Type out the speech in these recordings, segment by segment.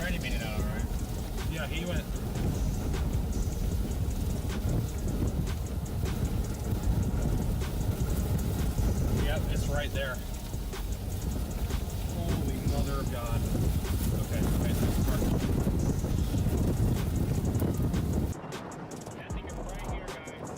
Randy made it out all right. Yeah, he went. Yep, it's right there. Holy mother of God. Okay, that's perfect. I think it's right here, guys.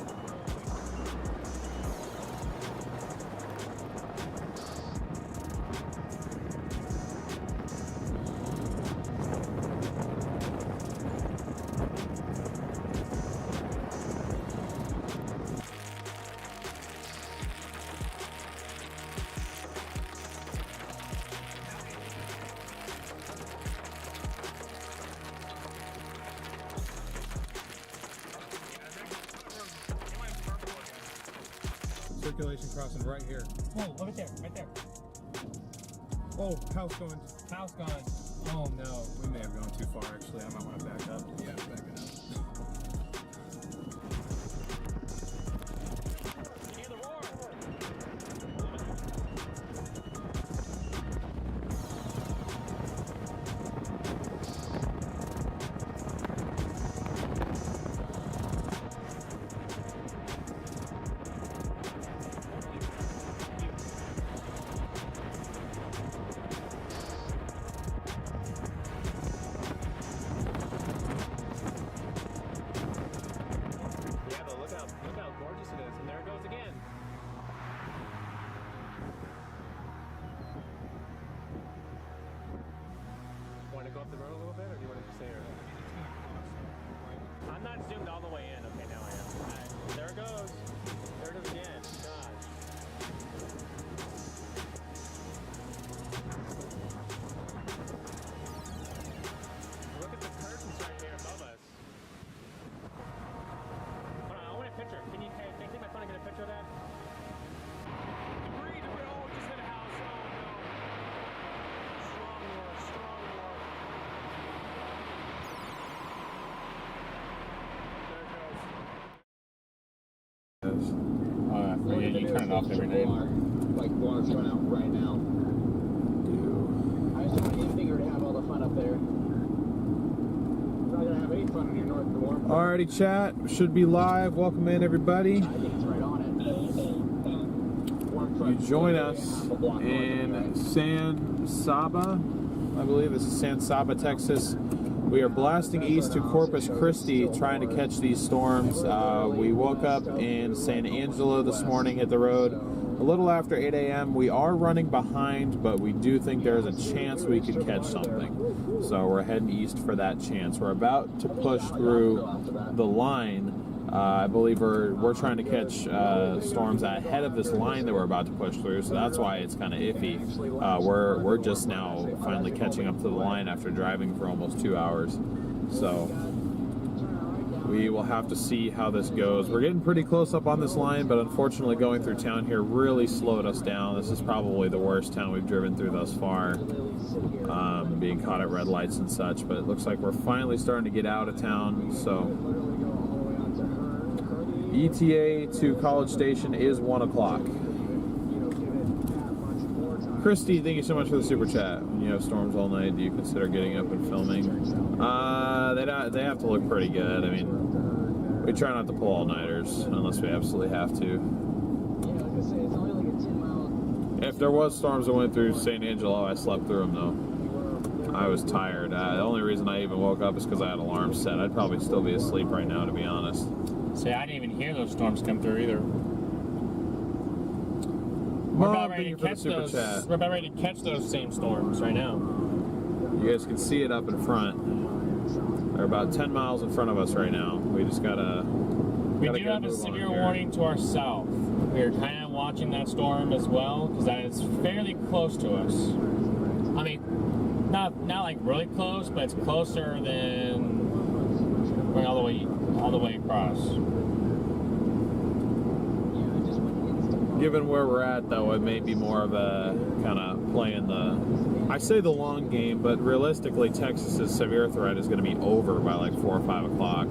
Circulation crossing right here. Oh, look at there, right there. Oh, house going. House gone. Oh no, we may have gone too far actually. I might want to back up. Yeah, back it up. You hear the roar? Look how gorgeous it is, and there it goes again. Want to go up the road a little bit, or do you want to just stay here? I'm not zoomed all the way in. Okay, now I am. Right. There it goes. There it is again. Gosh. Look at the curtains right here above us. Picture. Can you take my phone and get a picture of that? Debris, oh, just hit a house. Oh no. Strong north, strong north. There it goes. Yeah, you turn it off every night. Like water's running out right now. I just want to get bigger to have all the fun up there. Not gonna have any fun in your north dorm. Alrighty, chat. Should be live. Welcome in, everybody. I think it's right on it. You join us in San Saba. I believe this is San Saba, Texas. We are blasting east to Corpus Christi, trying to catch these storms. We woke up in San Angelo this morning, hit the road a little after 8 a.m. We are running behind, but we do think there's a chance we could catch something. So we're heading east for that chance. We're about to push through the line. I believe we're trying to catch storms ahead of this line that we're about to push through, so that's why it's kind of iffy. We're just now finally catching up to the line after driving for almost 2 hours. So we will have to see how this goes. We're getting pretty close up on this line, but unfortunately going through town here really slowed us down. This is probably the worst town we've driven through thus far, being caught at red lights and such, but it looks like we're finally starting to get out of town. So ETA to College Station is 1 o'clock. Christy, thank you so much for the super chat. When you have storms all night, do you consider getting up and filming? They have to look pretty good. I mean, we try not to pull all-nighters unless we absolutely have to. If there was storms that went through San Angelo, I slept through them though. I was tired. The only reason I even woke up is because I had alarms set. I'd probably still be asleep right now, to be honest. See, I didn't even hear those storms come through either. We're about ready to catch those. We're about ready to catch those same storms right now. You guys can see it up in front. They're about 10 miles in front of us right now. We just gotta. We do have a severe warning to our south. We're kind of watching that storm as well because that is fairly close to us. I mean, not like really close, but it's closer than going all the way across. Given where we're at, though, it may be more of a kind of playing the, I say the long game, but realistically, Texas's severe threat is going to be over by like 4 or 5 o'clock.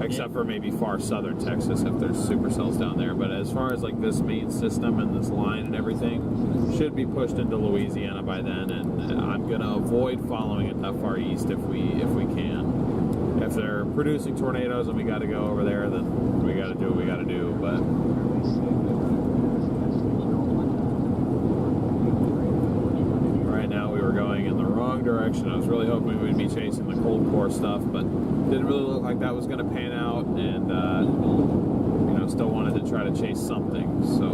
Except for maybe far southern Texas if there's supercells down there. But as far as like this main system and this line and everything, should be pushed into Louisiana by then, and I'm gonna avoid following it that far east if we can. If they're producing tornadoes and we got to go over there, then we got to do what we got to do. But right now we were going in the wrong direction. I was really hoping we'd be chasing the cold core stuff, but didn't really look like that was going to pan out, and still wanted to try to chase something. So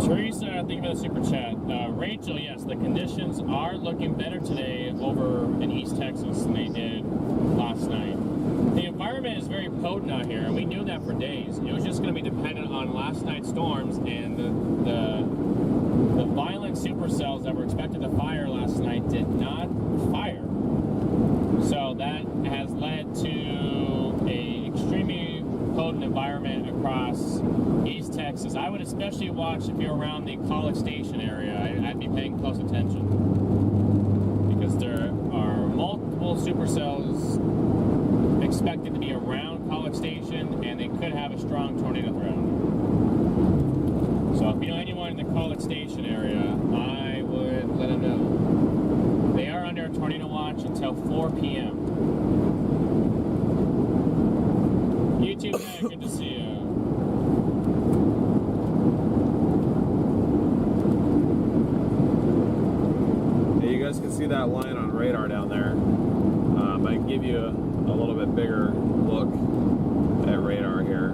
Teresa, thank you for the super chat. Rachel, yes, the conditions are looking better today over in East Texas than they did last night. The environment is very potent out here, and we knew that for days. It was just going to be dependent on last night's storms and the violent supercells that were expected to fire last night did not fire. So that has led to a extremely potent environment across East Texas. I would especially watch if you're around the College Station area. I'd be paying close attention because there are multiple supercells expected to be around College Station, and they could have a strong tornado threat. So if you know anyone in the College Station area, I would let them know. They are under a tornado watch until 4 p.m. YouTube guy, good to see you. Hey, you guys can see that line on radar down there. I can give you a little bit bigger look at radar here.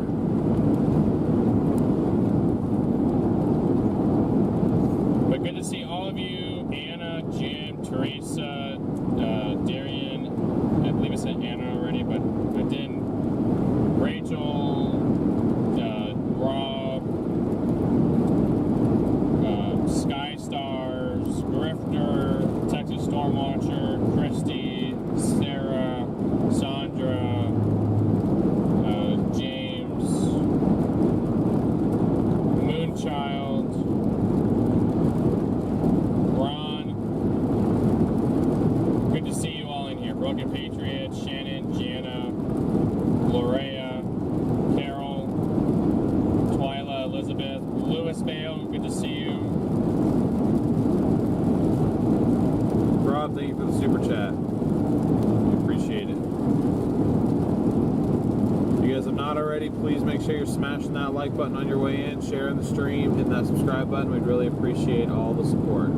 But good to see all of you, Anna, Jim, Teresa, Darian. I believe I said Anna already, but I didn't. Rachel, Rob, Sky Stars, Grifter, Texas Storm Watcher, Christy, Sarah, Sandra, James, Moonchild, Ron. Good to see you all in here. Broken Patriot, Shannon, Jana, Lorea, Carol, Twyla, Elizabeth, Lewis Bale, good to see you. Rob, thank you for the super chat. We appreciate it. If you guys have not already, please make sure you're smashing that like button on your way in, sharing the stream, hitting that subscribe button. We'd really appreciate all the support.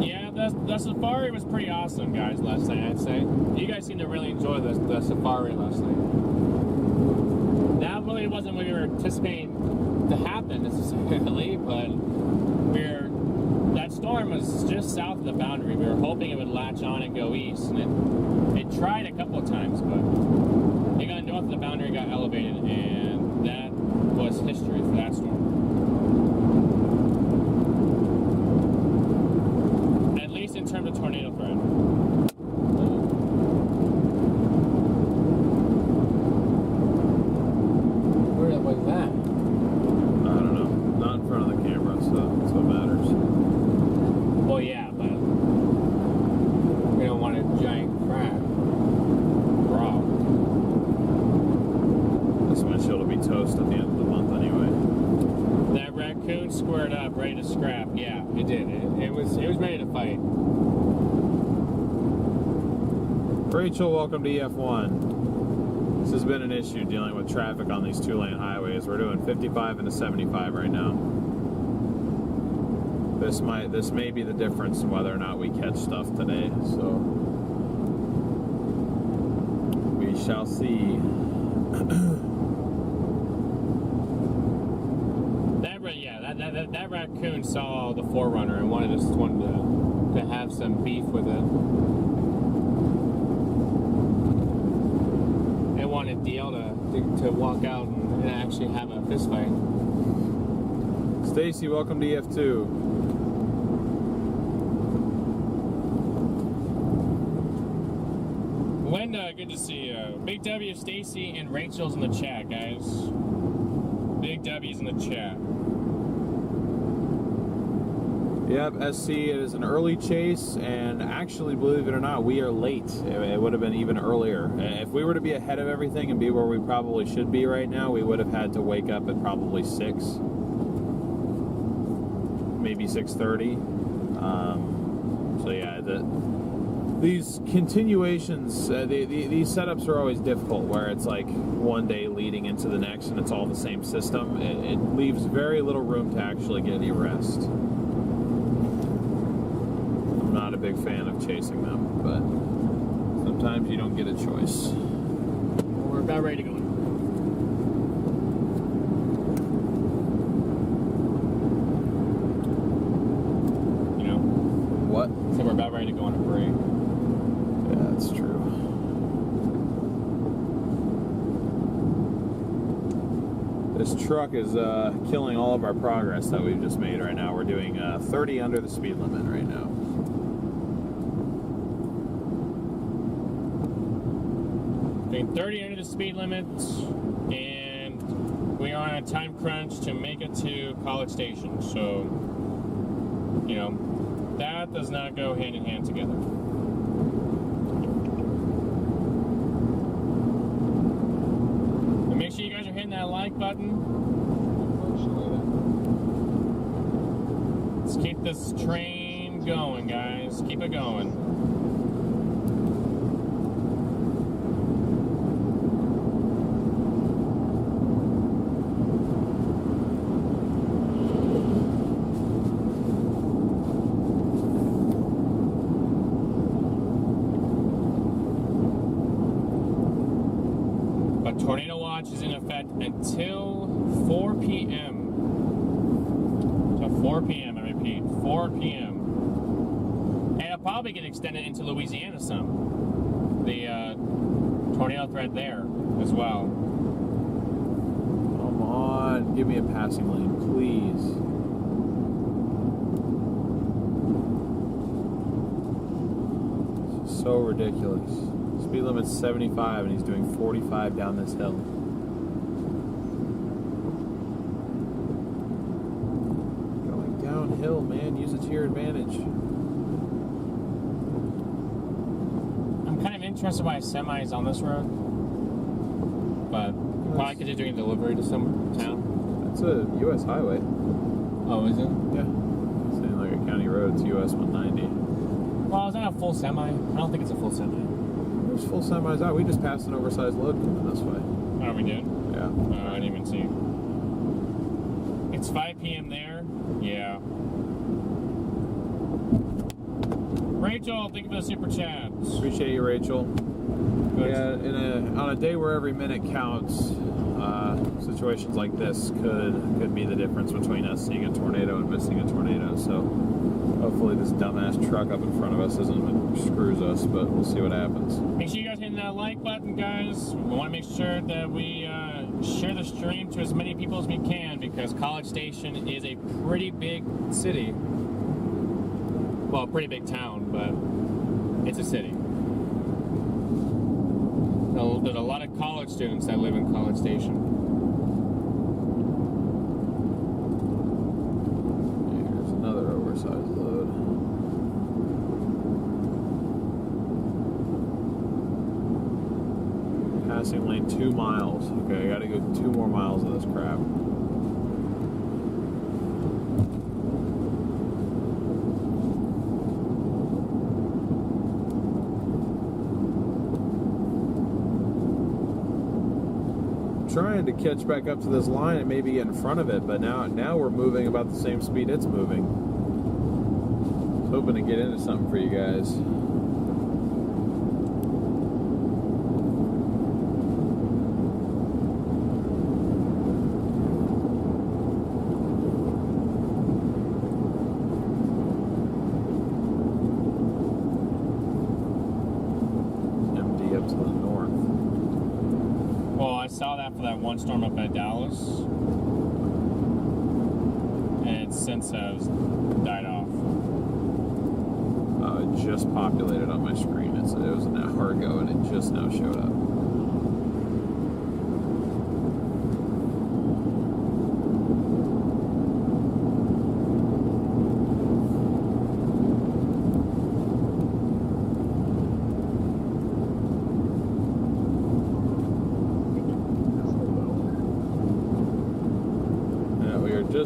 Yeah, the safari was pretty awesome, guys, last night, I'd say. You guys seem to really enjoy the safari last night. That really wasn't what we were anticipating to happen necessarily, but that storm was just south of the boundary. We were hoping it would latch on and go east, and it tried a couple of times, but it got north of the boundary, got elevated, and that was history for that storm. At least in terms of tornado threat. Where was that? I don't know. Not in front of the camera, so that's what matters. Well, yeah, but we don't want a giant crack. Raw. This windshield will be toast at the end of the month anyway. That raccoon squared up, ready to scrap. Yeah, it did. It was ready to fight. Rachel, welcome to EF1. This has been an issue dealing with traffic on these two-lane highways. We're doing 55 into 75 right now. This may be the difference in whether or not we catch stuff today, so we shall see. That raccoon saw the 4Runner and wanted to have some beef with it. It wanted DL to walk out and actually have a fist fight. Stacy, welcome to EF2. Linda, good to see you. Big W, Stacy, and Rachel's in the chat, guys. Big W's in the chat. Yep, SC, it is an early chase, and actually, believe it or not, we are late. It would have been even earlier. If we were to be ahead of everything and be where we probably should be right now, we would have had to wake up at probably 6. maybe 6:30. So yeah, these continuations, these setups are always difficult, where it's like one day leading into the next and it's all the same system. It leaves very little room to actually get any rest. I'm not a big fan of chasing them, but sometimes you don't get a choice. We're about ready to go. You know? What? So we're about ready to go on a break. Yeah, that's true. This truck is killing all of our progress that we've just made right now. We're doing 30 under the speed limit right now. Doing 30 under the speed limit, and we are on a time crunch to make it to College Station. So, you know, that does not go hand in hand together. Make sure you guys are hitting that like button. Let's keep this train going, guys. Keep it going. Tornado watch is in effect until 4 p.m. Till 4 p.m., I repeat, 4 p.m. And it'll probably get extended into Louisiana some. The tornado threat there as well. Come on, give me a passing lane, please. This is so ridiculous. Speed limit's 75 and he's doing 45 down this hill. Going downhill, man. Use it to your advantage. I'm kind of interested by semis on this road. But probably because you're doing delivery to some town. That's a U.S. highway. Oh, is it? Yeah. It's not like a county road. It's U.S. 190. Well, is that a full semi? I don't think it's a full semi. There's full semis out. We just passed an oversized load coming this way. Oh, we did? Yeah. I didn't even see. It's 5 p.m. there. Yeah. Rachel, thank you for the super chats. Appreciate you, Rachel. Good. Yeah, on a day where every minute counts, situations like this could be the difference between us seeing a tornado and missing a tornado. So hopefully this dumbass truck up in front of us screws us, but we'll see what happens. Make sure you guys hit that like button, guys. We want to make sure that we share the stream to as many people as we can, because College Station is a pretty big city. Well, a pretty big town, but it's a city. So there's a lot of college students that live in College Station. Here's another oversized load. Passing lane 2 miles. Okay, I gotta go 2 more miles of this crap. Trying to catch back up to this line and maybe get in front of it, but now we're moving about the same speed it's moving. I was hoping to get into something for you guys. MD up to the north. Well, I saw that for that one storm up at Dallas, and it since has died off. It just populated on my screen. It was an hour ago, and it just now showed up.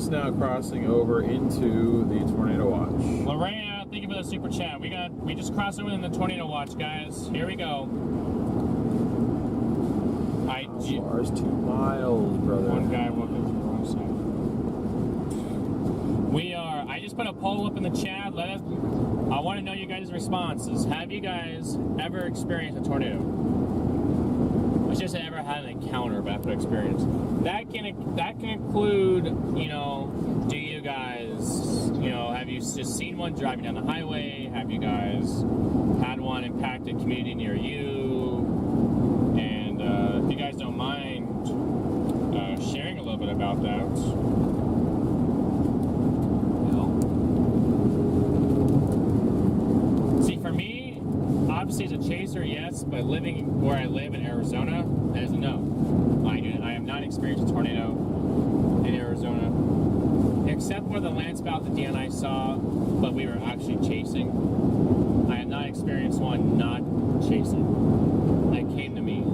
just now crossing over into the tornado watch. Lorena, thank you for the super chat. We just crossed over in the tornado watch, guys. Here we go. As far as 2 miles, brother. One guy walking to the wrong side. I just put a poll up in the chat. I want to know you guys' responses. Have you guys ever experienced a tornado? Let's just say ever had an encounter, but I put experience. That can include, you know, do you guys, you know, have you just seen one driving down the highway? Have you guys had one impact a community near you? And if you guys don't mind sharing a little bit about that. See, for me, obviously as a chaser, yes, but living where I live in Arizona, that is a no. I have not experienced a tornado in Arizona, except for the landspout the DNI saw, but we were actually chasing. I have not experienced one not chasing. That came to me.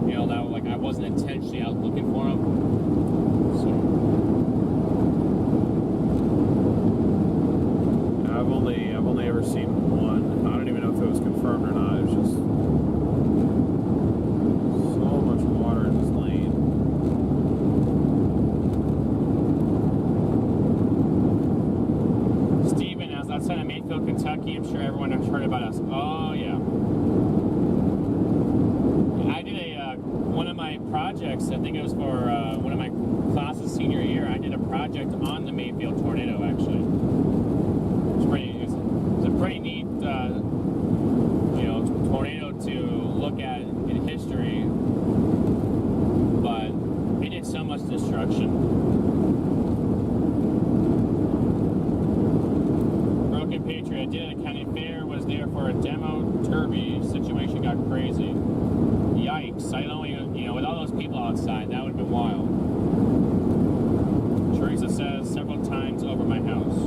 You know, that like I wasn't intentionally out looking for them. So I've only ever seen one. I don't even know if it was confirmed or not. It was just so much water in this lane. Steven, I was outside of Mayfield, Kentucky. I'm sure everyone has heard about us. Oh yeah. I did one of my projects. I think it was for one of my classes senior year. I did a project on the Mayfield tornado. Actually, it's a pretty neat, you know, tornado to look at in history. But it did so much destruction. Broken Patriot. I did it at County Fair. Was there for a demo. Turby situation got crazy. Yikes! I only, you know, with all those people outside, that would have been wild. Teresa says several times over my house.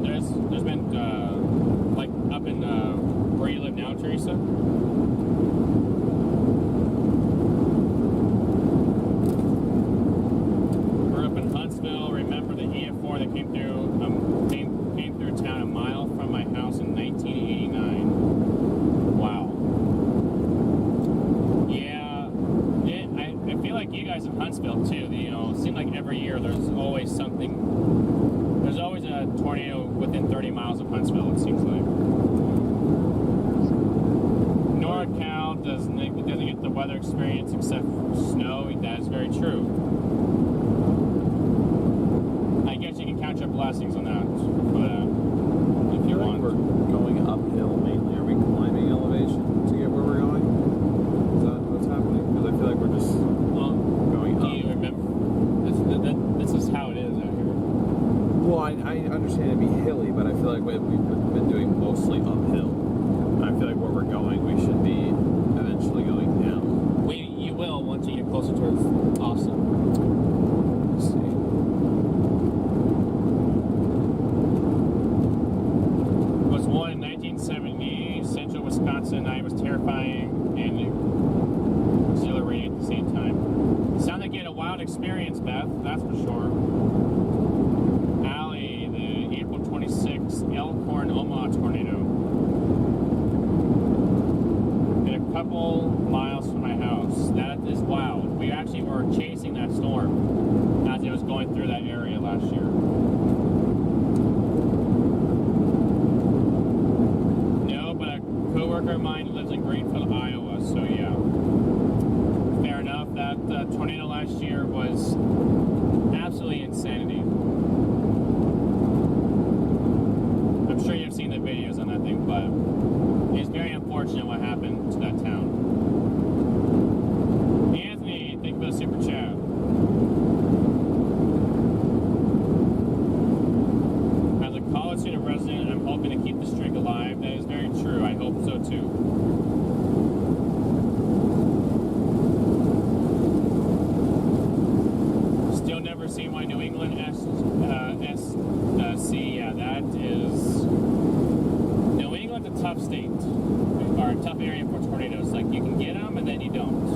There's been like up in where you live now, Teresa. Grew up in Huntsville. Remember the EF4 that came through town a mile from my house in 1989. Wow. I feel like you guys in Huntsville too. You know, it seems like every year there's always something. There's always a tornado within 30 miles of Huntsville. It seems like. NorCal doesn't get the weather experience except snow. That is very true. I guess you can count your blessings on that, but if you want. We're going uphill mainly. Are we climbing elevation to get where we're going? Is that what's happening? Because I feel like we're just going up. Do you remember? This is how it is out here. Well, I understand it'd be hilly, but I feel like we've been doing mostly uphill. And I feel like where we're going, we should be eventually going down. You will once you get closer towards Austin. Let's see. Was one in 1970, central Wisconsin. I was terrifying and exhilarating at the same time. Sounded like you had a wild experience, Beth, that's for sure. Allie, the April 26th Elkhorn Omaha tornado. Hit a couple miles from my house. That is wild. We actually were chasing that storm as it was going through that area last year. No, but a coworker of mine lives in Greenfield, Iowa, so yeah. Fair enough. That tornado last year was absolutely insanity. I'm sure you've seen the videos on that thing, but it's very unfortunate what happened to that town. Anthony, thank you for the super chat. As a college student resident, I'm hoping to keep the streak alive. That is very true. I hope so too. Still never seen my New England SC. Yeah, that is. New England's a tough state, or a tough area for tornadoes. Like, you can get them and then you don't.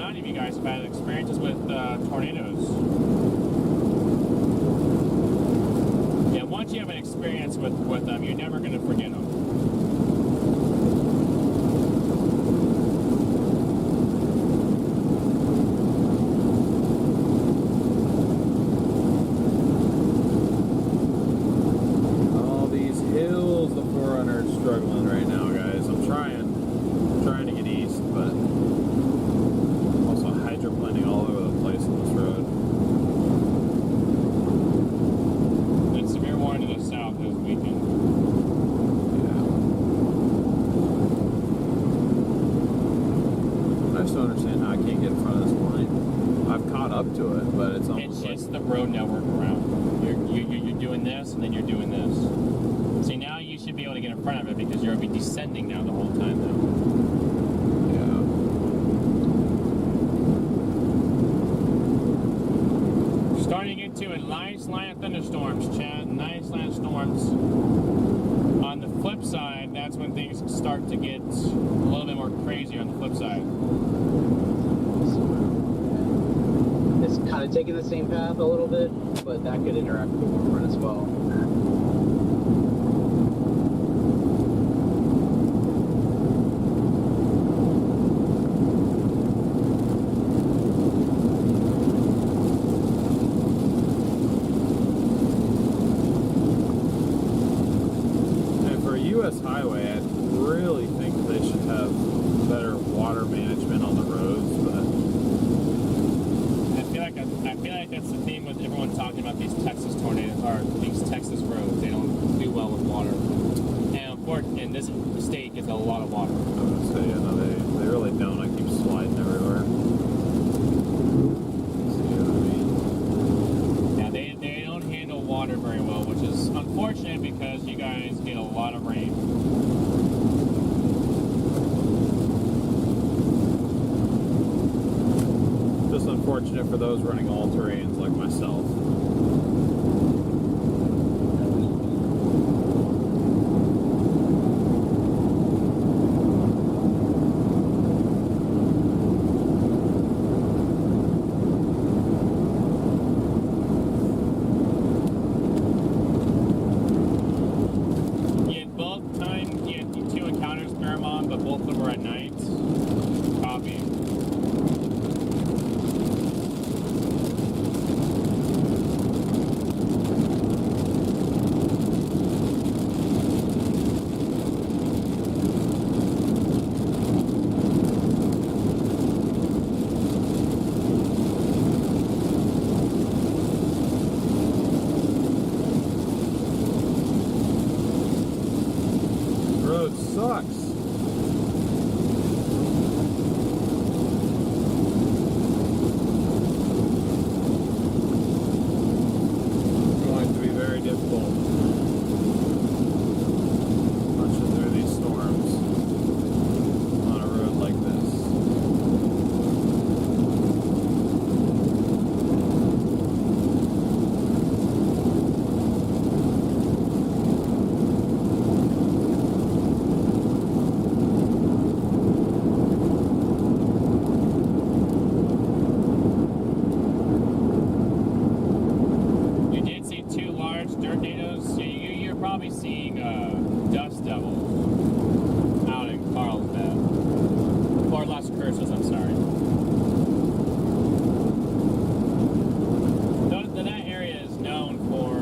amount of you guys have had experiences with tornadoes. Yeah, once you have an experience with them, you're never going to forget them. All these hills, the 4Runner is struggling right now, guys. I'm trying to get east, but also hydroplaning all over the place on this road. And severe warning to the south this weekend. I just don't understand how I can't get in front of this plane. I've caught up to it, but it's almost It's just the road network around. You're doing this, and then you're doing this. See, now you should be able to get in front of it because you're going to be descending now the whole time now. Yeah. Starting into a nice line of thunderstorms, Chad. Nice line of storms. On the flip side, that's when things start to get a little bit more crazy on the flip side. It's kind of taking the same path a little bit, but that could interact with the warm front as well. And for a U.S. highway, I really think they should have better water management on the roads, but I feel like that's the theme with everyone talking about these Texas tornadoes or these Texas roads. They don't do well with water. And this state gets a lot of water. I would say, yeah, no, they really don't. I keep sliding everywhere. See what I mean? Yeah, they don't handle water very well, which is unfortunate because you guys get a lot of rain. Just unfortunate for those running all terrains like myself. You had two encounters, Paramount, but both of them were at night. Copy. Road sucks. Going to be very difficult. Punching through these storms on a road like this. You did see two large dirt tornadoes. You're probably seeing dust devils out in Carlsbad. Or Las Cruces, I'm sorry. That area is known for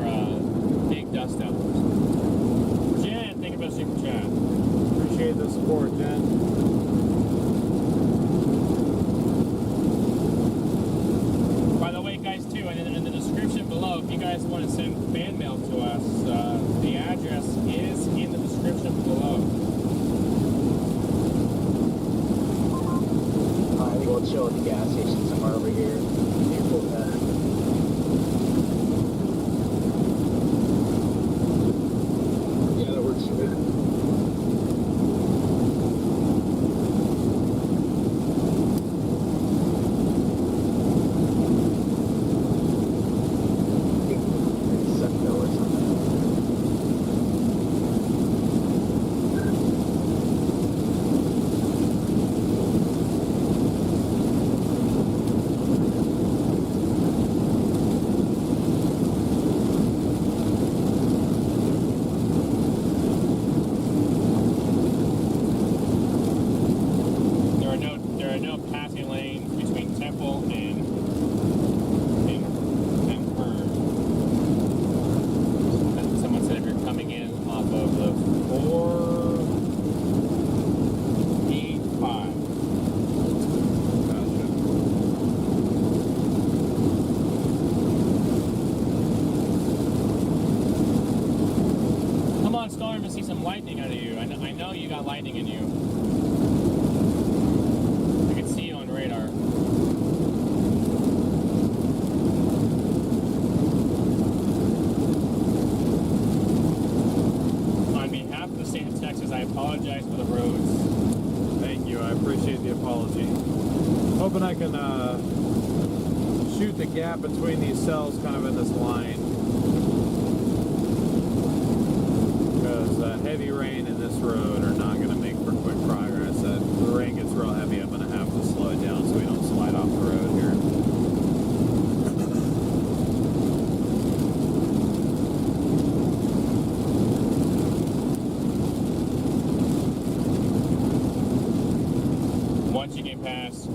big dust devils. Jen, thank you for the super chat. Appreciate the support, Jen. By the way, guys, too, and in the description below, if you guys want to send fan mail to us, the address is in the description below. I think we'll chill at the gas station somewhere over here. Beautiful that. Yeah, that works for me. starting to see some lightning out of you. I know you got lightning in you. I can see you on radar. On behalf of the state of Texas, I apologize for the roads. Thank you. I appreciate the apology. Hoping I can shoot the gap between these cells kind of in this line. Because heavy rain and this road are not going to make for quick progress. If the rain gets real heavy, I'm going to have to slow it down so we don't slide off the road here. Once you get past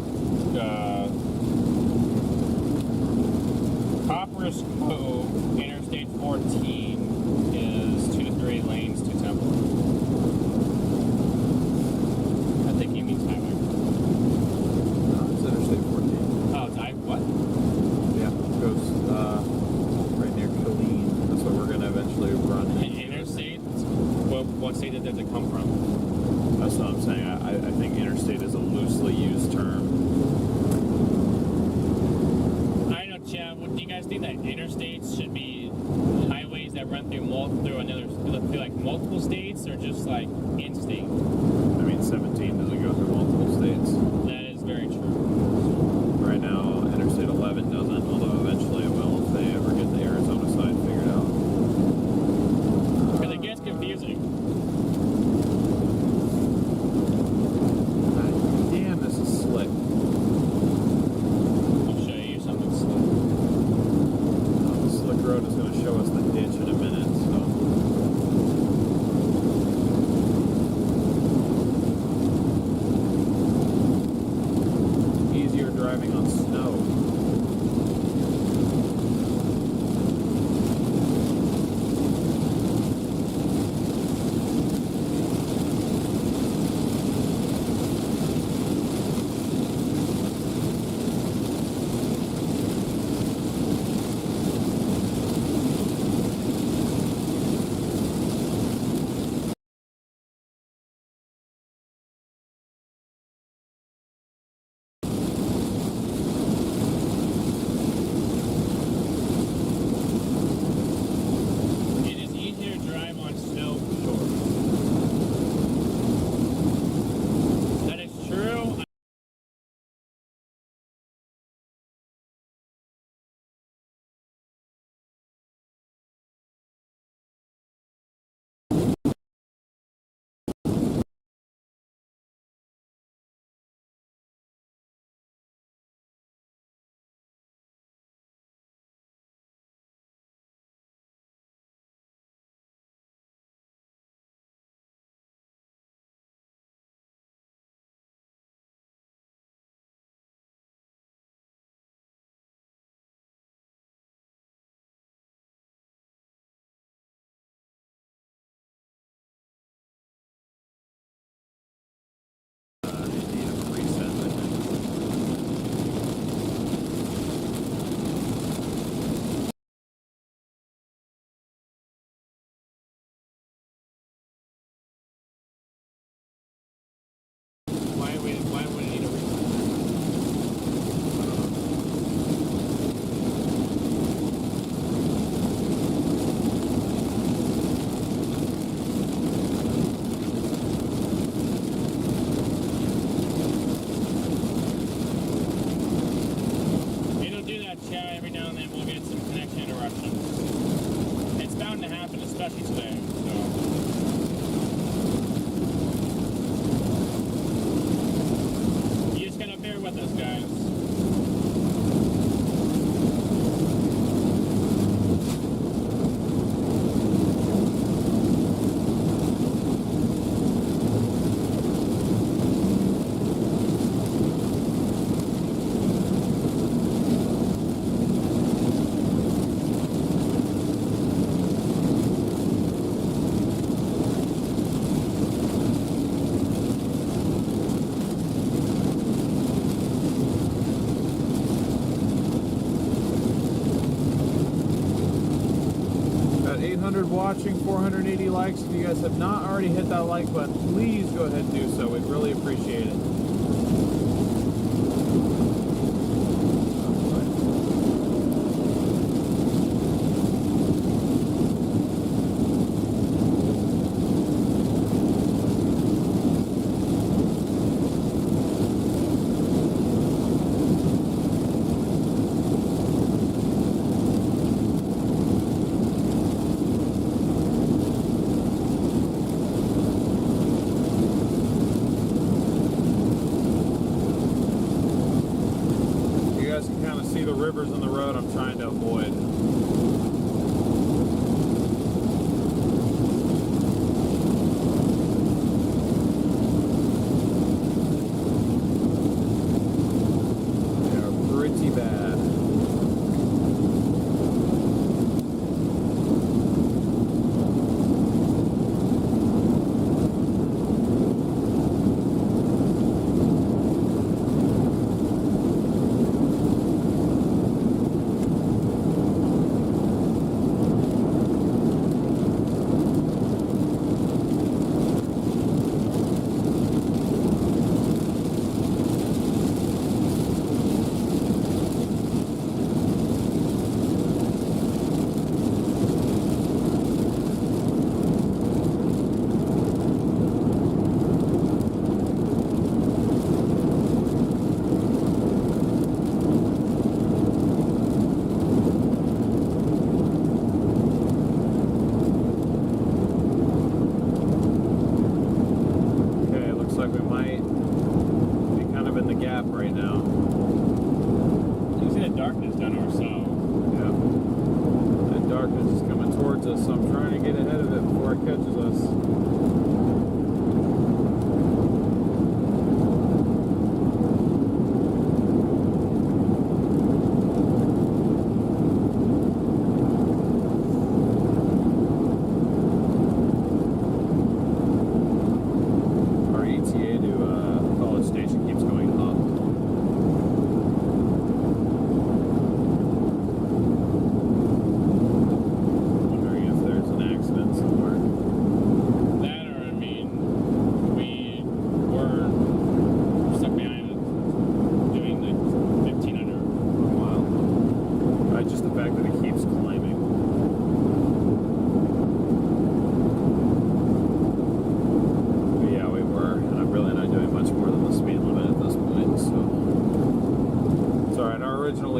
Copper's Cove, Interstate 14 is 2 to 3 lanes to Temple. I think he means highway. No, it's Interstate 14. Oh, it's what? Yeah, it goes right near Killeen. That's what we're going to eventually run into. Interstate? What state does it come from? That's what I'm saying. I think interstate is a loosely used term. I don't know, Chad. What do you guys think that interstates should be highways that run through like multiple states, or just like in-state? I mean, 17 doesn't go through multiple states. That is very true. Right now, Interstate 11 doesn't, although eventually it will if they ever get the Arizona side figured out. Because it gets confusing. Damn, this is slick. I'll show you something slick. The slick road is going to show us the ditch in a minute, so. of watching, 480 likes. If you guys have not already hit that like button, please go ahead and do so. We'd really appreciate it. Rivers in the road I'm trying to avoid. They are pretty bad.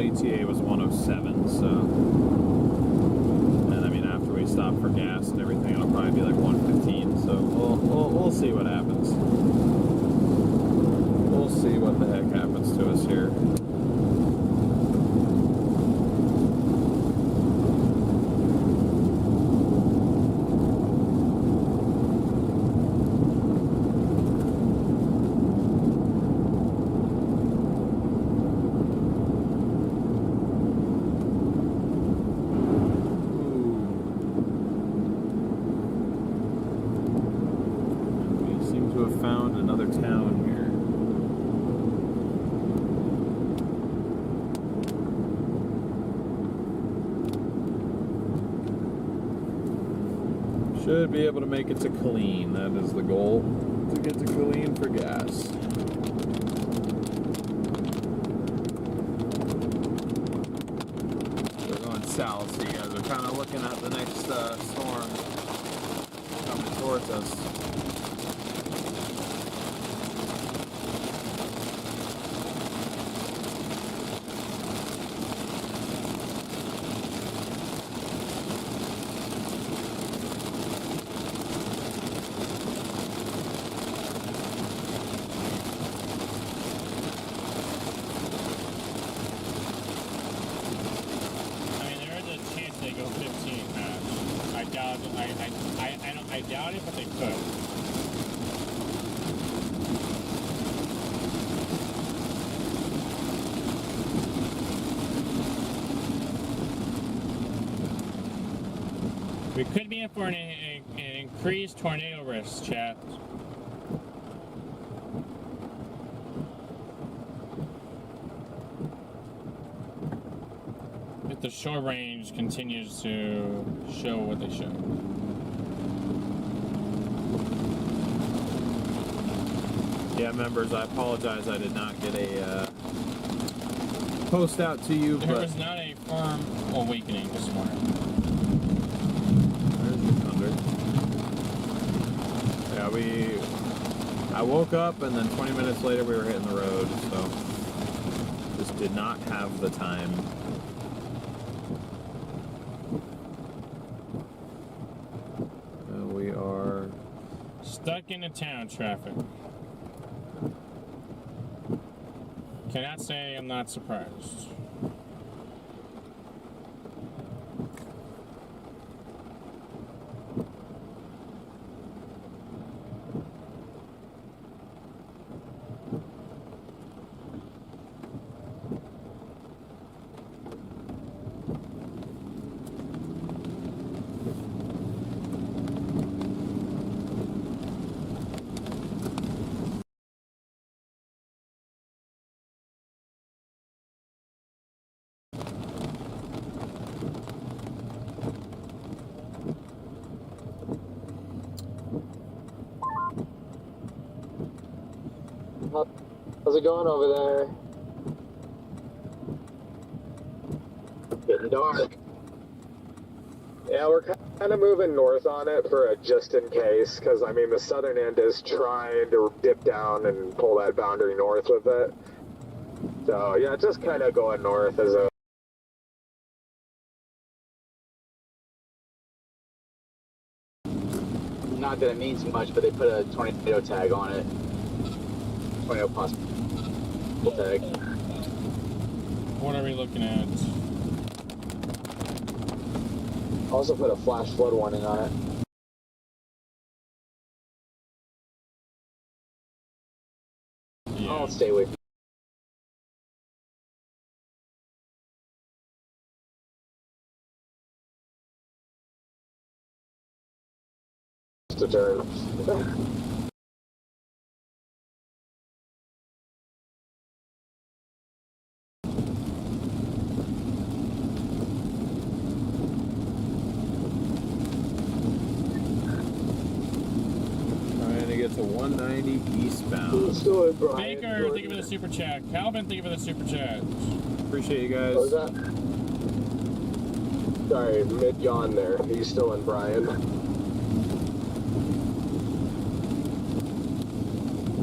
ETA was 107, so, and I mean after we stop for gas and everything, it'll probably be like 115. So we'll see what happens. We'll see what the heck happens to us here. Found another town here. Should be able to make it to Killeen. That is the goal, to get to Killeen for gas. We're going south, so you guys are kind of looking at the next storm coming towards us. I doubt it, but they could. We could be in for an increased tornado risk, chat. But the short range continues to show what they show. Yeah, members, I apologize. I did not get a post out to you, There but was not a firm awakening this morning. there's the thunder. Yeah, I woke up and then 20 minutes later we were hitting the road, so just did not have the time. We are Stuck in the town traffic. Cannot say I'm not surprised. How's it going over there? Getting dark. Yeah, we're kind of moving north on it for a just in case, because I mean the southern end is trying to dip down and pull that boundary north with it. So yeah, just kind of going north as a. Not that it means much, but they put a tornado tag on it. Tornado possible tag. What are we looking at? Also put a flash flood warning on it. Yeah. I'll stay with you. To turn. trying to get to 190 eastbound. Still in Brian. Baker, thank you for the super chat. Calvin, thank you for the super chat. Appreciate you guys. What was that? Sorry, mid yawn there. Are you still in Brian?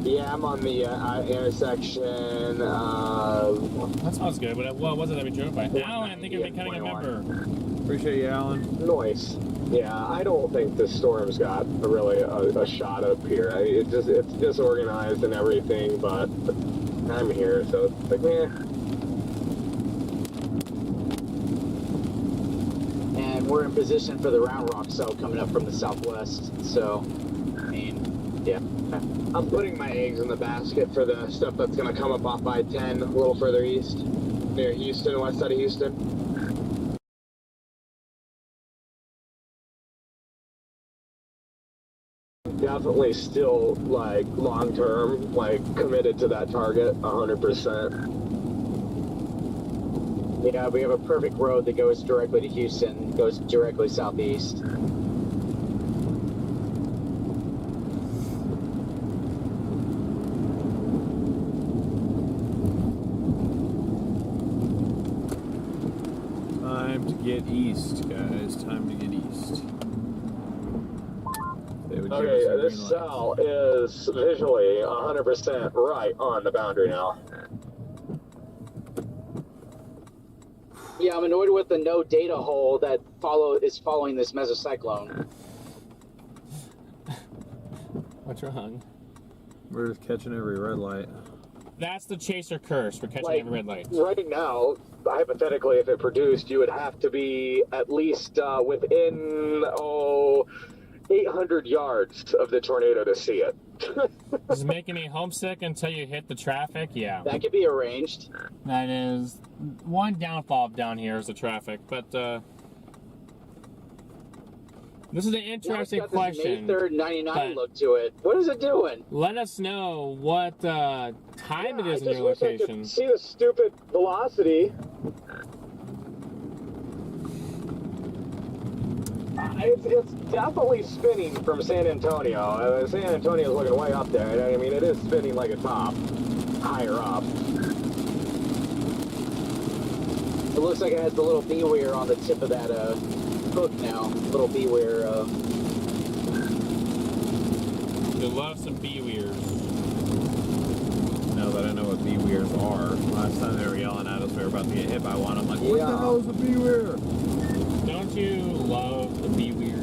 Yeah, I'm on the intersection. That sounds good. What was it that we drove by? Alan, thank you for becoming a member. Appreciate you, Alan. Noise. Yeah, I don't think the storm's got really a shot up here. It's disorganized and everything, but I'm here, so it's like, eh. And we're in position for the round rock cell coming up from the southwest. So, I mean, yeah. I'm putting my eggs in the basket for the stuff that's going to come up off I-10 a little further east, near Houston, west side of Houston. Definitely still, like, long-term, like, committed to that target, 100%. Yeah, we have a perfect road that goes directly to Houston, goes directly southeast. Time to get east, guys. Time to get east. Okay, this cell is visually 100% right on the boundary now. Yeah, I'm annoyed with the no data hole that is following this mesocyclone. What's wrong? We're just catching every red light. That's the chaser curse for catching every red light. Right now, hypothetically, if it produced, you would have to be at least within, 800 yards of the tornado to see it. This is making me homesick until you hit the traffic. Yeah. That could be arranged. That is one downfall down here is the traffic, but this is an interesting question. May 3rd, 99 look to it. What is it doing? Let us know what time it is in your location. I could see the stupid velocity. It's definitely spinning from San Antonio. San Antonio is looking way up there. I mean, it is spinning like a top, higher up. It looks like it has the little B-weir on the tip of that hook now. Little B-weir. We love some B-weirs. Now that I know what B-weirs are. Last time they were yelling at us, we were about to get hit by one. I'm like, what the hell is a B-weir? Don't you love the B-weirs?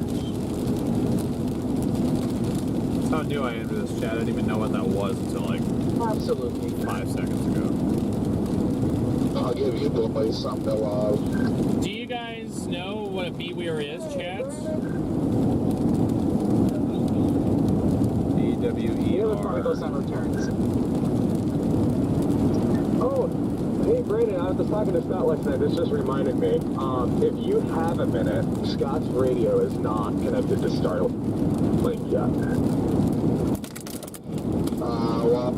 That's how new I am to this chat. I didn't even know what that was until like Absolutely. 5 seconds ago. I'll give you boys something to love. Do you guys know what a B-weir is, chats? Particle sun returns. Oh, hey Brandon, I was just talking to Scott last night. This just reminded me. If you have a minute, Scott's radio is not connected to Starlink yet. Well,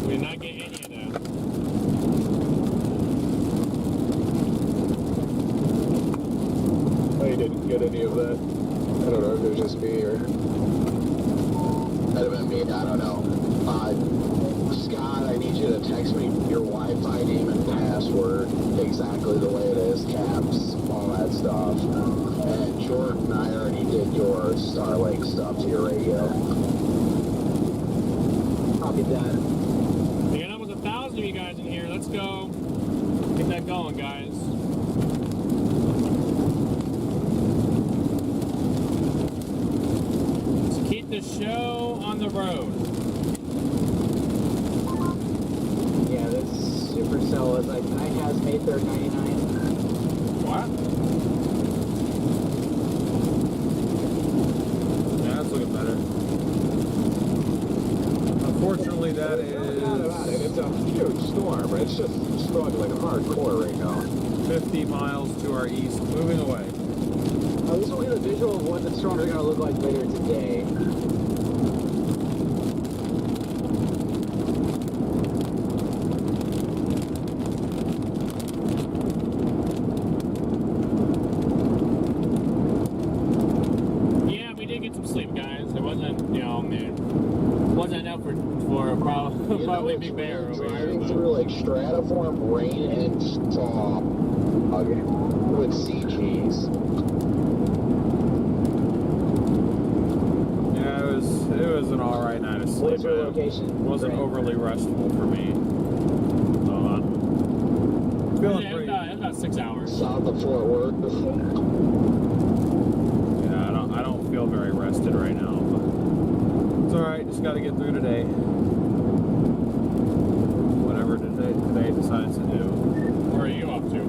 We did not get any of that. I didn't get any of that. I don't know if it was just me or... might have been me, I don't know. Scott, I need you to text me your Wi-Fi name and password exactly the way it is, caps, all that stuff. And Jordan, I already did your Starlink stuff to your radio. Copy that. We got almost 1,000 of you guys in here. Let's go. Get that going, guys. Let's keep the show on the road. Yeah, this Supercell is like, I has made their 99. What? Yeah, that's looking better. Unfortunately, that No doubt about it. is It's a huge storm. It's just struggling hardcore right now. 50 miles to our east, moving away. At least we'll get a visual of what the storms are going to look like later today. Yeah, we did get some sleep, guys. It wasn't, wasn't enough for probably it's Big Bear over here. driving but- through like stratiform rain and fog with CGs. Yeah, it was an alright night of sleep. What's your It location? wasn't Right. overly restful for me. So, feeling Yeah, pretty. it was about 6 hours. South of Fort Worth. Yeah, I don't feel very rested right now. But it's alright, just gotta get through today. Whatever today decides to do. Where are you off to?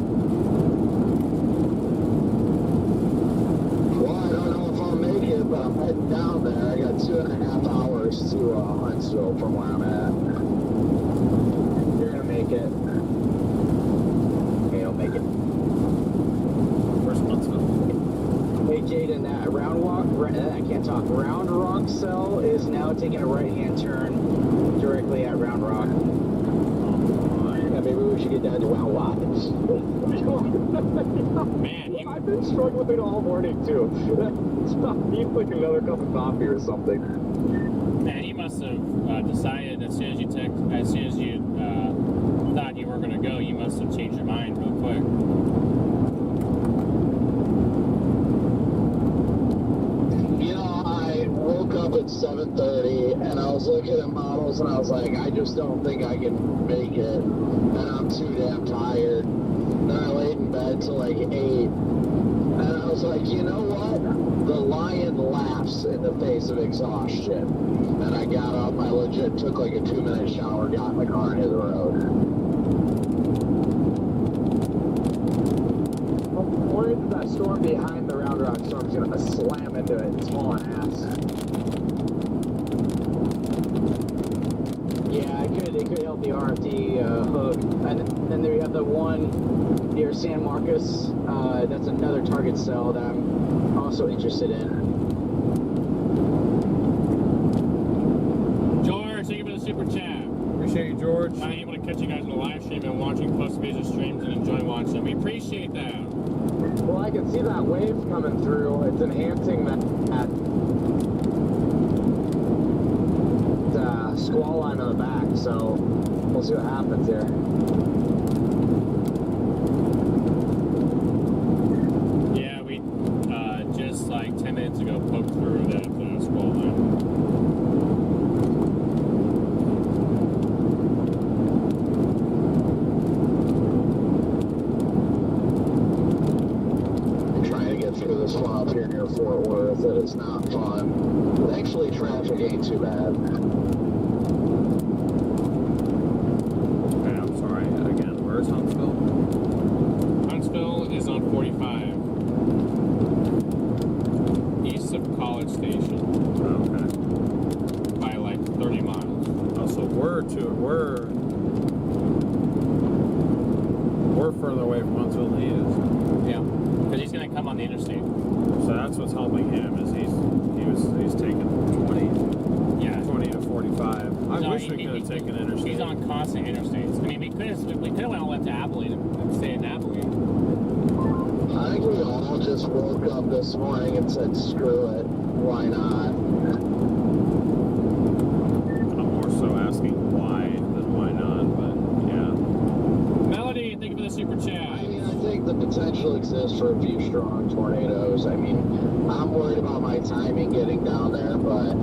Well, I don't know if I'll make it, but I'm heading down there. I got 2.5 hours to Huntsville from where I'm at. You're going to make it. Okay, I'll make it. Where's Huntsville? Hey, Jaden, that Round Rock cell is now taking a right-hand turn directly at Round Rock. Yeah, maybe we should get down to Round Rock. Man, I've been struggling with it all morning too. I need like another cup of coffee or something. you must have decided as soon as you thought you were going to go, you must have changed your mind real quick. You know, I woke up at 7:30 and I was looking at models and I was like, I just don't think I can make it. And I'm too damn tired. Then I laid in bed till like 8. And I was like, you know what? The lion laughs in the face of exhaustion. And I got up, I legit took like a 2-minute shower, got in the car and hit the road. I'm worried that that storm behind the Round Rock storm is going to slam into it and small an ass. Yeah, it could help the RFD hook. And then there you have the one near San Marcos. That's another target cell that I'm also interested in. chat. Appreciate you, George. I'm able to catch you guys on the live stream and watching post-vision streams and enjoying watching them. We appreciate that. Well, I can see that wave coming through. It's enhancing that squall line on the back, so we'll see what happens here. Yeah, we just like 10 minutes ago poked through that squall line. Through the swamp here near Fort Worth, that it's not fun. Thankfully, traffic ain't too bad. Okay, I'm sorry. Again, where's Huntsville? Huntsville is on 45, east of College Station. Okay. By like 30 miles. Oh, so we're further away from Huntsville than he is. Yeah, because he's gonna come on the interstate. So that's what's helping him is he's taking 20 to 45. I wish we could have taken interstate. He's on constant interstates. I mean, we could have went to Abilene and stayed in Abilene. I think we all just woke up this morning and said, screw it, why not? I'm more so asking why than why not, but yeah. Melody, thank you for the super chat. I mean, I think the potential exists for a few strong tornadoes. I mean, I'm worried about my timing getting down there, but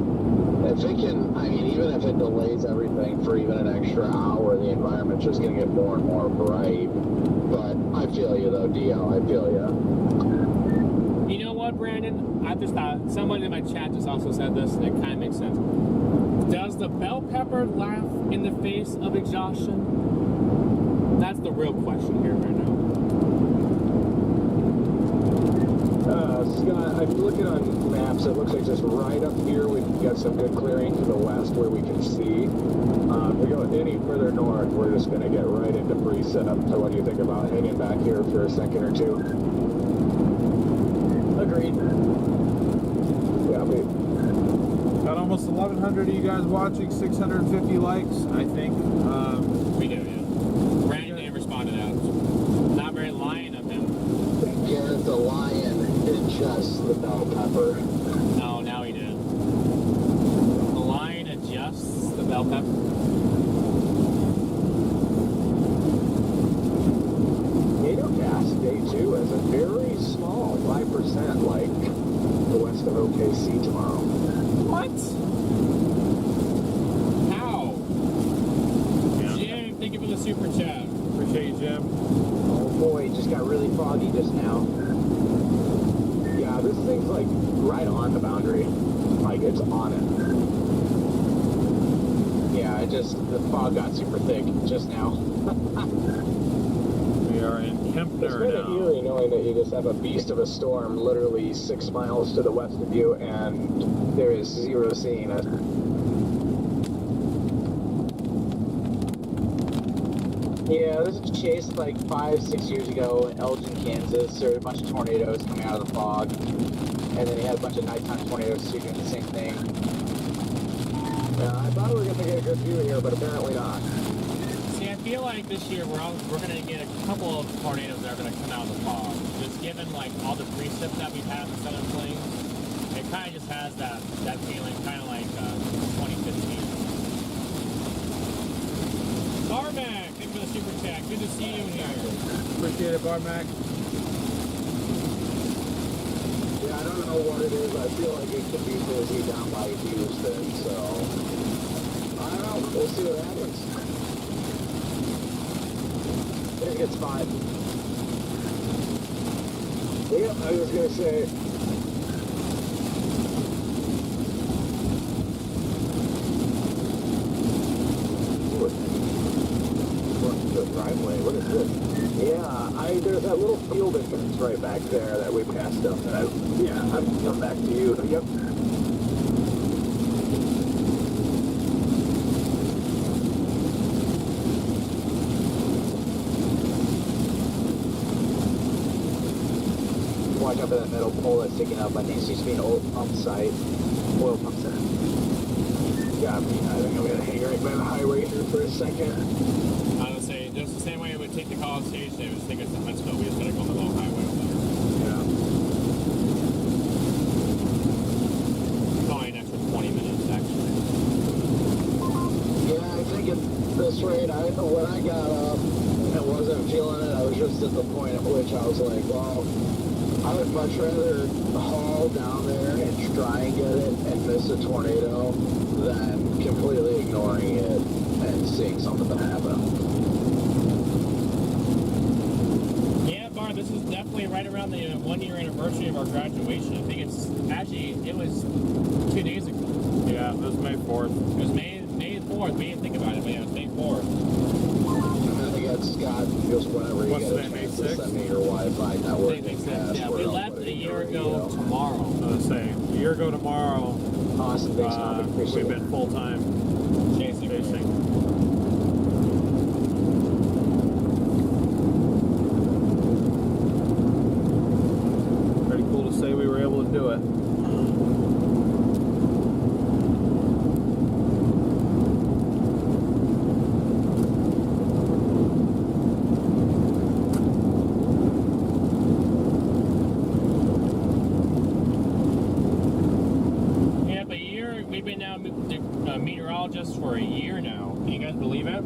if it can, I mean, even if it delays everything for even an extra hour, the environment's just going to get more and more bright. But I feel you, though, Dio. I feel you. You know what, Brandon? I just thought, somebody in my chat just also said this, and it kind of makes sense. Does the bell pepper laugh in the face of exhaustion? That's the real question here right now. Scott, I'm looking on maps. It looks like just right up here we've got some good clearing to the west where we can see. If we go any further north, we're just going to get right into precip. So what do you think about hanging back here for a second or two? Agreed. Yeah, we Got almost 1,100 of you guys watching, 650 likes, I think. We do, yeah. Brandon didn't respond to that. Not very lion of him. Garrett the lion did just the bell pepper. No, now he did. The lion adjusts the bell pepper. Gatocast day 2 is a very small 5% like the west of OKC tomorrow. What? How? Yeah. Jim, thank you for the super chat. Appreciate you, Jim. Oh boy, it just got really foggy just now. Yeah, this thing's like right on the boundary. Like it's on it. Yeah, the fog got super thick just now. We are in It's Kempner kind of now. eerie knowing that you just have a beast of a storm literally 6 miles to the west of you and there is zero seeing it. Yeah, this was chased like 5-6 years ago in Elgin, Kansas. There were a bunch of tornadoes coming out of the fog. And then you had a bunch of nighttime tornadoes too doing the same thing. I thought we were going to get a good view here, but apparently not. See, I feel like this year we're going to get a couple of tornadoes that are going to come out of the fog. Just given like all the precip that we've had in the Southern Plains, it kind of just has that feeling, kind of like 2015. Barmac, thank you for the super chat. Good to see you here. Appreciate it, Barmac. Yeah, I don't know what it is. I feel like it could be busy down by Houston, so I don't know. We'll see what happens. I think it's 5. Yeah, I was going to say, driveway. What is this? Yeah, there's that little field entrance right back there that we passed up. That I've come back to you. Yep. Watch out for that metal pole that's sticking up. I think it's used to be an old pump site. Oil pump center. got me. I think I'm gonna hang right by the highway here for a second. I would say just the same way it would take the College Station, it would take us to Huntsville. We just gotta go on the long highway over there. Yeah. Probably an extra 20 minutes actually. Yeah, I think at this rate, when I got up and wasn't feeling it, I was just at the point at which I was like, well, I would much rather haul down there and try and get it and miss a tornado than completely ignoring it and seeing something happen. Yeah, Bar, this is definitely right around the 1 year anniversary of our graduation. I think it was 2 days ago. Yeah, it was May 4th. It was May 4th. We didn't think about it, but yeah, it was May 4th. I think that's Scott, just whenever you What's get a today, May chance to 6th? send me your Wi-Fi networking password. Yeah, we I'll left put it a in year your ago radio. tomorrow. I was saying, a year ago tomorrow, Awesome, thanks, Tom. Appreciate we've it. been full-time Chasing. chasing. Pretty cool to say we were able to do it. Yeah, but we've been now meteorologists for a year now. Can you guys believe it?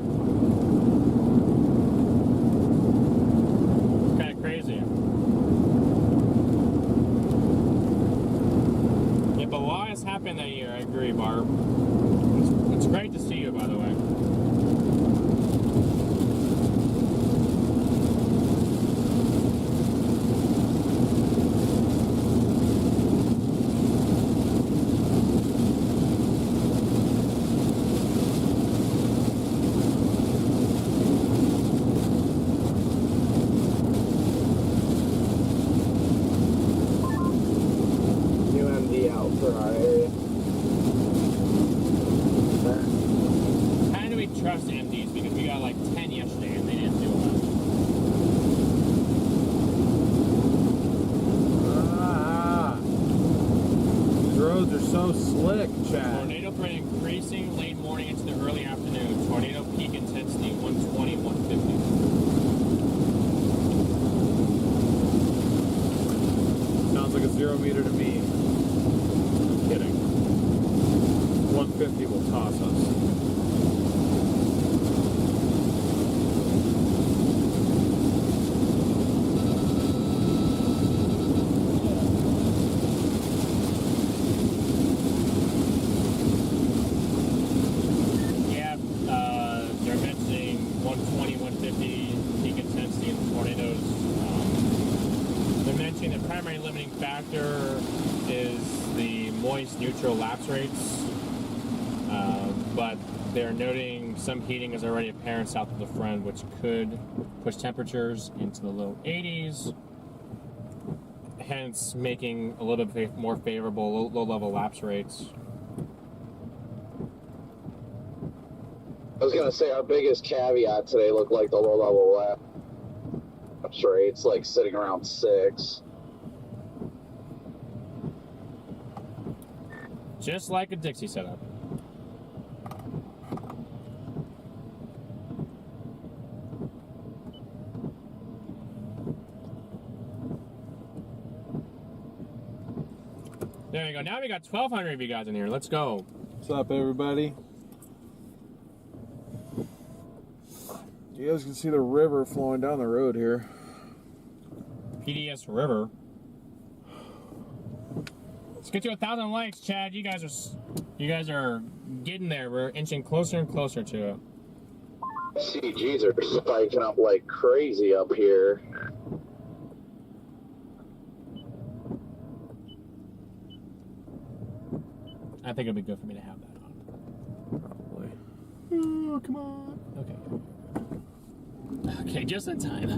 It's kind of crazy. Yeah, but a lot has happened that year, I agree, Barb. It's great to see you, by the way. New MD out for our area. How do we trust MDs? Because we got like 10 yesterday and they didn't do it. These roads are so slick, Chad. Tornado threat increasing late morning into the early afternoon. Tornado peak intensity 120, 150. Sounds like a 0 meter to me. Kidding. 150 will toss us. Yeah, they're mentioning 120, 150 peak intensity in the tornadoes. They're mentioning the primary limiting factor is the moist neutral lapse rates, but they're noting some heating is already apparent south of the front, which could push temperatures into the low 80s, hence making a little bit more favorable low-level lapse rates. I was gonna say our biggest caveat today looked like the low-level lapse rates, like sitting around 6. Just like a Dixie setup. There you go. Now we got 1,200 of you guys in here. Let's go. What's up, everybody? You guys can see the river flowing down the road here. PDS River. Let's get to 1,000 likes, Chad. You guys are getting there. We're inching closer and closer to it. CGs are spiking up like crazy up here. I think it'll be good for me to have that on. Probably. Oh, come on. Okay. Okay, just in time.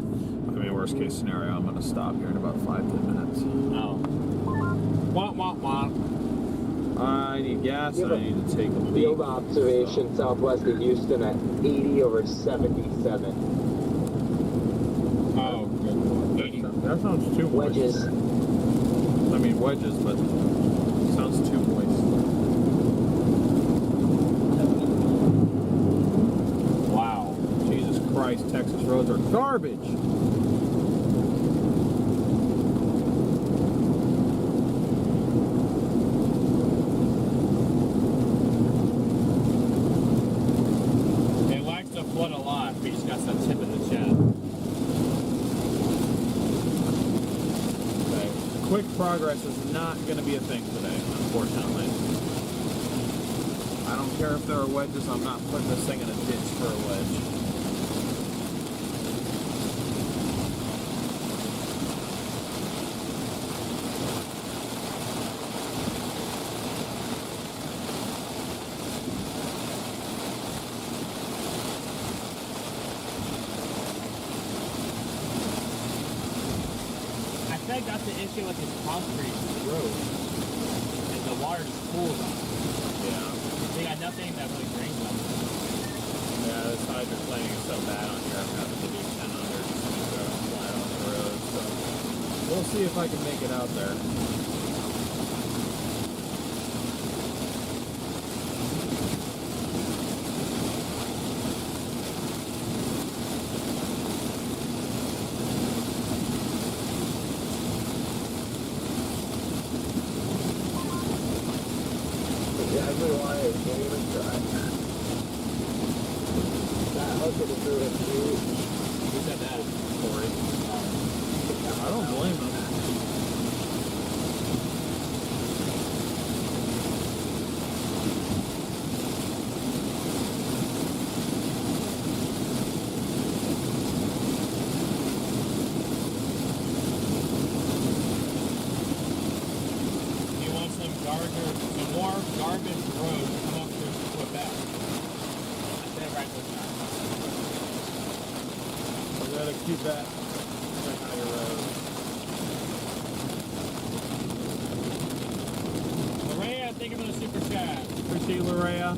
I mean, worst case scenario, I'm gonna stop here in about 5-10 minutes. Oh. Wah, wah, wah. I need gas and I need to take a leak. Field observation southwest of Houston at 80 over 77. Oh, good. 80. That sounds too moist. Wedges. I mean wedges, but sounds too moist. roads are garbage. It likes to flood a lot, but you just got some tip in the chat. Okay. Quick progress is not going to be a thing today, unfortunately. I don't care if there are wedges, I'm not putting this thing in a ditch for a wedge. I think that's the issue with these concrete roads, is the water just pools on them. Yeah. They got nothing that really drains them. Yeah, this hydroplaning is so bad on here, I'm having to do 10 under just to go flat on the road, so we'll see if I can make it out there. Exactly why I can't even try. That hook is through it too. Who said that? Corey. I don't blame him. You want some more garbage road to come up to Quebec. I said it right this time. We gotta keep that higher road. Maria, thank you for the super chat. Appreciate you, Larea.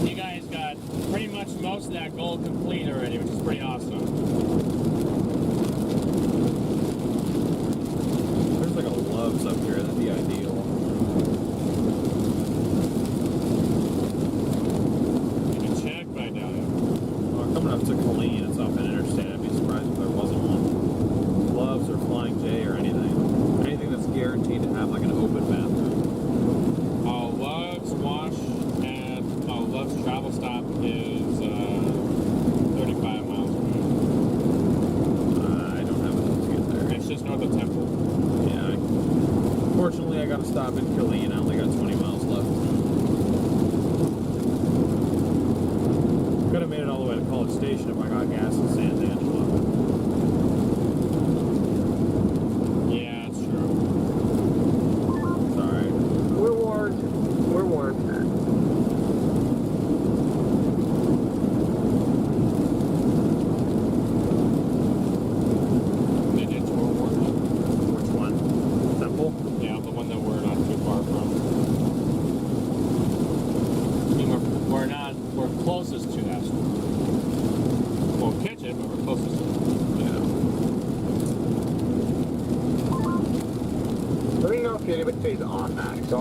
You guys got pretty much most of that goal complete already, which is pretty awesome. There's like a Love's up here, that'd be ideal. You can check by now. Well, coming up to Colleen, it's off an interstate. I'd be surprised if there wasn't one. Love's or Flying J or anything. Anything that's guaranteed to have like an open bathroom. Love's Wash at Love's Travel Stop is 35 miles away. I don't have enough to get there. It's just north of Temple. Yeah. Fortunately, I gotta stop in Killeen. I only got 20 miles left. Could have made it all the way to College Station if I got gas in San Angelo. Yeah, that's true. Sorry. We're warned. We're warned. They did tour work. Which one? Temple? Yeah, the one that we're not too far from. I mean, we're closest to that store. Won't catch it, but we're closest to it. Yeah. Let me know if anybody's on that. So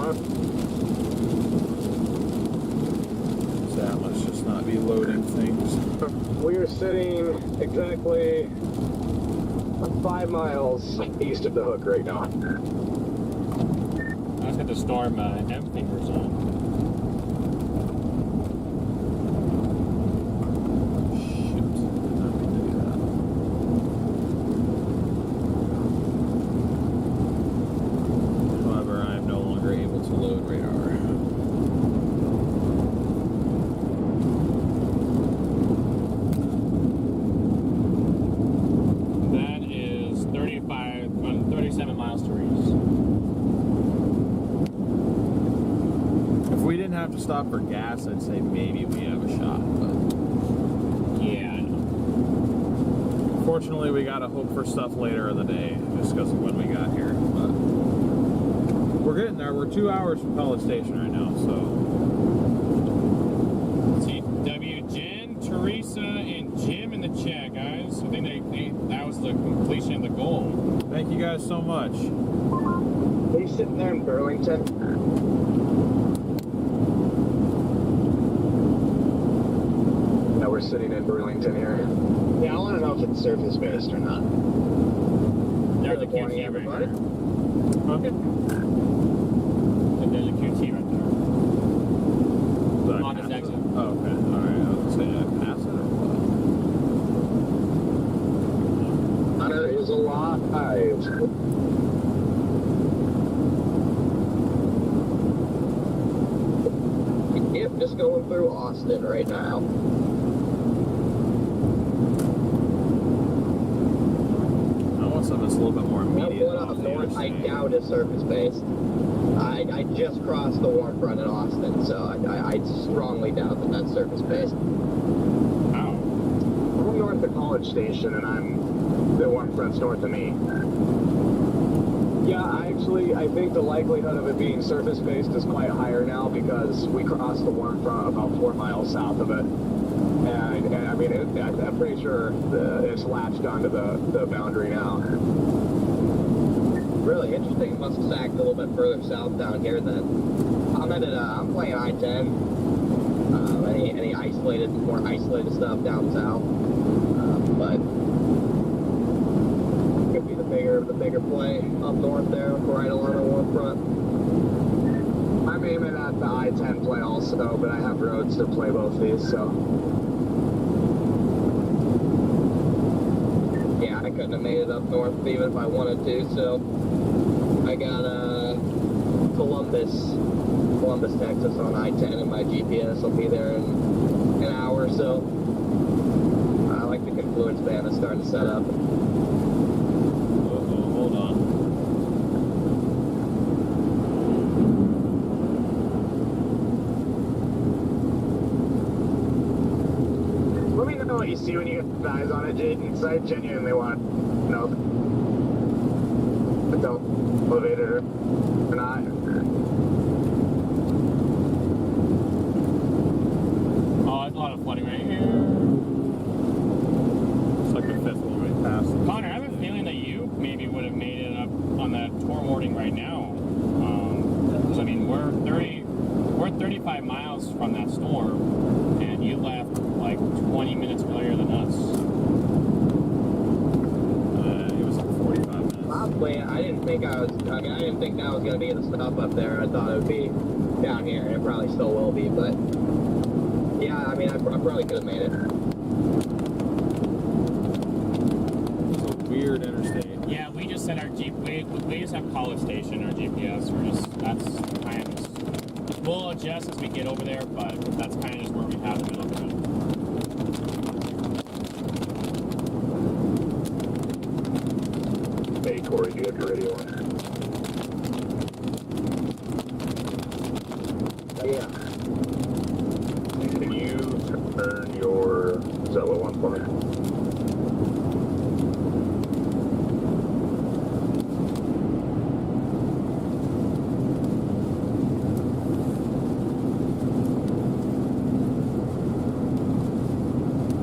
So that must just not be loading things. we are sitting exactly 5 miles east of the hook right now. I just got the Storm M fingers on. Shoot. Did not mean to do that. However, I am no longer able to load radar. That is 37 miles to Reese. If we didn't have to stop for gas, I'd say maybe we have a shot, but Yeah, I know. fortunately we gotta hope for stuff later in the day, just because of when we got here. But we're getting there. We're 2 hours from College Station right now, so CW, Jen, Teresa, and Jim in the chat, guys. I think that was the completion of the goal. thank you guys so much. Are you sitting there in Burlington? we're sitting in Burlington here. Yeah, I want to know if it's surface-based or not. There's a Good morning, QT right everybody. there. Okay. And there's a QT right there. Did I On pass this it? exit. Oh, okay. All right. I was gonna say, did I pass it or what? Hunter is alive. Yep, just going through Austin right now. I want something that's a little bit more immediate. One up off the north, I interstate. doubt is surface-based. I just crossed the warm front in Austin, so I strongly doubt that that's surface-based. Wow. I'm north of College Station, and the warm front's north of me. Yeah, I think the likelihood of it being surface-based is quite higher now because we crossed the warm front about 4 miles south of it. And I mean, I'm pretty sure it's latched onto the boundary now. Really interesting. It must have sagged a little bit further south down here then. I'm playing I-10. Any more isolated stuff down south. But could be the bigger play up north there, right along the warm front. I'm aiming at the I-10 play also, but I have roads to play both these, so. Yeah, I couldn't have made it up north even if I wanted to, so I got Columbus, Texas on I-10 and my GPS will be there in an hour or so. I like the confluence band that's starting to set up. Hold on. Let me know what you see when you get eyes on it, Jaden, because I genuinely want to know if it's elevated or not. Oh, there's a lot of flooding right here. It's like the fifth one right past. Connor, I have a feeling that you maybe would have made it up on that tour warning right now. Because I mean, we're 35 miles from that storm, and you left like 20 minutes earlier than us. It was like 45 minutes. Probably, I didn't think that was going to be the stuff up there. I thought it would be down here, and it probably still will be, but yeah, I mean, I probably could have made it. It's a weird interstate. Yeah, we just set our we just have College Station, our GPS. That's kind of just, we'll adjust as we get over there, but that's kind of just where we have to be looking at. Hey, Corey, do you have your radio on? Yeah. Can you turn your Zello on for me?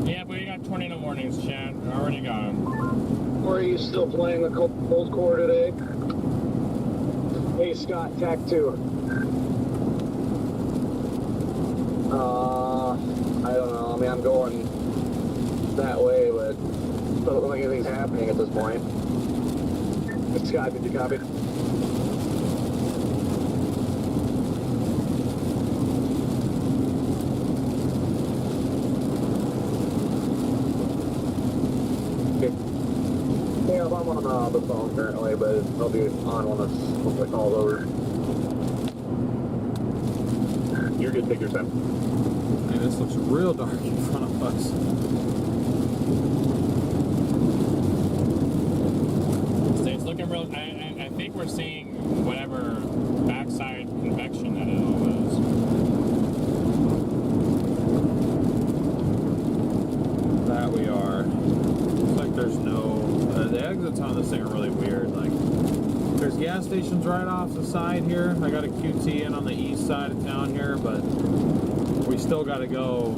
Yeah, but we got tornado warnings, Chad. We already got them. Or are you still playing the cold core today? Hey, Scott, Tac 2. I don't know. I mean, I'm going that way, but doesn't look like anything's happening at this point. Scott, did you copy? Yeah, I'm on the phone currently, but I'll be on once the call's over. You're good, take your time. Man, this looks real dark in front of us. So it's looking real. I think we're seeing whatever backside convection that it all is. That we are. Looks like there's no. The exits on this thing are really weird. Like, there's gas stations right off the side here. I got a QT in on the east side of town here, but we still got to go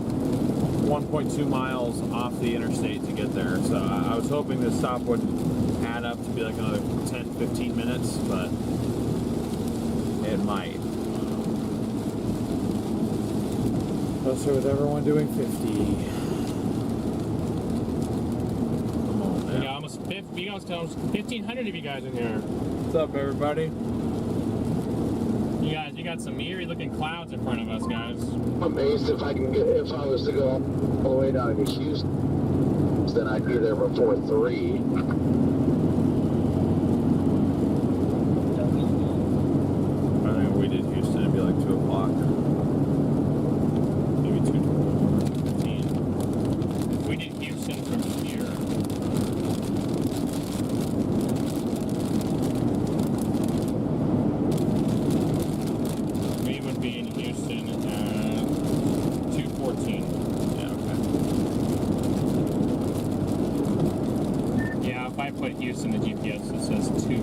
1.2 miles off the interstate to get there. So I was hoping this stop wouldn't add up to be like another 10-15 minutes, but it might. Closer with everyone doing 50. almost 1,500 of you guys in here. What's up, everybody? You got some eerie looking clouds in front of us, guys. I'm amazed if I was to go all the way down to Houston, then I'd be there before 3. I think if we did Houston, it'd be like 2 o'clock. Maybe 2:15. If we did Houston from here. We would be in Houston at 2:14. Yeah, okay. Yeah, if I put Houston in the GPS, it says 2.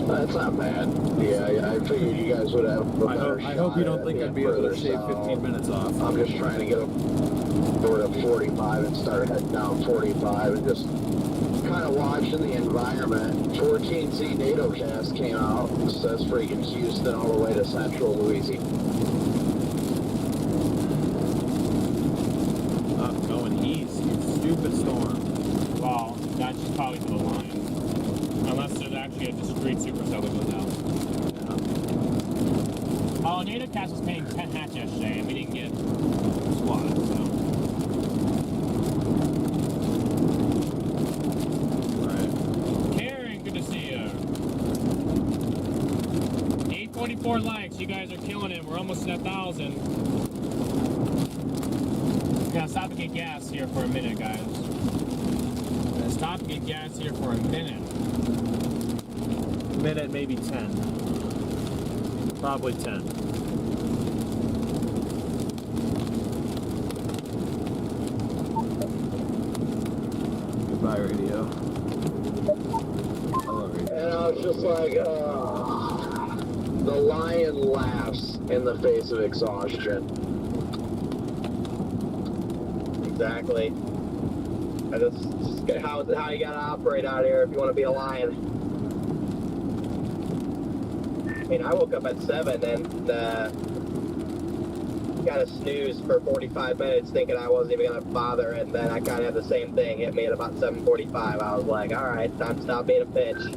That's not bad. Yeah, I figured you guys would have a better I hope you don't shot think at I'd be being able to further shave south. 15 minutes off. I'm just trying to get over to 45 and start heading down 45 and just kind of watching the environment. 14C NATO cast came out. It says freaking Houston all the way to central Louisiana. I'm going east, you stupid storm. Well, that's just probably to the line. Unless there's actually a discrete supercell that goes out. Oh, NatoCast was paying 10 hatch yesterday, and we didn't get squad, so. Right. Karen, good to see you. 844 likes, you guys are killing it. We're almost at 1,000. Gonna stop and get gas here for a minute, guys. Gonna stop and get gas here for a minute. Minute, maybe 10. Probably 10. Goodbye, radio. Hello, radio. And I was just like, the lion laughs in the face of exhaustion. Exactly. That's how you gotta operate out here if you want to be a lion. I mean, I woke up at 7 and got a snooze for 45 minutes thinking I wasn't even gonna bother, and then I kind of had the same thing hit me at about 7:45. I was like, all right, time to stop being a bitch.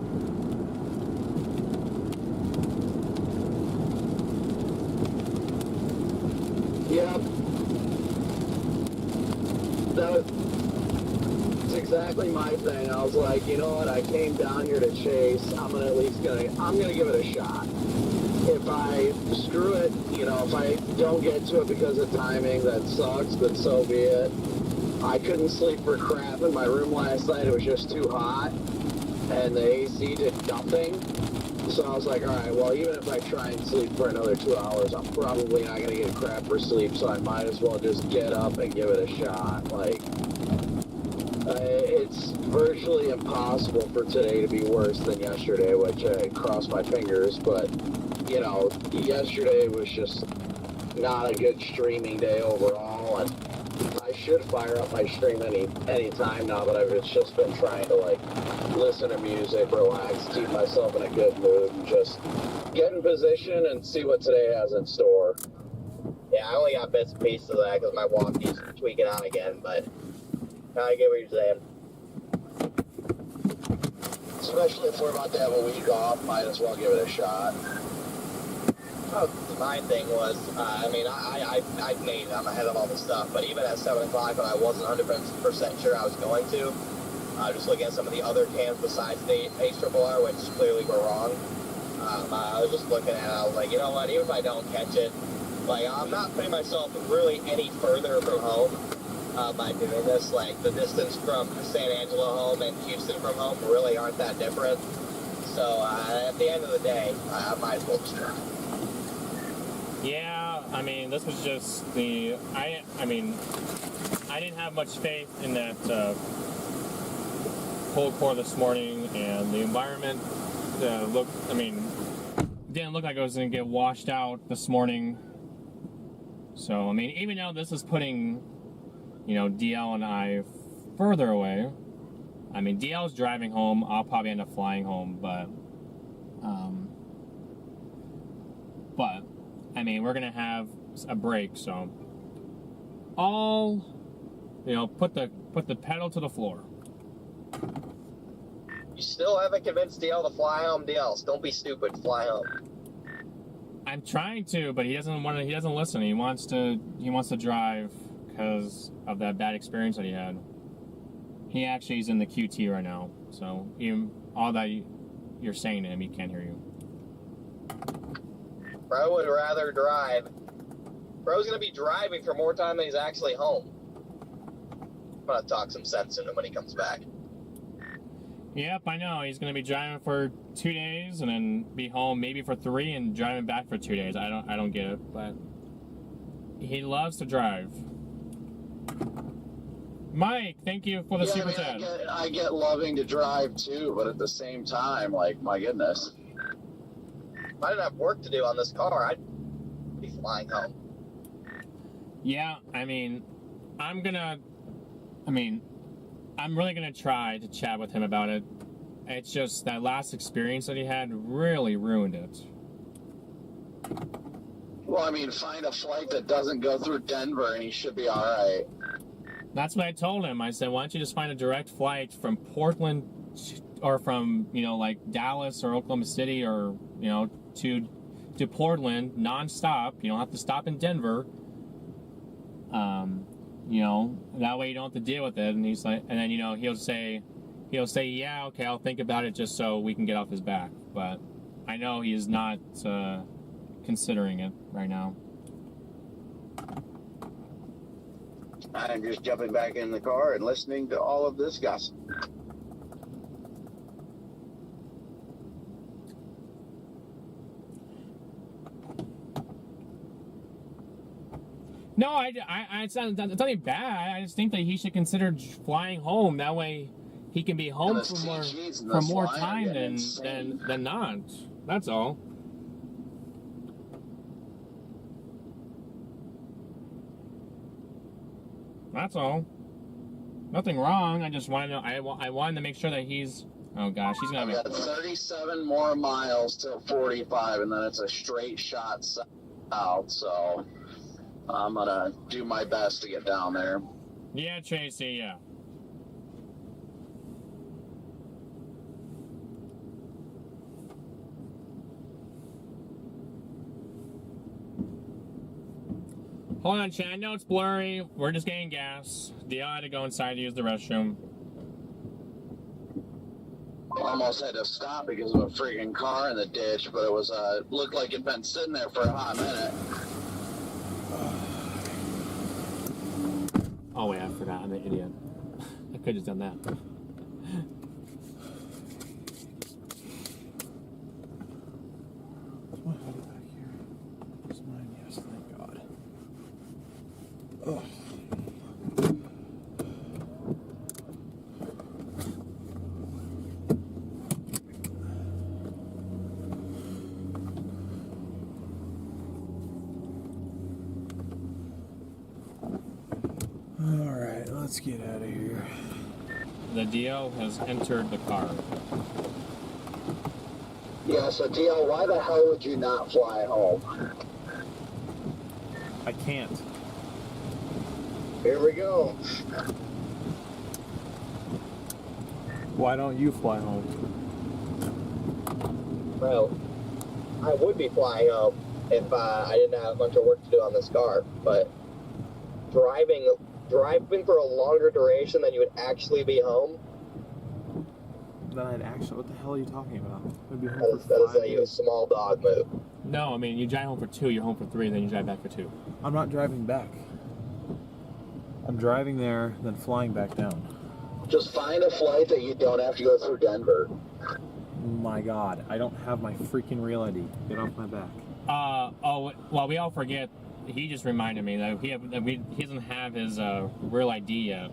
Yep. That's exactly my thing. I was like, you know what? I came down here to chase. I'm gonna give it a shot. If I screw it, if I don't get to it because of timing, that sucks, but so be it. I couldn't sleep for crap in my room last night. It was just too hot, and the AC did nothing. So I was like, all right, well, even if I try and sleep for another 2 hours, I'm probably not going to get crap for sleep, so I might as well just get up and give it a shot. Like, it's virtually impossible for today to be worse than yesterday, which I crossed my fingers, but, yesterday was just not a good streaming day overall, and I should fire up my stream any time now, but I've just been trying to, listen to music, relax, keep myself in a good mood, and just get in position and see what today has in store. Yeah, I only got bits and pieces of that because my walkie's tweaking out again, but I get what you're saying. Especially if we're about to have a week off, might as well give it a shot. Oh, my thing was, I made I'm ahead of all the stuff, but even at 7 o'clock when I wasn't 100% sure I was going to, just looking at some of the other cams besides the ARRR, which clearly were wrong, I was just looking at it, I was like, you know what, even if I don't catch it, I'm not putting myself really any further from home by doing this. The distance from San Angelo home and Houston from home really aren't that different. So at the end of the day, I might as well just try. Yeah, this was just I didn't have much faith in that cold core this morning, and the environment didn't look like it was going to get washed out this morning. So, even though this is putting, DL and I further away, DL's driving home, I'll probably end up flying home, but we're going to have a break, so all you know, put the pedal to the floor. You still haven't convinced DL to fly home, DL. Don't be stupid. Fly home. I'm trying to, but he doesn't want to. He doesn't listen. He wants to drive because of that bad experience that he had. He actually is in the QT right now, so all that you're saying to him, he can't hear you. Bro would rather drive. Bro's gonna be driving for more time than he's actually home. I'm gonna talk some sense into him when he comes back. Yep, I know. He's gonna be driving for 2 days and then be home maybe for 3 and driving back for 2 days. I don't get it, but he loves to drive. Mike, thank you for the super chat. I get loving to drive too, but at the same time, like, my goodness. If I didn't have work to do on this car, I'd be flying home. Yeah, I mean, I'm really gonna try to chat with him about it. It's just that last experience that he had really ruined it. Well, I mean, find a flight that doesn't go through Denver and he should be alright. That's what I told him. I said, why don't you just find a direct flight from Portland or from, you know, like Dallas or Oklahoma City or, you know, to Portland non-stop. You don't have to stop in Denver. You know, that way you don't have to deal with it. And he's like, and then, you know, he'll say, yeah, okay, I'll think about it just so we can get off his back. But I know he is not considering it right now. I'm just jumping back in the car and listening to all of this gossip. No, it's nothing bad. I just think that he should consider flying home. That way, he can be home for more time than not. That's all. That's all. Nothing wrong. I just wanted to. I wanted to make sure that he's. Oh gosh, he's gonna. I've got 37 more miles till 45, and then it's a straight shot south. So I'm gonna do my best to get down there. Yeah, Tracy. Yeah. Hold on, Chad. I know it's blurry. We're just getting gas. DL had to go inside to use the restroom. Almost had to stop because of a freaking car in the ditch, but it was looked like it'd been sitting there for a hot minute. Oh wait, I forgot. I'm an idiot. I could have just done that. Is my hoodie back here? Is mine? Yes, thank God. Oh. Alright, let's get out of here. The DL has entered the car. Yeah, so DL, why the hell would you not fly home? I can't. Here we go. Why don't you fly home? Well, I would be flying home if I didn't have a bunch of work to do on this car, but driving for a longer duration than you would actually be home. Then I'd actually. What the hell are you talking about? I'd be home That for 5 is a days. small dog move. No, I mean, you drive home for 2, you're home for 3, then you drive back for 2. I'm not driving back. I'm driving there, then flying back down. Just find a flight that you don't have to go through Denver. My God, I don't have my freaking real ID. Get off my back. Oh, well, we all forget. He just reminded me that he doesn't have his real ID yet.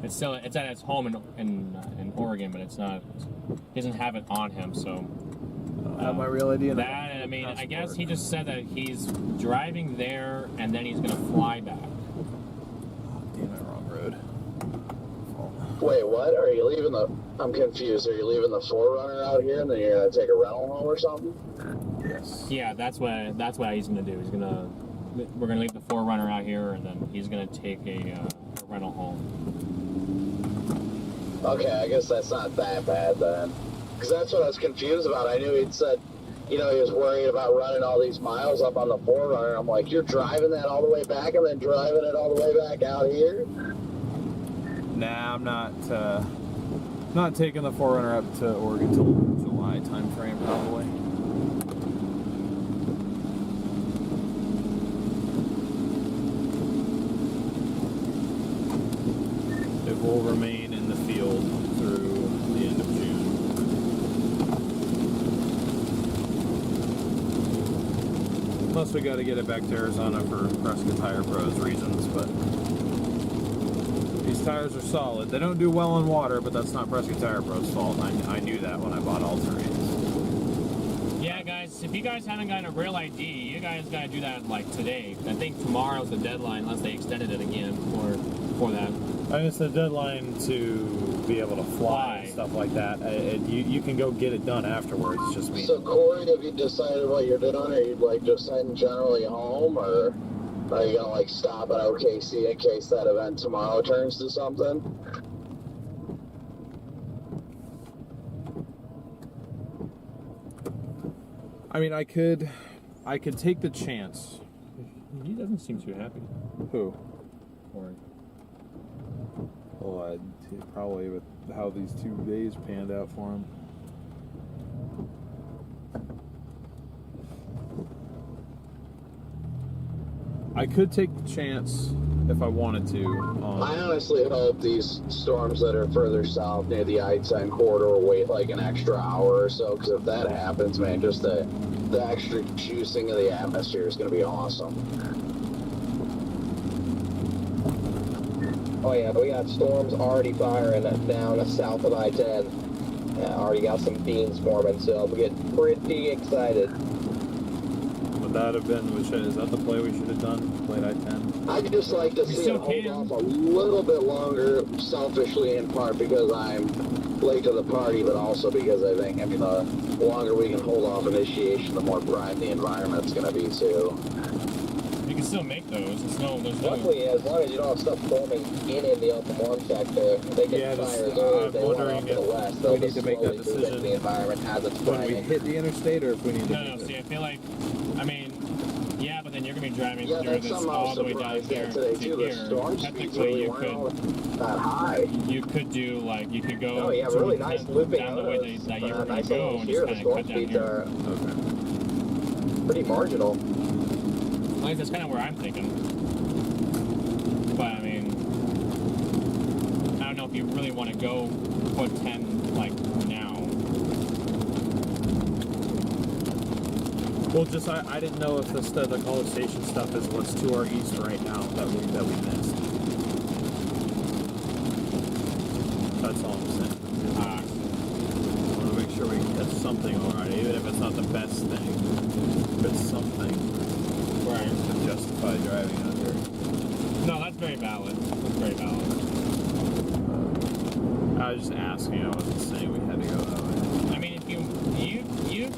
It's at his home in Oregon, but it's not. He doesn't have it on him, so. I have my real ID and that. I mean, I guess he just said that he's driving there and then he's gonna fly back. Oh, damn it, wrong road. Wait, what? Are you leaving the... I'm confused. Are you leaving the 4Runner out here and then you're going to take a rental home or something? Yes. Yeah, that's what he's gonna do. He's gonna we're gonna leave the 4Runner out here, and then he's gonna take a rental home. Okay, I guess that's not that bad then. Because that's what I was confused about. I knew he'd said, you know, he was worried about running all these miles up on the 4Runner. I'm like, you're driving that all the way back and then driving it all the way back out here? Nah, I'm not taking the 4Runner up to Oregon till July time frame probably. It will remain in the field through the end of June. Unless we got to get it back to Arizona for Prescott Tire Pros reasons, but these tires are solid. They don't do well in water, but that's not Prescott Tire Pros' fault. I knew that when I bought All-Terrains. Yeah, guys, if you guys haven't gotten a real ID, you guys gotta do that like today. I think tomorrow's the deadline, unless they extended it again for that. I mean, it's the deadline to be able to fly and stuff like that. You can go get it done afterwards. It's just me. So, Corey, have you decided what you're doing? Are you, like, just heading generally home, or are you going to, like, stop at OKC in case that event tomorrow turns to something? I mean, I could take the chance. He doesn't seem too happy. Who? Or Well, probably with how these 2 days panned out for him. I could take the chance if I wanted to. I honestly hope these storms that are further south near the I-10 corridor wait like an extra hour or so, because if that happens, man, just the extra juicing of the atmosphere is going to be awesome. Oh yeah, we got storms already firing down south of I-10. Yeah, already got some beans forming, so we get pretty excited. Would that have been, is that the play we should have done? Played I-10? I'd just like to see it hold off a little bit longer, selfishly in part because I'm late to the party, but also because I think, the longer we can hold off initiation, the more prime the environment's going to be too. you can still make those. There's no. Luckily, as long as you don't have stuff forming in the open warm sector, they can fire as early as they want off to the west. We need to make that decision the environment as it's when we hit the interstate, or if we need to. No, see, I feel like, yeah, but then you're gonna be driving through that's this something I all was the way down surprised here at today to too. The here. storm speeds Technically, really you weren't all could. that high. You could do you could go. Oh yeah, really nice looping down the way that you were gonna nice go and just here. The kind of storm cut down speeds here. are Okay. pretty marginal. At least that's kind of where I'm thinking. But I don't know if you really want to go put 10 now. Well, just I didn't know if the College Station stuff is what's to our east right now that we missed. That's all I'm saying. I want to make sure we catch something alright, even if it's not the best thing. If it's something, Right. to justify driving out here. No, that's very valid. That's very valid. I was just asking. I wasn't saying we had to go that way. If you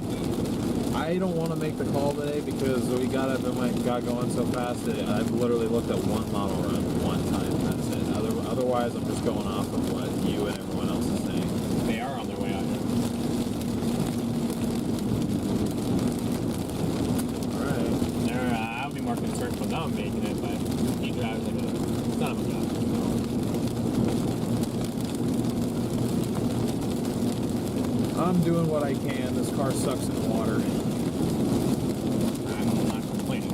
I don't want to make the call today because we got up and got going so fast that I've literally looked at one model run one time. That's it. Otherwise, I'm just going off of what you and everyone else is saying. they are on their way out here. All right. I would be more concerned for them making it, but he drives like a son of a gun. I'm doing what I can. This car sucks in water. I'm not complaining.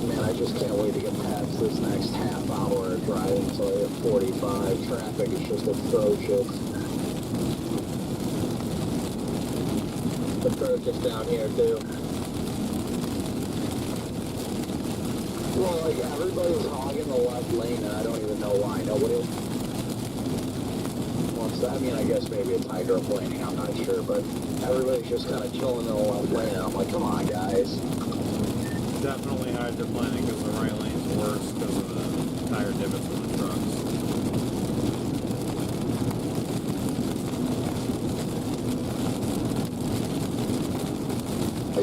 Man, I just can't wait to get past this next half hour of driving until I hit 45. Traffic is just atrocious. Atrocious down here too. Well, everybody's hogging the left lane, and I don't even know why. Nobody wants that. I guess maybe it's hydroplaning, I'm not sure, but everybody's just kind of chilling in the left lane, and I'm like, come on, guys. Definitely hydroplaning because the right lane's worse because of the tire divots on the trucks.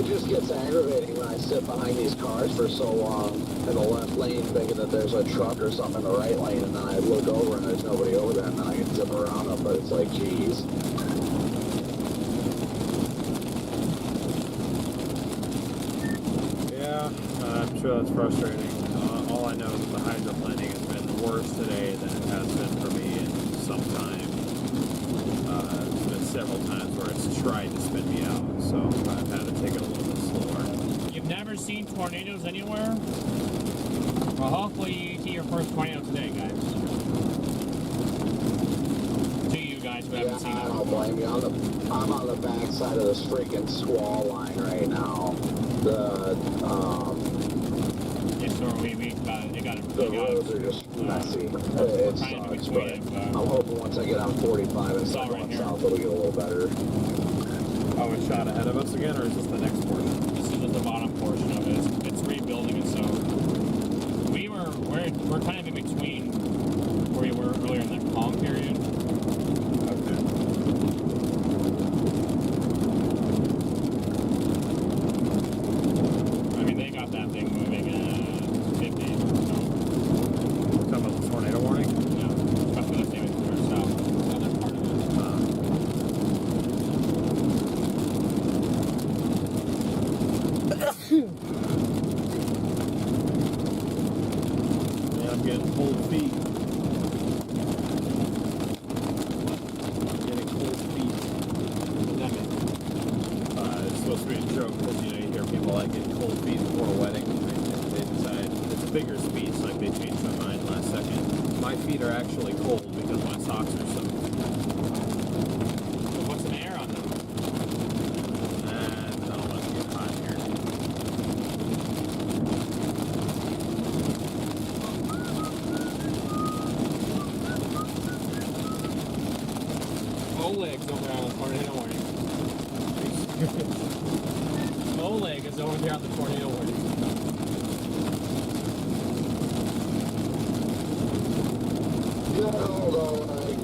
just gets aggravating when I sit behind these cars for so long in the left lane thinking that there's a truck or something in the right lane, and then I look over and there's nobody over there, and then I can zip around them, but it's like, geez. Yeah, I'm sure that's frustrating. All I know is the hydroplaning has been worse today than it has been for me in some time. There's been several times where it's tried to spin me out, so I've had to take it a little bit slower. You've never seen tornadoes anywhere? Well, hopefully you see your first tornado today, guys. To you guys who haven't seen I it. don't blame you. I'm on the back side of this freaking squall line right now. Yes, sir, we got it. The roads are just messy. It sucks, but I'm hoping once I get on 45 and start going south, it'll get a little better. Oh, a shot ahead of us again, or is this the next portion? This is the bottom portion of it. It's rebuilding itself. We're kind of in between where we were earlier in that calm period. Okay. I mean, they got that thing moving at 50. So. Talking about the tornado warning? Yeah, especially let's say it's north south. Southern part of it. Yeah, I'm getting cold feet. It's supposed to be a joke because you hear people like getting cold feet before a wedding. They decide it's a bigger speech, like they changed my mind last second. My feet are actually cold because my socks are soaked. So what's an air on them? And I don't want to get hot here. Oleg's over on the tornado warning. Oleg is over here on the tornado warning. Good old Oleg.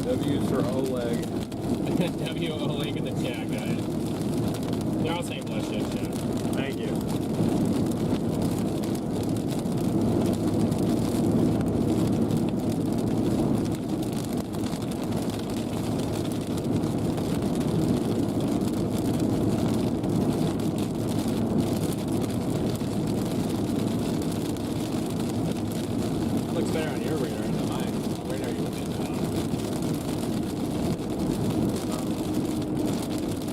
W's for Oleg. W Oleg in the chat, guys. They're all saying bless you, chat. Thank you. Looks better on your radar than mine. What radar are you looking at?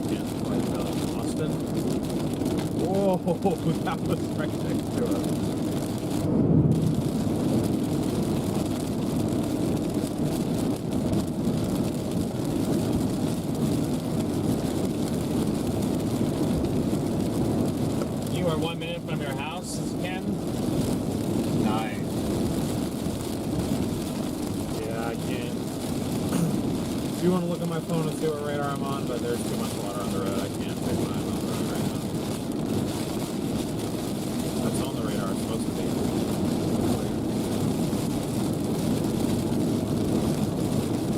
Can't quite tell. Austin? Whoa, that was right next to us. You are 1 minute from your house, Ken? Nice. Yeah, I can. If you want to look at my phone and see what radar I'm on, but there's too much water on the road. I can't pick what I'm on the road right now. That's on the radar. It's supposed to be.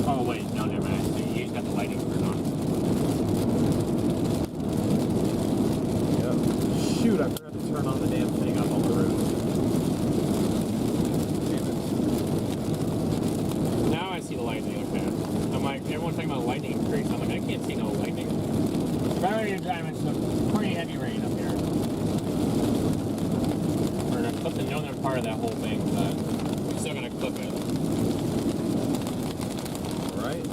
Oh, wait, no, never mind. You just got the lighting turned on. Yep. Shoot, I forgot to turn on the damn thing up on the roof. Damn it. Now I see the lightning, okay. I'm like, everyone's talking about lightning increase. I'm like, I can't see no lightning. Very time, it's a pretty heavy rain up here. We're gonna clip the northern part of that whole thing, but we're still gonna clip it. Right?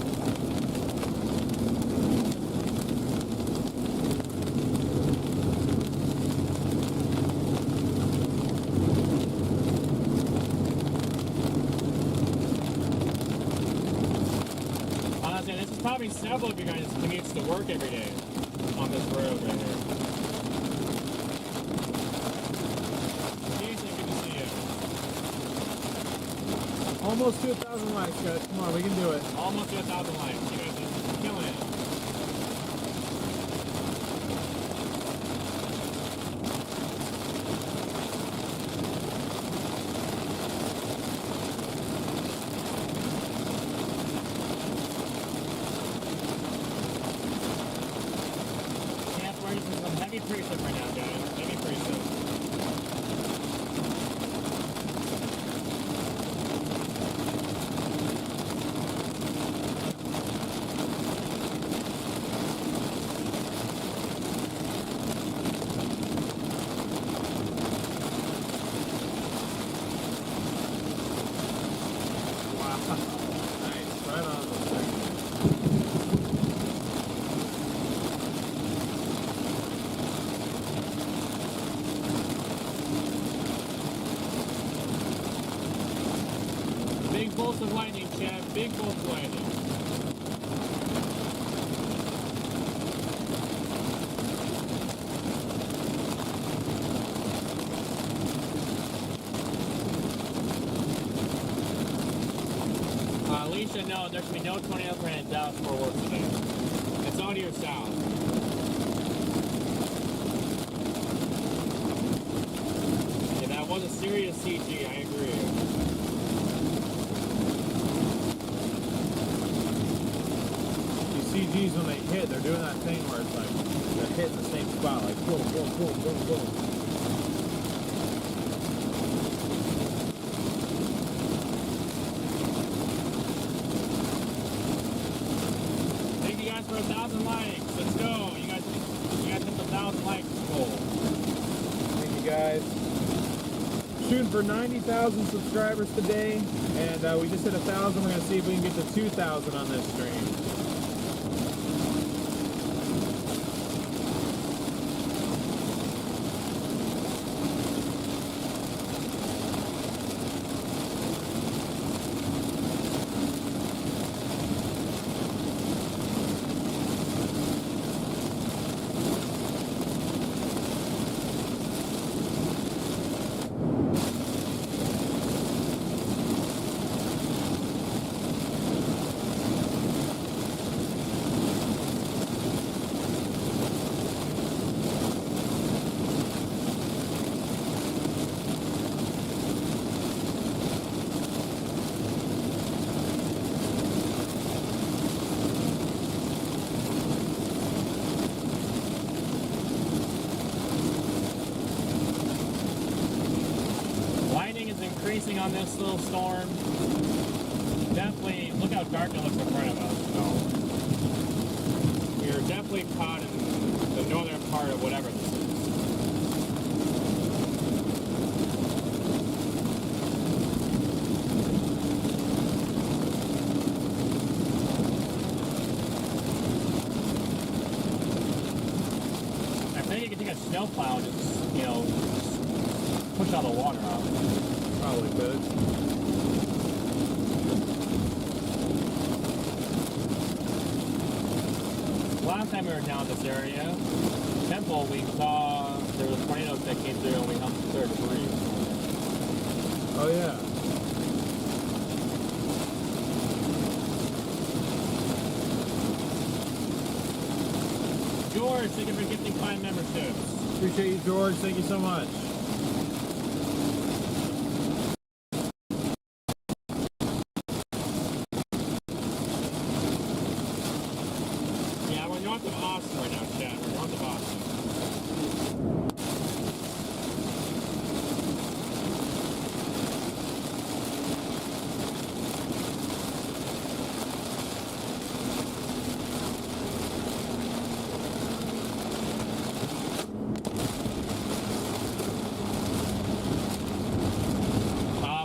Honestly, this is probably several of you guys commutes to work every day on this road right here. Jason, good to see you. Almost to 1,000 likes, guys. Come on, we can do it. Almost to 1,000 likes. You guys are killing it. Big bolts of lightning, Chad. Big bolts of lightning. Alicia, no, there should be no tornado threat in Dallas Fort Worth today. It's all to your south. Yeah, that was a serious CG, I agree. These CGs, when they hit, they're doing that thing where it's like, they're hitting the same spot, like boom, boom, boom, boom, boom. For 1,000 likes. Let's go. You guys hit the 1,000 likes goal. Thank you guys. Shooting for 90,000 subscribers today, and we just hit 1,000. We're gonna see if we can get to 2,000 on this stream. Increasing on this little storm. Definitely, look how dark it looks in front of us. So we're definitely caught in the northern part of whatever this is. I think you can take a snowplow and just, push all the water out. Probably could. Last time we were down this area, Temple, we saw there was tornadoes that came through and we helped clear debris. Oh yeah. George, thank you for gifting 5 memberships. Appreciate you, George. Thank you so much. North of Austin right now, Chad. We're north of Austin.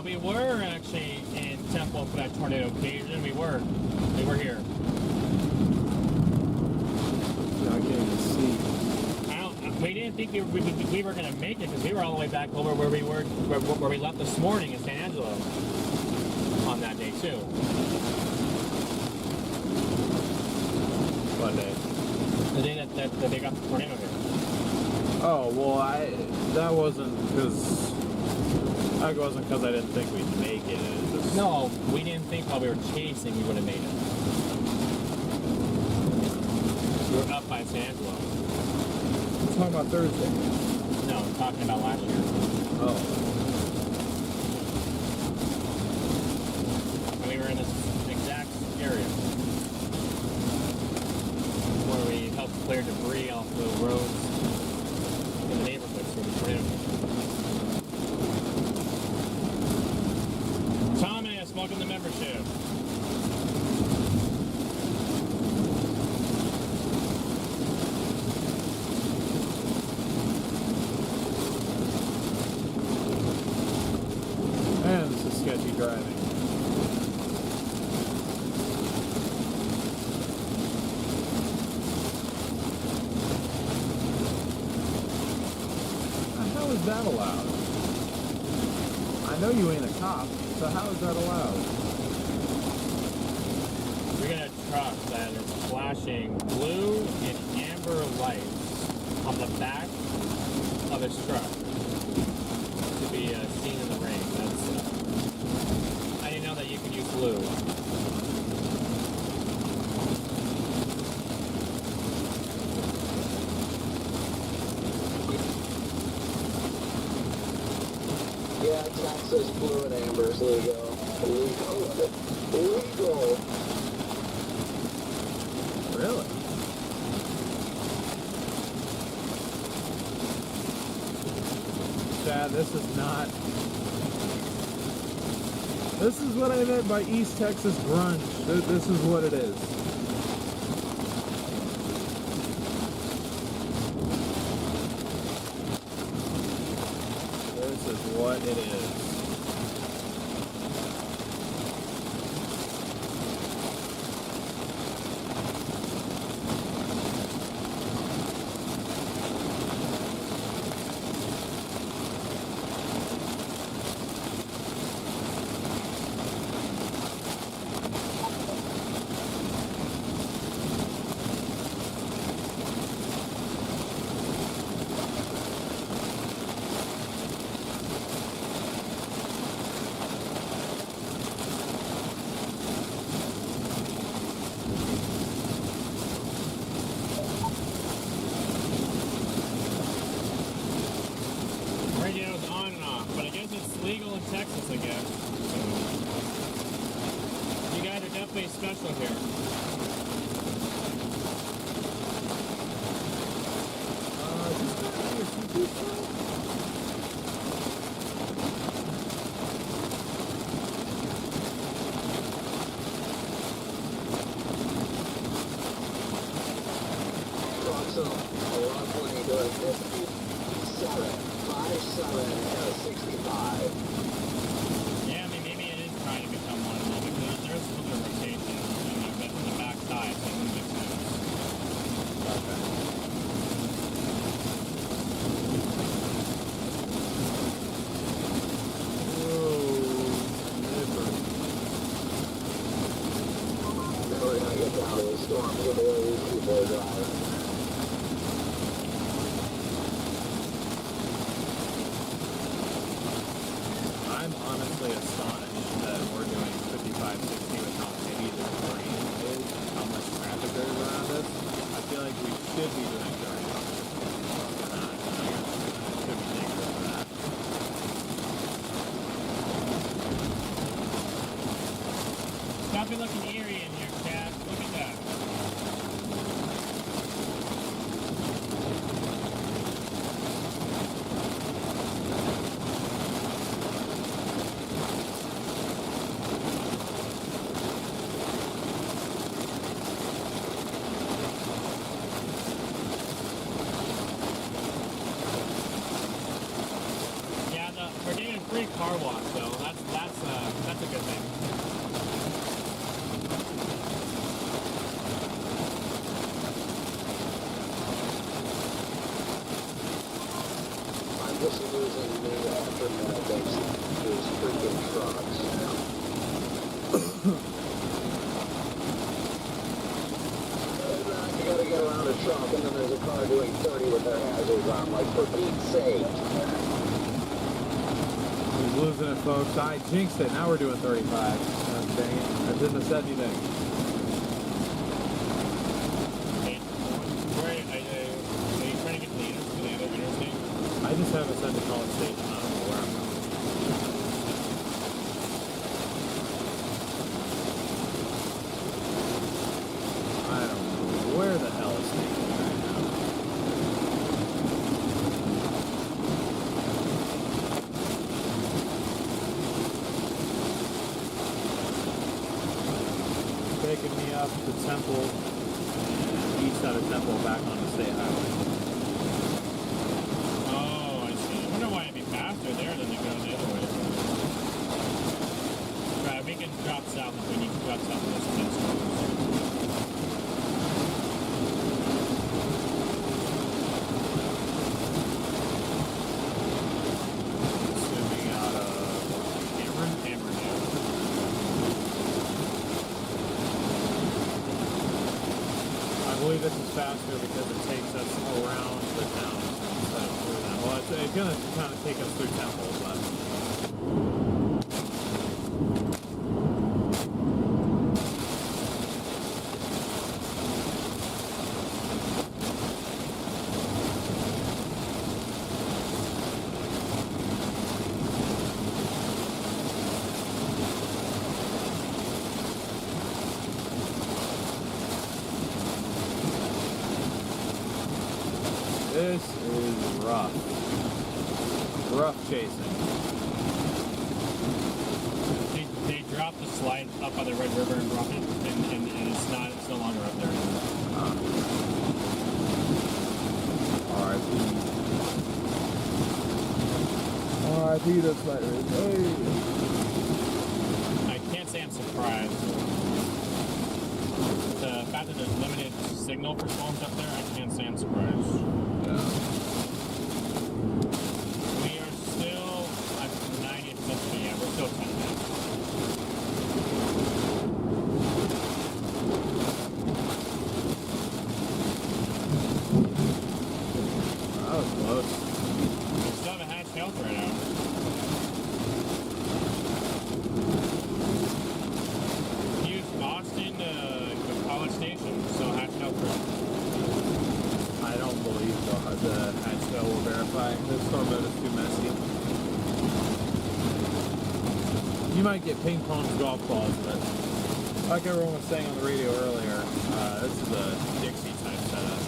We were actually in Temple for that tornado occasion. We were here. We didn't think we were going to make it because we were all the way back over where we were, where we left this morning in San Angelo on that day too. What day? The day that they got the tornado here. Oh well, that wasn't because I didn't think we'd make it. It was just... No, we didn't think while we were chasing we would have made it. We were up by San Angelo. Talking about Thursday. No, I'm talking about last year. Oh. And we were in this exact area where we helped clear debris off the roads in the neighborhood for the tornado. Thomas, welcome to membership. Man, this is sketchy driving. How is that allowed? I know you ain't a cop, so how is that allowed? truck that is flashing blue and amber lights on the back of his truck to be seen in the rain. That's I didn't know that you could use blue. Yeah, Texas blue and amber is legal. Legal. Really? Chad, this is not... This is what I meant by East Texas grunge. This is what it is. This is what it is. Radio's on and off, but I guess it's legal in Texas, I guess. So, you guys are definitely special here. Approximately 57, 57, 65. Yeah, I mean, maybe it is trying to become one a little bit, because there's a little bit of rotation on the back side, so it wouldn't make sense. We're going to get down to the storm with the way these people are driving. I'm honestly astonished that we're doing 55-60 with how heavy this rain is, how much traffic there is around us. I feel like we should be doing 30. We're not. Should be dangerous for that. Stop me looking eerie in here, Chad. Look at that. We're getting a free car wash, though. That's a good thing. I'm just losing the aftermath thanks to these freaking trucks. You gotta get around a truck and then there's a car doing 30 with their hazards on, like, for Pete's sake. He's losing it, folks. I jinxed it. Now we're doing 35. Dang it. I shouldn't have said anything. Hey, are you trying to get to the other interstate? I just have a sense to call it station. I don't know where I'm going. I don't know where the hell is station right now. Taking me up to Temple, and east out of Temple back on the state highway. Oh, I see. I wonder why it'd be faster there than to go the other way. Right, we can drop south if we need to drop south of this pencil. Swimming out of Cameron, yeah. faster because it takes us around the town instead of through them. Well, it's going to kind of take us through temples, but... This is rough. Rough chasing. They dropped the slide up by the Red River and dropped it, and it's no longer up there anymore. R.I.P. the spiders. Hey. I can't say I'm surprised. The fact that there's limited signal for storms up there, I can't say I'm surprised. We are still at 90%. Yeah, we're still 10 minutes. That was close. We still have a hatch health right now. Use Boston to College Station, so hatch health right. I don't believe the hatch tail will verify. The storm mode is too messy. You might get ping pong golf balls, but like everyone was saying on the radio earlier, this is a Dixie type setup.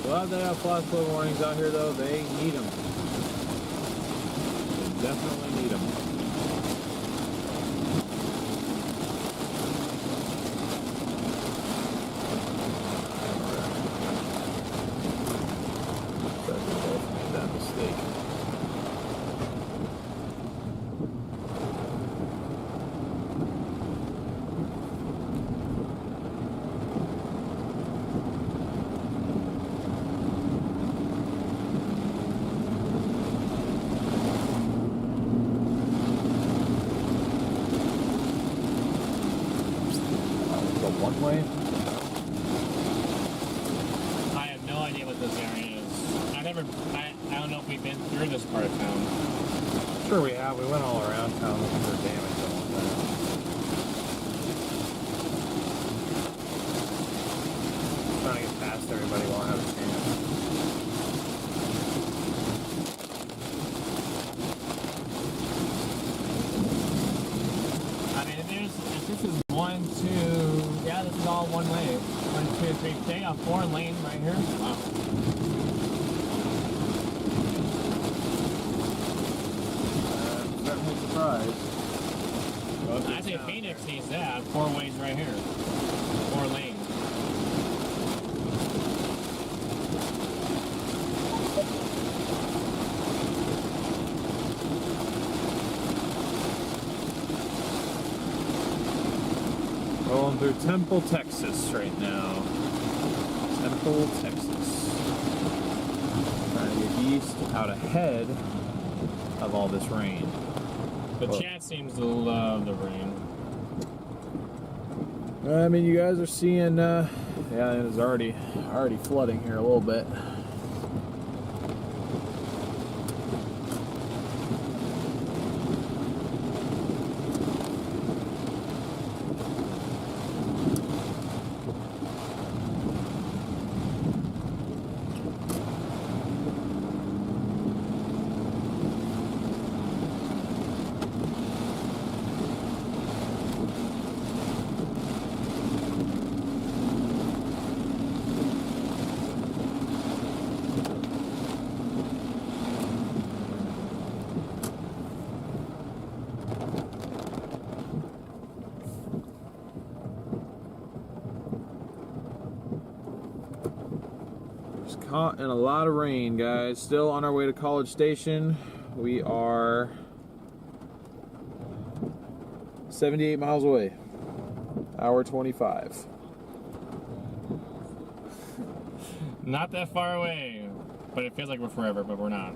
Glad they have flash flood warnings out here, though. They need them. They definitely need them. Both made that mistake. One way? I have no idea what this area is. I don't know if we've been through this part of town. Sure we have. We went all around town looking for damage and all that. Trying to get past everybody while I have a chance. I mean, if this is 1, 2, yeah, this is all one way. 1, 2, 3. They got 4 lanes right here. Wow. I'm certainly surprised. I say Phoenix needs that. 4 ways right here. 4 lanes. Rolling through Temple, Texas right now. Temple, Texas. Trying to get east out ahead of all this rain. But Chad seems to love the rain. I mean, you guys are seeing, yeah, it's already flooding here a little bit. Caught in a lot of rain, guys. Still on our way to College Station. We are 78 miles away. Hour 25. Not that far away, but it feels like we're forever, but we're not.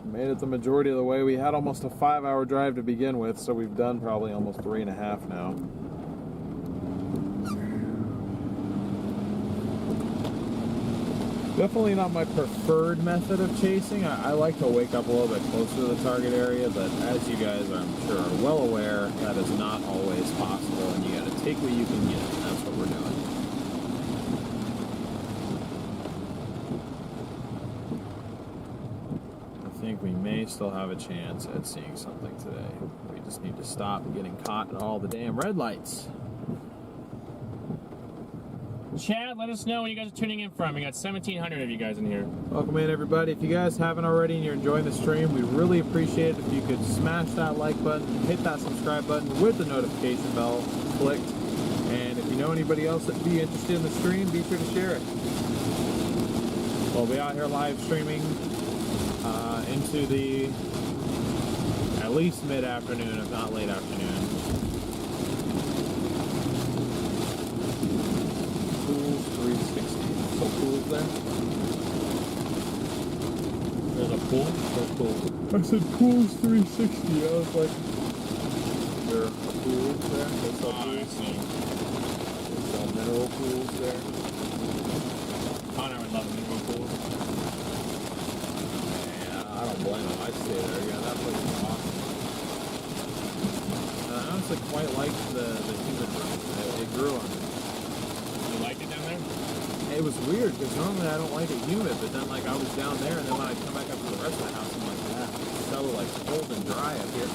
Made it the majority of the way. We had almost a 5-hour drive to begin with, so we've done probably almost 3.5 now. Definitely not my preferred method of chasing. I like to wake up a little bit closer to the target area, but as you guys are, I'm sure, are well aware, that is not always possible, and you gotta take what you can get, and that's what we're doing. I think we may still have a chance at seeing something today. We just need to stop getting caught in all the damn red lights. Chad, let us know where you guys are tuning in from. We got 1,700 of you guys in here. Welcome in, everybody. If you guys haven't already and you're enjoying the stream, we really appreciate it if you could smash that like button, hit that subscribe button with the notification bell clicked, and if you know anybody else that would be interested in the stream, be sure to share it. We'll be out here live streaming into the at least mid-afternoon, if not late afternoon. Pools 360. So pools there? There's a pool? No pool. I said pools 360. I was like, there are pools there? There's some Oh, I see. There's some mineral pools there. Connor would love mineral pools. Yeah, I don't blame him. I'd stay there. Yeah, that place is awesome. I honestly quite liked the human room. It grew on me. You liked it down there? It was weird because normally I don't like it humid, but then like I was down there, and then when I come back up to the rest of the house, I'm like, yeah, it's so like cold and dry up here.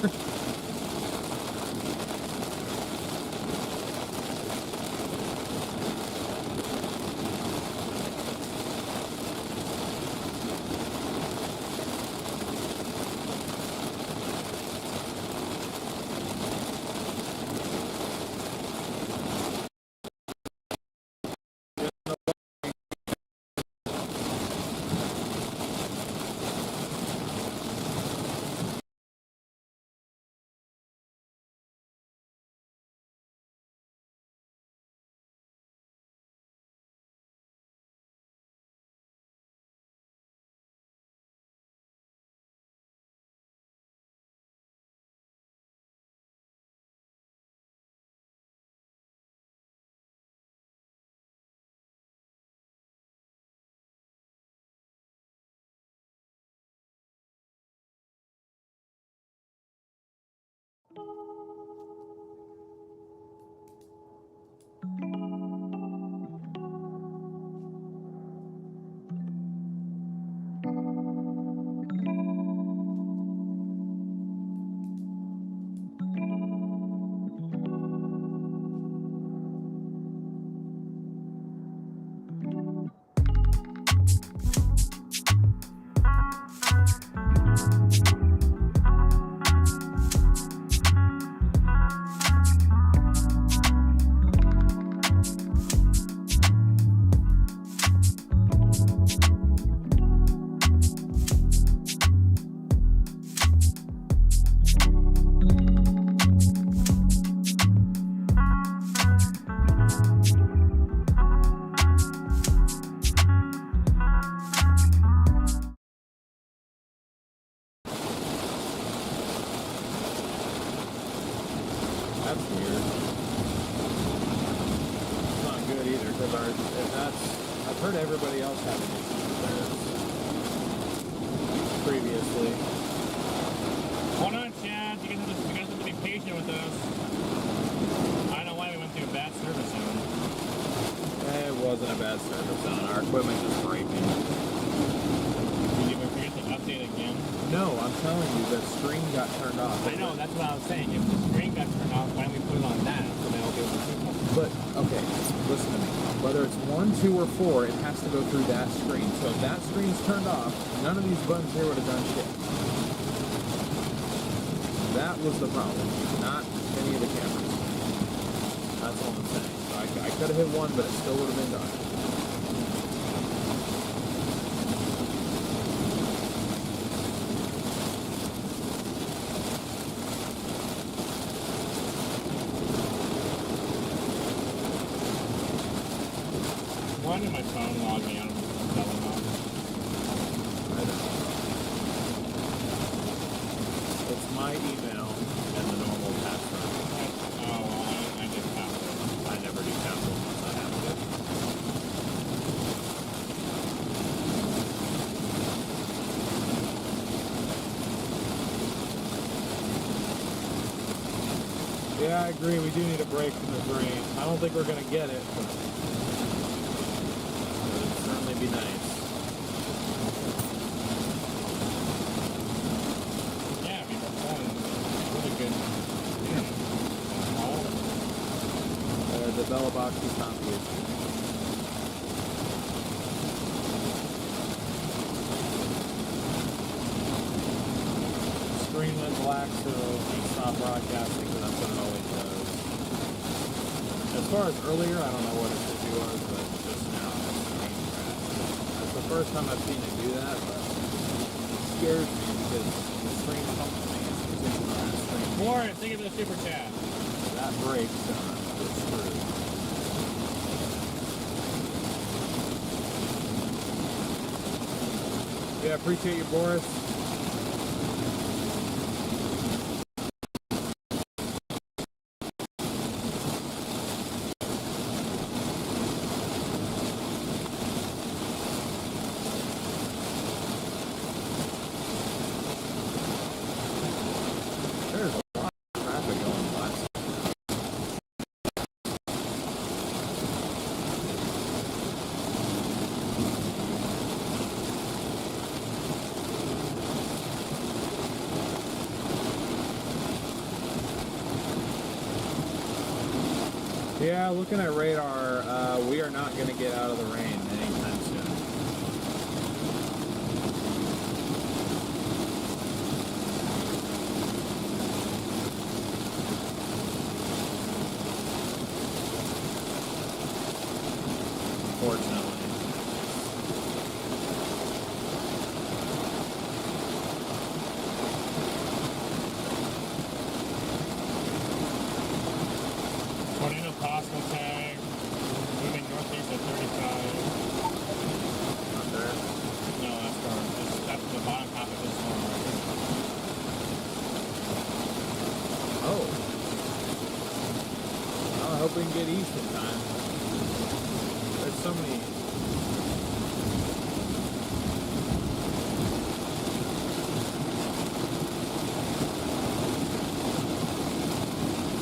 That's weird. It's not good either, because I've heard everybody else having issues with theirs previously. Hold on, Chad. You guys have to be patient with us. I don't know why we went through a bad service zone. It wasn't a bad service zone. Our equipment just breaking. Did you forget to update again? No, I'm telling you, the screen got turned off. I know, that's what I was saying. If the screen got turned off, why don't we put it on that? So then I'll be able to see it. But, okay, listen to me. Whether it's 1, 2, or 4, it has to go through that screen. So if that screen's turned off, none of these buttons here would have done shit. That was the problem, not any of the cameras. That's all I'm saying. So I could have hit one, but it still would have been done. Why did my phone log me out of selling off? I don't know. It's my email and the normal password. Oh, well, I did password. I never do password once I have it. Yeah, I agree. We do need a break from this rain. I don't think we're going to get it, but it would certainly be nice. Yeah, I mean, that's really good. The Bella box is not good. Screen went black, so we stopped broadcasting, but that's what it always does. As far as earlier, I don't know what its issue was, but just now, it's screen crash. That's the first time I've seen it do that, but it scares me because the screen functioning is continuing on the screen. Warren, think of the super chat. That breaks, we're screwed. Yeah, appreciate you, Boris. There's a lot of traffic going west. Yeah, looking at radar, we are not going to get out of the rain anytime soon. Fortunately. Tornado possible tag. Moving northeast at 35. Not there. No, that's storm. That's the bottom half of this storm right here. Oh. Well, I hope we can get east in time. There's so many.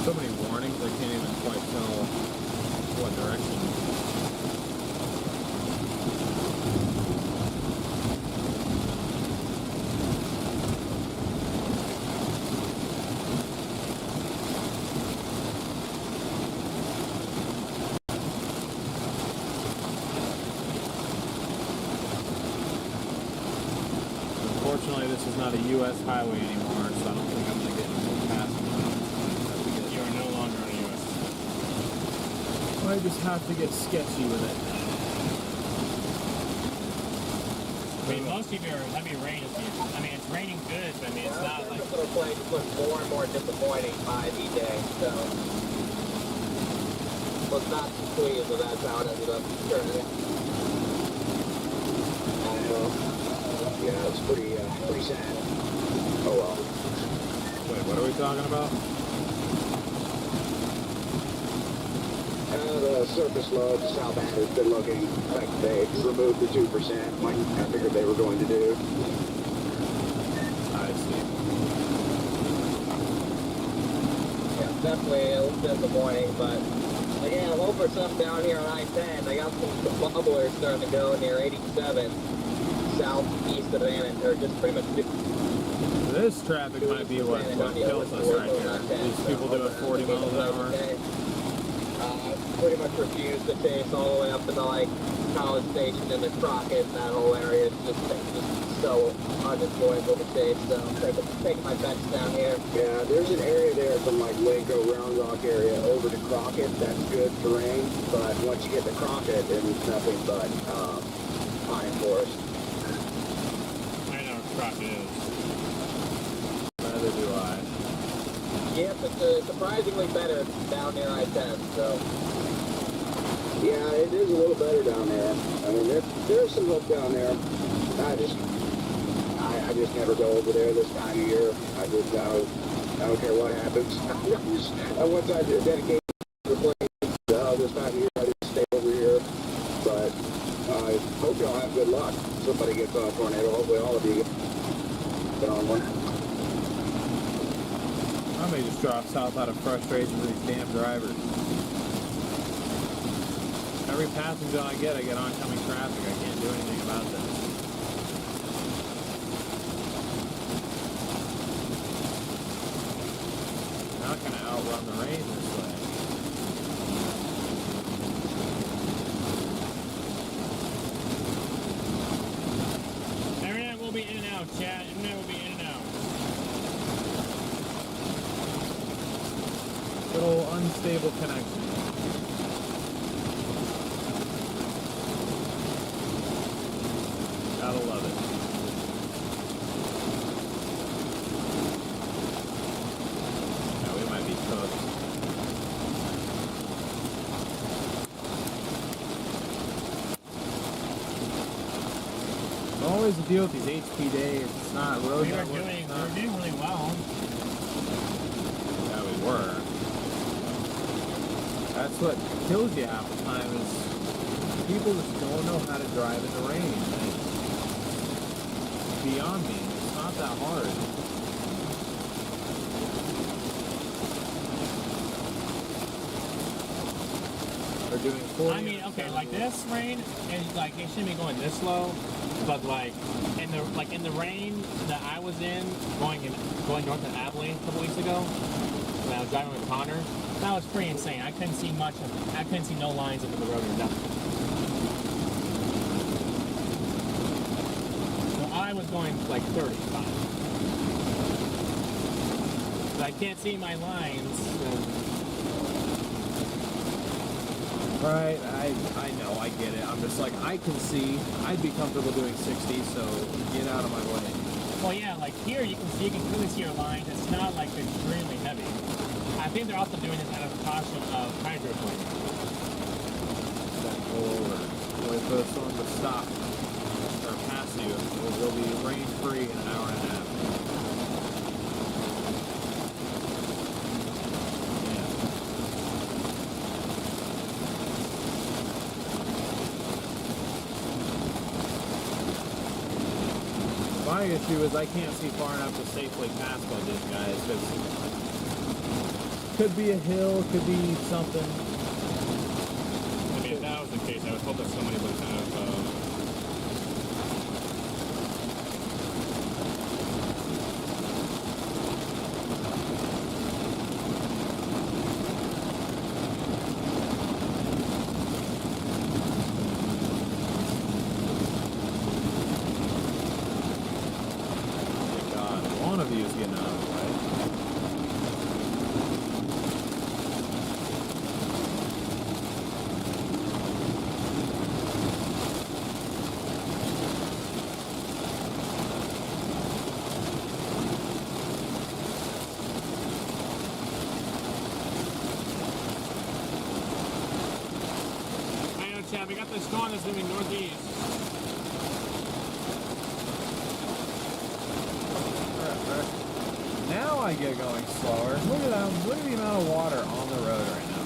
So many warnings, I can't even quite tell what direction. Unfortunately, this is not a U.S. highway anymore, so I don't think I'm going to get any more passengers. You are no longer on a U.S. I just have to get sketchy with it. I mean, most of your heavy rain is, I mean, it's raining good, but I mean, it's not like. This little play just looks more and more disappointing by the day, so. Was not pleased with that's how it ended up turning. I know. Yeah, it's pretty sad. Oh well. Wait, what are we talking about? The surface load south end has been looking like they removed the 2%, like I figured they were going to do. I see. Yeah, definitely a little disappointing, but again, I'm hoping for something down here on I-10. I got some bubblers starting to go near 87, southeast of Annan, or just pretty much. This traffic might be what kills us right here. These people doing 40 miles an hour. Pretty much refused to chase all the way up to the like College Station and the Crockett and that whole area. It's just so unenjoyable to chase. So I'm taking my bets down here. Yeah, there's an area there from like Waco, Round Rock area over to Crockett. That's good terrain, but once you get to Crockett, it's nothing but pine forest. I know where Crockett is. Neither do I. Yep, it's surprisingly better down near I-10, so. Yeah, it is a little better down there. I mean, there's some hope down there. I just never go over there this time of year. I don't care what happens. Once I dedicate the place this time of year, I just stay over here. But I hope y'all have good luck. Somebody gets on a tornado. Hopefully all of you get on one. I may just drop south out of frustration with these damn drivers. Every passenger I get oncoming traffic. I can't do anything about that. Not going to outrun the rain this way. Internet will be in and out, chat. Internet will be in and out. Little unstable connection. Gotta love it. Yeah, we might be cooked. Always the deal with these HP days. It's not road We were network, doing it's not- really well. Yeah, we were. That's what kills you half the time is people just don't know how to drive in the rain. And it's beyond me. It's not that hard. They're doing 40. I mean, okay, like this rain, and like it shouldn't be going this slow, but like in the rain that I was in, going north of Abilene a couple weeks ago, when I was driving with Connor, that was pretty insane. I couldn't see much. I couldn't see no lines into the road or nothing. So I was going like 35. But I can't see my lines. Right, I know, I get it. I'm just like, I can see. I'd be comfortable doing 60, so get out of my way. Well, yeah, like here you can really see your lines. It's not like extremely heavy. I think they're also doing this out of caution of hydroplane. Then pull over. Wait for the storm to stop or pass you. It'll be rain free in an hour and a half. My issue is I can't see far enough to safely pass by these guys because could be a hill, could be something. I mean, if that was the case, I would hope that somebody would kind of. Thank God, one of you is getting out of the way. Chad, we got this storm that's moving northeast. Now I get going slower. Look at that. Look at the amount of water on the road right now.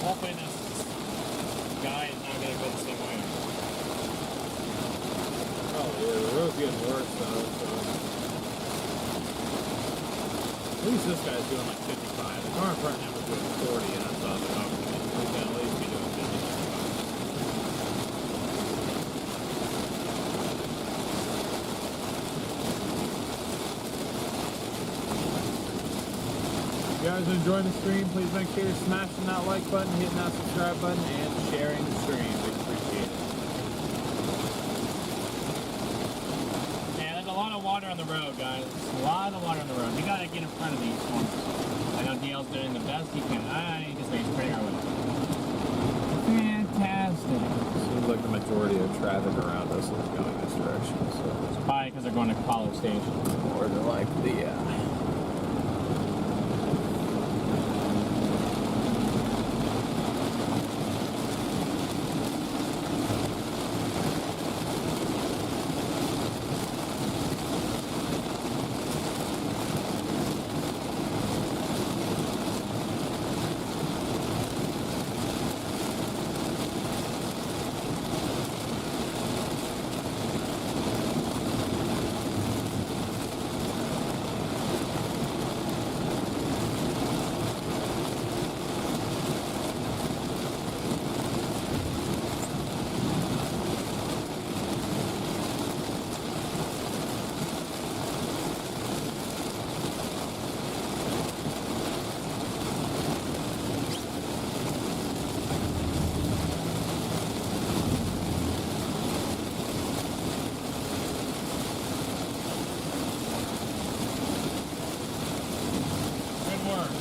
Hopefully this guy is not going to go the same way. Oh yeah, the road's getting worse though. So. At least this guy's doing like 55. The car in front of him was doing 40, and I thought, okay, we can at least be doing 50. If you guys are enjoying the stream, please make sure you're smashing that like button, hitting that subscribe button, and sharing the stream. We appreciate it. Yeah, there's a lot of water on the road, guys. A lot of water on the road. We gotta get in front of these storms. I know DL's doing the best he can. He just makes pretty our way. Fantastic. Seems like the majority of traffic around us is going this direction. So It's probably because they're going to College Station. more than likely, yeah. Good work.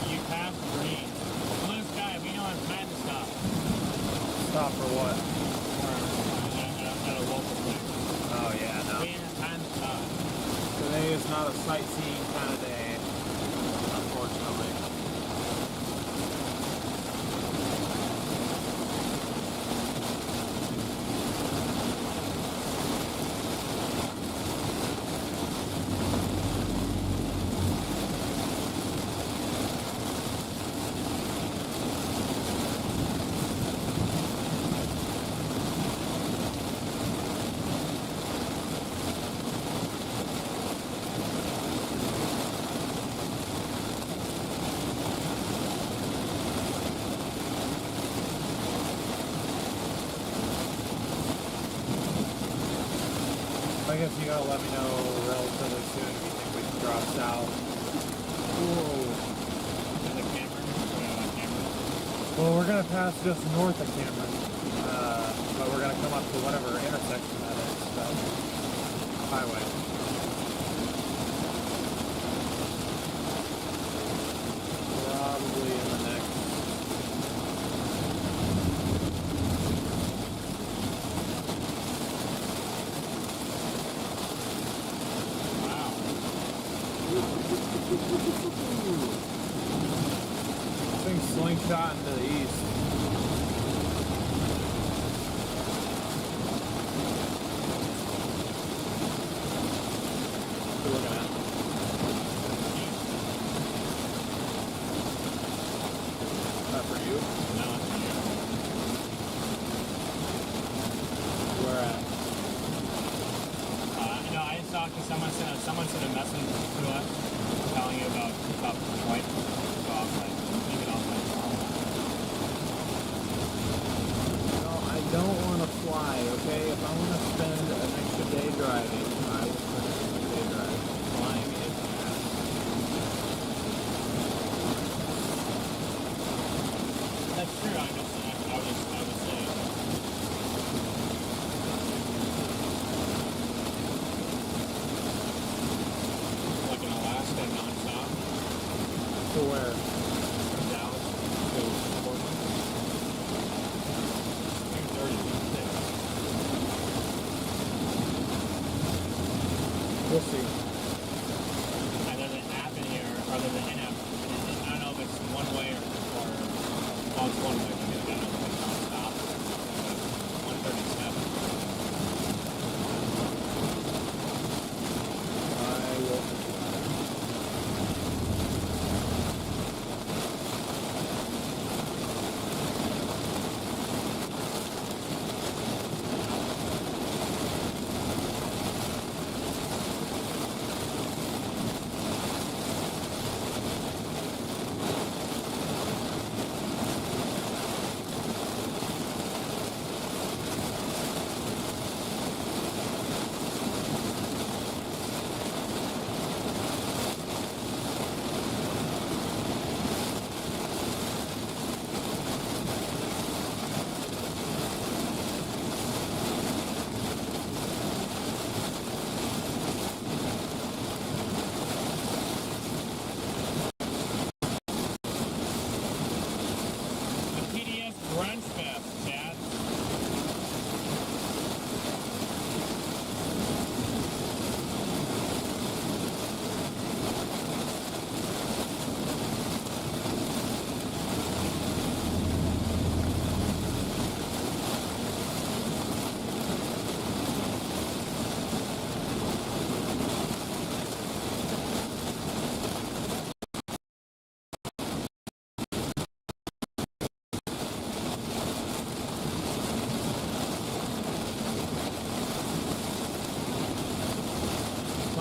You passed green. Blue sky, we don't have time to stop. Stop for what? At a local place. Oh, yeah, no. We don't have time to stop. Today is not a sightseeing kind of day, unfortunately. I guess you gotta let me know relatively soon if you think we can drop south. Whoa. There's a Cameron. Well, we're gonna pass just north of Cameron, but we're gonna come up to whatever intersection that is. Highway. Probably in the next. Thing's slingshot into the east. What are you looking at? Is that for you? No, it's for you. Where at? No, I just saw because someone sent a message to us telling you about Detroit. So I was like, leave it off. No, I don't want to fly, okay? If I want to spend an extra day driving, I will spend an extra day driving. Flying is bad. That's true. I was saying. Like in Alaska, nonstop. To where? From Dallas to Portland. 2:30. We'll see. And there's an app in here, or there's an in-app. I don't know if it's one way or well, it's one way. I don't know if it's nonstop. 137. I will.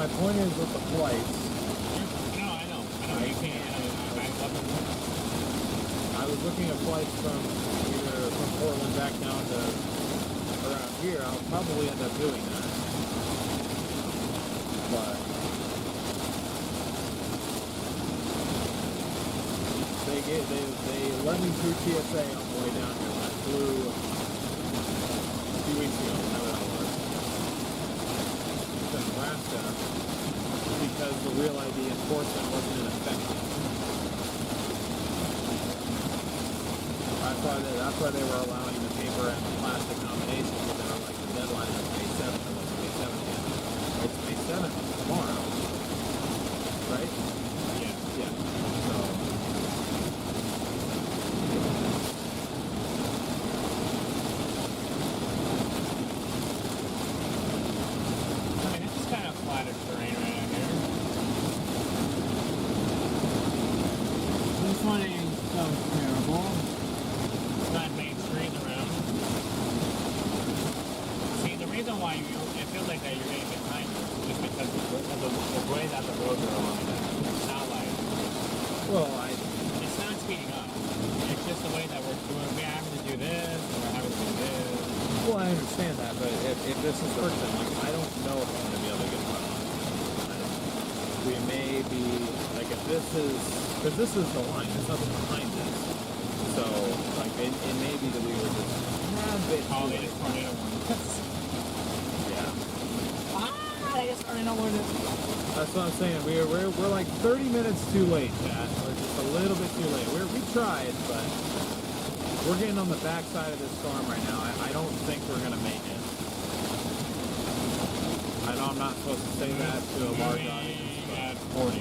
my point is with the flights. No, I know. You can't. I was looking at flights from either from Portland back down to around here. I'll probably end up doing that. But they let me through TSA on the way down here when I flew a few weeks ago, whenever that was, to Nebraska, because the Real ID enforcement wasn't in effect. That's why they were allowing the paper and the plastic nominations, but they were like, the deadline is May 7th, it wasn't May 7th yet. It's May 7th tomorrow. Right? Yeah. Yeah. So I mean, this is kind of flatter terrain right out here. this one ain't so terrible. It's not Main Street around. See, the reason why it feels like that you're getting behind us is because of the way that the roads are aligned. It's not like, Well, it's not speeding up. It's just the way that we're having to do this, and we're having to do this. well, I understand that, but if this is person, like, I don't know if I'm going to be able to get front on. We may be, like, if this is, because this is the line, there's nothing behind this. So, like, it may be that we were just a bit Oh, too they late. just tornado warned us. Yeah. They just tornado warned us. That's what I'm saying. We're like 30 minutes too late, Pat. We're just a little bit too late. We tried, but we're getting on the backside of this storm right now. I don't think we're going to make it. I know I'm not supposed to say that to a large audience, but At 40.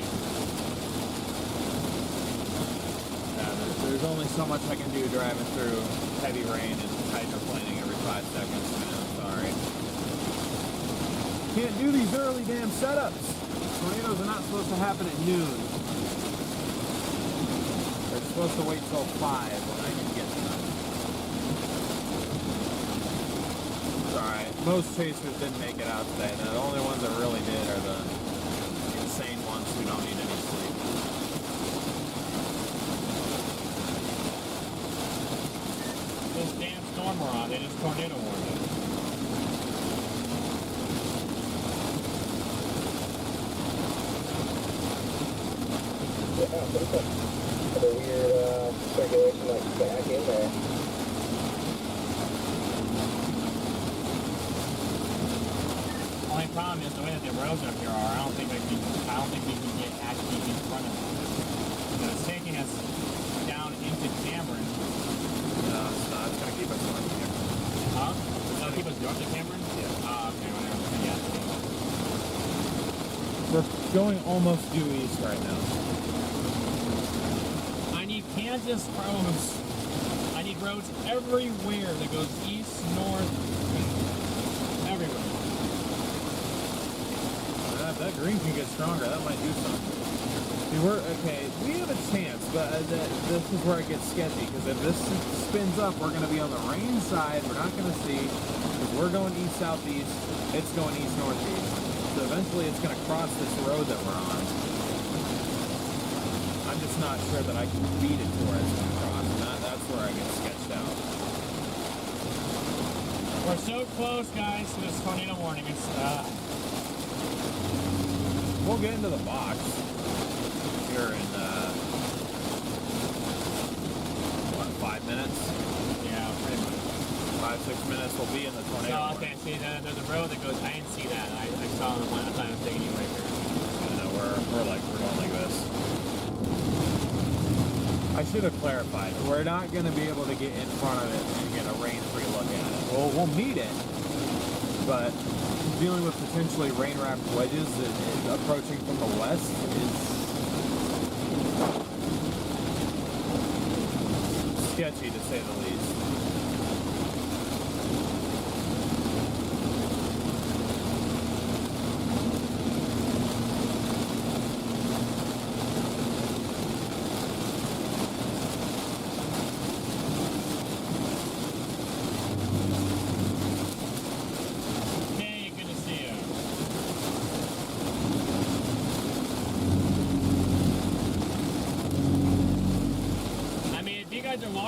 yeah, there's only so much I can do driving through heavy rain and hydroplaning every 5 seconds, man. I'm sorry. Can't do these early damn setups. Tornadoes are not supposed to happen at noon. They're supposed to wait till 5 when I can get to them. It's alright. Most chasers didn't make it out today. The only ones that really did are the insane ones who don't need any sleep. This damn storm we're on, they just tornado warned us. The weird circulation like back in there. Only problem is the way that the roads up here are. I don't think we can get actually in front of them. So it's taking us down into Cameron. No, it's not. It's going to keep us north of here. Huh? That'll keep us north of Cameron? Yeah. Okay, whatever. Yeah. We're going almost due east right now. I need Kansas roads. I need roads everywhere that goes east, north, everywhere. That green can get stronger. That might do something. See, we have a chance, but this is where it gets sketchy, because if this spins up, we're going to be on the rain side. We're not going to see, because we're going east-southeast. It's going east-northeast. So eventually it's going to cross this road that we're on. I'm just not sure that I can beat it to where it's going to cross. And that's where I get sketched out. We're so close, guys, to this tornado warning. It's, We'll get into the box here in, 5 minutes? yeah, pretty much. 5-6 minutes, we'll be in the tornado. So, okay, see, there's a road that goes, I didn't see that. I saw the one, I thought I was taking you right here. We're going like this. I should have clarified. We're not going to be able to get in front of it and get a rain-free look at it. Well, we'll meet it, but dealing with potentially rain-wrapped wedges that approaching from the west is sketchy, to say the least.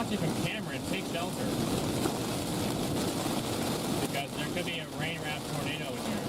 watching from camera and take shelter. Because there could be a rain wrapped tornado in here.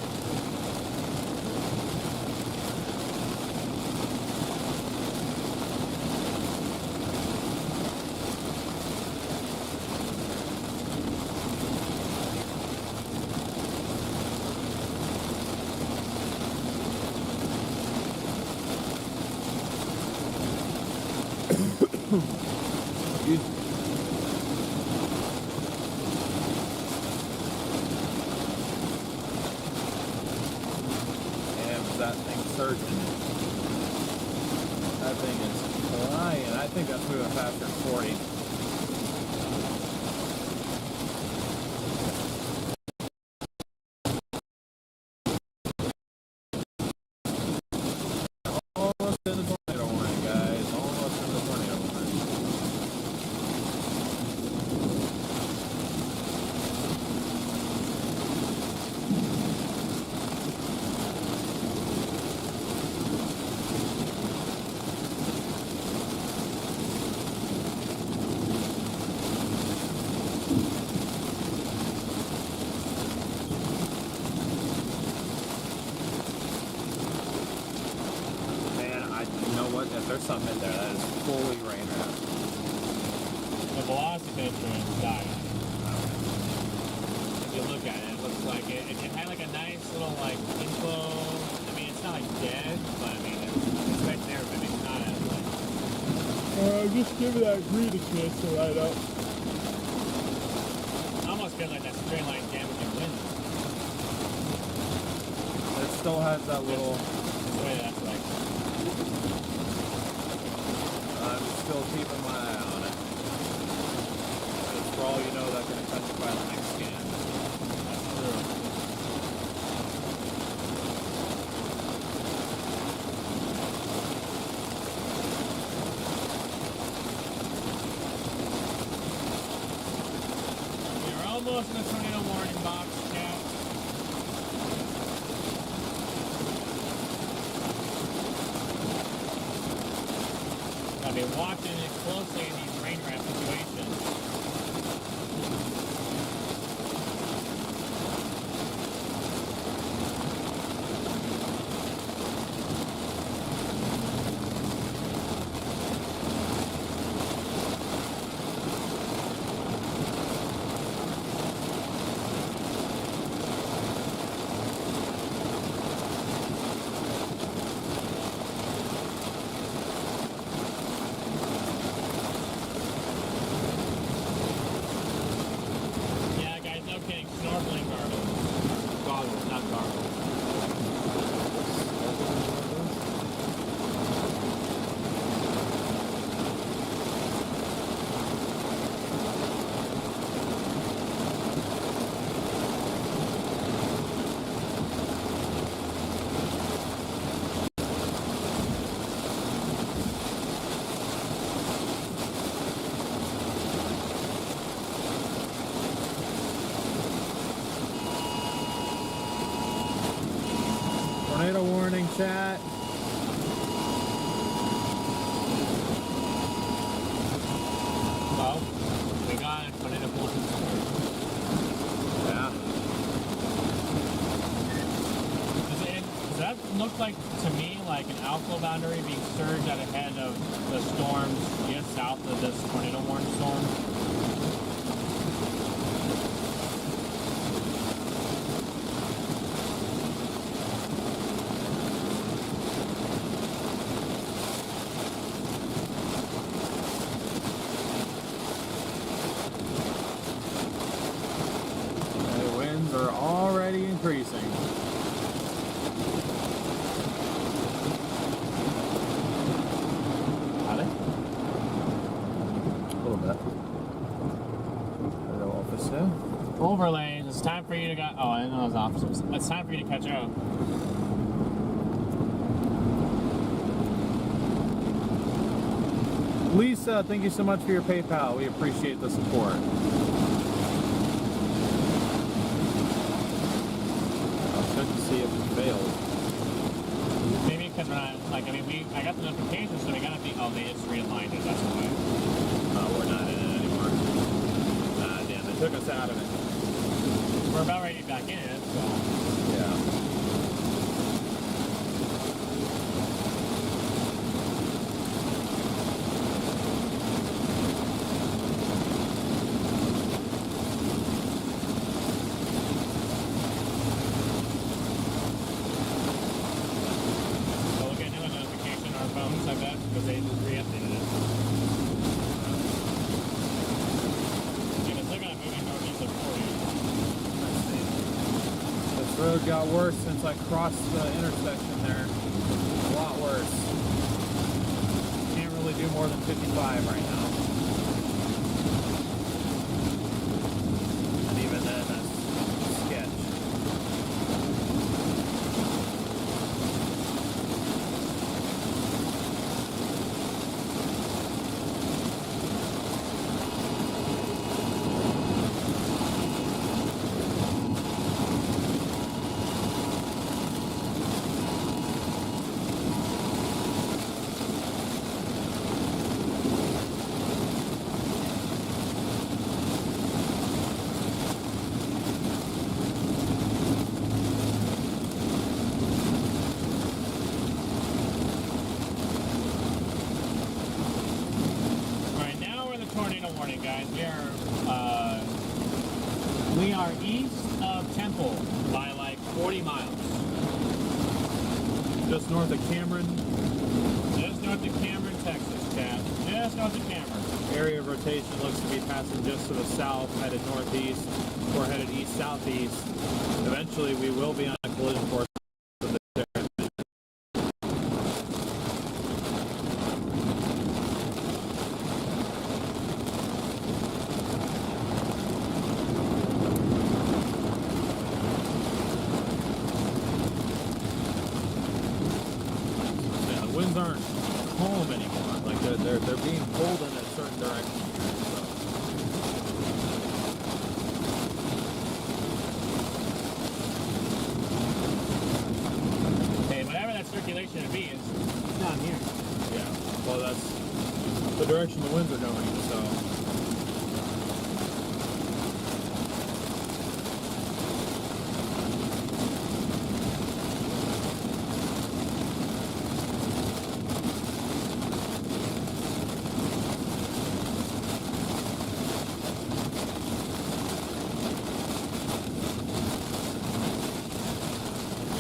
That thing surging. That thing is flying. I think that's moving faster than 40. Almost in the tornado warning, guys. Almost in the tornado warning. There's something in there that is fully rain wrapped. The velocity meter is dying. If you look at it, it looks like it had like a nice little like inflow. I mean, it's not like dead, but I mean, it's right there, but it's not as like. Just give it that green a chance to light up. Almost feels like that straight line damaging wind. It still has that little. The way that's like. I'm still keeping my eye on it. Because for all you know, that's going to catch it by the next scan. That's true. We're almost in the tornado warning box, chat. I've been watching it closely in these rain wrap situations. Tornado warning, chat. Well, we got it, tornado warning. Yeah. Does that look like, to me, like an outflow boundary being surged out ahead of the storms just south of this tornado warning storm? Are already increasing. Are they? A little bit. Hello, officer. Overlays. It's time for you to go. Oh, I didn't know it was officers. It's time for you to catch up. Lisa, thank you so much for your PayPal. We appreciate the support. Good to see if it failed. Maybe because we're not, like, I mean, I got the notification, so we got to be, oh, they just realigned it, that's why. We're not in it anymore. It took us out of it. We're about ready to be back in it, so. Yeah. So we'll get another notification on our phones, I bet, because they just re-updated it. And it's looking at moving northeast of 40. This road got worse since I crossed the intersection there. A lot worse. Can't really do more than 55 right now. And even then, that's sketch. Alright, now we're in the tornado warning, guys. We are east of Temple by like 40 miles. Just north of Cameron. Just north of Cameron, Texas, Chad. Just north of Cameron. Area of rotation looks to be passing just to the south, headed northeast, or headed east-southeast. Eventually, we will be on a collision course with the Garrett. Yeah, the winds aren't calm anymore. Like they're being pulled in a certain direction here. So. Okay, whatever that circulation would be is down here. Yeah. Well, that's the direction the winds are going. So.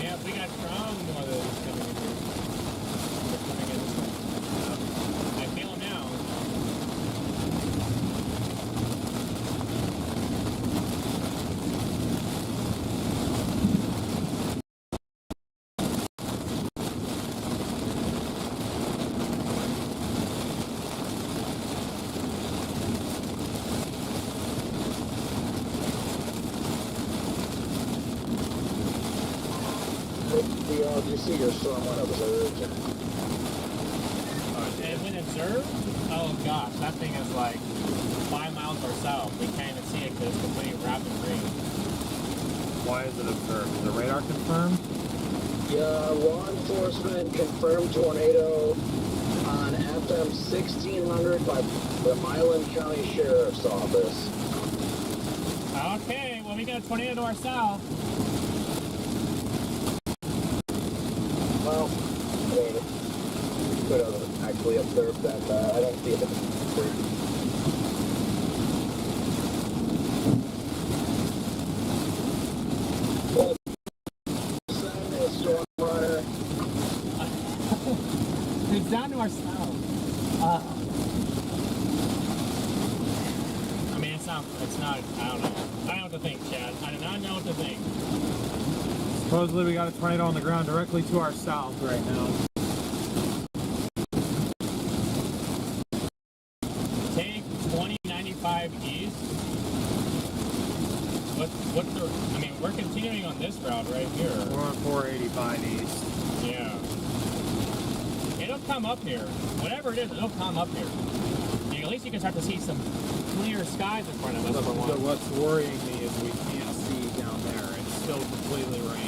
Yeah, we got strong northerlies coming in here. They're coming in this way. I feel them now. Did you see your StormRunner observed? And when observed, oh gosh, that thing is like 5 miles or south. We can't even see it because it's completely wrapped in green. Why is it observed? Is the radar confirmed? Yeah, law enforcement confirmed tornado on FM 1600 by the Milan County Sheriff's Office. Okay, well we got a tornado to our south. Well, I mean, could have actually observed that. I don't see it. Well, send a StormRunner. It's down to our south. I mean, it's not, I don't know. I don't know what to think, Chad. I do not know what to think. Supposedly, we got a tornado on the ground directly to our south right now. Take 2095 east. What's the? I mean, we're continuing on this route right here. We're on 485 east. Yeah. It'll come up here. Whatever it is, it'll come up here. At least you can start to see some clear skies in front of us. So For one. what's worrying me is we can't see down there. It's still completely rained.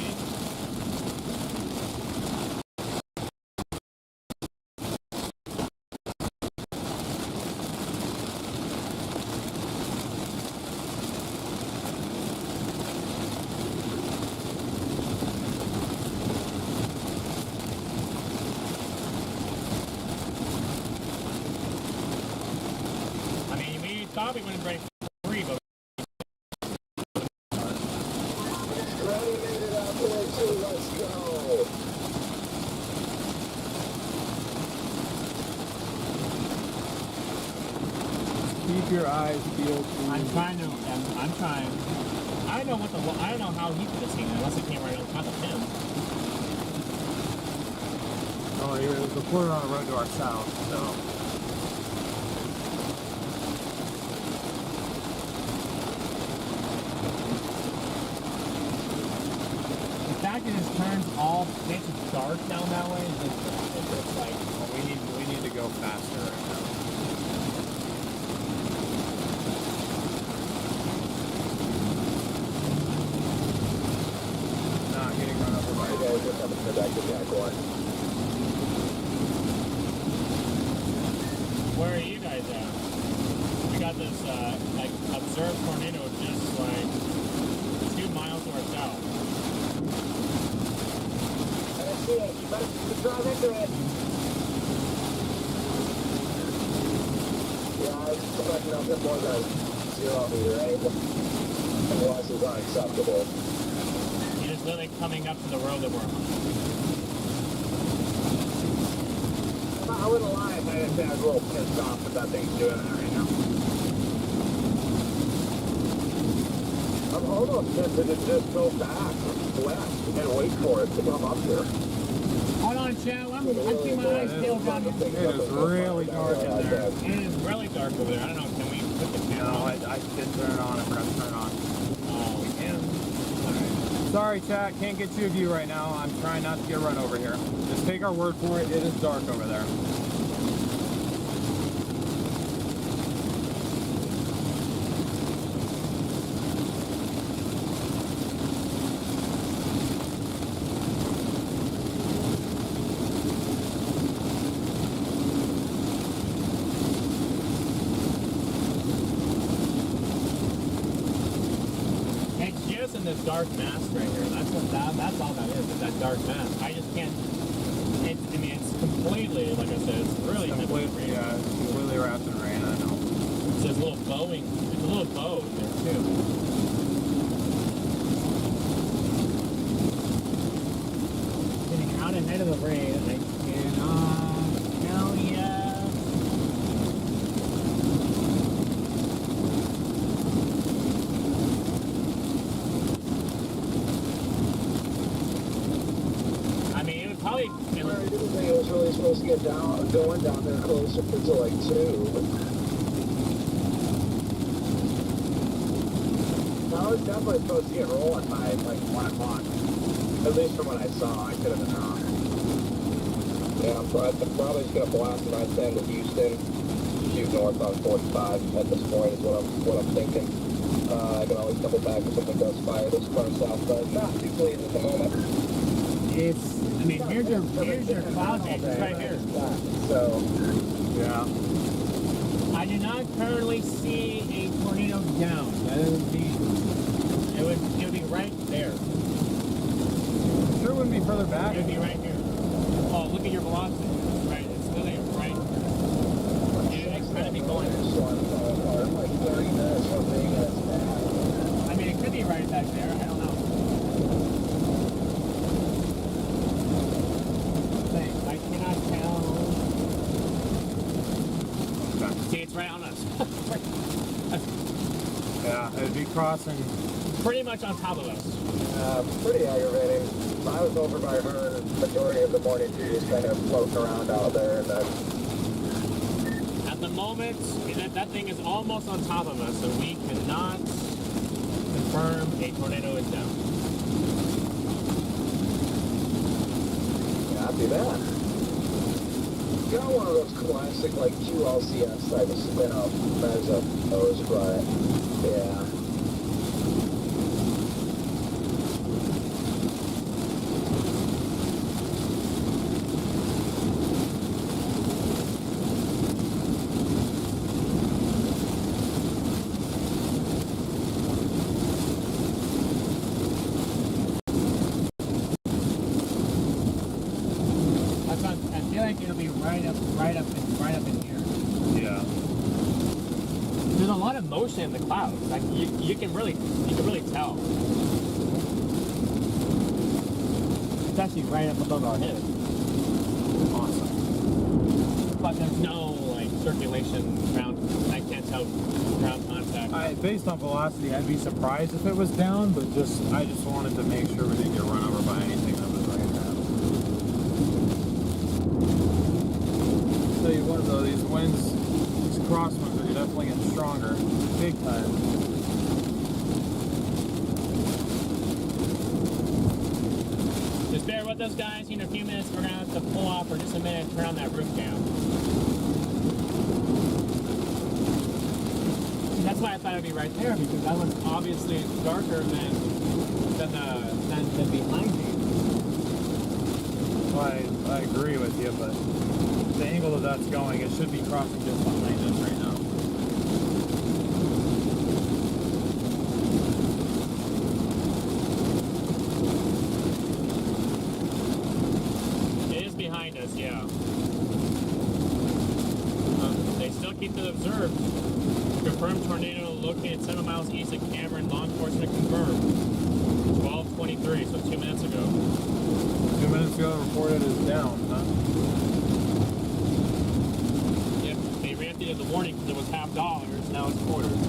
thought we would have break 3, but Ready made it out there too. Let's go. Keep your eyes peeled. I'm trying. I don't know how he could have seen it unless it came right on top of him. Oh, he was reported on the road to our south, so. The fact that it turns all it's dark down that way, it's like, Well, we need to go faster right now. Not getting run over by You guys just have to go back to Jack 1. where are you guys at? We got this, like, observed tornado just, like, 2 miles to our south. I see it. You better drive into it. Yeah, it's expecting nothing more than 0 meter, right? Unless it's unacceptable. You're just literally coming up to the road that we're on. I wouldn't lie if I didn't say I was a little pissed off with that thing's doing that right now. I'm almost tempted to just go back west and wait for it to come up here. Hold on, Chad. I see my eyes peeled down. It is really dark in there. It is really dark over there. I don't know. Can we put the camera No, on? I did turn it on. I forgot to turn it on. Oh, we can. Alright. Sorry, chat. Can't get you a view right now. I'm trying not to get run over here. Just take our word for it. It is dark over there. It's just in this dark mass right here. That's all that is that dark mass. I just can't. It's completely, like I said, it's really Completely, it's completely wrapped in rain. I know. It's a little bowing. It's a little bow there too. Getting out ahead of the rain, I cannot tell ya. I mean, it would probably. I didn't think it was really supposed to get going down there closer to like 2. No, it was definitely supposed to get rolling by like 1 o'clock. At least from what I saw, I could have been wrong. Yeah, I'm probably just gonna blast an I-10 to Houston, shoot north on 45 at this point is what I'm thinking. I can always double back if something does fire this far south, but not too pleased at the moment. It's. I mean, here's your cloud base. It's right here. So, Yeah. I do not currently see a tornado down. That would be. It would be right there. Sure wouldn't be further back. It would be right here. Oh, look at your velocity. Right, it's literally right. It's gonna be going. like 30 minutes from being at its bad. I mean, it could be right back there. I don't know. I cannot tell. Okay. See, it's right on us. Yeah, it'd be crossing. Pretty much on top of us. Pretty aggravating. I was over by her the majority of the morning too, just kind of floating around out there, and then At the moment, that thing is almost on top of us, so we cannot confirm a tornado is down. copy that. Got one of those classic like QLCS type of spin up as a nose, but yeah. I feel like it'll be right up in here. Yeah. There's a lot of motion in the clouds. Like you can really tell. It's actually right up above our head. Awesome. But there's no like circulation ground. I can't tell ground contact. Based on velocity, I'd be surprised if it was down, but I just wanted to make sure we didn't get run over by anything that was right now. I'll tell you what though, these winds, these crosswinds are definitely getting stronger, big time. Just bear with us, guys. In a few minutes, we're gonna have to pull off for just a minute and turn on that roof cam. That's why I thought it'd be right there, because that one's obviously darker than behind me. Well, I agree with you, but the angle that that's going, it should be crossing just behind us right now. It is behind us, yeah. They still keep it observed. Confirmed tornado located 7 miles east of Cameron. Law enforcement confirmed. 12:23, so 2 minutes ago. 2 minutes ago, reported as down, huh? Yep, they reactivated the warning because it was $50. Now it's quarters.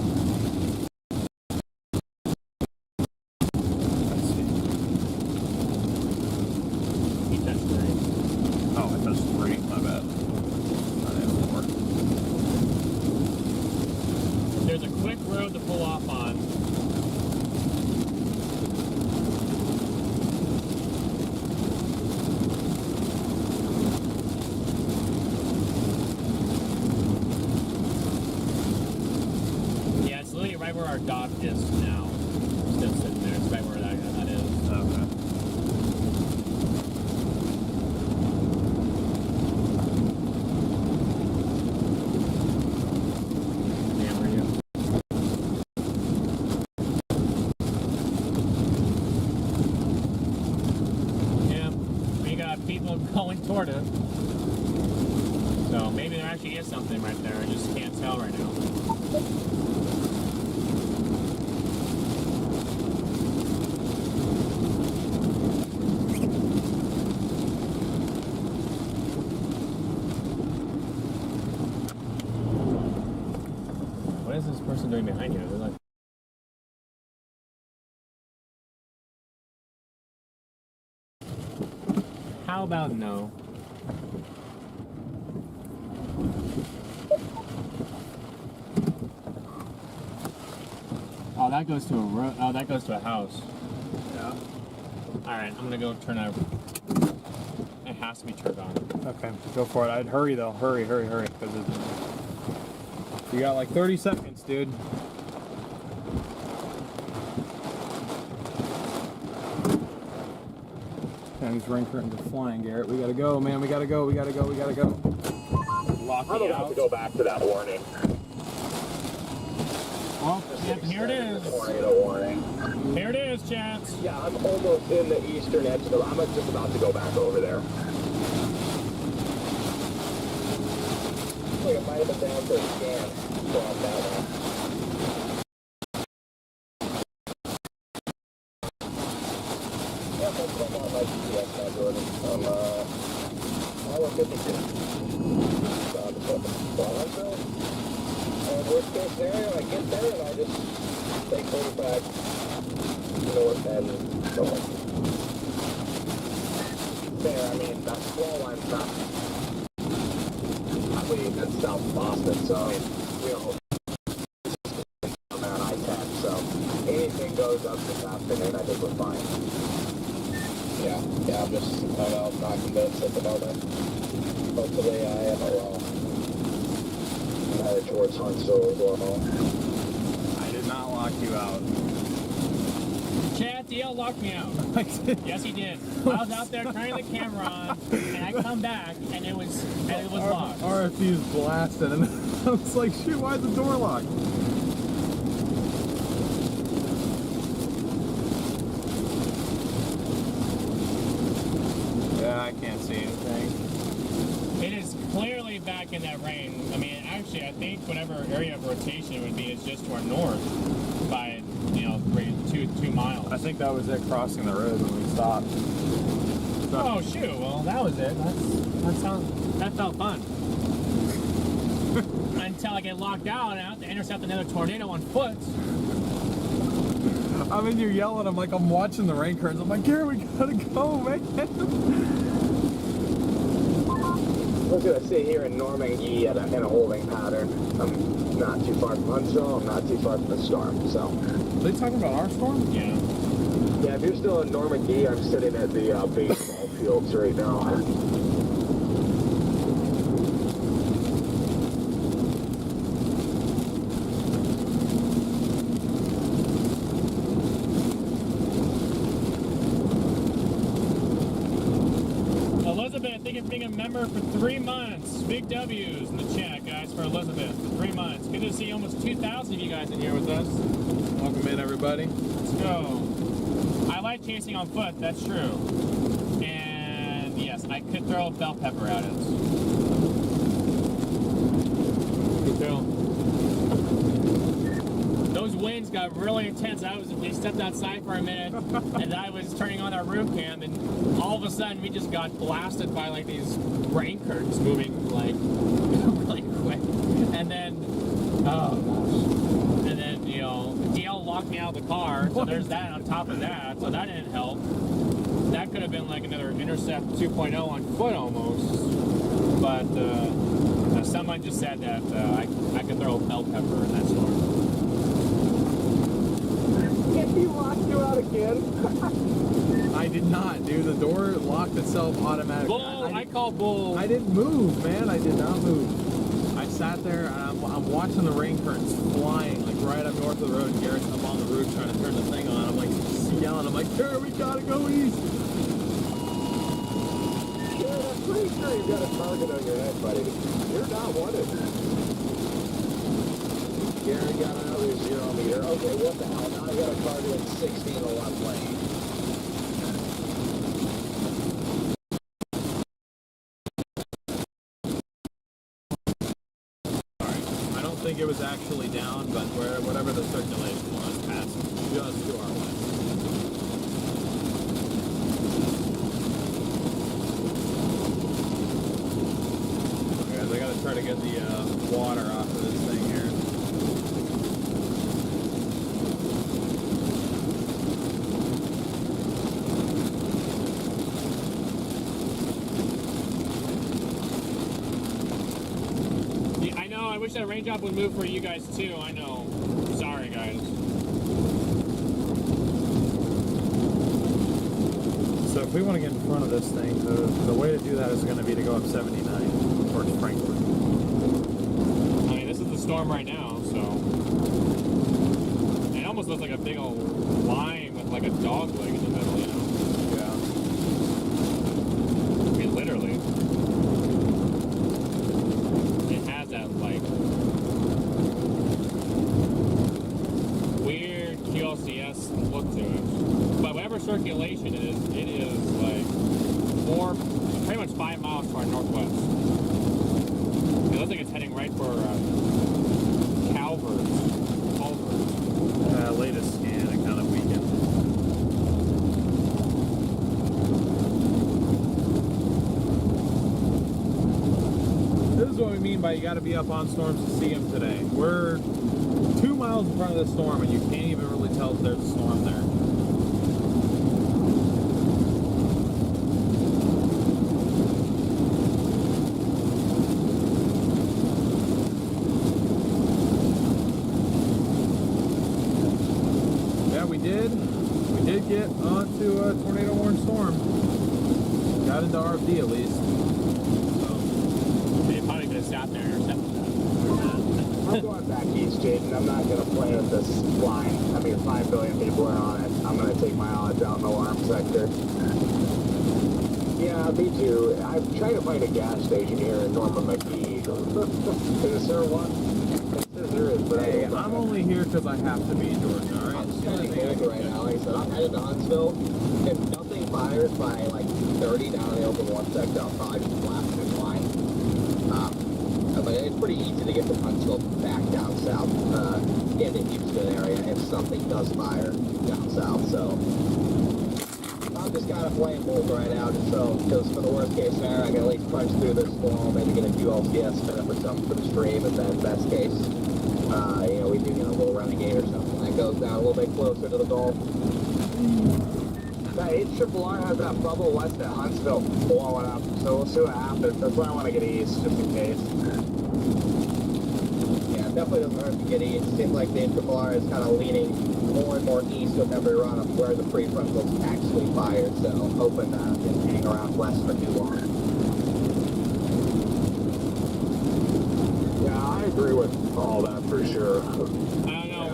Let's see. He touched 3. Oh, I touched 3. My bad. Not even 4. There's a quick road to pull off on. Yeah, it's literally right where our dock is now. Still sitting there. It's right where that is. Okay. Hammer you. Yeah, we got people going toward it. So maybe there actually is something right there. I just can't tell right now. What is this person doing behind you? They're like, how about no? Oh, that goes to a road. Oh, that goes to a house. Yeah. All right, I'm gonna go turn that. It has to be turned on. Okay, go for it. I'd hurry though. Hurry, because you got like 30 seconds, dude. And these rain curtains are flying, Garrett. We gotta go, man. We gotta go. Locking I'm about out. to go back to that warning. Well, yep, here it is. Tornado warning. Here it is, chance. Yeah, I'm almost in the eastern edge of the... I'm just about to go back over there. Like it might have been down for a scan. So I'm down there. Yeah, that's what I'm on my GPS now, Jordan. I'm, hour 52. So I'm just up at 1200. And worst case scenario, I get there and I just take 45 north and north. There, I mean, that slow line's not... I believe that's South Boston, so I mean, we don't... I'm at I-10, so anything goes up this afternoon, I think we're fine. Yeah, I'm not convinced at the moment. Hopefully I am wrong. I had George Huntsville as well. I did not lock you out. Chad, DL locked me out. Yes, he did. I was out there turning the camera on, and I come back, and it was locked. RFD's blasted, and I was like, shoot, why is the door locked? Yeah, I can't see anything. It is clearly back in that range. I mean, actually, I think whatever area of rotation it would be is just to our north by, you know, 2 miles. I think that was it crossing the road when we stopped. Oh shoot! Well, that was it. That felt fun. Until I get locked out and I have to intercept another tornado on foot. I mean, you're yelling. I'm like, I'm watching the rain curtains. I'm like, Garrett, we gotta go, man. We're gonna sit here in Normandy in a holding pattern. I'm not too far from Huntsville. I'm not too far from the storm. So. Are they talking about our storm? Yeah. Yeah, if you're still in Normandy, I'm sitting at the baseball fields right now. Elizabeth, thank you for being a member for 3 months. Big W's in the chat, guys, for Elizabeth for 3 months. Good to see almost 2,000 of you guys in here with us. Welcome in, everybody. Let's go. I like chasing on foot, that's true. And yes, I could throw a bell pepper at it. Could throw. Those winds got really intense. We stepped outside for a minute, and I was turning on our roof cam, and all of a sudden we just got blasted by like these rain curtains moving like really quick. And then, oh gosh. And then, you know, DL locked me out of the car, so there's that on top of that, so that didn't help. That could have been like another Intercept 2.0 on foot almost. But someone just said that I could throw a bell pepper in that storm. He locked you out again. I did not, dude. The door locked itself automatically. Bull! I call bull. I didn't move, man. I did not move. I sat there and I'm watching the rain curtains flying like right up north of the road. Garrett's up on the roof trying to turn the thing on. I'm like yelling. I'm like, Garrett, we gotta go east. Garrett, I'm pretty sure you've got a target on your head, buddy. You're not wanted. Garrett got another 0 meter. Okay, what the hell? Now I got a target at 60 in the left lane. I don't think it was actually down, but whatever the circulation was passed just to our west. Okay, guys, I gotta try to get the water off of this thing here. I wish that rain drop would move for you guys too. I know. Sorry, guys. So if we want to get in front of this thing, the way to do that is going to be to go up 79 towards Franklin. I mean, this is the storm right now, so it almost looks like a big old line with like a dog leg in the middle, you know? Yeah. I mean, literally. It has that like weird QLCS look to it. But whatever circulation it is like pretty much 5 miles to our northwest. It looks like it's heading right for Culver's. Latest scan, it kind of weakened. This is what we mean by you got to be up on storms to see them today. We're 2 miles in front of this storm, and you can't even really tell if there's a storm there. We did get onto a tornado-warned storm. Got into RFD at least. So They probably could have sat there and intercepted that. I'm going back east, Jaden. I'm not going to play with this line. I mean, 5 billion people are on it. I'm going to take my odds out in the alarm sector. Yeah, me too. I'm trying to find a gas station here in Norman McGee. Is there one? It says there is, but hey, I'm only here because I have to be, Jordan, all right? I'm standing over right now. Like I said, I'm headed to Huntsville. If nothing fires by like 30 down in the open one sector, I'll probably just blast this line. But it's pretty easy to get from Huntsville back down south in the Houston area if something does fire down south. So I'm just kind of playing both right now, just so because for the worst case scenario, I can at least punch through this storm, maybe get a QLCS spin up or something for the stream, and then best case, we do get a little renegade or something that goes down a little bit closer to the Gulf. That 8RRR has that bubble west at Huntsville blowing up, so we'll see what happens. That's why I want to get east, just in case. Yeah, it definitely doesn't hurt to get east. It seems like the 8RRR is kind of leaning more and more east with every run of where the prefrontal's actually fired, so hoping that it didn't hang around west for too long. Yeah, I agree with all that for sure. I don't know.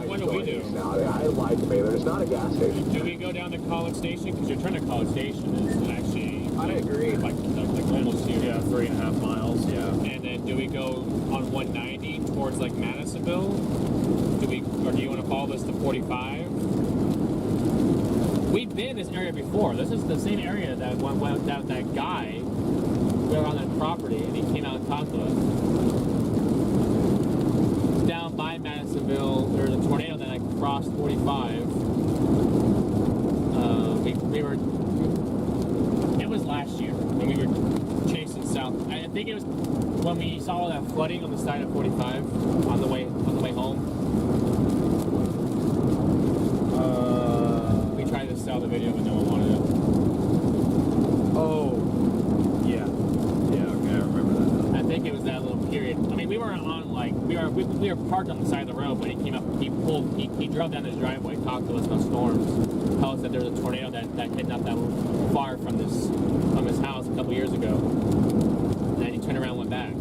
What do we do? I like me. There's not a gas station. Do we go down to College Station? Because your turn to College Station is actually... I agree. Like almost here. Yeah, 3.5 miles, yeah. And then do we go on 190 towards like Madisonville? Or do you want to follow this to 45? We've been in this area before. This is the same area that that guy we were on that property and he came out and talked to us. Down by Madisonville, there's a tornado that crossed 45. We were. It was last year, and we were chasing south. I think it was when we saw that flooding on the side of 45 on the way home. We tried to sell the video, but no one wanted it. Oh, yeah. Yeah, okay, I remember that. I think it was that little period. I mean, we were on we were parked on the side of the road, but he came up, he drove down his driveway, talked to us about storms, told us that there was a tornado that hit not that far from his house a couple years ago. And then he turned around and went back.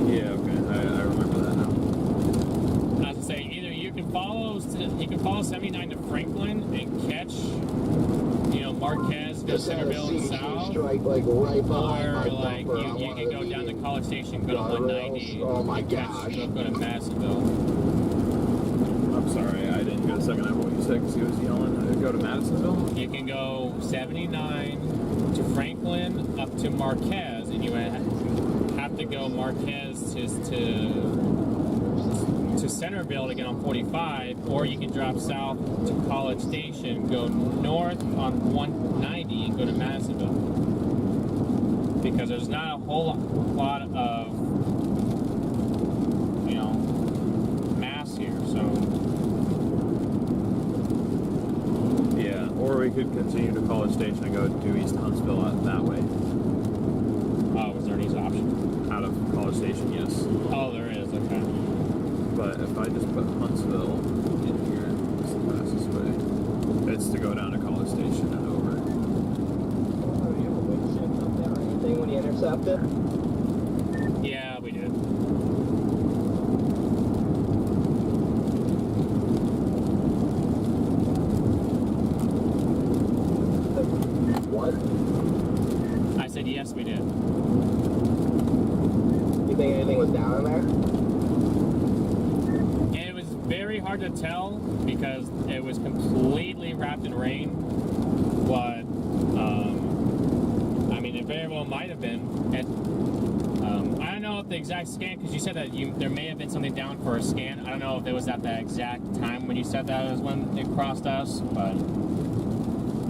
Yeah, okay, I remember that now. And I was saying, either you can follow 79 to Franklin and catch, Marquez, go Centerville and south, strike, like, right behind my or like bumper. you can go down to College Station, go to 190, Oh my and gosh. go to Madisonville. I'm sorry, I didn't get a second of what you said because he was yelling. Go to Madisonville? You can go 79 to Franklin up to Marquez, and you have to go Marquez to Centerville to get on 45, or you can drop south to College Station, go north on 190, and go to Madisonville. Because there's not a whole lot of, mass here, so. Yeah, or we could continue to College Station and go to East Huntsville that way. Oh, is there an easy option? Out of College Station, yes. Oh, there is, okay. But if I just put Huntsville in here, it's the fastest way. It's to go down to College Station and over. Anything when you intercept it? Yeah, we did. What? I said yes, we did. You think anything was down in there? It was very hard to tell because it was completely wrapped in rain, but it very well might have been. I don't know if the exact scan, because you said that there may have been something down for a scan. I don't know if it was at that exact time when you said that was when it crossed us, but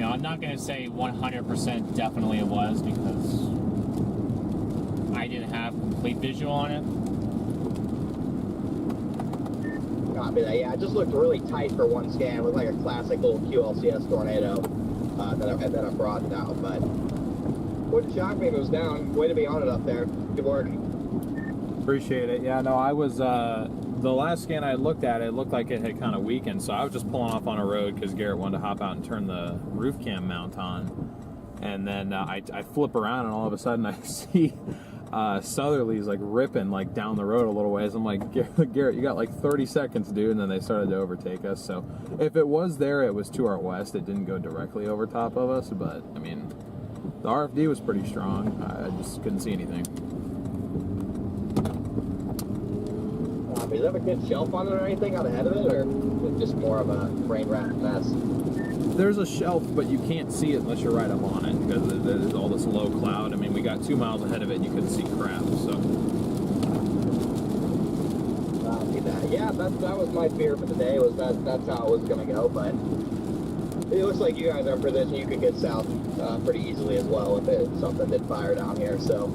I'm not going to say 100% definitely it was because I didn't have complete visual on it. Copy that. Yeah, it just looked really tight for one scan. It looked like a classic little QLCS tornado that I brought down. But wouldn't shock me if it was down. Way to be on it up there. Good work. Appreciate it. Yeah, no, I was, the last scan I looked at, it looked like it had kind of weakened, so I was just pulling off on a road because Garrett wanted to hop out and turn the roof cam mount on. And then I flip around and all of a sudden I see southerlies like ripping like down the road a little ways. I'm like, Garrett, you got like 30 seconds, dude. And then they started to overtake us. So if it was there, it was to our west. It didn't go directly over top of us, but I mean, the RFD was pretty strong. I just couldn't see anything. Does it have a good shelf on it or anything out ahead of it, or just more of a rain wrapped mess? There's a shelf, but you can't see it unless you're right up on it because there's all this low cloud. I mean, we got 2 miles ahead of it and you couldn't see crap, so. Yeah, that was my fear for the day, was that's how it was going to go, but it looks like you guys are in position you could get south pretty easily as well if something did fire down here, so.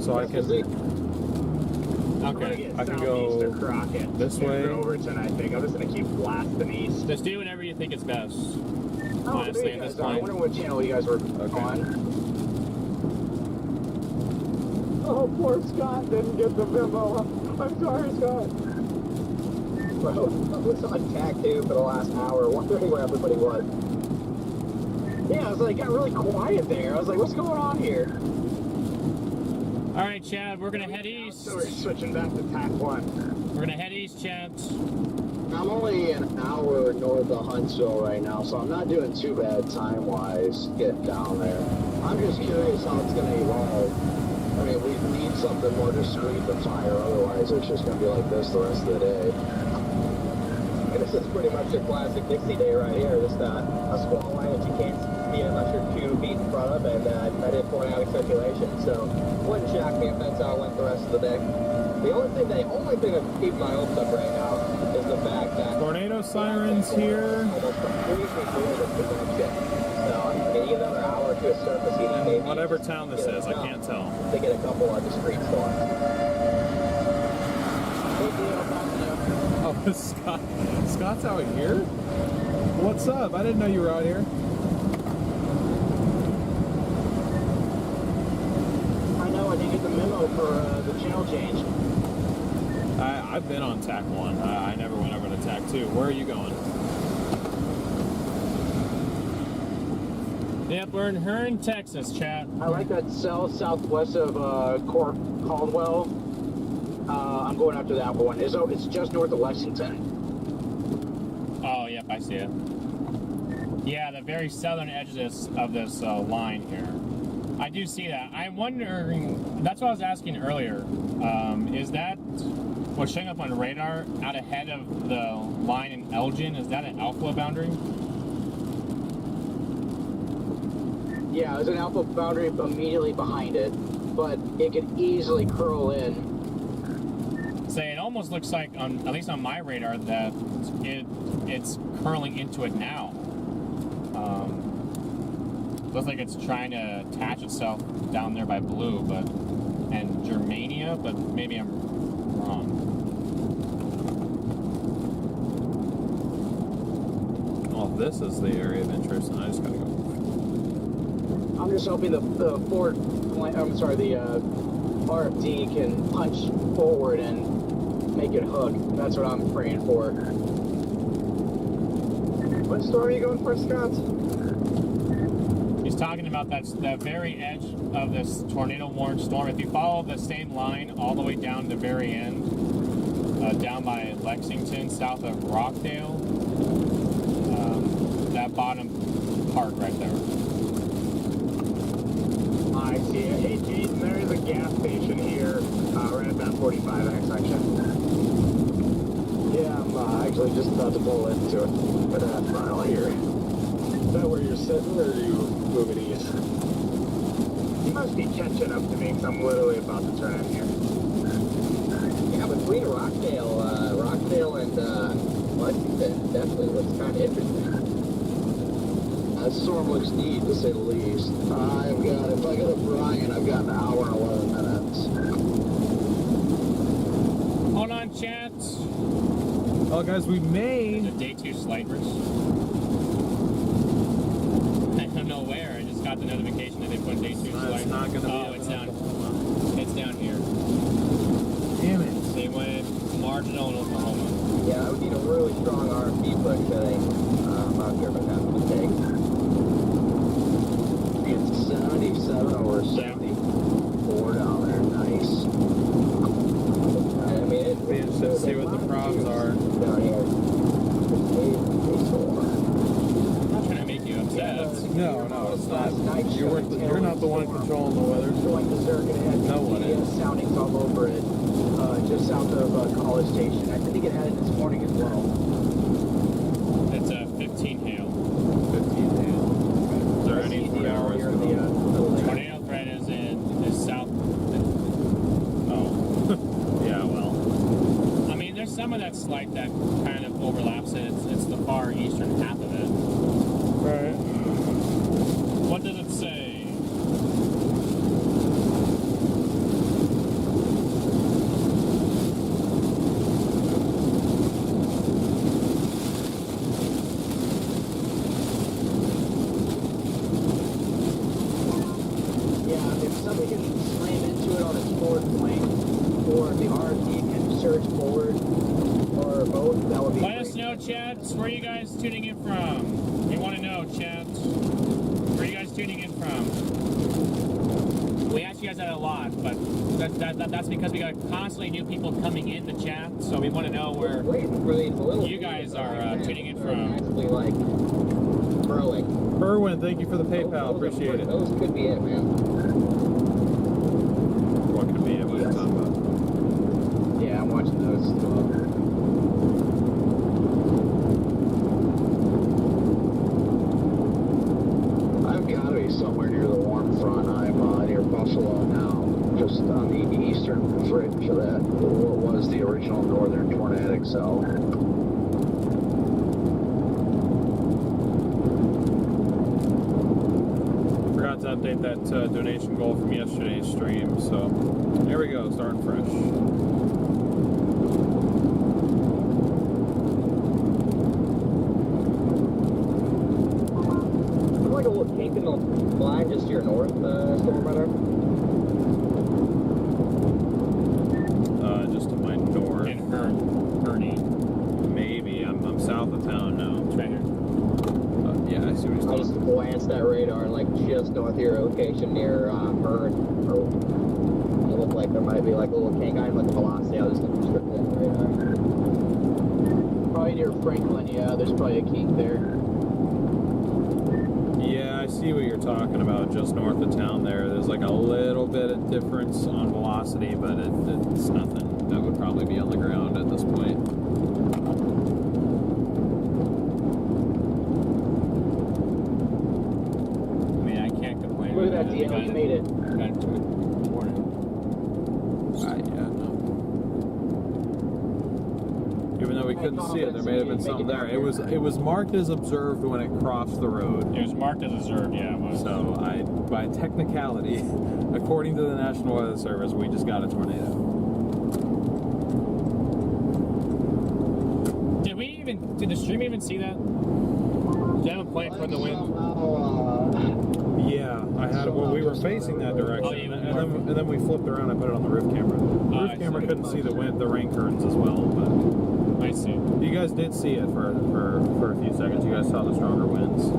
So I can go Crockett this way. Overton, I think. I'm just going to keep blasting east. Just do whatever you think is best. Oh, Honestly, at this I point. wonder what channel you guys were on. Oh, poor Scott didn't get the memo. I'm sorry, Scott. Bro, I was on tack 2 for the last hour, wondering where everybody was. Yeah, I was like, got really quiet there. I was like, what's going on here? All right, Chad, we're gonna head east. So we're switching back to tack 1. We're gonna head east, Chad. I'm only an hour north of Huntsville right now, so I'm not doing too bad time-wise getting down there. I'm just curious how it's going to evolve. I mean, we need something more discreet than fire, otherwise it's just going to be like this the rest of the day. And this is pretty much your classic Dixie day right here, just a squall line that you can't see unless you're 2 feet in front of, and that is pouring out of circulation, so wouldn't shock me if that's how it went the rest of the day. The only thing that's keeping my hopes up right now is the fact that tornado sirens here. almost completely clear this protection. So I mean, even another hour or 2 of surface heating, maybe Whatever town this is, I can't tell. to get a couple of discrete storms. Oh, Scott's out here? What's up? I didn't know you were out here. I know, I didn't get the memo for the channel change. I've been on tack 1. I never went over to tack 2. Where are you going? Yep, we're in Hearn, Texas, Chad. I like that southwest of Corp Caldwell. I'm going after that one. It's just north of Lexington. Oh, yep, I see it. Yeah, the very southern edges of this line here. I do see that. I'm wondering, that's what I was asking earlier. Is that what's showing up on radar out ahead of the line in Elgin? Is that an alpha boundary? Yeah, there's an alpha boundary immediately behind it, but it could easily curl in. Say, it almost looks like, at least on my radar, that it's curling into it now. Looks like it's trying to attach itself down there by blue, and Germania, but maybe I'm wrong. Oh, this is the area of interest, and I just gotta go. I'm just hoping the RFD can punch forward and make it hook. That's what I'm praying for. What storm are you going for, Scott? He's talking about that very edge of this tornado-warned storm. If you follow the same line all the way down to the very end, down by Lexington, south of Rockdale, that bottom part right there. I see it. Hey, Jason, there is a gas station here right at that 45 intersection. Yeah, I'm actually just about to pull into it. But mile here. Is that where you're sitting, or are you moving east? You must be catching up to me, because I'm literally about to turn in here. Yeah, between Rockdale and Lexington, definitely looks kind of interesting. That storm looks neat, to say the least. If I go to Bryan, I've got an hour and 11 minutes. Hold on, chat. Oh, guys, we may. The day 2 sliders. I don't know where. I just got the notification that they put day 2 sliders. It's not gonna be. Oh, it's down. It's down here. Damn it. They went marginal in Oklahoma. Yeah, I would need a really strong RFD push, I think. I'm not sure if it has to take. It's 77 or 74 down there. Nice. I mean, it's Be interested to see what the problems are. down here. I'm not trying to make you upset. No, it's not. You're not the one controlling the weather. Going to circuit ahead. No one is. Soundings all over it. Just south of College Station. I think it had it this morning as well. It's a 15 hail. that slight that kind of overlaps it. It's the far eastern half of it. Right. What does it say? Yeah, if somebody can slam into it on its forward flank, or the RFD can surge forward, or both, that would be Let us great. know, chat. Where are you guys tuning in from? We want to know, chat. Where are you guys tuning in from? We ask you guys that a lot, but that's because we got constantly new people coming in the chat, so we want to know where Waiting for these little you guys are tuning in are from. actually like growing. Erwin, thank you for the PayPal. Appreciate it. Those could be it, man. What could be it? What are you talking about? Yeah, I'm watching those. I've got to be somewhere near the warm front. I'm near Buffalo now, just on the eastern fringe of that, what was the original northern tornadic cell. Forgot to update that donation goal from yesterday's stream, so there we go, starting fresh. There's like a little kink in the line just to your north, StormRunner. Just to my north. In Ernie. Maybe. I'm south of town now. It's right here. Yeah, I see what he's I talking just about. glanced that radar and like just north of your location near Hearn. It looked like there might be like a little kink. I like the velocity. I was just looking strictly at the radar. Probably near Franklin. Yeah, there's probably a kink there. Yeah, I see what you're talking about just north of town there. There's like a little bit of difference on velocity, but it's nothing. That would probably be on the ground at this point. I mean, I can't complain. Look at that, We DL. got- You made it. got into it this morning. Yeah, no. Even though we couldn't see it, there may have been something there. It was marked as observed when it crossed the road. It was marked as observed, yeah. It was. So by technicality, according to the National Weather Service, we just got a tornado. Did the stream even see that? Did anyone point toward the wind? Yeah, I had it. Well, we were facing that direction, Oh, you- and then we flipped around and put it on the roof camera. The Oh, roof I camera see. couldn't see the wind, the rain curtains as well, but I see. you guys did see it for a few seconds. You guys saw the stronger winds.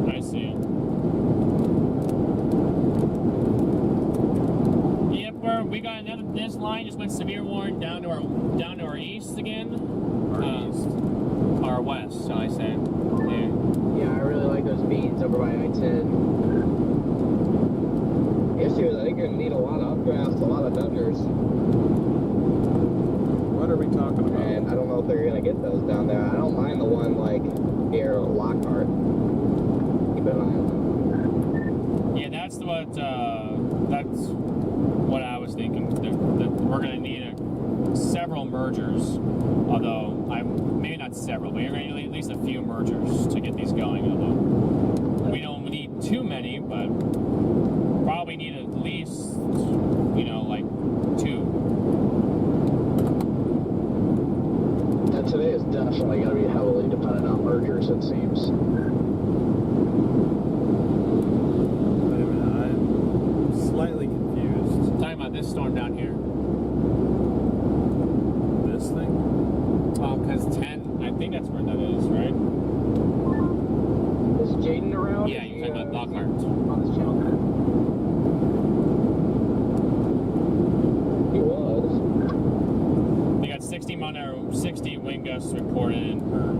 I see. Yep, we got another. This line just went severe warning down to our east again. Our east. Our west, shall I say? Yeah. Yeah, I really like those beans over by I-10. Issue is I think you're gonna need a lot of updrafts, a lot of dodgers, What are we talking about? and I don't know if they're gonna get those down there. I don't mind the one like near Lockhart. Keep an eye on them. Yeah, that's what I was thinking. That we're gonna need several mergers. Although maybe not several, but you're gonna need at least a few mergers to get these going. Although we don't need too many, but probably need at least like 2. And today is definitely going to be heavily dependent on mergers, it seems. Wait a minute, I'm slightly confused. Talking about this storm down here. This thing? Oh, because 10. I think that's where that is, right? Is Jaden around? Yeah, you're talking about Lockhart. On this channel. He was. They got 60 wind gusts reported in Hearn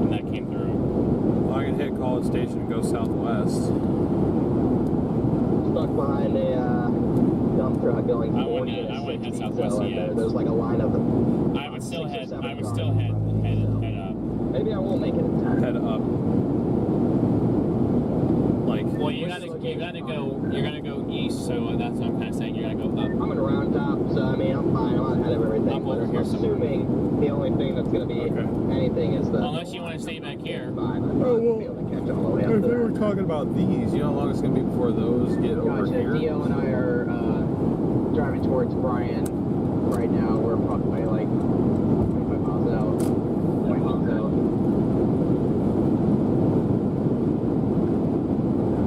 when that came through. Well, I can hit College Station and go southwest. Stuck behind a dump truck going. I wouldn't head southwest yet. There's like a line of them. I would still head up. Maybe I won't make it in time. Head up. Like, Well, you're gonna go east so that's what I'm kind of saying. You're gonna go up. I'm in round top, so I mean, I'm fine. I'm ahead of everything. Up But over here somewhere. assuming the only thing that's going to be anything is the. Unless you want to stay back here. Fine. I'm Oh, not be able to catch all the way up If to we were that. talking about these, you know how long it's going to be before those get over Gotcha. here? Dio and I are driving towards Brian right now. We're probably like 25 miles out. 20 miles out.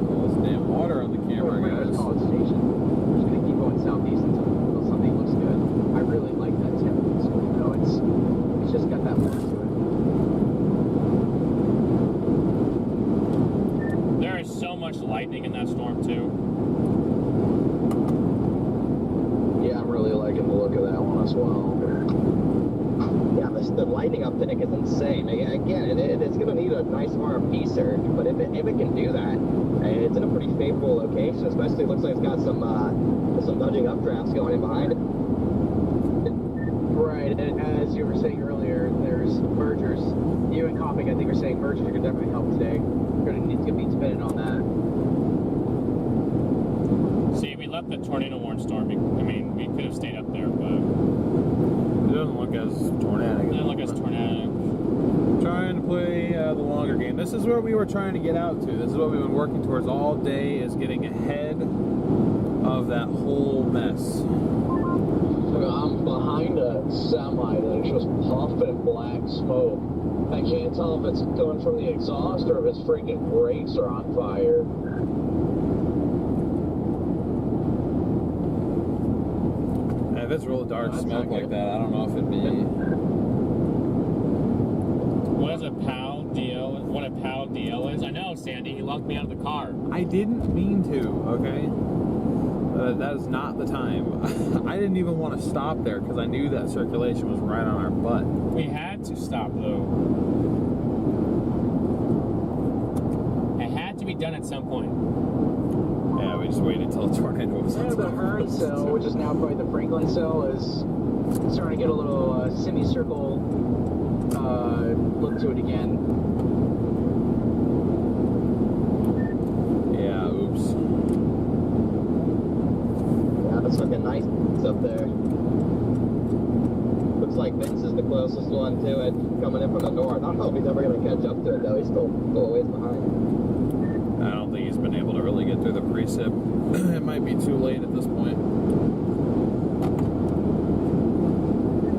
All this damn water on the camera, We're guys. College Station. We're just gonna keep going southeast until something looks good. I really like that tip. It's cool though. It's just got that look to it. There is so much lightning in that storm too. Yeah, I'm really liking the look of that one as well. Yeah, the lightning uptick is insane. Again, it's going to need a nice RMP surge, but if it can do that, it's in a pretty favorable location. Especially, it looks like it's got some nudging updrafts going in behind it. Right, and as you were saying earlier, there's mergers. You and Copic, I think, were saying mergers are gonna definitely help today. We're gonna need to be dependent on that. See, we left the tornado warning storm. I mean, we could have stayed up there, but It doesn't look as tornadic. it didn't look as tornadic. Trying to play the longer game. This is where we were trying to get out to. This is what we've been working towards all day, is getting ahead of that whole mess. I'm behind a semi that's just puffing black smoke. I can't tell if it's coming from the exhaust or if its freaking brakes are on fire. And if it's real dark smoke like that, I don't know if it'd be... What is a PAL DL? What a PAL DL is? I know, Sandy. He locked me out of the car. I didn't mean to, okay? That is not the time. I didn't even want to stop there because I knew that circulation was right on our butt. We had to stop though. It had to be done at some point. Yeah, we just waited until the tornado was And the Hearn cell, which is now probably the Franklin cell, is starting to get a little semicircle look to it again. Yeah, oops. Yeah, it's looking nice up there. Looks like Vince is the closest one to it, coming in from the north. I don't know if he's ever going to catch up to it, though. He's still a ways behind. I don't think he's been able to really get through the precip. It might be too late at this point.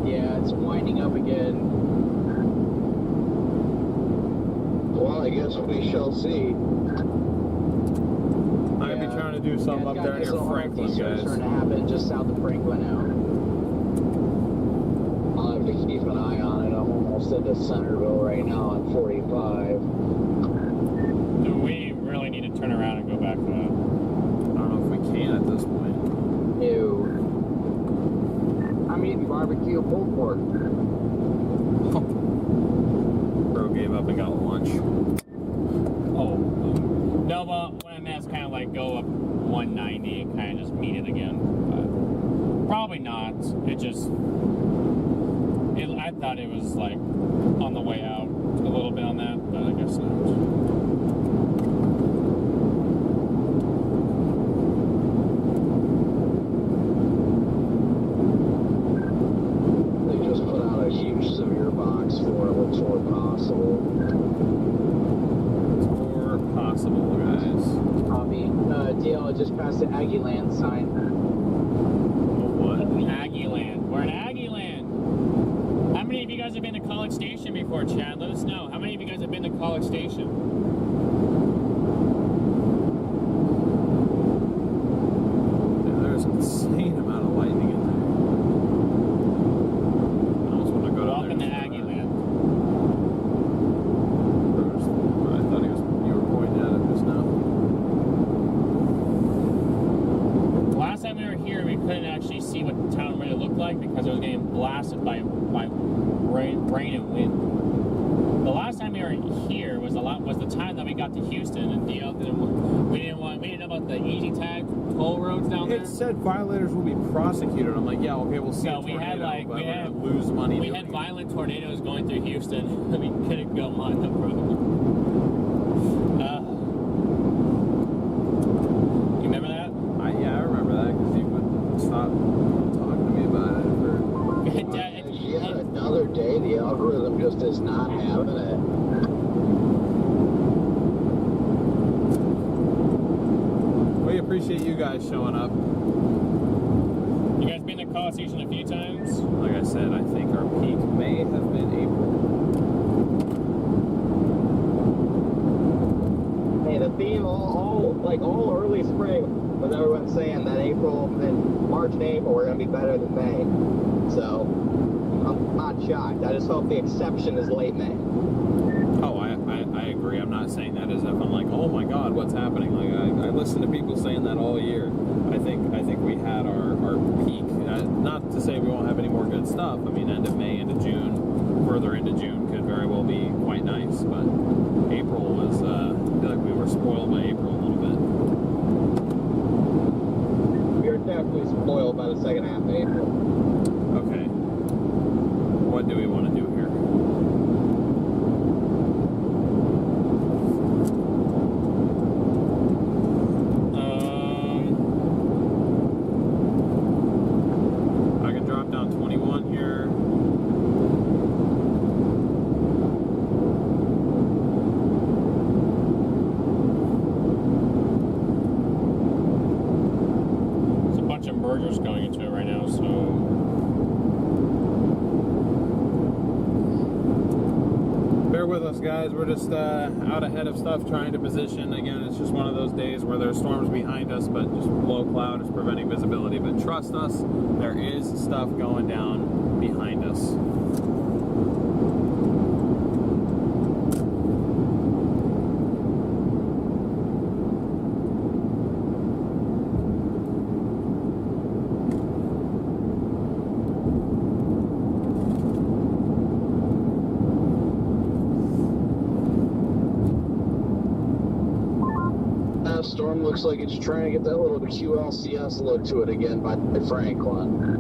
Yeah, it's winding up again. Well, I guess we shall see. I'd be trying to do something up there near Franklin, guys. Starting to happen just south of Franklin now. I'll have to keep an eye on it. I'm almost into Centerville right now on 45. Do we really need to turn around and go back to that? I don't know if we can at this point. Ew. I'm eating barbecue pulled pork. Bro gave up and got lunch. Oh. No, well, what I meant is kind of like go up 190 and kind of just meet it again. But probably not. It just... I thought it was like on the way out a little bit on that, but I guess not. They just put out a huge severe box for it. Looks more possible. Or possible, guys. Copy. DL just passed the Aggie Land sign. What? Aggie Land. We're in Aggie Land. How many of you guys have been to College Station before, Chad? Let us know. How many of you guys have been to College Station? Yeah, there's an insane amount of lightning in there. I almost want to go down Welcome to there. Aggie Land. I thought you were pointing at it just now. Last time we were here, we couldn't actually see what the town really looked like because it was getting blasted by rain and wind. The last time we were here was the time that we got to Houston and we didn't know about the easy tag toll roads down there. It said violators will be prosecuted. I'm like, yeah, okay, we'll see. So a we tornado, had like but we we're had gonna lose money. we doing had it. violent tornadoes going through Houston. We couldn't go on the road. You remember that? Yeah, I is not having it. We appreciate you guys showing up. You guys been to Call Station a few times? Like I said, I think our peak may have been April. Hey, the theme all early spring was everyone saying that April and March and April were going to be better than May. So I'm not shocked. I just hope the exception is late May. Oh, I agree. I'm not saying that as if I'm like, oh my God, what's happening? Like I listen to people saying that all year. I think we had our peak. Not to say we won't have any more good stuff. I mean, end of May into June, further into June could very well be quite nice. But April was, I feel like we were spoiled by April a little bit. We were definitely spoiled by the second half of April. Okay. What do we want to do here? I can drop down 21 here. There's a bunch of mergers going into it right now, so Bear with us, guys. We're just out ahead of stuff, trying to position. Again, it's just one of those days where there's storms behind us, but just low cloud is preventing visibility. But trust us, there is stuff going down behind us. That storm looks like it's trying to get that little QLCS look to it again by Franklin.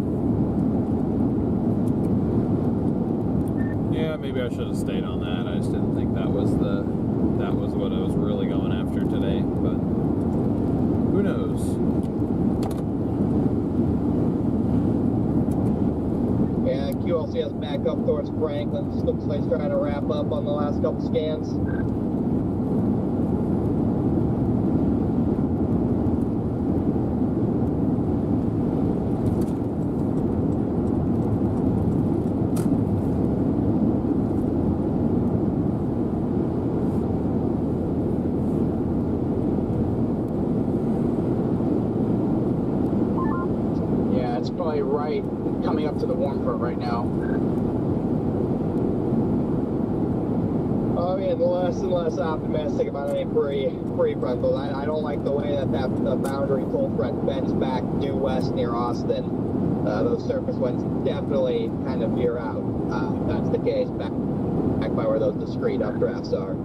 Yeah, maybe I should have stayed on that. I just didn't think that was what I was really going after today. But who knows? Yeah, QLCS back up towards Franklin. Just looks like it's trying to wrap up on the last couple scans. Yeah, it's probably right coming up to the warm front right now. I'm getting less and less optimistic about any pre-front, but I don't like the way that the boundary full front bends back due west near Austin. Those surface winds definitely kind of veer out. If that's the case, back by where those discrete updrafts are.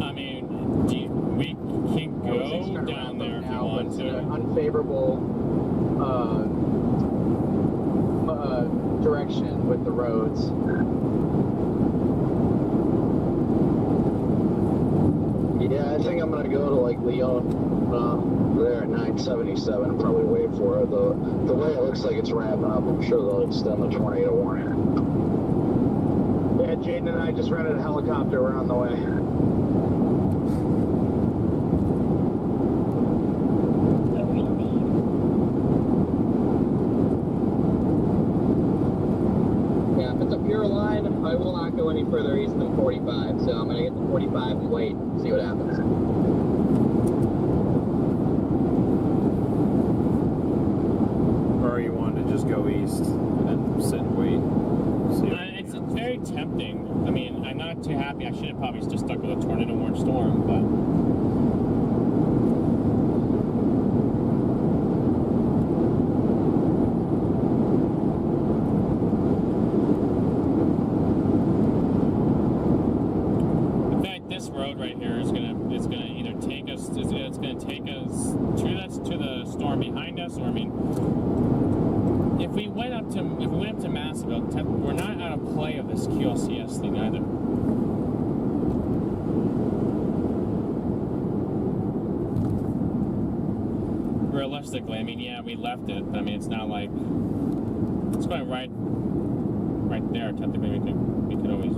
I mean, we can go down there if you want to. Unfavorable direction with the roads. Yeah, I think I'm gonna go to like Leon there at 977. Probably wait for it. The way it looks like it's ramping up, I'm sure they'll extend the tornado warning. Yeah, Jaden and I just rented a helicopter. We're on the way. Yeah, if it's a pure line, I will not go any further east than 45. So I'm going to get to 45 and wait, see what happens. Or you wanted to just go east and sit and wait? See It's very tempting. I mean, I'm not too happy. I should have probably just stuck with a tornado warning storm, but in fact, this road right here is gonna either take us to the storm behind us, or I mean, if we went up to Massillville, we're not out of play of this QLCS thing either. realistically, I mean, yeah, we left it, but I mean, it's not like it's going right there. Technically, we could always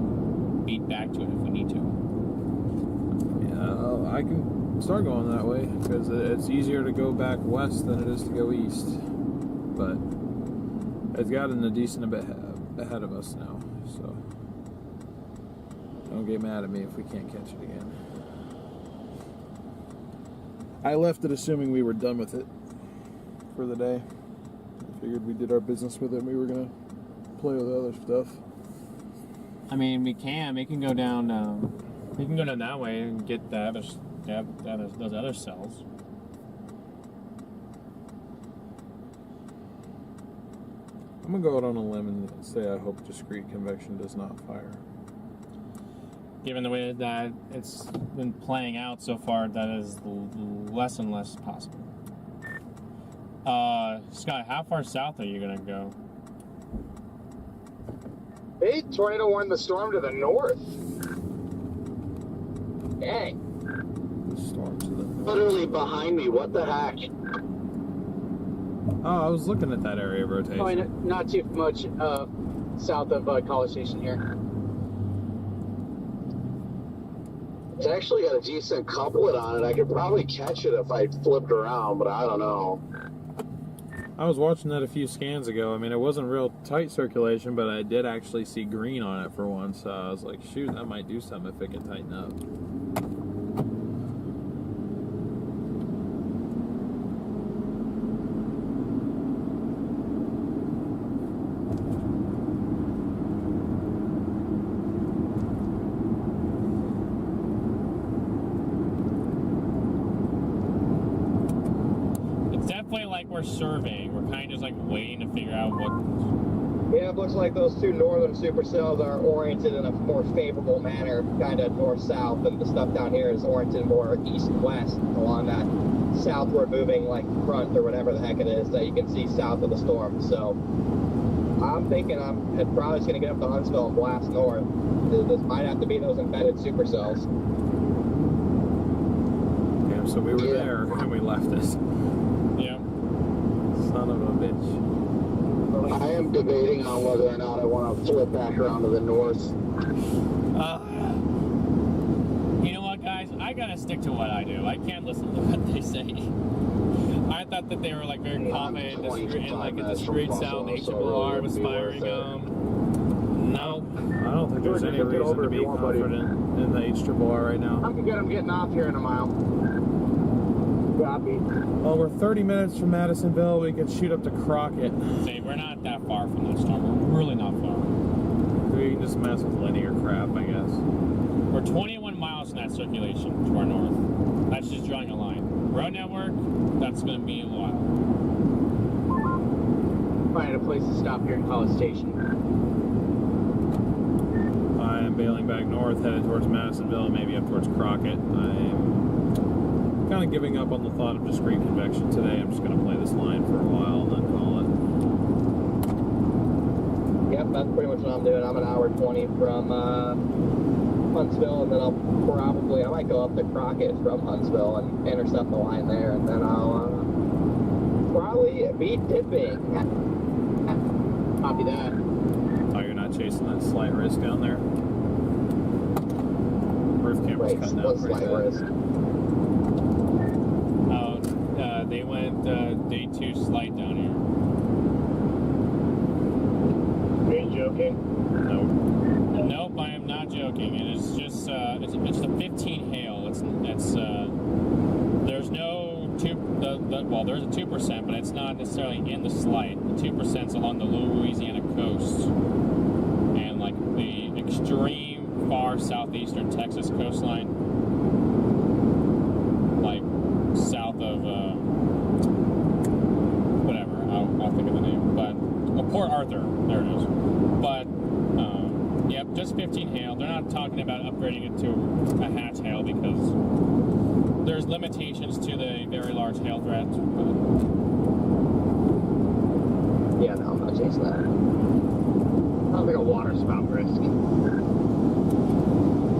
beat back to it if we need to. Yeah, I can start going that way because it's easier to go back west than it is to go east. But it's gotten a decent bit ahead of us now, so don't get mad at me if we can't catch it again. I left it assuming we were done with it for the day. I figured we did our business with it and we were going to play with other stuff. I mean, we can go down that way and get those other cells. I'm going to go out on a limb and say I hope discrete convection does not fire. Given the way that it's been playing out so far, that is less and less possible. Scott, how far south are you going to go? Hey, tornado warned the storm to the north. Dang. The storm to the north. Literally behind me. What the heck? Oh, I was looking at that area of rotation. Oh, not too much south of College Station here. It's actually got a decent couplet on it. I could probably catch it if I flipped around, but I don't know. I was watching that a few scans ago. I mean, it wasn't real tight circulation, but I did actually see green on it for once. So I was like, shoot, that might do something if it can tighten up. We're surveying. We're kind of just like waiting to figure out what. Yeah, it looks like those two northern supercells are oriented in a more favorable manner, kind of north-south, and the stuff down here is oriented more east-west along that southward moving like front or whatever the heck it is that you can see south of the storm. So I'm thinking I'm probably just going to get up to Huntsville and blast north. This might have to be those embedded supercells. Yeah, so we were there and we left it. Yeah. Son of a bitch. I am debating on whether or not I want to flip back around to the north. You know what, guys? I gotta stick to what I do. I can't listen to what they say. I thought that they were like very confident in like a discrete sound. HRR was firing them. No. I don't think there's any reason to be confident in the HRR right now. I'm getting off here in a mile. Copy. Well, we're 30 minutes from Madisonville. We can shoot up to Crockett. See, we're not that far from that storm. We're really not far. We can just mess with linear crap, I guess. We're 21 miles in that circulation to our north. That's just drawing a line. Road network, that's going to be a while. Find a place to stop here in College Station. I am bailing back north, headed towards Madisonville, and maybe up towards Crockett. I'm kind of giving up on the thought of discrete convection today. I'm just going to play this line for a while and then call it. Yep, that's pretty much what I'm doing. I'm an hour 20 from Huntsville, and then I might go up to Crockett from Huntsville and intercept the line there, and then I'll probably be dipping. Copy that. Oh, you're not chasing that slight risk down there? Roof camera's Wait, cutting out what's pretty slight bad. risk? They went day 2 slight down here. Are you joking? Nope. Nope, I am not joking. It is just it's a 15 hail. It's there's no there's a 2%, but it's not necessarily in the slight. The 2%'s along the Louisiana coast and like the extreme far southeastern Texas coastline, like south of whatever. I'll think of the name, but Port Arthur. There it is. But yep, just 15 hail. They're not talking about upgrading it to a hatch hail because there's limitations to the very large hail threat. Yeah, no, I'm not chasing that. Sounds like a water spout risk.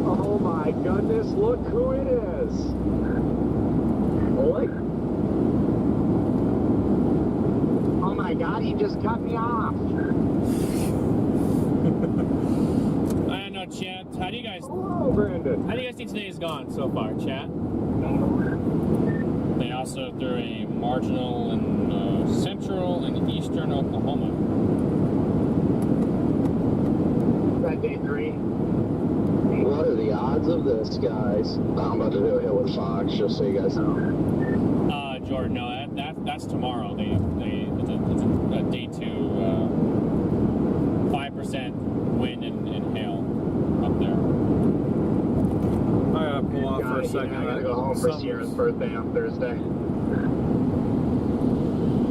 Oh my goodness, look who it is! Holy. God, he just cut me off. I don't know, chat. How do you guys? Oh, Brandon. How do you guys think today's gone so far, chat? They also threw a marginal in central and eastern Oklahoma. That day 3. What are the odds of this, guys? I'm about to do a hit with Fox, just so you guys know. Jordan, no, that's tomorrow. It's a day 2, 5% wind and hail up there. I gotta pull off for a second. I gotta go home for Sierra's birthday on Thursday.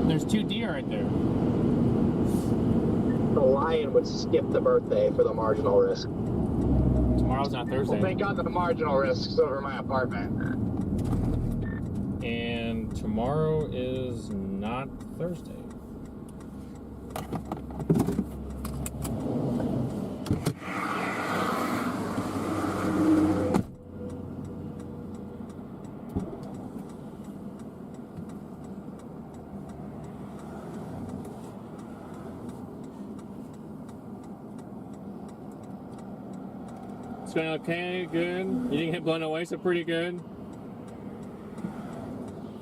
There's 2 deer right there. The lion would skip the birthday for the marginal risk. Tomorrow's not Thursday. Well, thank God the marginal risk's over my apartment. And tomorrow is not Thursday. It's going okay, good. You didn't get blown away, so pretty good.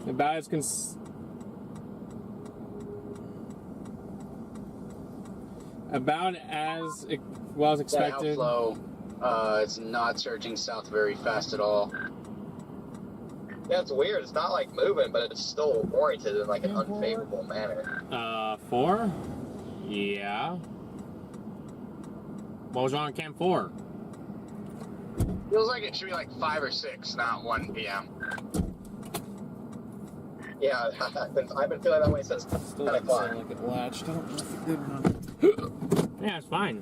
About as well as expected. That outflow, it's not surging south very fast at all. Yeah, it's weird. It's not like moving, but it's still oriented in like an unfavorable manner. 4? Yeah. What was wrong on cam 4? Feels like it should be like 5 or 6, not 1 p.m. Yeah, I've been feeling that way since 10 o'clock. Like it latched. I don't know if it did or not. Yeah, it's fine.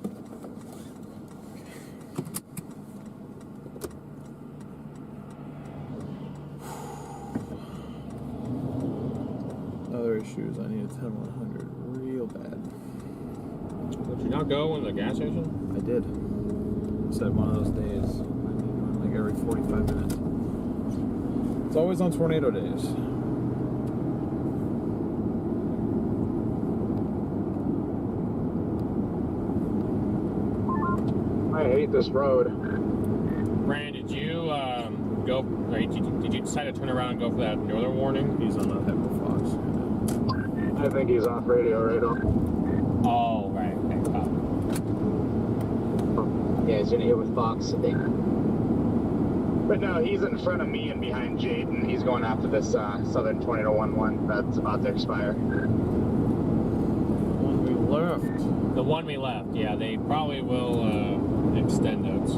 Other issues. I need a 10-100 real bad. Did you not go in the gas station? I did. Said one of those days. I need one like every 45 minutes. It's always on tornado days. I hate this road. Brandon, did you go? Right, did you decide to turn around and go for that northern warning? He's on the Pepper Fox. I think he's off radio right now. Oh, right. Okay. Yeah, he's gonna hit with Fox, I think. But no, he's in front of me and behind Jade, and he's going after this Southern 20-11 that's about to expire. One we left. The one we left. Yeah, they probably will extend it.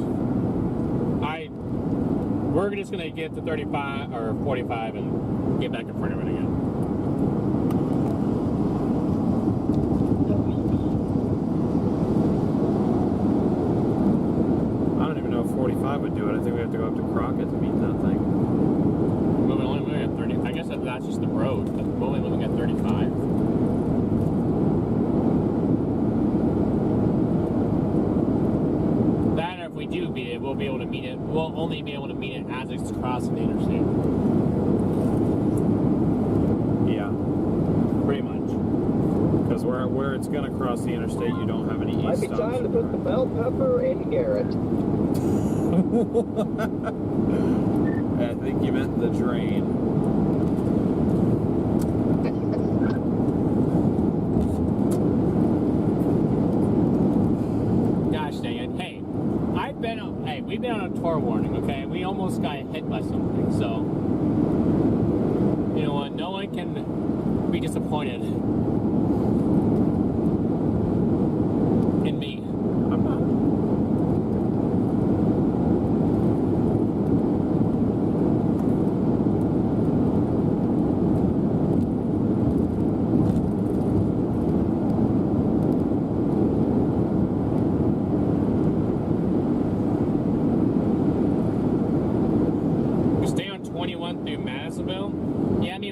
We're just gonna get to 35 or 45 and get back in front of it again. I don't even know if 45 would do it. I think we have to go up to Crockett to beat that thing. We're only moving at 30. I guess that's just the road. But we're only moving at 35. That, or if we do beat it, we'll be able to meet it. We'll only be able to meet it as it's crossing the interstate. Yeah. Pretty much. Because where it's going to cross the interstate, you don't have any east Might be stops. time to put the bell pepper in Garrett. I think you meant the drain. Gosh dang it. Hey, we've been on a tour warning, okay? We almost got hit by something, so you know what? No one can be disappointed in me. I'm not.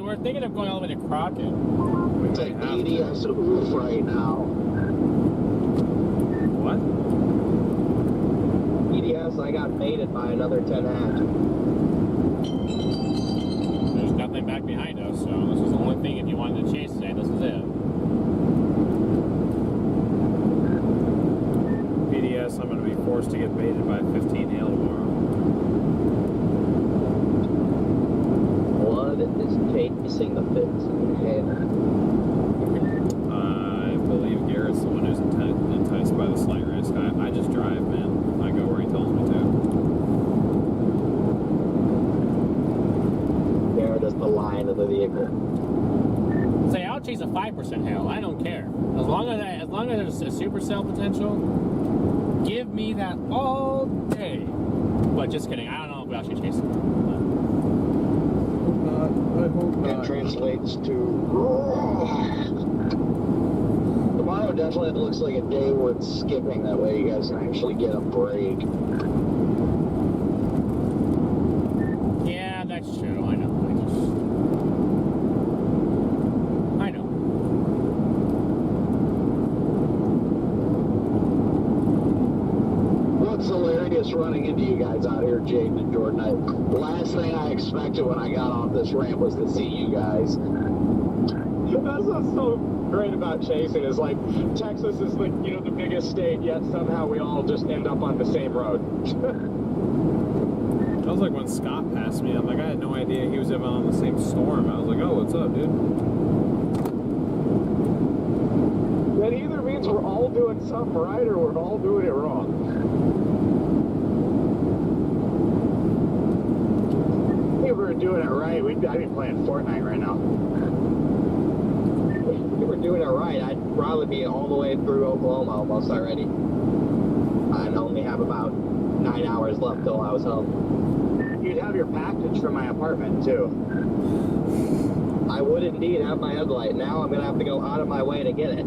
We're thinking of going all the way to Crockett. It's an ADS oof right now. What? EDS, I got mated by another 10 hatch. There's nothing back behind us, so this is the only thing if you wanted to chase today, this is it. guess I'm going to be forced to get baited by 15 hail tomorrow. Blood is chasing the fits in your head. I believe Garrett's the one who's enticed by the slight risk. I just drive, man. I go where he tells me to. Garrett is the lion of the vehicle. Say, I'll chase a 5% hail. I don't care. As long as there's a supercell potential, give me that all day. But just kidding. I don't know if we actually chase it. I hope That translates to. Tomorrow definitely looks like a day worth skipping. That way you guys can actually get a break. Yeah, that's true. I know. I know. What's hilarious running into you guys out here, Jaden and Jordan? The last thing I expected when I got off this ramp was to see you guys. That's what's so great about chasing is like Texas is like, you know, the biggest state, yet somehow we all just end up on the same road. That was like when Scott passed me. I'm like, I had no idea he was even on the same storm. I was like, oh, what's up, dude? That either means we're all doing something right or we're all doing it wrong. If we were doing it right, I'd be playing Fortnite right now. If we were doing it right, I'd probably be all the way through Oklahoma almost already. I'd only have about 9 hours left till I was home. You'd have your package from my apartment too. I would indeed have my headlight. Now I'm going to have to go out of my way to get it.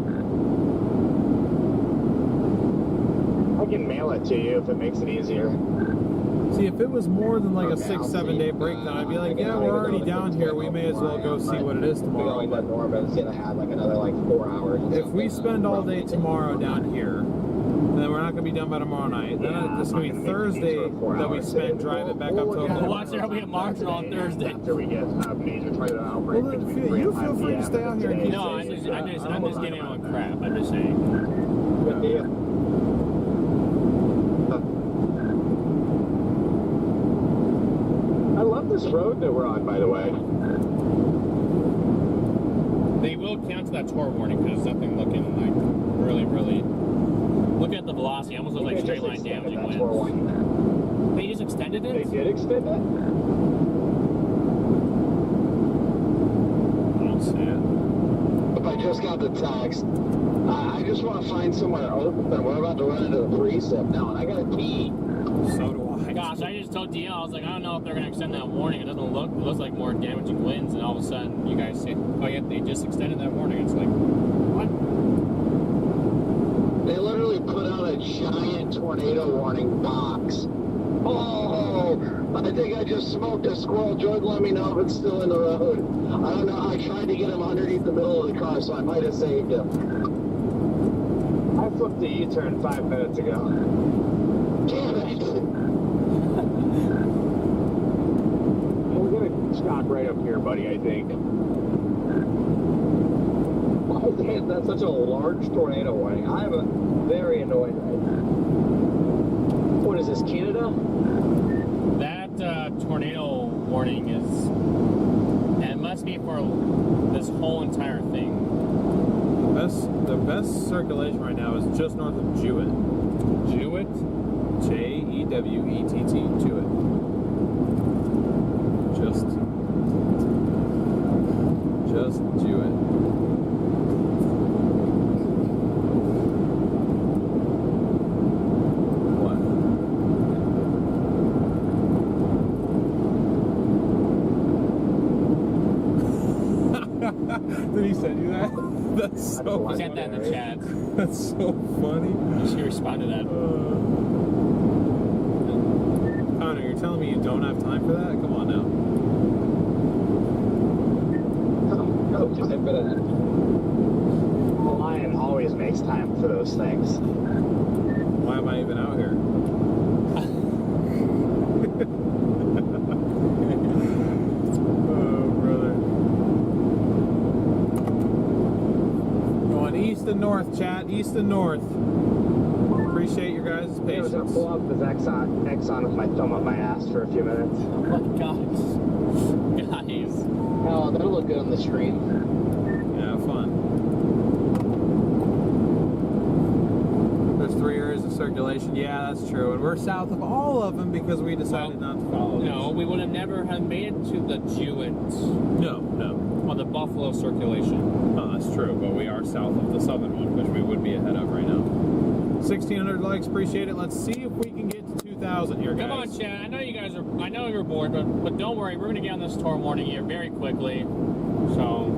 I can mail it to you if it makes it easier. See, if it was more than like a 6-7 day break, then I'd be like, yeah, we're already down here. We may as well go see what it is tomorrow. Going to Norman's going to have like another like 4 hours. If we spend all day tomorrow down here, then we're not going to be done by tomorrow night. Then it's going to be Thursday that we spend driving back up to Oklahoma. Watch there will be a march on Thursday. After we get a major tornado outbreak. Well, then you feel free to stay out here and keep No, I'm just giving him a crap. I'm just saying. Good deal. I love this road that we're on, by the way. They will cancel that tour warning because there's something looking like really. Look at the velocity. Almost looks like straight line damaging winds. They just extended it? They did extend it? I don't see it. If I just got the text, I just want to find somewhere open. We're about to run into the precip now, and I gotta pee. So do I. Gosh, I just told DL, I was like, I don't know if they're going to extend that warning. It looks like more damaging winds, and all of a sudden you guys say, oh yeah, they just extended that warning. It's like, what? They literally put out a giant tornado warning box. Oh, I think I just smoked a squirrel. Jordan, let me know if it's still in the road. I don't know. I tried to get him underneath the middle of the car, so I might have saved him. I flipped the U-turn 5 minutes ago. Damn it. We're going to stop right up here, buddy, I think. Why is that such a large tornado warning? I am very annoyed right now. What is this, Canada? That tornado warning is, and it must be for this whole entire thing. The best circulation right now is just north of Jewett. Jewett? Jewett. Jewett. Just Jewett. What? Did he send you that? That's so He sent that in the chat. That's so funny. She responded to that. Connor, you're telling me you don't have time for that? Come on now. Oh, just a bit of that. The lion always makes time for those things. Why am I even out here? Oh, brother. Going east and north, chat. East and north. Appreciate your guys' guys' I was patience. gonna pull up this Exxon with my thumb up my ass for a few minutes. Oh my gosh. Guys. Oh, that'll look good on the screen. Yeah, fun. There's 3 areas of circulation. Yeah, that's true. And we're south of all of them because we decided not to follow No, these. we would have never have made it to the Jewett No. on the Buffalo circulation. Oh, that's true. But we are south of the southern one, which we would be ahead of right now. 1,600 likes. Appreciate it. Let's see if we can get to 2,000 here, guys. Come on, Chad. I know you guys are. I know you're bored, but don't worry. We're gonna get on this storm warning here very quickly. So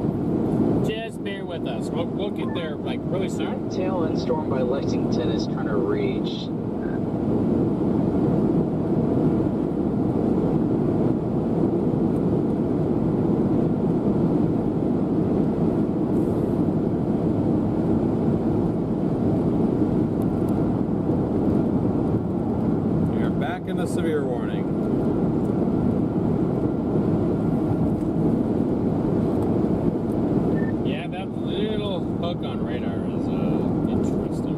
just bear with us. We'll get there like really soon. Tail end storm by Lexington is trying to reach. We are back in the severe warning. Yeah, that little hook on radar is interesting.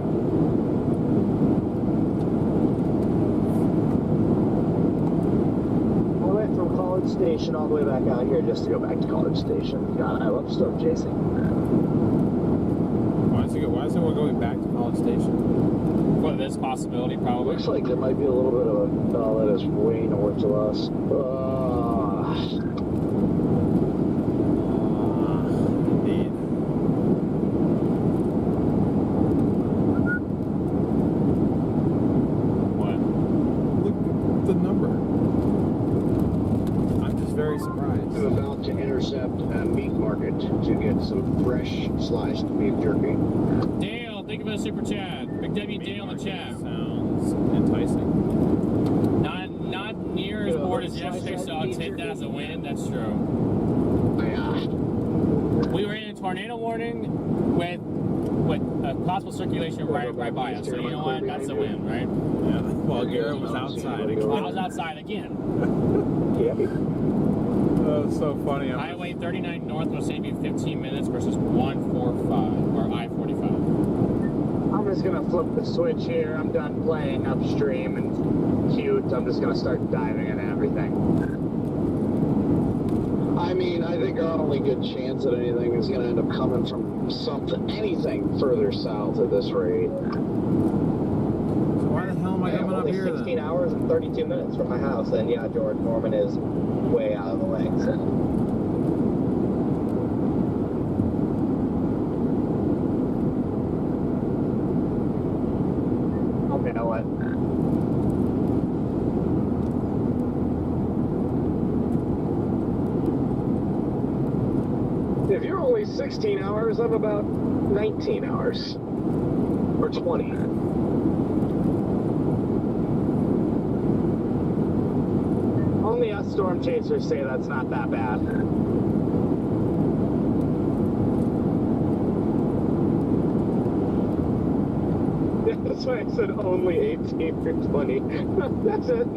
I went from College Station all the way back out here just to go back to College Station. God, I love storm chasing. Why is everyone going back to College Station? For this possibility, probably. Looks like there might be a little bit of a... Oh, that is way north of us. Indeed. What? Look at the number. I'm just very surprised. I'm about to intercept a meat market to get some fresh sliced beef jerky. Dale, think of it as super chat. Big W Dale in the chat. Sounds enticing. Not near as bored as yesterday, so I'll take that as a win. That's true. We were in a tornado warning with a possible circulation right by us. So you know what? That's a win, right? Yeah. Well, Garrett was outside. I was outside again. Oh, it's so funny. Highway 39 north will save you 15 minutes versus 145 or I-45. I'm just gonna flip the switch here. I'm done playing upstream and cute. I'm just gonna start diving into everything. I mean, I think our only good chance at anything is going to end up coming from anything further south at this rate. So why the hell am I Yeah, coming up only here 16 then? hours and 32 minutes from my house, and yeah, George Norman is way out of the way. So. Okay, now what? If you're only 16 hours, I'm about 19 hours. Or 20. Only us storm chasers say that's not that bad. Yeah, that's why I said only 18 or 20. That's it.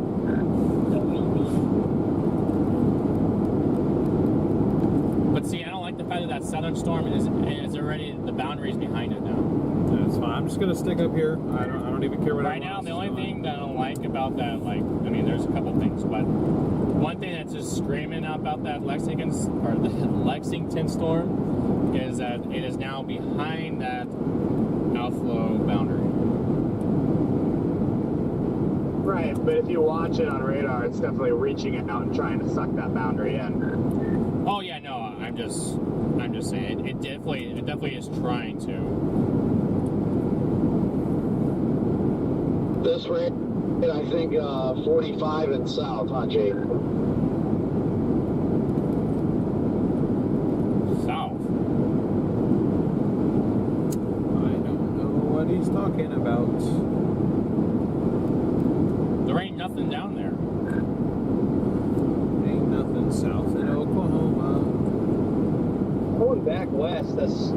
But see, I don't like the fact that southern storm is already the boundaries behind it now. That's fine. I'm just gonna stick up here. I don't even care what. Right now, the only thing that I don't like about that, like, I mean, there's a couple things, but one thing that's just screaming about that Lexington storm is that it is now behind that outflow boundary. Right, but if you watch it on radar, it's definitely reaching out and trying to suck that boundary in. Oh yeah, no, I'm just saying it definitely is trying to. This rate, I think 45 and south, huh, Jake? South. I don't know what he's talking about. There ain't nothing down there. Ain't nothing south in Oklahoma. Going back west,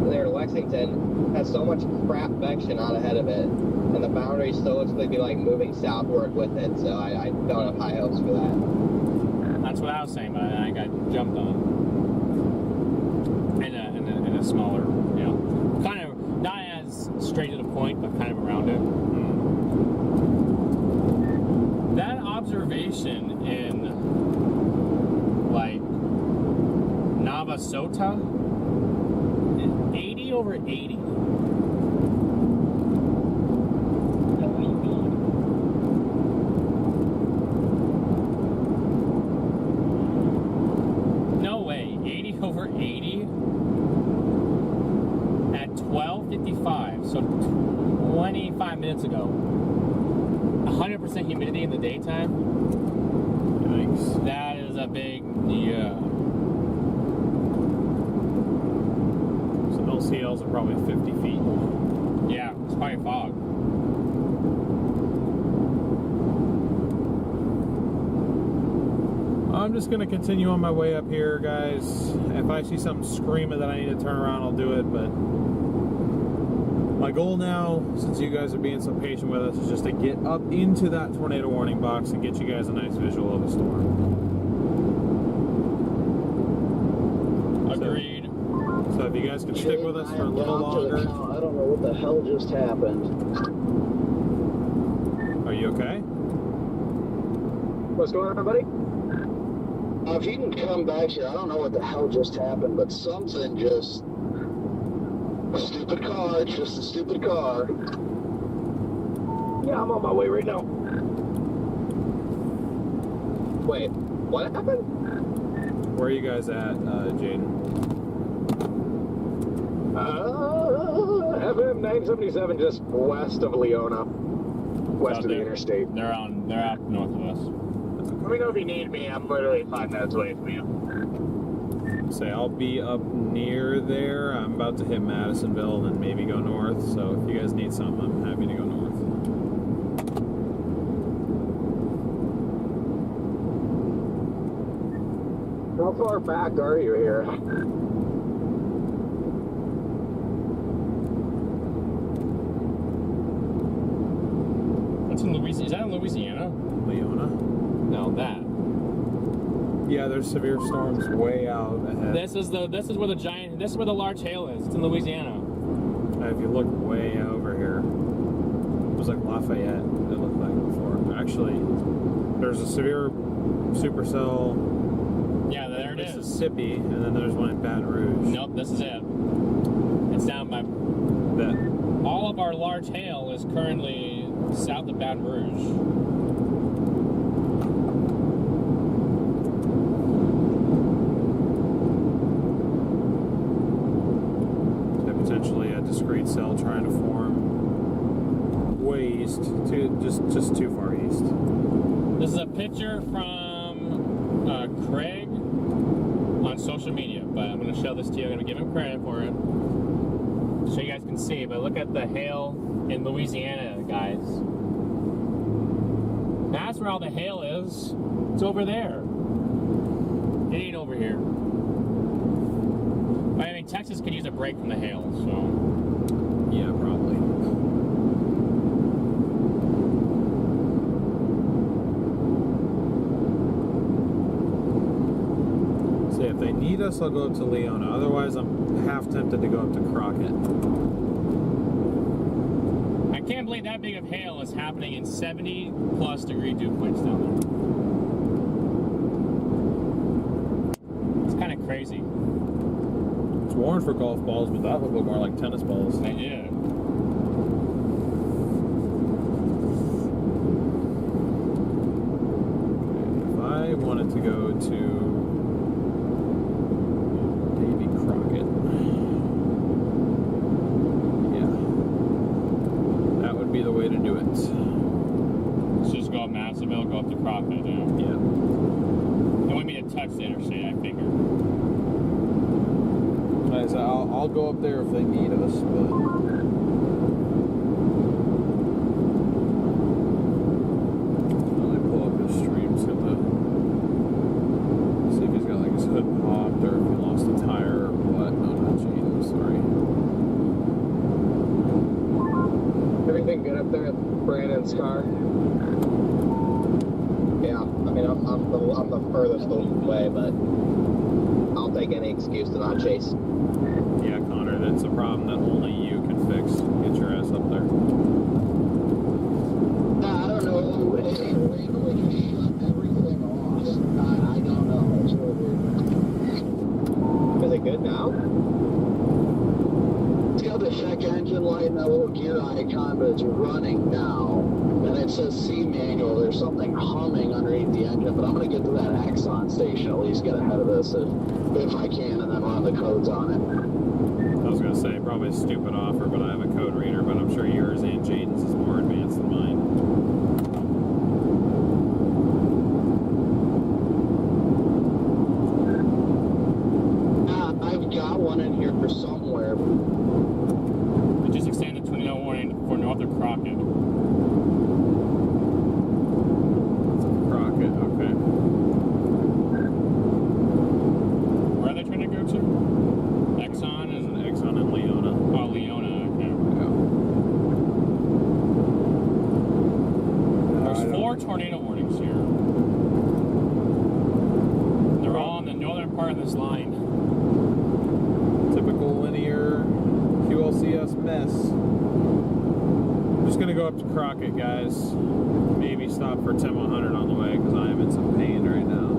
there Lexington has so much crap vection out ahead of it, and the boundary still looks like be like moving southward with it. So I don't have high hopes for that. That's what I was saying, but I got jumped on. In a smaller, kind of not as straight to the point, but kind of around it. location in like Navasota. 80 over 80. No way, 80 over 80 at 12:55, so 25 minutes ago. 100% humidity in the daytime. Yikes. That is a big, yeah. So LCLs are probably 50 feet. Yeah, it's probably fog. I'm just going to continue on my way up here, guys. If I see something screaming that I need to turn around, I'll do it, but my goal now, since you guys are being so patient with us, is just to get up into that tornado warning box and get you guys a nice visual of the storm. Agreed. So if you guys can stick with us for a little longer. I don't know what the hell just happened. Are you okay? What's going on, buddy? If you can come back here, I don't know what the hell just happened, but something just... A stupid car, it's just a stupid car. Yeah, I'm on my way right now. Wait, what happened? Where are you guys at, Jaden? FM 977 just west of Leona. West of the interstate. They're out north of us. Let me know if you need me. I'm literally 5 minutes away from you. Say I'll be up near there. I'm about to hit Madisonville and then maybe go north. So if you guys need something, I'm happy to go north. How far back are you here? That's in Louisiana. Is that in Louisiana? Leona? No, that. Yeah, there's severe storms way out ahead. This is where the large hail is. It's in Louisiana. If you look way over here, it was like Lafayette. It looked like before. Actually, there's a severe supercell. Yeah, there it is. Mississippi, and then there's one in Baton Rouge. Nope, this is it. It's down by. That. All of our large hail is currently south of Baton Rouge. Potentially a discrete cell trying to form way east, just too far east. This is a picture from Craig on social media, but I'm going to show this to you. I'm going to give him credit for it, so you guys can see. But look at the hail in Louisiana, guys. That's where all the hail is. It's over there. It ain't over here. I mean, Texas could use a break from the hail, so. Yeah, probably. See, if they need us, I'll go up to Leona. Otherwise, I'm half tempted to go up to Crockett. I can't believe that big of hail is happening in 70+ degree dew points down there. It's kind of crazy. It's worn for golf balls, but that would look more like tennis balls. They did. If I wanted to go to Davy Crockett, yeah, that would be the way to do it. Let's just go up Madisonville, go up to Crockett, yeah. Yeah. They want me to touch the interstate, I figure. I'll go up there if they need us, but let me pull up his stream, see if he's got like his hood popped or if he lost a tire or what. No, not Jaden, sorry. Everything good up there at Brandon's car? Yeah, I mean, I'm the furthest away, but I'll take any excuse to not chase. Yeah, Connor, that's a problem that only you can fix. Get your ass up there. I don't know. We can shut everything it says C manual, there's something humming underneath the engine, but I'm going to get to that Axon station, at least get ahead of this if I can, and then run the codes on it. I was going to say, probably a stupid offer, but I have a code reader, but I'm sure yours and Jaden's is more advanced than mine. I've got one in here for somewhere. I just extended tornado warning for north of Crockett. Crockett, okay. Where are they trying to go to? Exxon and Exxon and Leona. Oh, Leona. Okay. There's 4 tornado warnings here. They're all on the northern part of this line. Typical linear QLCS mess. I'm just gonna go up to Crockett, guys. Maybe stop for Tim 100 on the way because I am in some pain right now.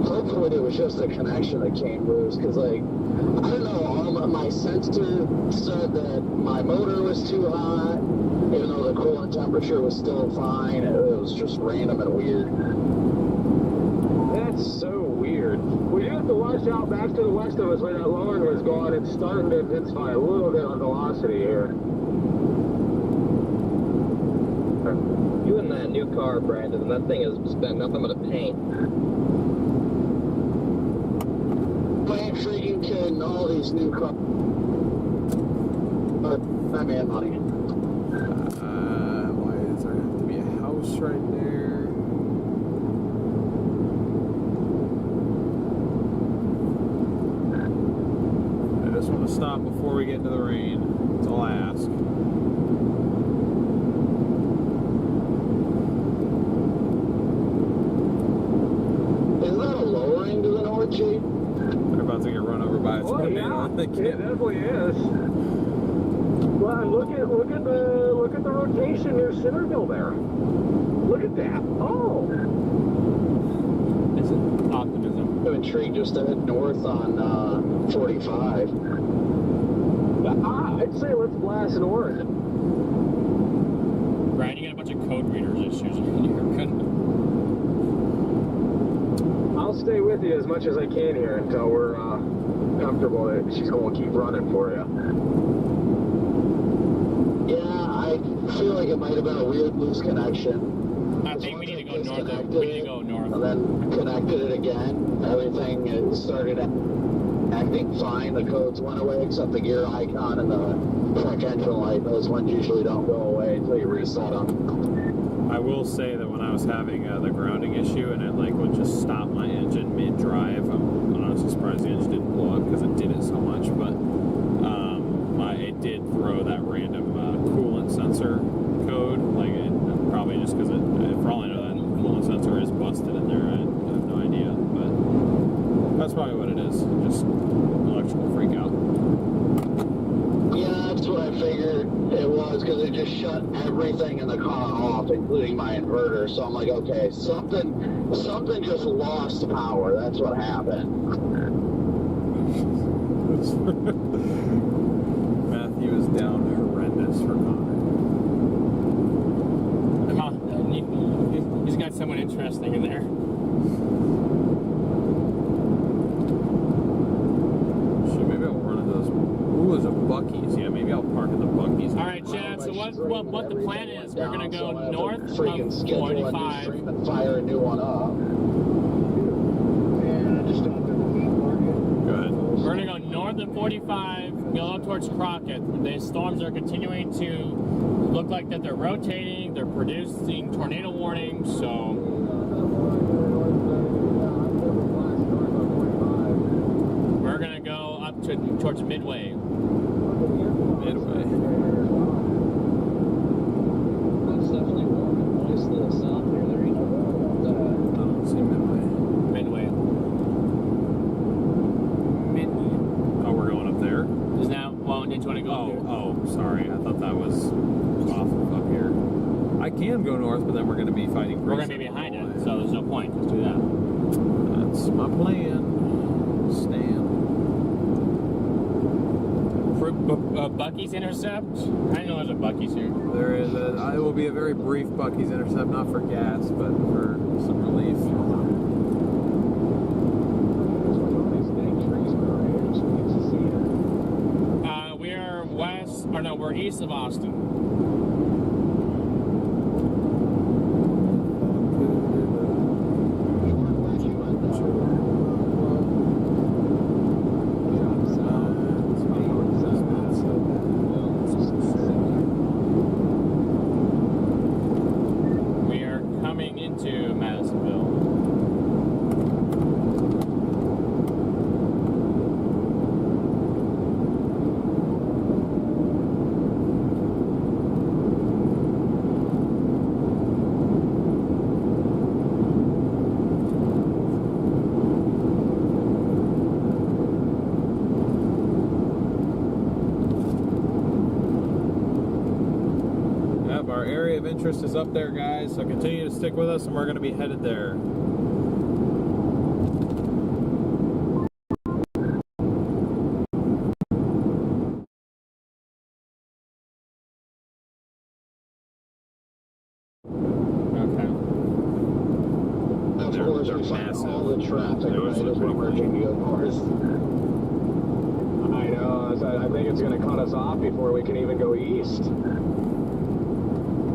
Hopefully it was just a connection that came loose, because like, I don't know, my sensor said that my motor was too hot, even though the coolant temperature was still fine. It was just random and weird. That's so weird. We do have to watch out back to the west of us where that lower was going. It's starting to intensify a little bit on velocity here. You in that new car, Brandon, and that thing has been nothing but a pain. I ain't freaking kidding, all these new cars. I made money. Why does there have to be a house right there? I just want to stop before we get into the rain. That's all I ask. Is that a lowering to the north, Chief? They're about to get run over by a tornado. Yeah, I think it definitely is. Well, and look at the rotation near Centerville there. Look at that. Oh. It's optimism. I'm intrigued just to head north on 45. I'd say let's blast north. Brian, you got a bunch of code readers issues. I'll stay with you as much as I can here until we're comfortable that she's going to keep running for you. Yeah, I feel like it might have been a weird loose connection. I think we need to go north. We need to go north. And then connected it again. Everything started acting fine. The codes went away except the gear icon and the check engine light. Those ones usually don't go away until you reset them. I will say that when I was having the grounding issue and it like would just stop my engine mid-drive, I'm honestly surprised the engine didn't blow up because it did it so much, but it did throw that random coolant sensor code, like it, probably just because for all I know that coolant sensor is busted in there. I have no idea, but that's probably what it is, just electrical freak out. Yeah, that's what I figured it was, because it just shut everything in the car off, including my inverter. So I'm like, okay, something just lost power. That's what happened. Matthew is down horrendous for Connor. He's got someone interesting in there. Shit, maybe I'll run into this. Ooh, there's a Buc-ee's. Yeah, maybe I'll park at the Buc-ee's. All right, Chad. So what the plan is? We're gonna go north of freaking schedule a new 45. stream and fire a new one up. And just don't Good. We're gonna go north of 45, go up towards Crockett. The storms are continuing to look like that they're rotating. They're producing tornado warnings. So we're gonna go up towards Midway. Midway. It's definitely warm and moist to the south here. There ain't no I don't see Midway. Midway. Oh, we're going up there? Is now? Well, did you want to go? Oh, sorry. I thought that was off of up here. I can go north, but then we're going to be fighting. We're gonna be behind it, so there's no point. Just do that. That's my plan. Bucky's intercept? I know there's a Bucky's here. There is it will be a very brief Bucky's intercept, not for gas, but for some relief. We are west, or no, we're east of Austin. Our area of interest is up there, guys, so continue to stick with us and we're going to be headed there. Of course, we find all the traffic right as we're merging to go north. I know, I think it's going to cut us off before we can even go east.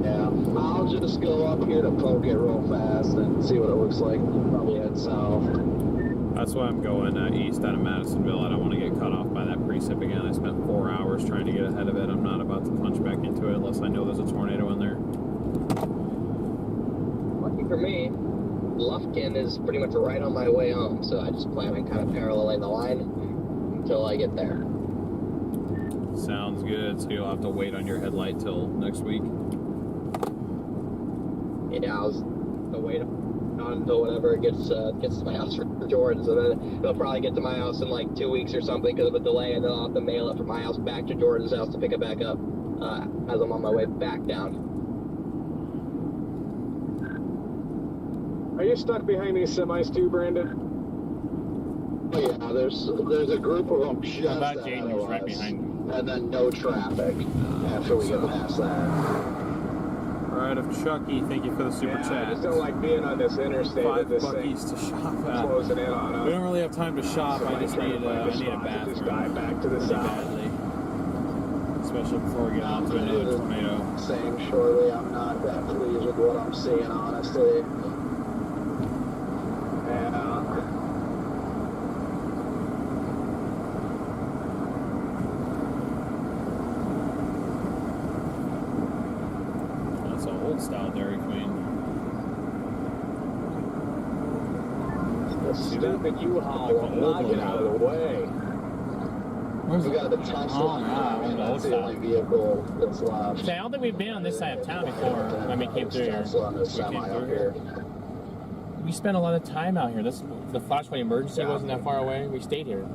Yeah, I'll just go up here to poke it real fast and see what it looks like. Probably head south. That's why I'm going east out of Madisonville. I don't want to get cut off by that precip again. I spent 4 hours trying to get ahead of it. I'm not about to punch back into it unless I know there's a tornado in there. Lucky for me, Lufkin is pretty much right on my way home, so I just plan on kind of paralleling the line until I get there. Sounds good. So you'll have to wait on your headlight till next week. Yeah, I'll wait until whenever it gets to my house for Jordan, so then it'll probably get to my house in like 2 weeks or something because of a delay, and then I'll have to mail it from my house back to Jordan's house to pick it back up as I'm on my way back down. Are you stuck behind these semis too, Brandon? Oh yeah, there's a group of them just How about ahead Jaden's of right us, behind you? and then no traffic after we get past that. Alright, of Chucky, thank you for the super I chat. just don't like being on this interstate. 5 this Buckies to shop at. closing in on us. We don't really have time to shop. So I just try to need find a spot to bathroom. just dive back to the Really south. badly. Especially before we get onto another tornado. Same shortly. I'm not that pleased with what I'm seeing, honestly. That's an old style Dairy Queen. The stupid U-Haul will not get out of the way. Where's We got the Tesla. And that's the only vehicle that's left. See, I don't think we've been on this side of town before when we came through here. Tesla and the semi up here. We spent a lot of time out here. The flashpoint emergency wasn't that far away. We stayed here.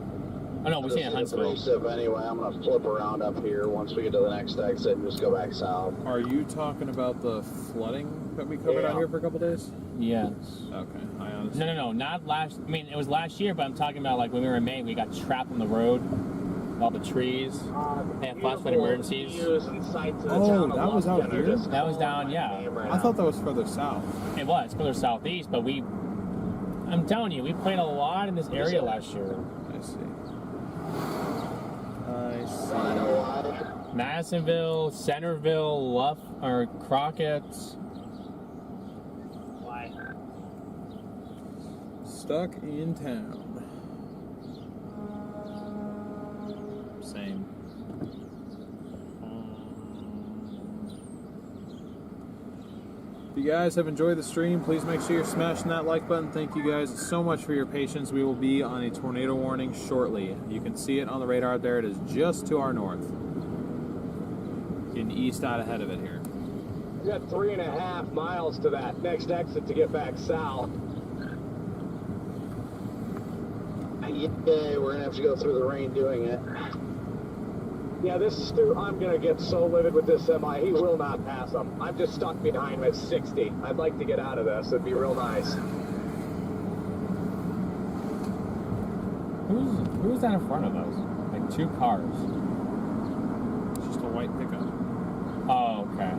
Oh no, we stayed in Huntsville. Anyway, I'm gonna flip around up here once we get to the next exit and just go back south. Are you talking about the flooding that we covered out here for a couple days? Yes. Okay, I honestly. No, not last. I mean, it was last year, but I'm talking about like when we were in May, we got trapped on the road, all the trees, and flashpoint emergencies. Oh, that was out here? That was down, yeah. I thought that was further south. It was further southeast, but I'm telling you, we played a lot in this area last year. I see. I know why. Madisonville, Centerville, Crockett. Why? Stuck in town. Same. If you guys have enjoyed the stream, please make sure you're smashing that like button. Thank you guys so much for your patience. We will be on a tornado warning shortly. You can see it on the radar there. It is just to our north. Getting east out ahead of it here. We got 3.5 miles to that next exit to get back south. Yeah, we're gonna have to go through the rain doing it. Yeah, I'm gonna get so livid with this semi. He will not pass him. I'm just stuck behind him at 60. I'd like to get out of this. It'd be real nice. Who's that in front of us? Like 2 cars. white pickup. Oh, okay.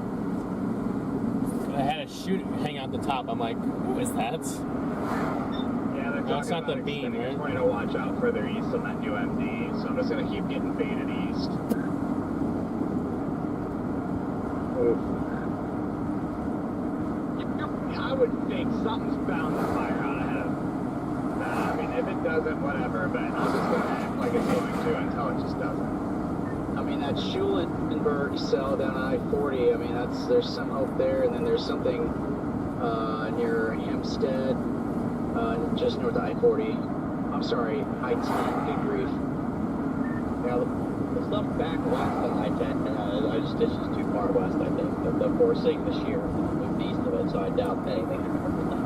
I had a chute hang out the top. I'm like, who is that? Yeah, they're No, it's talking not the about beam, extending right? a point to watch out further east on that new MD, so I'm just gonna keep getting baited east. Oof. I would think something's bound to fire out ahead of I mean, if it doesn't, whatever, but I'm just gonna act like it's going to until it just doesn't. I mean, that Schulenberg cell down I-40, I mean, there's some hope there, and then there's something near Hempstead, just north of I-40. I'm sorry, I-10, good grief. Yeah, the stuff back west on I-10, this is too far west, I think. The forcing this year moved east of it, so I doubt anything happens with that.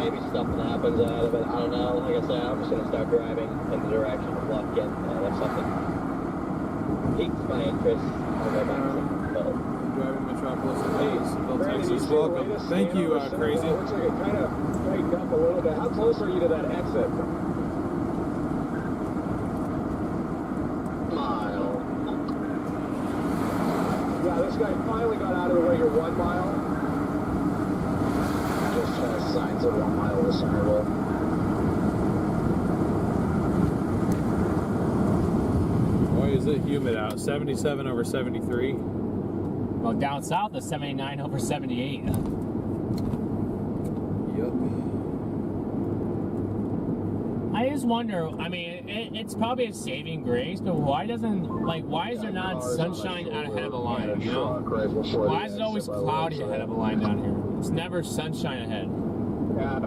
Maybe something happens out of it, I don't know. Like I said, I'm just going to start driving in the direction of Lufkin, and if something piques my interest, I'll go back to it. Driving Metropolis and Hayes, Bill Brandon, Texas. you see the Welcome. latest Thank scan you, on the Crazy. cell? It looks like it kind of tightened up a little bit. How close are you to that exit? Mile. Yeah, this guy finally got out of the way. You're 1 mile. Just signs of 1 mile discernible. Boy, is it humid out. 77 over 73. Well, down south is 79 over 78. Yep. I just wonder, I mean, it's probably a saving grace, but why is there not sunshine out ahead of the line, you know? Why is it always cloudy ahead of the line down here? It's never sunshine ahead. Yeah, I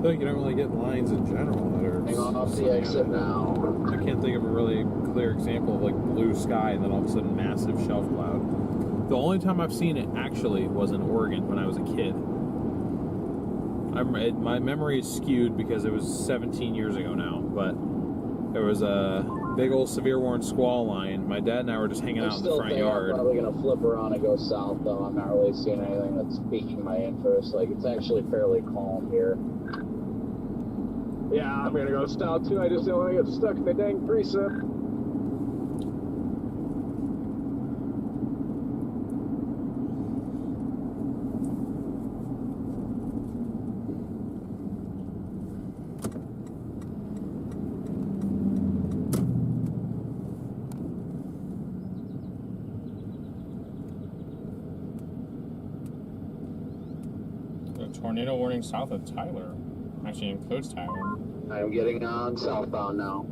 feel like you don't really get lines in general that are... Hang on off the exit now. I can't think of a really clear example of like blue sky and then all of a sudden massive shelf cloud. The only time I've seen it actually was in Oregon when I was a kid. My memory is skewed because it was 17 years ago now, but there was a big old severe warning squall line. My dad and I were just hanging out in the front yard. I'm probably going to flip around and go south, though. I'm not really seeing anything that's piquing my interest. Like, it's actually fairly calm here. Yeah, I'm gonna go south too. I just don't want to get stuck in the dang precip. The tornado warning south of Tyler actually includes Tyler. I'm getting on southbound now.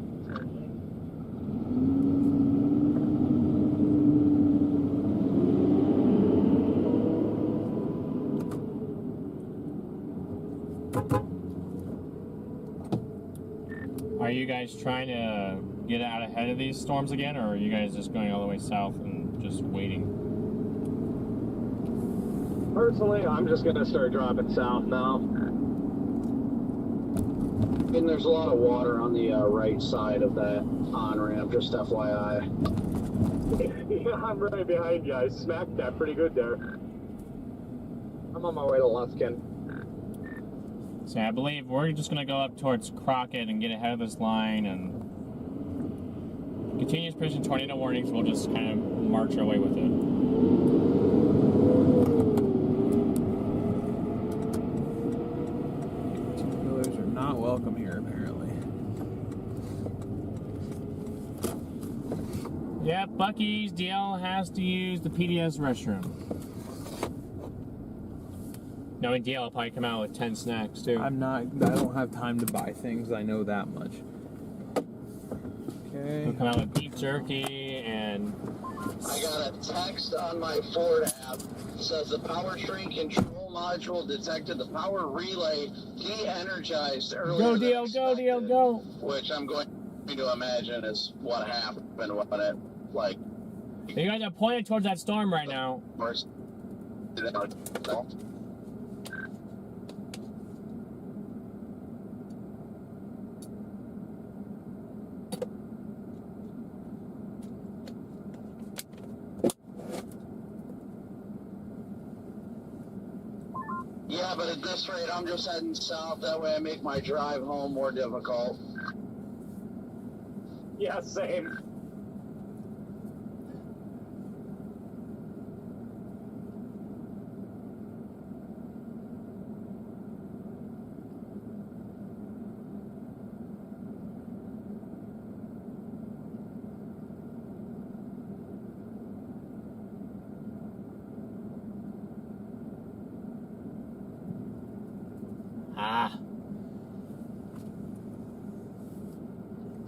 Are you guys trying to get out ahead of these storms again, or are you guys just going all the way south and just waiting? Personally, I'm just gonna start dropping south now. And there's a lot of water on the right side of that on-ramp, just FYI. Yeah, I'm right behind you. I smacked that pretty good there. I'm on my way to Lufkin. So I believe we're just going to go up towards Crockett and get ahead of this line, and continuous precision tornado warnings, we'll just kind of march our way with it. Two-wheelers are not welcome here, apparently. Yeah, Buc-ee's, DL has to use the PDS restroom. Knowing DL will probably come out with 10 snacks too. I don't have time to buy things, I know that much. Okay. He'll come out with beef jerky and... I got a text on my Ford app. It says the power shrink control module detected the power relay de-energized earlier. Go than DL, go expected, DL, go! Which I'm going to imagine is what happened when it, like... You guys are pointed towards that storm right now. Yeah, but at this rate, I'm just heading south. That way I make my drive home more difficult. Yeah, same.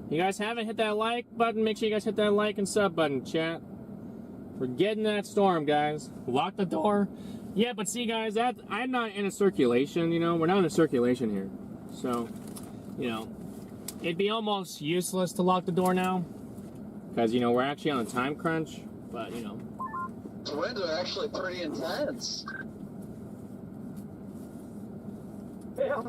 You guys haven't hit that like button, make sure you guys hit that like and sub button, chat. We're getting that storm, guys. Lock the door. Yeah, but see, guys, that I'm not in a circulation, you know. We're not in a circulation here. So, you know, it'd be almost useless to lock the door now. Because, you know, we're actually on a time crunch. But, you know. The winds are actually pretty intense. Yeah.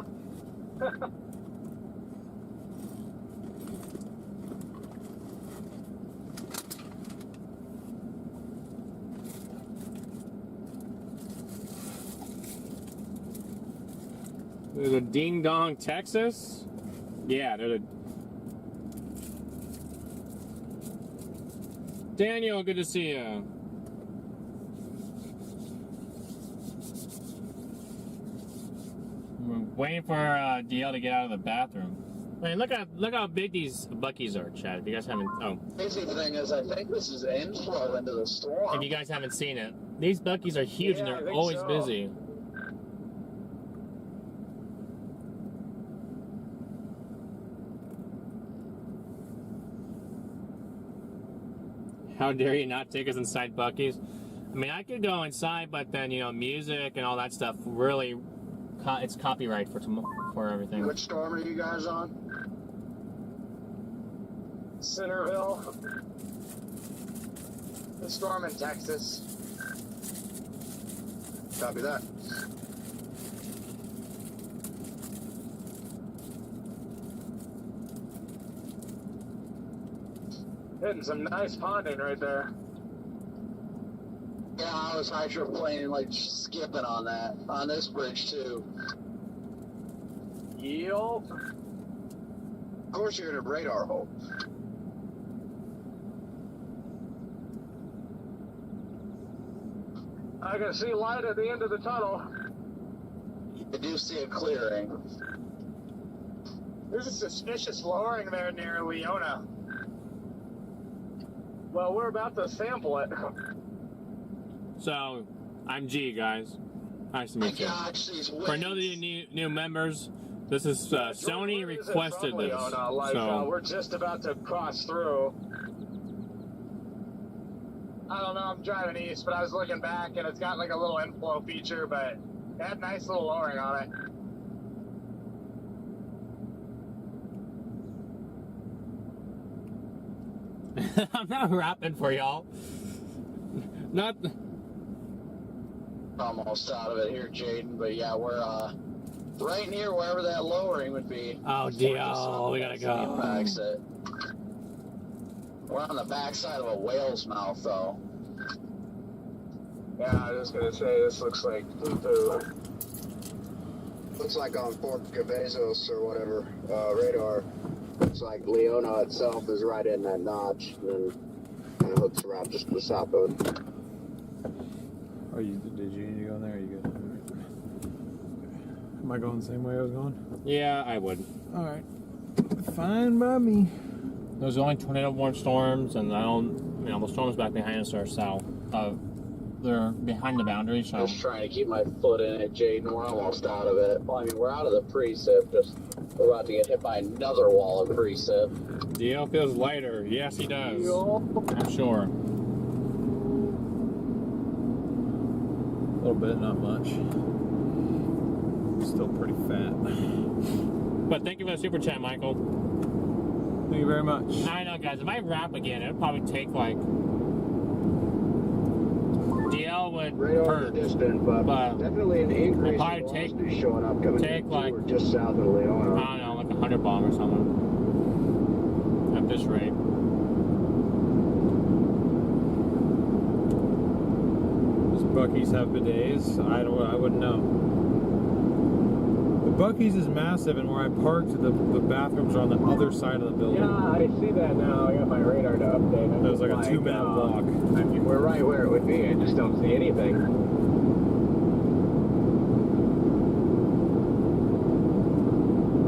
There's a Ding Dong, Texas. Yeah, there's a... Daniel, good to see you. We're waiting for DL to get out of the bathroom. Man, look how big these Buc-ee's are, Chad. If you guys haven't... Oh. Crazy thing is, I think this is inflow into the storm. If you guys haven't seen it, these Buc-ee's are huge and they're always busy. How dare you not take us inside Buc-ee's? I mean, I could go inside, but then, you know, music and all that stuff really, it's copyright for everything. Which storm are you guys on? Centerville. The storm in Texas. Copy that. Hitting some nice ponding right there. Yeah, I was hydroplaning, like skipping on that, on this bridge too. Yield. Of course you're gonna radar hole. I can see light at the end of the tunnel. I do see a clearing. There's a suspicious lowering there near Leona. Well, we're about to sample it. So, I'm G, guys. Nice to meet you. For none of you new members, this is Sony requested this. So we're just about to cross through. I don't know, I'm driving east, but I was looking back and it's got like a little inflow feature, but it had nice little lowering on it. I'm not rapping for y'all. Not. Almost out of it here, Jaden, but yeah, we're right near wherever that lowering would be. Oh, deal. We gotta go. Exit. We're on the backside of a whale's mouth, though. Yeah, I was gonna say, this looks like poo-poo. Looks like on Fort Cabezos or whatever, radar. Looks like Leona itself is right in that notch, and then kind of hooks around just to the south of it. Oh, did you need to go in there? Or are you good? Am I going the same way I was going? Yeah, I would. All right. Fine by me. There's only tornado warning storms, and I don't, you know, the storms back behind us are south. They're behind the boundary, so. Just trying to keep my foot in it, Jaden. We're almost out of it. Well, I mean, we're out of the precip. Just we're about to get hit by another wall of precip. DL feels lighter. Yes, he does. I'm sure. A little bit, not much. Still pretty fat. But thank you for the super chat, Michael. Thank you very much. I know, guys. If I rap again, it'd probably take like. DL would hurt, distant, but definitely an increase. Probably take showing up coming like just south of Leona. I don't know, like 100 bomb or something. At this rate. Does Buc-ee's have bidets? I wouldn't know. The Buc-ee's is massive, and where I parked, the bathrooms are on the other side of the building. Yeah, I see that now. I got my radar to update. There's like a 2-minute walk. I mean, we're right where it would be. I just don't see anything.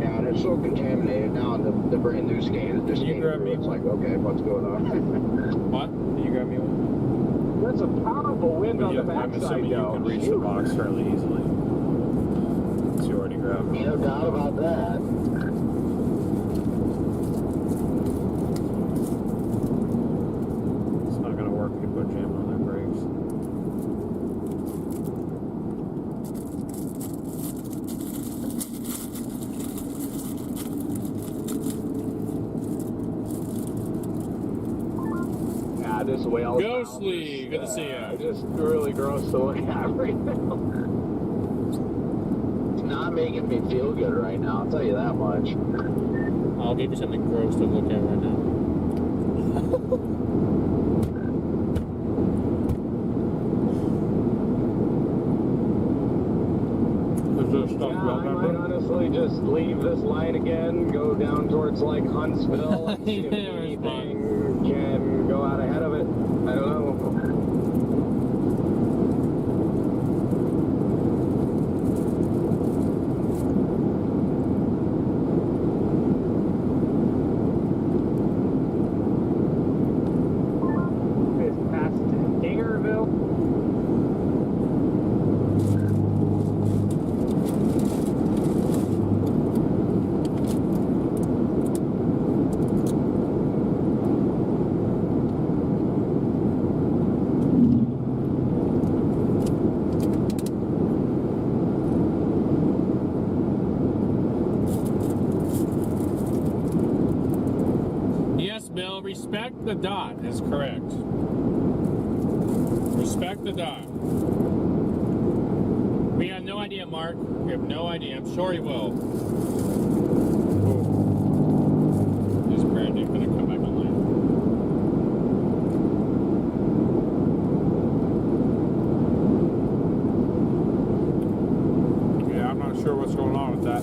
Yeah, and it's so contaminated now in the brand new scan. It just Can you grab me? It's like, okay, what's going on? What? Can you grab me one? That's a powerful wind on the I'm backside, assuming you can reach the box fairly easily. So you already grabbed it. No doubt about that. this whale. Ghostly, good to see you. Just really gross to look at right now. It's not making me feel good right now, I'll tell you that much. I'll give you something gross to look at right now. I might honestly just leave this line again, go down towards like Huntsville, and see if anything can go out ahead of it. I don't know. It's past Dingerville. Bill, respect the dot is correct. Respect the dot. We have no idea, Mark. We have no idea. I'm sure he will. Oh. Is Brandon going to come back online? Yeah, I'm not sure what's going on with that.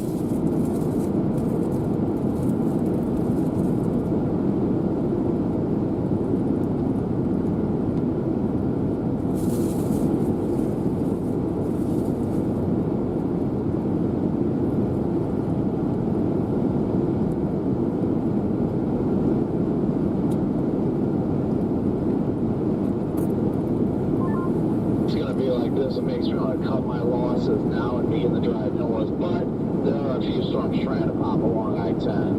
It makes me want to cut my losses now and be in the drive north, but there are a few storms trying to pop along I-10.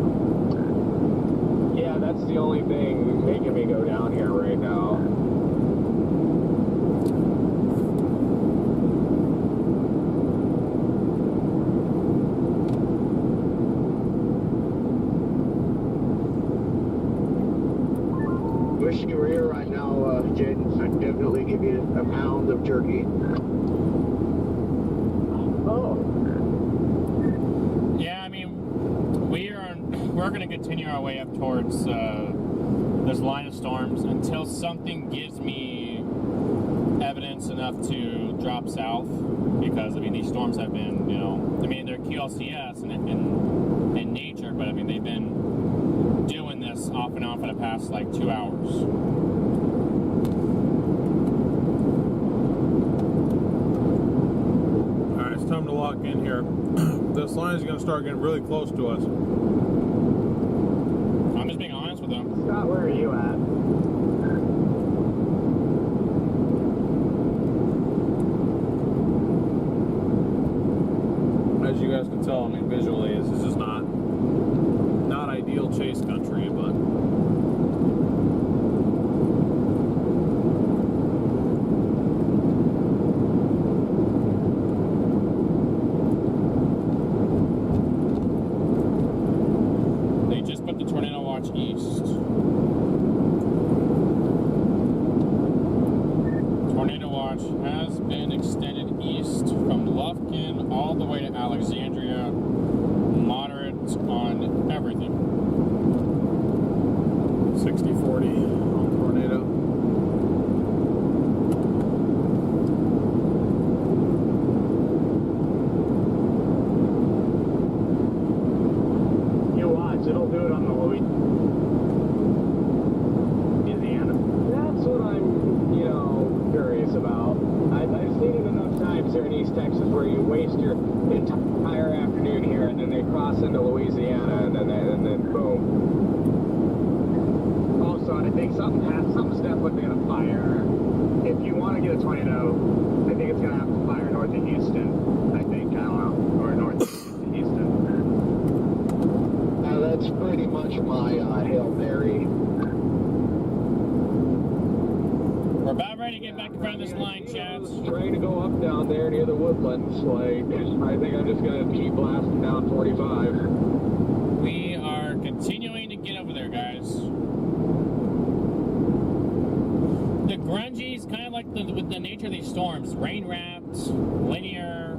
Yeah, that's the only thing making me go down here right now. Wish you were here right now, Jaden. I'd definitely give you a pound of jerky. Oh. Yeah, I mean, we're going to continue our way up towards this line of storms until something gives me evidence enough to drop south. Because I mean, these storms have been, you know, I mean, they're QLCS in nature, but I mean, they've been doing this off and on for the past like 2 hours. Alright, it's time to lock in here. This line is going to start getting really close to us. I'm just being honest with them. Scott, where are you at? As you guys can tell, I mean, visually, this is just not ideal chase country, but they just put the tornado watch east. Tornado watch has been extended east from Lufkin all the way to Alexandria. Moderate on everything. 60-40 on tornado. You watch, it'll do it on the Louisiana. That's what I'm, you know, curious about. I've seen it enough times here in East Texas where you waste your entire afternoon here and then they cross into Louisiana and then boom. Also, I think something's definitely going to fire. If you want to get a tornado, I think it's going to have to fire north of Houston. I think, I don't know, or north of Houston. That's pretty much my Hail Mary. We're about ready to get back in front of this line, chaps. Trying to go up down there near the woodlands. Like, I think I'm just going to keep blasting down 45. We are continuing to get over there, guys. with the nature of these storms, rain wrapped, linear.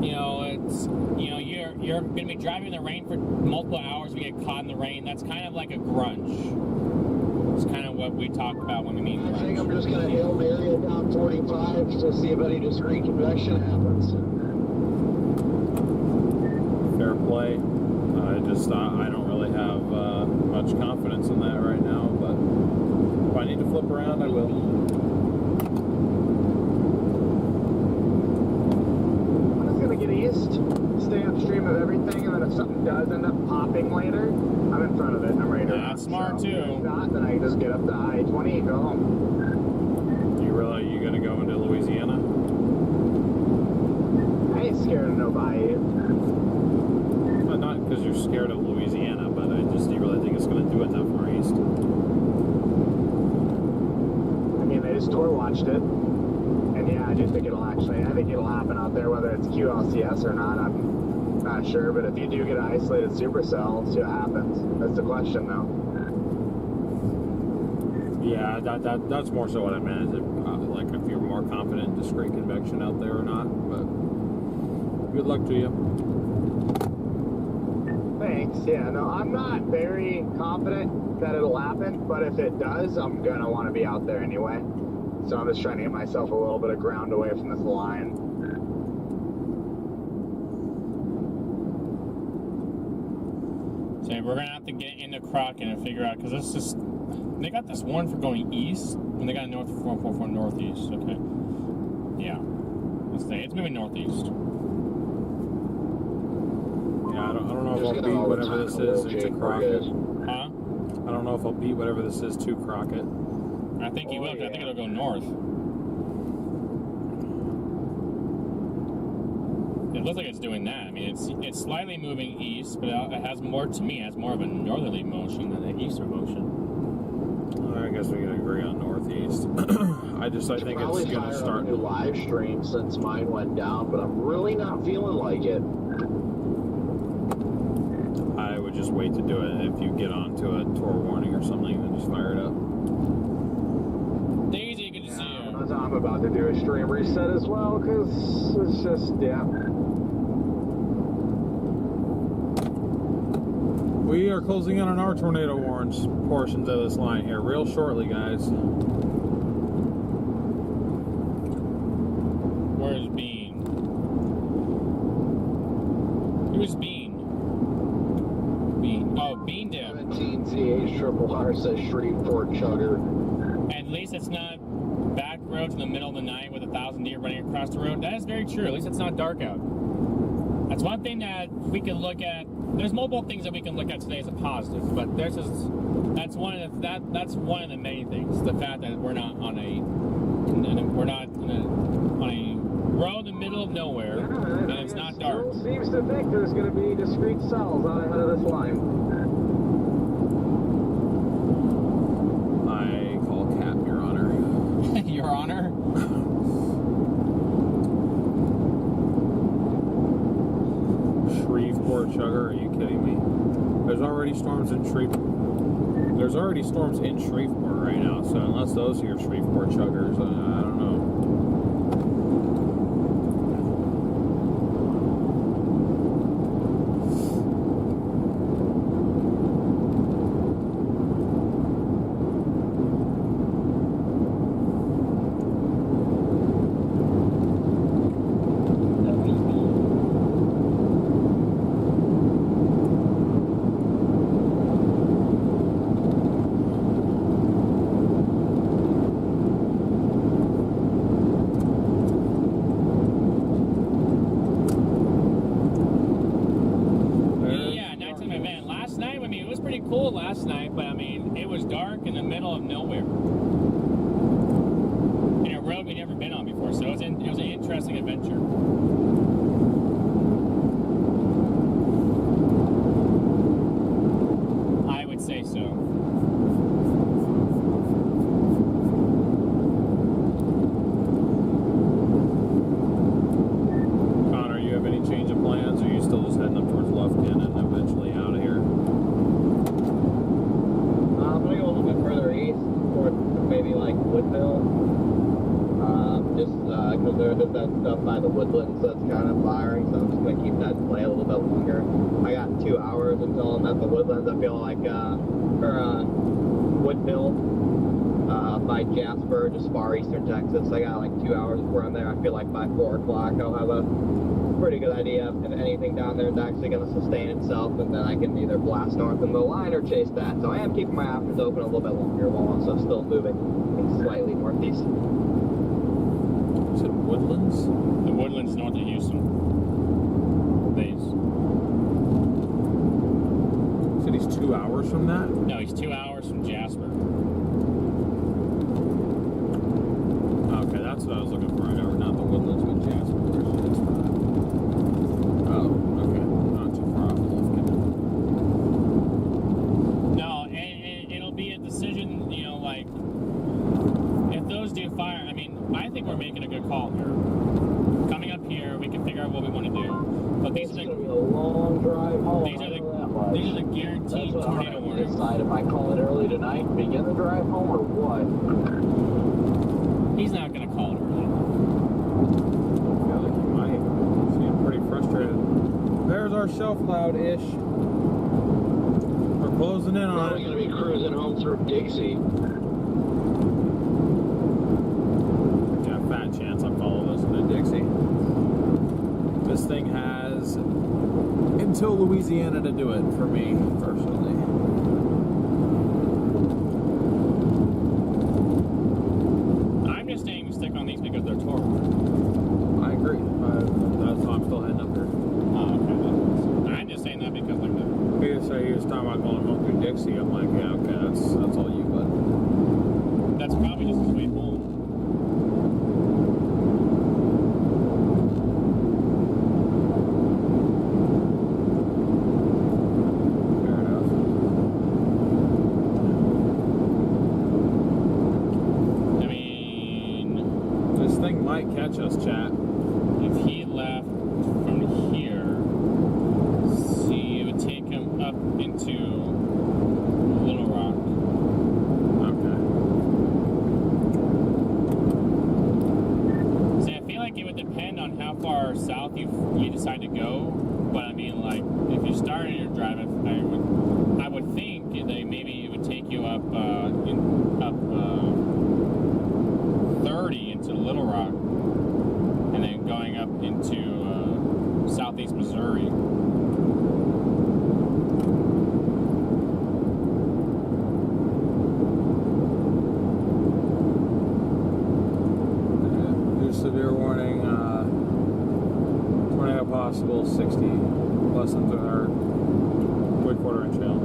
You know, it's you're going to be driving in the rain for multiple hours. We get caught in the rain. That's kind of like a grunge. It's kind of what we talk about when we mean grunge. I think I'm just going to Hail Mary it down 45 to see if any discrete convection happens. Fair play. I don't really have much confidence in that right now, but if I need to flip around, I will. I'm just gonna get east, stay upstream of everything, and then if something does end up popping later, I'm in front of it and I'm ready to run. That's smart too. If not, then I can just get up to I-20 and go home. You gonna go into Louisiana? I ain't scared of nobody. Well, not because you're scared of Louisiana, but do you really think it's gonna do it that far east? I mean, they just tour watched it, and yeah, I think it'll happen out there, whether it's QLCS or not. I'm not sure, but if you do get an isolated supercell, see what happens. That's the question, though. Yeah, that's more so what I meant. Like if you're more confident in discrete convection out there or not. But good luck to you. Thanks. Yeah, no, I'm not very confident that it'll happen, but if it does, I'm gonna want to be out there anyway. So I'm just trying to get myself a little bit of ground away from this line. So we're gonna have to get into Crockett and figure out, because they got this one for going east, and they got a north for northeast. Okay. Yeah. It's moving northeast. Yeah, I don't know if I'll beat whatever this is into Crockett. Huh? I don't know if I'll beat whatever this is to Crockett. I think you will, because I think it'll go north. It looks like it's doing that. I mean, it's slightly moving east, but it has more of a northerly motion than an eastern motion. I guess we can agree on northeast. I think it's going to start. A new live stream since mine went down, but I'm really not feeling like it. I would just wait to do it. If you get onto a tour warning or something, then just fire it up. Daisy, good to see you. I'm about to do a stream reset as well, because it's just, yeah. We are closing in on our tornado warns portions of this line here real shortly, guys. Where's Bean? Who's Bean? Bean. Oh, Bean Dip. 17CH triple R says Shreveport Chugger. At least it's not back roads in the middle of the night with 1,000 deer running across the road. That is very true. At least it's not dark out. That's one thing that we can look at. There's multiple things that we can look at today as a positive, but that's one of the main things. The fact that we're not on a road in the middle of nowhere, and it's not dark. Seems to think there's going to be discrete cells out ahead of this line. I call Cap, Your Honor. Your Honor? Shreveport Chugger? Are you kidding me? There's already storms in Shreveport. There's already storms in Shreveport right now, so unless those are your Shreveport Chuggers, I don't know. Woodville. there's that stuff by the woodlands that's kind of firing, so I'm just going to keep that in play a little bit longer. I got 2 hours until I'm at the woodlands. I feel like, Woodville, by Jasper, just far eastern Texas. I got like 2 hours before I'm there. I feel like by 4 o'clock I'll have a pretty good idea if anything down there is actually going to sustain itself, and then I can either blast north in the line or chase that. So I am keeping my options open a little bit longer while also still moving slightly northeast. You said Woodlands? The Woodlands north of Houston. Base. You said he's 2 hours from that? No, he's 2 hours from Jasper. Okay, that's what I was looking for. I know, not the Woodlands, but Jasper. Oh, okay. Not too far off Lufkin. No, and it'll be a decision, you know, like, if those do fire, I mean, I think we're making a good call here. Coming up here, we can figure out what we want to do. But these are It's going to be a long drive home. these are the guaranteed tornado warnings. Decide if I call it early tonight and begin the drive home or what. He's not going to call it early. I feel like he might. Seem pretty frustrated. There's our shelf cloud-ish. We're closing in on Probably it. going to be cruising home through Dixie. Yeah, fat chance I'll follow this into Dixie. This thing has until Louisiana to do it for me, personally. I'm just saying we stick on these because they're torque. I agree. That's why I'm still heading up here. Oh, okay. I'm just saying that because like that. He was talking about going home through Dixie. I'm like, yeah, okay, that's all you, bud. That's probably just his way home. Fair enough. I mean, This thing might catch us, chat. if he left from here, see, it would take him up into Little Rock. Okay. See, I feel like it would depend on how far south you decide to go. But I mean, like, if you started your drive, I would think that maybe it would take you up 30 into Little Rock, and then going up into southeast Missouri. Here's severe warning. Tornado possible. 60 less than 3/4 inch hail.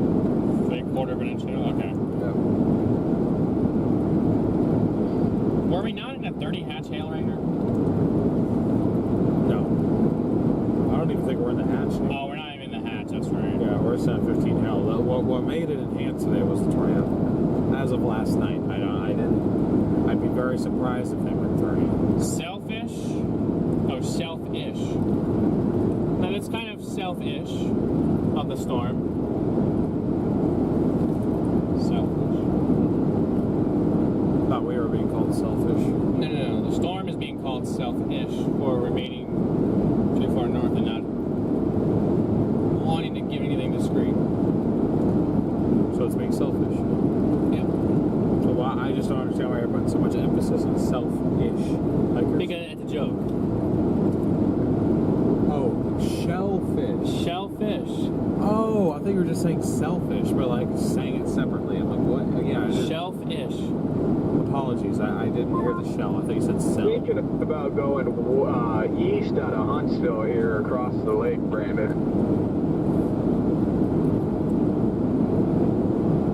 3/4 of an inch hail? Okay. Yep. Were we not in a 30 hatch hail right now? No. I don't even think we're in the hatch now. Oh, we're not even in the hatch, that's right. Yeah, we're at 15 hail. What made it enhance today was the tornado. As of last night, I'd be very surprised if they were 30. Selfish? Oh, self-ish. Now that's kind of self-ish of the storm. Selfish. Thought we were being called selfish. No. The storm is being called self-ish for remaining too far north and not wanting to give anything discreet. So it's being selfish. Yeah. So why, I just don't understand why you're putting so much emphasis on selfish. Like Because it's a joke. oh, shellfish. Shellfish. Oh, I think you were just saying selfish, but like saying it separately. I'm like, what? Yeah, I didn't- Shellfish. apologies. I didn't hear the shell. I think you said self. Thinking about going east out of Huntsville here across the lake, Brandon.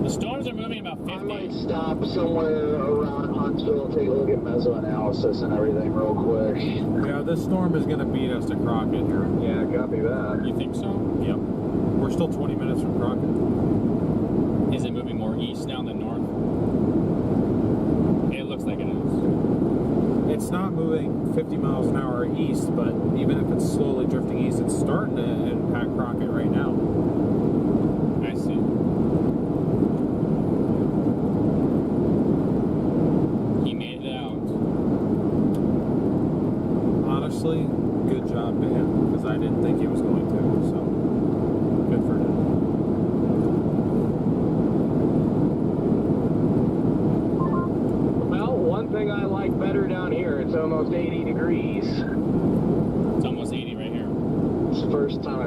The storms are moving about I might 50. stop somewhere around Huntsville, take a look at mesoanalysis and everything real quick. Yeah, this storm is going to beat us to Crockett here. Yeah, copy that. You think so? Yep. We're still 20 minutes from Crockett. Is it moving more east now than north? It looks like it is. It's not moving 50 miles an hour east, but even if it's slowly drifting east, it's starting to impact Crockett right now. I see. He made it out.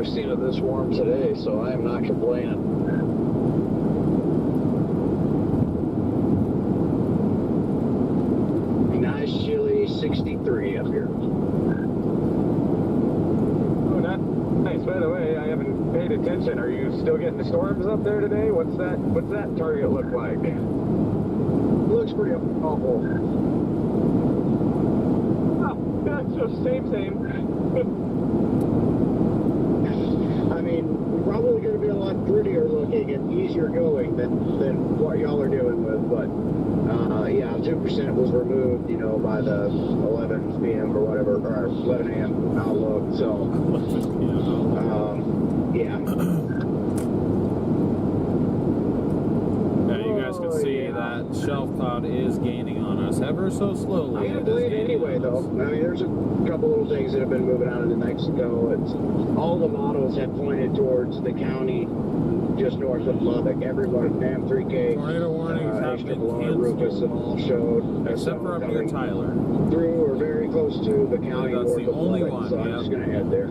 I've seen it this warm today, so I am not complaining. Nice chilly 63 up here. Oh, nice. By the way, I haven't paid attention. Are you still getting the storms up there today? What's that target look like? Looks pretty awful. Oh, that's just same. I mean, we're probably going to be a lot prettier looking and easier going than what y'all are dealing with, but yeah, 2% was removed, you know, by the 11 p.m. or whatever, or 11 a.m. outlook, so, yeah. Now you guys can see that shelf cloud is gaining on us ever so slowly. I can't believe anyway, though. I mean, there's a couple little things that have been moving out into Mexico. It's all the models have pointed towards the county just north of Lubbock. Everyone, damn 3K, Tornado warnings have been Rufus, and all showed. except for up near Tyler. Through or very close to the county. That's the only one. So I'm just going to head there.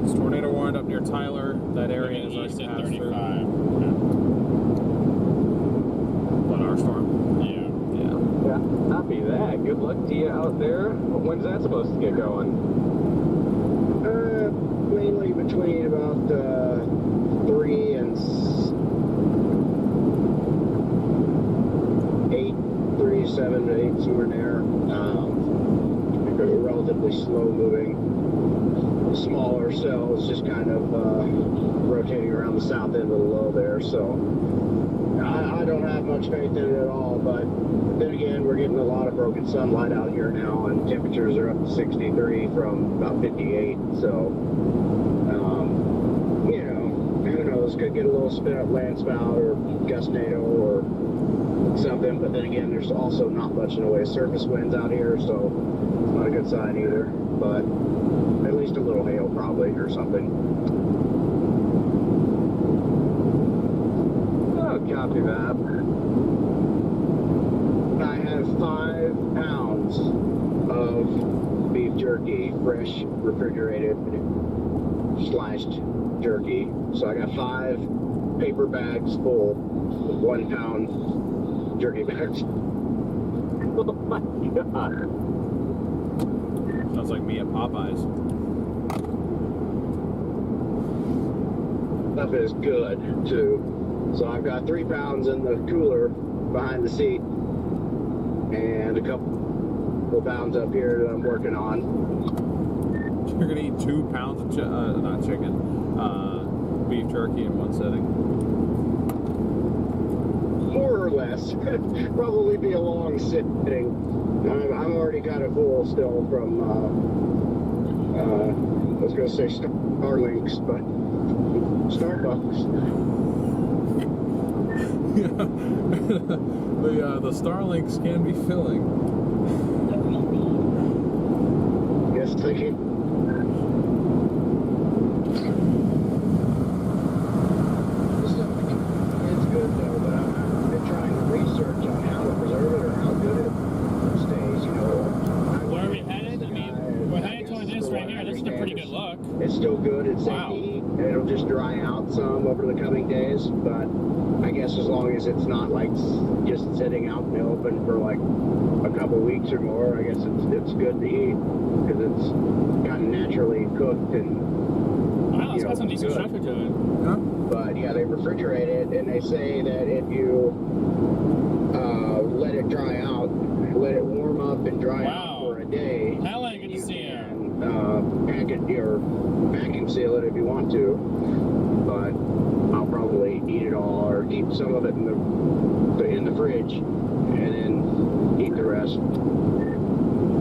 It's tornado warned up near Tyler. That area is East already at passed 35. through. What, our storm? Yeah. Yeah, copy that. Good luck to you out there. When's that supposed to get going? Mainly between about 3 and 8, 3, 7 to 8, somewhere there. Because we're relatively slow moving. Smaller cells just kind of rotating around the south end of the low there, so I don't have much faith in it at all, but then again, we're getting a lot of broken sunlight out here now, and temperatures are up to 63 from about 58, so you know, who knows, could get a little spin up land spout or gustnado or something, but then again, there's also not much in the way of surface winds out here, so it's not a good sign either, but at least a little hail probably or something. Oh, copy that. I have 5 pounds of beef jerky, fresh refrigerated sliced jerky. So I got 5 paper bags full of 1 pound jerky bags. Oh my god. Sounds like me at Popeyes. Stuff is good too. So I've got 3 pounds in the cooler behind the seat and a couple pounds up here that I'm working on. You're gonna eat 2 pounds of not chicken, beef jerky in one sitting. More or less. Probably be a long sitting. I'm already kind of full still from, I was going to say Starlinks, but Starbucks. Yeah, the Starlinks can be filling. Yes, thank you. It's good though, but I've been trying to research on how to preserve it or how good it stays, you know. Where are we headed? I mean, we're headed toward this right here. This is a pretty good look. It's still good. It's safe Wow. to eat. It'll just dry out some over the coming days, but I guess as long as it's not like just sitting out in the open for like a couple weeks or more, I guess it's good to eat because it's kind of naturally cooked and Wow, it's got some decent structure to it. Huh? But yeah, they refrigerate it, and they say that if you let it dry out, let it warm up and dry out for a day, Hella good to see you. pack it or vacuum seal it if you want to. But I'll probably eat it all or keep some of it in the fridge and then eat the rest.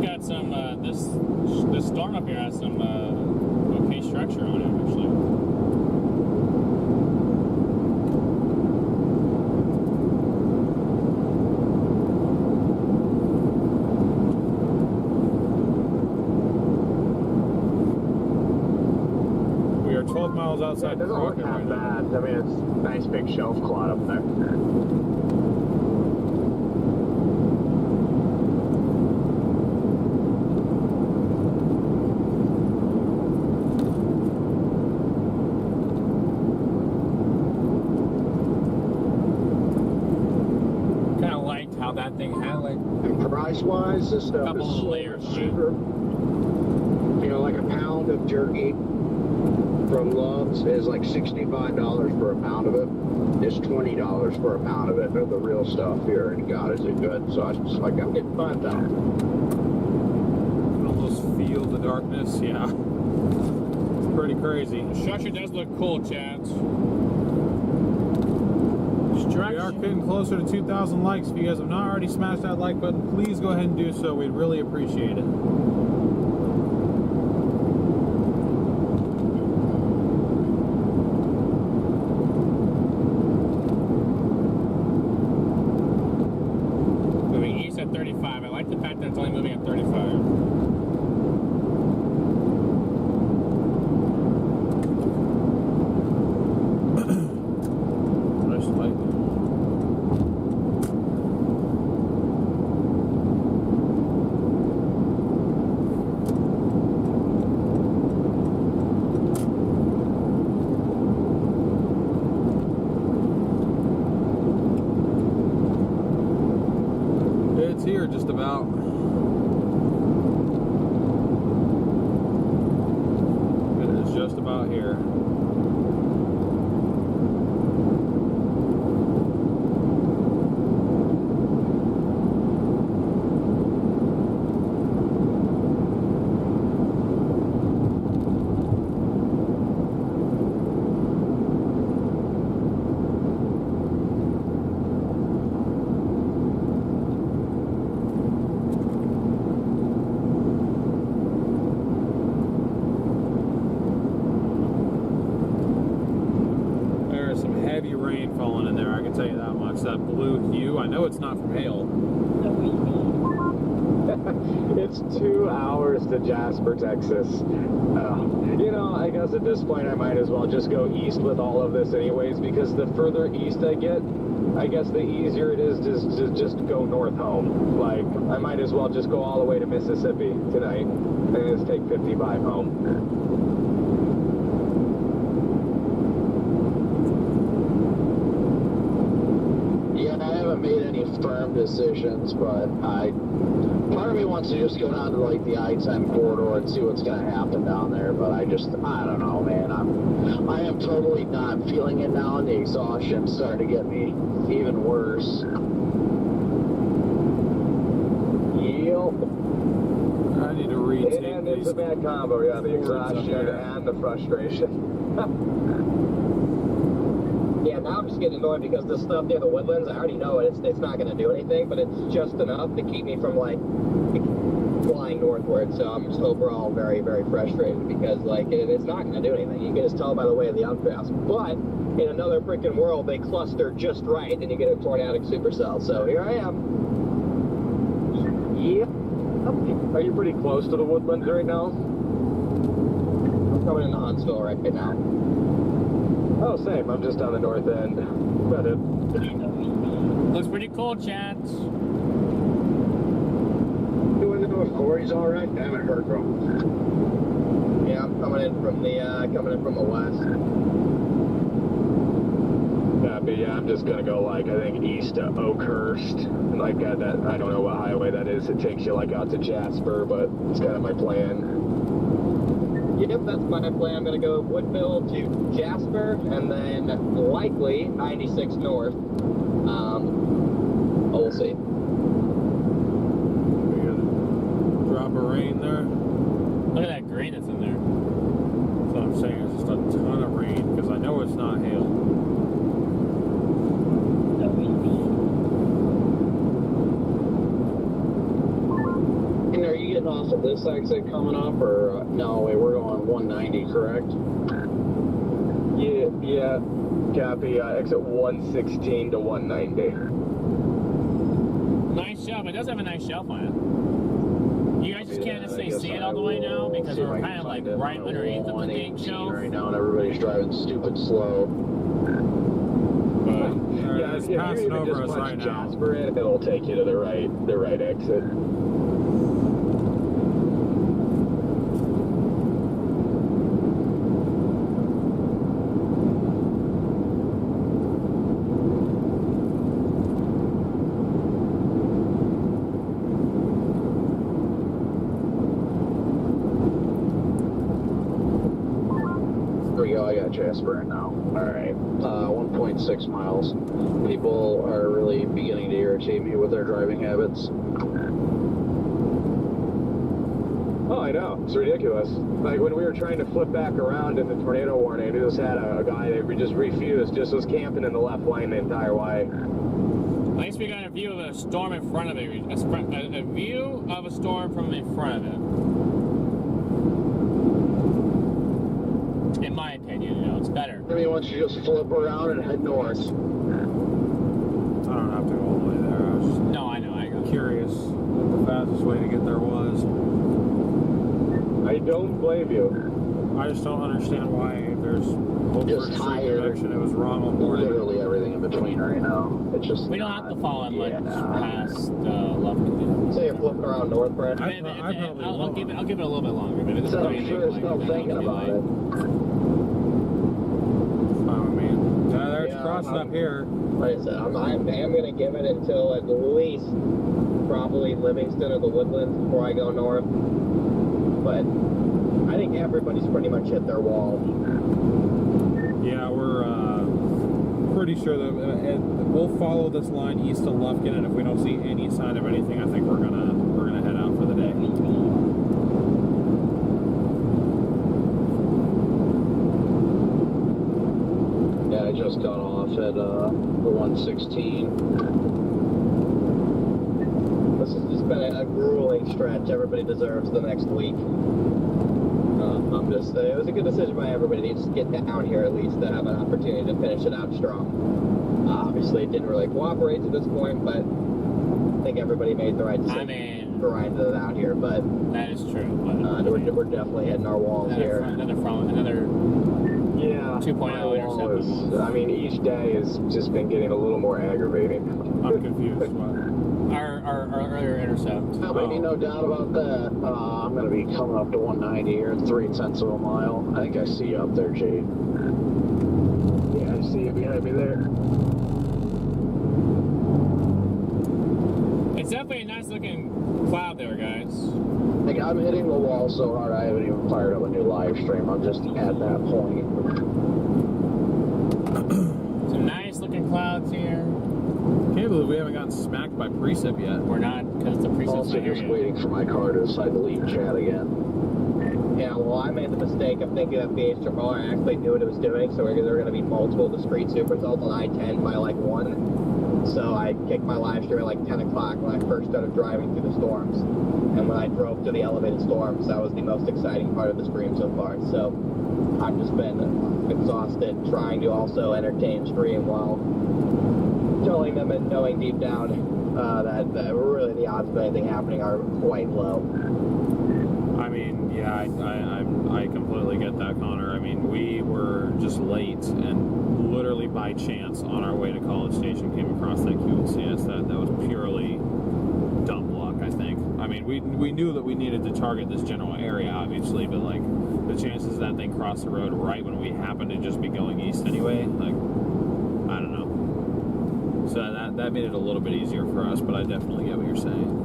Got some, this storm up here has some, okay structure on it, actually. We are 12 miles outside It doesn't look Crockett half right now. bad. I mean, it's a nice big shelf clod up there. Wow, that thing had like And price-wise, this a stuff couple is of layers. cheaper. You know, like a pound of jerky from Love's is like $65 for a pound of it. It's $20 for a pound of it. They're the real stuff here, and God, is it good. So I was just like, I'm getting 5,000. Almost feel the darkness. Yeah. It's pretty crazy. The structure does look cool, Chad. We are getting closer to 2,000 likes. If you guys have not already smashed that like button, please go ahead and do so. We'd really appreciate it. Moving east at 35. I like the fact that it's only moving at 35. It's here just about. It is just about here. Heavy rain falling in there, I can tell you that much. That blue hue, I know it's not from hail. It's 2 hours to Jasper, Texas. You know, I guess at this point I might as well just go east with all of this anyways, because the further east I get, I guess the easier it is to just go north home. Like, I might as well just go all the way to Mississippi tonight and just take 55 home. Made any firm decisions, but part of me wants to just go down to like the I-10 corridor and see what's going to happen down there, but I don't know, man. I am totally not feeling it now, and the exhaustion's starting to get me even worse. Yep. I need to retake And these. it's a bad combo, yeah, the exhaustion and the frustration. Yeah, now I'm just getting annoyed because this stuff near the woodlands, I already know it's not going to do anything, but it's just enough to keep me from, like, flying northward. So I'm just overall very, very frustrated because, like, it's not going to do anything. You can just tell by the way of the outcast. But in another freaking world, they cluster just right, and you get a tornadic supercell. So here I am. Yeah. Are you pretty close to the woodlands right now? I'm coming into Huntsville right now. Oh, same. I'm just on the north end. But it Looks pretty cool, Chad. Doing the North Corey's all right. I haven't heard from him. Yeah, I'm coming in from the west. yeah, I'm just gonna go like I think east to Oakhurst, like that. I don't know what highway that is. It takes you like out to Jasper, but it's kind of my plan. Yep, that's my plan. I'm going to go Woodville to Jasper, and then likely 96 north. We'll see. Drop of rain there. Look at that green that's in there. That's what I'm saying. It's just a ton of rain because I know it's not hail. And are you getting off of this exit coming up, or no? Wait, we're going 190, correct? Yeah. Copy. Exit 116 to 190. Nice shelf. It does have a nice shelf on it. You guys just can't necessarily see it all the way now because we're kind of like right underneath the dang shelf. Right now, and everybody's driving stupid slow. But Yeah, it's if you passing even over just us punch right now. Jasper in, it'll take you to the right exit. Jasper right now. Alright, 1.6 miles. People are really beginning to irritate me with their driving habits. Oh, I know. It's ridiculous. Like when we were trying to flip back around in the tornado warning, we just had a guy that just refused, just was camping in the left lane the entire way. At least we got a view of a storm in front of it. A view of a storm from in front of it. In my opinion, you know, it's better. I mean, once you just flip around and head north. I don't have to go all the way there. I was just No, I know. I got curious what the fastest way to get there was. I don't blame you. I just don't understand why there's hope for Just a straight higher. direction. It was wrong on board. Literally everything in between right now. It's just We don't have to follow him much yeah. past Lufkin. So you're flipping around north, Brad? I probably I'll won't. give it a little bit longer, but it's So pretty I'm sure it's still thinking about it. Fine with me. Yeah, there's Yeah, crossing up here. Like I said, I am going to give it until at least probably Livingston or the Woodlands before I go north. But I think everybody's pretty much hit their wall. Yeah, we're pretty sure that we'll follow this line east to Lufkin, and if we don't see any sign of anything, I think we're gonna head out for the day. Yeah, I just got off at the 116. This has just been a grueling stretch. Everybody deserves the next week. I'm just it was a good decision by everybody to just get down here at least to have an opportunity to finish it out strong. Obviously, it didn't really cooperate to this point, but I think everybody made the right decision. I mean, for riding it out here, but that is true. But we're definitely hitting our walls here. another Yeah. 2.0 my wall intercept. is, I mean, each day has just been getting a little more aggravating. I'm confused. Our earlier intercept. No, but no doubt about that. I'm going to be coming up to 190 here, 0.3 of a mile. I think I see you up there, Jade. Yeah, I see you behind me there. It's definitely a nice looking cloud there, guys. Like, I'm hitting the wall so hard I haven't even fired up a new live stream. I'm just at that point. Some nice looking clouds here. Can't believe we haven't gotten smacked by precip yet. We're not, because the precept's Also not here just yet. waiting for my car to decide to leave chat again. Yeah, well, I made the mistake of thinking that BH4 actually knew what it was doing, so there were going to be multiple discrete super results on I-10 by like 1. So I kicked my live stream at like 10 o'clock when I first started driving through the storms. And when I drove to the elevated storms, that was the most exciting part of the stream so far. So I've just been exhausted trying to also entertain stream while telling them and knowing deep down that really the odds of anything happening are quite low. I mean, yeah, I completely get that, Connor. I mean, we were just late and literally by chance on our way to College Station came across that QLCS. That was purely dumb luck, I think. I mean, we knew that we needed to target this general area, obviously, but like the chances that thing crossed the road right when we happened to just be going east anyway, like, I don't know. So that made it a little bit easier for us, but I definitely get what you're saying.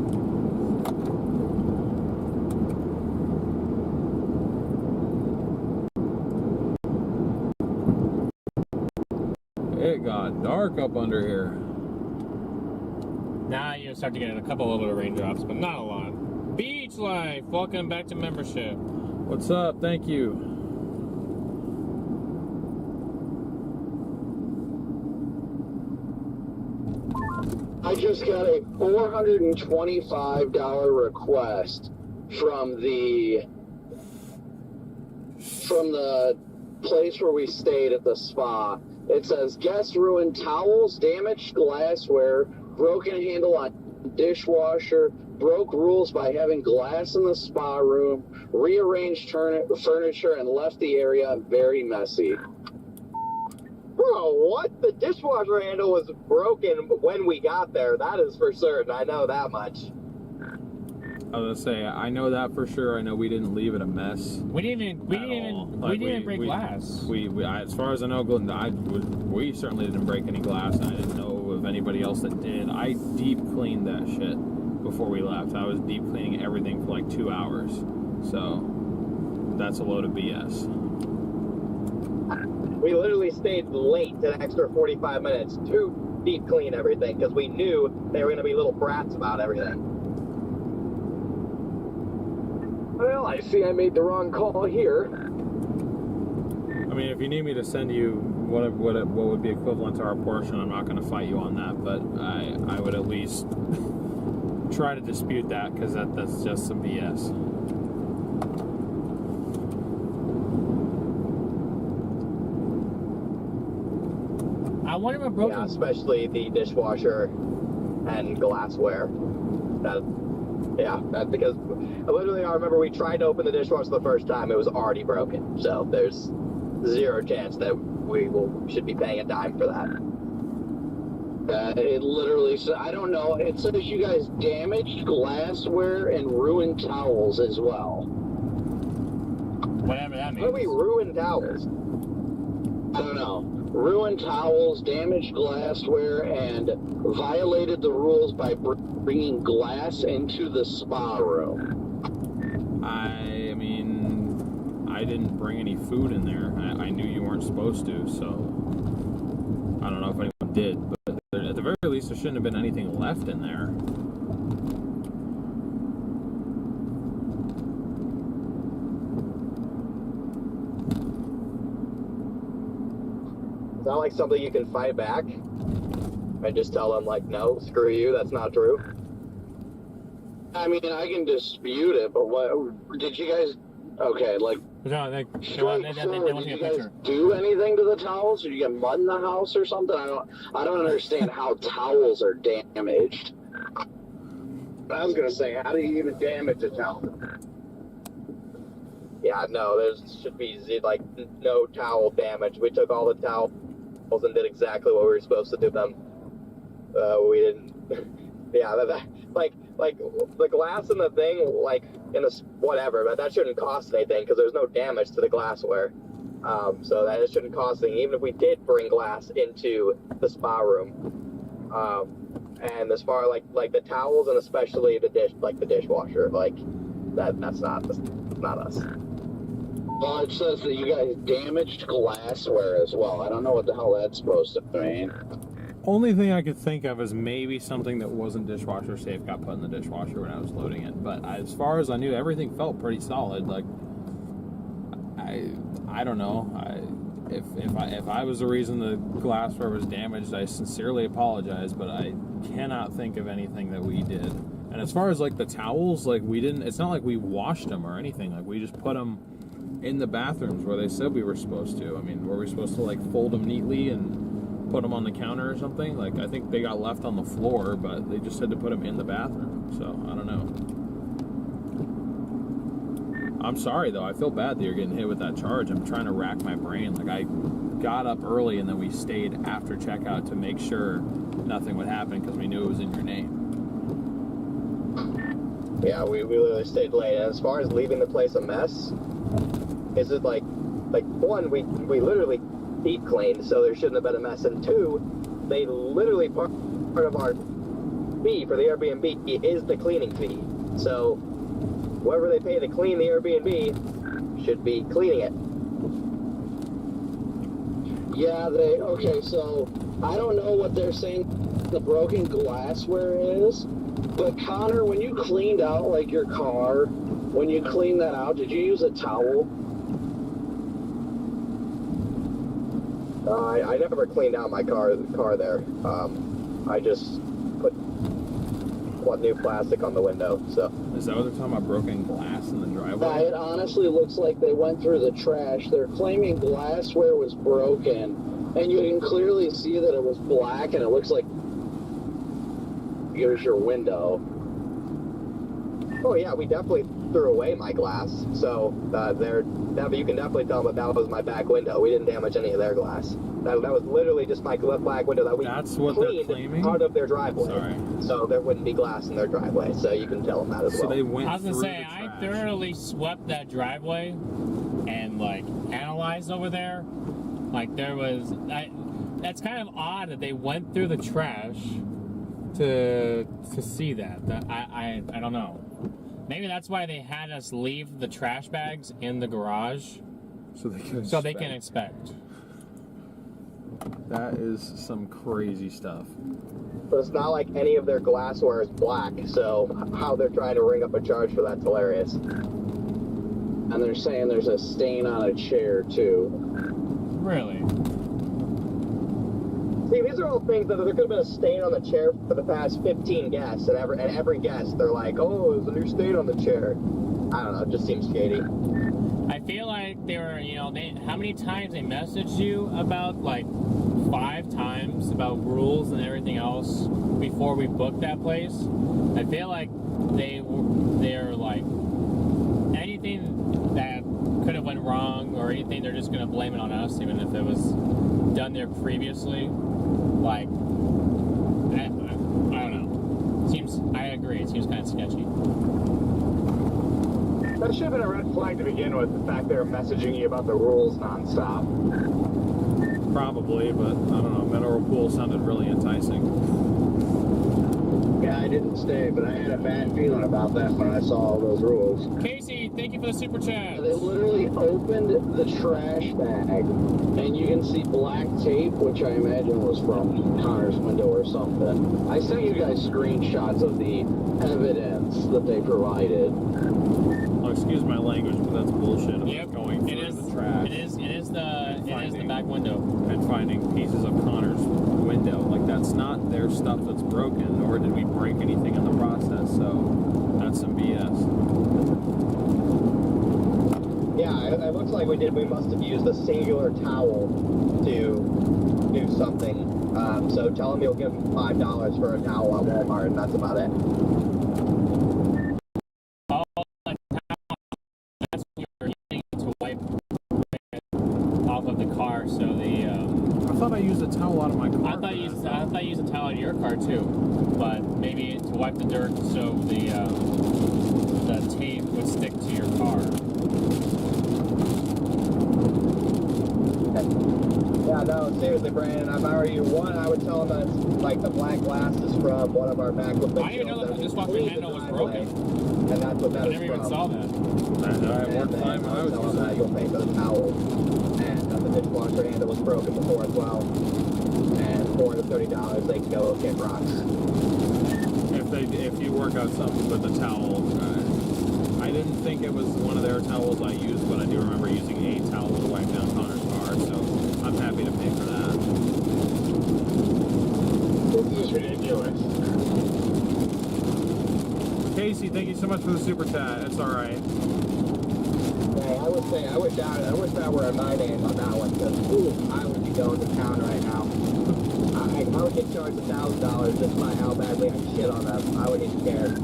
It got dark up under here. Now you start to get a couple of little raindrops, but not a lot. Beach Life, welcome back to membership. What's up? Thank you. I just got a $425 request from the place where we stayed at the spa. It says guest ruined towels, damaged glassware, broken handle on dishwasher, broke rules by having glass in the spa room, rearranged furniture, and left the area very messy. Bro, what? The dishwasher handle was broken when we got there. That is for certain. I know that much. I was gonna say, I know that for sure. I know we didn't leave it a mess. We didn't even break glass. As far as I know, we certainly didn't break any glass, and I didn't know of anybody else that did. I deep cleaned that shit before we left. I was deep cleaning everything for like 2 hours. So that's a load of BS. We literally stayed late an extra 45 minutes to deep clean everything because we knew they were going to be little brats about everything. Well, I see I made the wrong call here. I mean, if you need me to send you what would be equivalent to our portion, I'm not going to fight you on that, but I would at least try to dispute that because that's just some BS. I wonder what broke. Yeah, especially the dishwasher and glassware. Because literally I remember we tried to open the dishwasher the first time, it was already broken. So there's zero chance that we should be paying a dime for that. It literally says, I don't know, it says you guys damaged glassware and ruined towels as well. Whatever that means. How do we ruin towels? I don't know. Ruined towels, damaged glassware, and violated the rules by bringing glass into the spa room. I mean, I didn't bring any food in there. I knew you weren't supposed to, so I don't know if anyone did, but at the very least there shouldn't have been anything left in there. It's not like something you can fight back. I just tell them, like, no, screw you, that's not true. I mean, I can dispute it, but what did you guys? Okay, like, No, they want did to you take a guys picture. do anything to the towels? Did you get mud in the house or something? I don't understand how towels are damaged. I was gonna say, how do you even damage a towel? Yeah, no, there should be, like, no towel damage. We took all the towels and did exactly what we were supposed to do them. We didn't... Yeah, like, the glass in the thing, like, in the... whatever, but that shouldn't cost anything, because there's no damage to the glassware. So that it shouldn't cost anything, even if we did bring glass into the spa room. And as far, like the towels, and especially the dishwasher, like, that's not us. Well, it says that you guys damaged glassware as well. I don't know what the hell that's supposed to mean. Only thing I could think of is maybe something that wasn't dishwasher safe got put in the dishwasher when I was loading it. But as far as I knew, everything felt pretty solid. Like, I don't know. If I was the reason the glassware was damaged, I sincerely apologize. But I cannot think of anything that we did. And as far as like the towels, like we didn't. It's not like we washed them or anything. Like we just put them in the bathrooms where they said we were supposed to. I mean, were we supposed to like fold them neatly and put them on the counter or something? Like, I think they got left on the floor, but they just had to put them in the bathroom. So, I don't know. I'm sorry, though. I feel bad that you're getting hit with that charge. I'm trying to rack my brain. Like, I got up early and then we stayed after checkout to make sure nothing would happen because we knew it was in your name. Yeah, we literally stayed late. And as far as leaving the place a mess, is it like one, we literally deep cleaned, so there shouldn't have been a mess, and two, they literally part of our fee for the Airbnb is the cleaning fee. So whoever they pay to clean the Airbnb should be cleaning it. Yeah, okay, so I don't know what they're saying the broken glassware is, but Connor, when you cleaned out like your car, when you cleaned that out, did you use a towel? I never cleaned out my car there. I just put new plastic on the window. So Is that what they're talking about, broken glass in the driveway? It honestly looks like they went through the trash. They're claiming glassware was broken, and you can clearly see that it was black, and it looks like here's your window. Oh yeah, we definitely threw away my glass. So you can definitely tell them that was my back window. We didn't damage any of their glass. That was literally just my black window that we That's what they're cleaned claiming? out of their driveway. Sorry. So there wouldn't be glass in their driveway. So you can tell them that as well. So they went I was gonna through say, the I trash. thoroughly swept that driveway and like analyzed over there. Like that's kind of odd that they went through the trash to see that. I don't know. Maybe that's why they had us leave the trash bags in the garage So they can inspect. That is some crazy stuff. But it's not like any of their glassware is black, so how they're trying to ring up a charge for that's hilarious. And they're saying there's a stain on a chair, too. Really? See, these are all things that there could have been a stain on the chair for the past 15 guests, and every guest they're like, oh, there's a new stain on the chair. I don't know, it just seems shady. I feel like they were, you know, how many times they messaged you about, like, 5 times about rules and everything else before we booked that place. I feel like they're like, anything that could have went wrong or anything, they're just going to blame it on us, even if it was done there previously. Like, I don't know. I agree, it seems kind of sketchy. That should have been a red flag to begin with, the fact they were messaging you about the rules nonstop. Probably, but I don't know. Mineral pool sounded really enticing. Yeah, I didn't stay, but I had a bad feeling about that when I saw all those rules. Casey, thank you for the super chat. They literally opened the trash bag, and you can see black tape, which I imagine was from Connor's window or something. I sent you guys screenshots of the evidence that they provided. Oh, excuse my language, but that's bullshit. I'm Yep, going it through is the trash. It is the back window. And finding pieces of Connor's window. Like, that's not their stuff that's broken, nor did we break anything in the process, so that's some BS. Yeah, it looks like we must have used a singular towel to do something. So tell him you'll give him $5 for a towel at Walmart, and that's about it. That's what you're using to wipe off of the car, so the I thought I used a towel out of my car. I thought you used a towel out of your car too, but maybe to wipe the dirt so the tape would stick to your car. Yeah, no, seriously, Brandon, if I were you, one, I would tell him that it's like the black glass is from one of our MacBook windows. I didn't even know that the dishwasher handle was broken. And that's what that I is never even from. saw that. One time I was tell him using that you'll pay for the towel. And that the dishwasher handle was broken before as well. And for the $30, they can go kick rocks. If you work out something with the towel, I didn't think it was one of their towels I used, but I do remember using a towel to wipe down Connor's car, so I'm happy to pay for that. This is ridiculous. Casey, thank you so much for the super chat. It's all right. Hey, I would say, I wish that were a 9 on that one, because I would be going to town right now. I would get charged $1,000 just by how badly I shit on them. I wouldn't even care.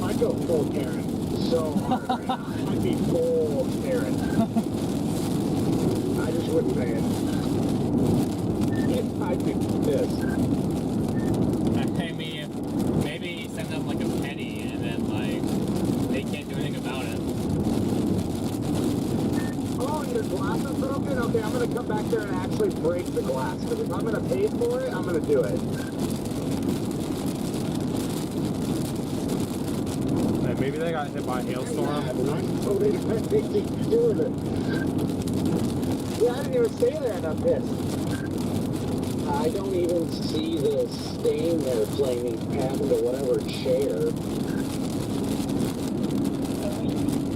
I'd go full Karen. So hard right now. I'd be full Karen. I just wouldn't pay it. I'd be pissed. I mean, maybe send them like a penny and then like they can't do anything about it. Oh, your glass is broken? Okay, I'm going to come back there and actually break the glass. Because if I'm going to pay for it, I'm going to do it. Hey, maybe they got hit by a hailstorm. Oh, they keep doing it. Yeah, I didn't even stay there and I'm pissed. I don't even see the stain there claiming happened to whatever chair.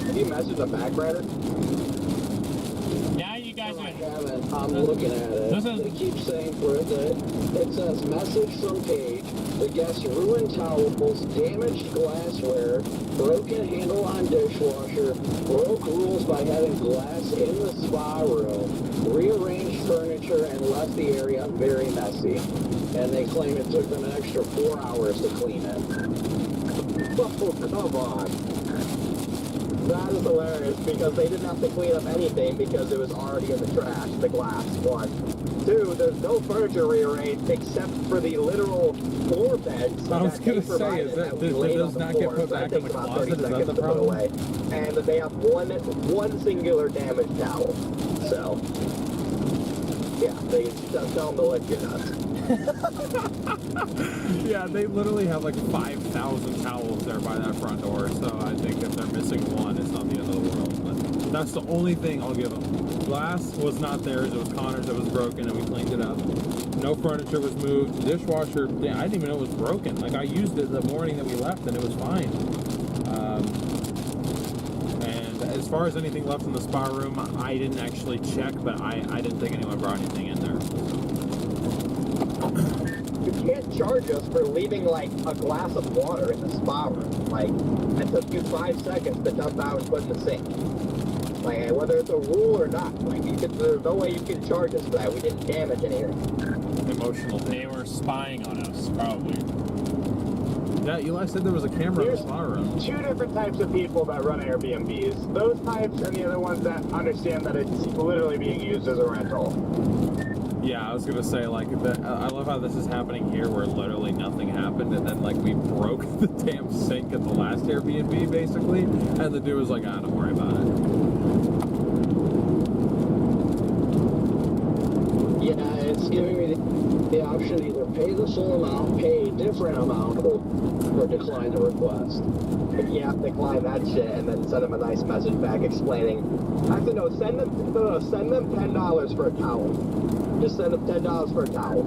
Have you messaged them back, Brandon? Now you guys I are. haven't. I'm looking at it. They keep saying for it that it says message from Paige. The guest ruined towels, damaged glassware, broken handle on dishwasher, broke rules by having glass in the spa room, rearranged furniture, and left the area very messy. And they claim it took them an extra 4 hours to clean it. Oh, come on. That is hilarious because they didn't have to clean up anything because it was already in the trash, the glass, one. Two, there's no furniture rearranged except for the literal floor beds. I was going to say, is that did those not get put back in the closet? Is that the problem? Away. And they have one singular damaged towel. So, yeah, they just tell them to lick your nuts. Yeah, they literally have like 5,000 towels there by that front door, so I think if they're missing one, it's not the end of the world. But That's the only thing I'll give them. Glass was not theirs. It was Connor's that was broken, and we cleaned it up. No furniture was moved. The dishwasher, I didn't even know it was broken. Like, I used it the morning that we left, and it was fine. And as far as anything left in the spa room, I didn't actually check, but I didn't think anyone brought anything in there. You can't charge us for leaving like a glass of water in the spa room. Like, it took you 5 seconds to dump out and put in the sink. Like, whether it's a rule or not, like, there's no way you can charge us for that. We didn't damage anything. Emotional. They were spying on us, probably. Yeah, Eli said there was a camera in the spa room. Two different types of people that run Airbnbs. Those types and the other ones that understand that it's literally being used as a rental. Yeah, I was gonna say, like, I love how this is happening here, where literally nothing happened, and then, like, we broke the damn sink at the last Airbnb, basically, and the dude was like, don't worry about it. Yeah, it's giving me the option to either pay the full amount, pay a different amount, or decline the request. If you have to decline that shit and then send them a nice message back explaining. Actually, no, send them $10 for a towel. Just send them $10 for a towel.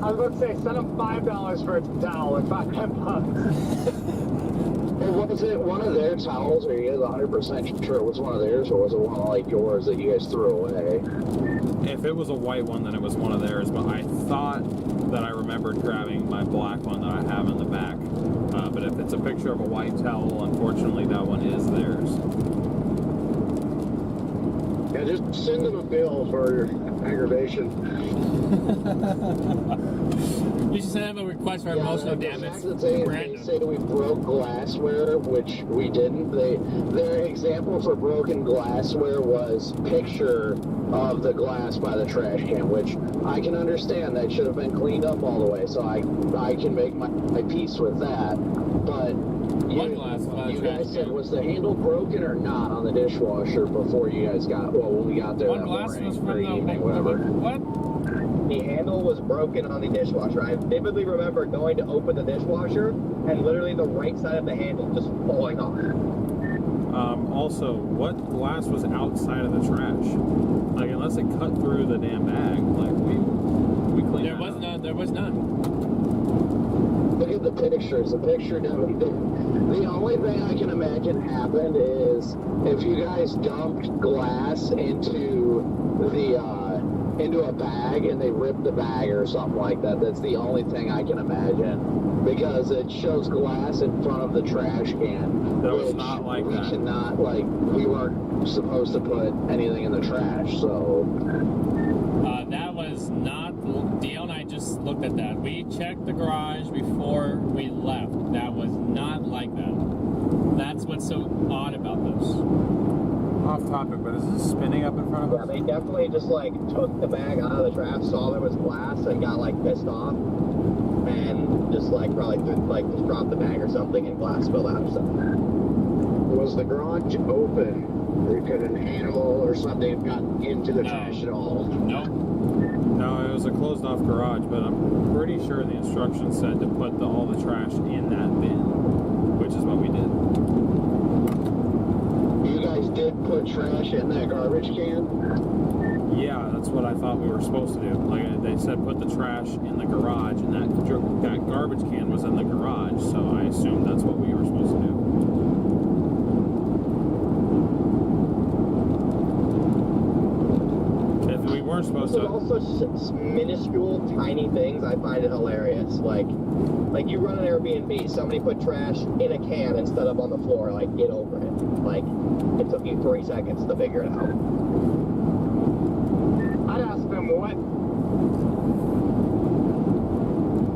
I was about to say, send them $5 for a towel and $5. Well, was it one of their towels? Are you guys 100% sure it was one of theirs, or was it one of, like, yours that you guys threw away? If it was a white one, then it was one of theirs, but I thought that I remembered grabbing my black one that I have in the back. But if it's a picture of a white towel, unfortunately that one is theirs. Yeah, just send them a bill for aggravation. You should send them a request for emotional damage. They say we broke glassware, which we didn't. Their example for broken glassware was picture of the glass by the trash can, which I can understand. That should have been cleaned up all the way, so I can make my peace with that. But you guys said, was the handle broken or not on the dishwasher before you guys got, when we got there One that glass morning, was from or evening, whatever? What? The handle was broken on the dishwasher. I vividly remember going to open the dishwasher and literally the right side of the handle just falling off. Also, what glass was outside of the trash? Like, unless it cut through the damn bag, like, we cleaned There was none. There was none. Look at the pictures. The picture, the only thing I can imagine happened is if you guys dumped glass into a bag and they ripped the bag or something like that. That's the only thing I can imagine, because it shows glass in front of the trash can. That was not like that. We cannot, like, we weren't supposed to put anything in the trash, so. That was not. Dale and I just looked at that. We checked the garage before we left. That was not like that. That's what's so odd about this. Off topic, but is this spinning up in front of us? Yeah, they definitely just like took the bag out of the trash, saw there was glass, and got like pissed off, and just like probably just dropped the bag or something, and glass spilled out or something. Was the garage open? Or could an animal or something have gotten into the trash at all? Nope. No, it was a closed off garage, but I'm pretty sure the instructions said to put all the trash in that bin, which is what we did. You guys did put trash in that garbage can? Yeah, that's what I thought we were supposed to do. Like, they said put the trash in the garage, and that garbage can was in the garage, so I assumed that's what we were supposed to do. If we weren't supposed to... Also minuscule, tiny things, I find it hilarious. Like you run an Airbnb, somebody put trash in a can instead of on the floor, like, get over it. Like, it took you 3 seconds to figure it out. I'd ask them what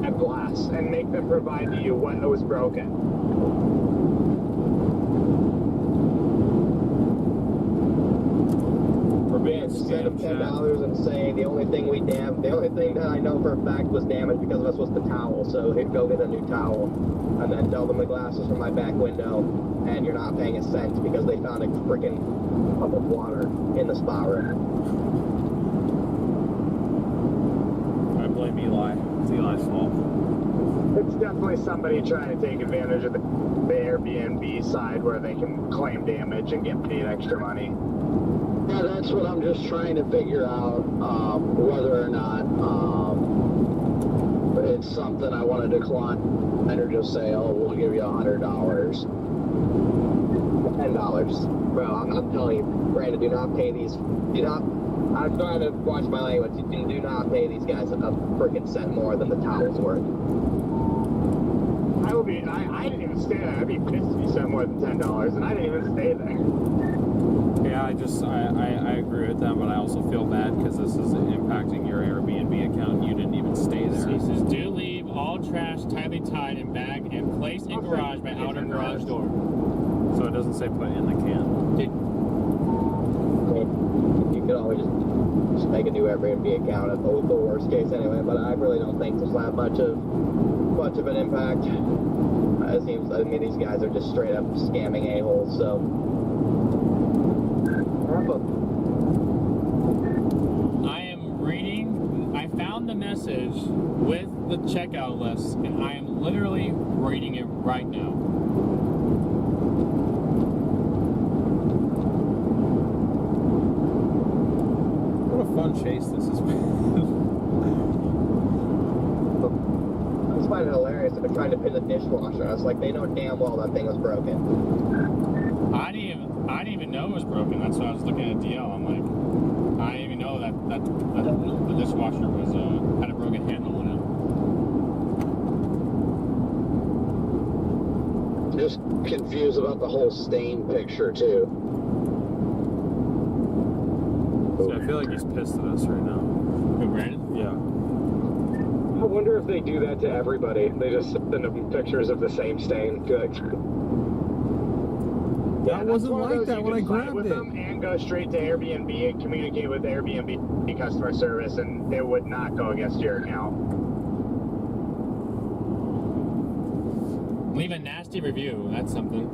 at glass and make them provide to you when it was broken. Send them $10 and say the only thing that I know for a fact was damaged because of us was the towel. So here, go get a new towel, and then tell them the glass is from my back window, and you're not paying a cent because they found a freaking cup of water in the spa room. I blame Eli. It's Eli's fault. It's definitely somebody trying to take advantage of the Airbnb side where they can claim damage and get paid extra money. Yeah, that's what I'm just trying to figure out, whether or not it's something I want to decline or just say, oh, we'll give you $100. $10. Bro, I'm telling you, Brandon, do not pay these. Do not. I'm trying to watch my language. You do not pay these guys a freaking cent more than the towel's worth. I didn't even stay there. I'd be pissed if you spent more than $10, and I didn't even stay there. Yeah, I agree with them, but I also feel bad because this is impacting your Airbnb account. You didn't even stay there. It says, do leave all trash tightly tied and bagged and placed in garage by outer garage door. So it doesn't say put in the can. You could always just make a new Airbnb account at the worst case anyway, but I really don't think this will have much of an impact. It seems, I mean, these guys are just straight up scamming a-holes, so. I am reading, I found the message with the checkout list, and I am literally reading it right now. What a fun chase this has been. I just find it hilarious that they're trying to pin the dishwasher. I was like, they know damn well that thing was broken. I didn't even know it was broken. That's why I was looking at DL. I'm like, I didn't even know that the dishwasher was had a broken handle on it. Just confused about the whole stain picture, too. So I feel like he's pissed at us right now. Who, Brandon? Yeah. I wonder if they do that to everybody. They just send them pictures of the same stain. Good. That wasn't like that when I grabbed with it. them and go straight to Airbnb and communicate with Airbnb customer service, and it would not go against your account. Leave a nasty review. That's something.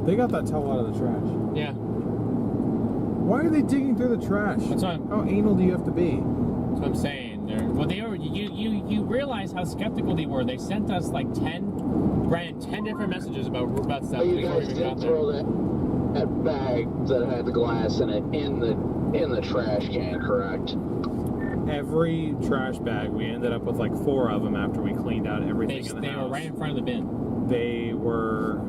They got that towel out of the trash. Yeah. Why are they digging through the trash? That's what How anal do you have to be? That's what I'm saying. Well, they were. You realize how skeptical they were. They sent us like 10 different messages about stuff But you before we guys even got did there. throw that bag that had the glass in it in the trash can, correct? Every trash bag, we ended up with like 4 of them after we cleaned out everything in the They house. were right in front of the bin. They were,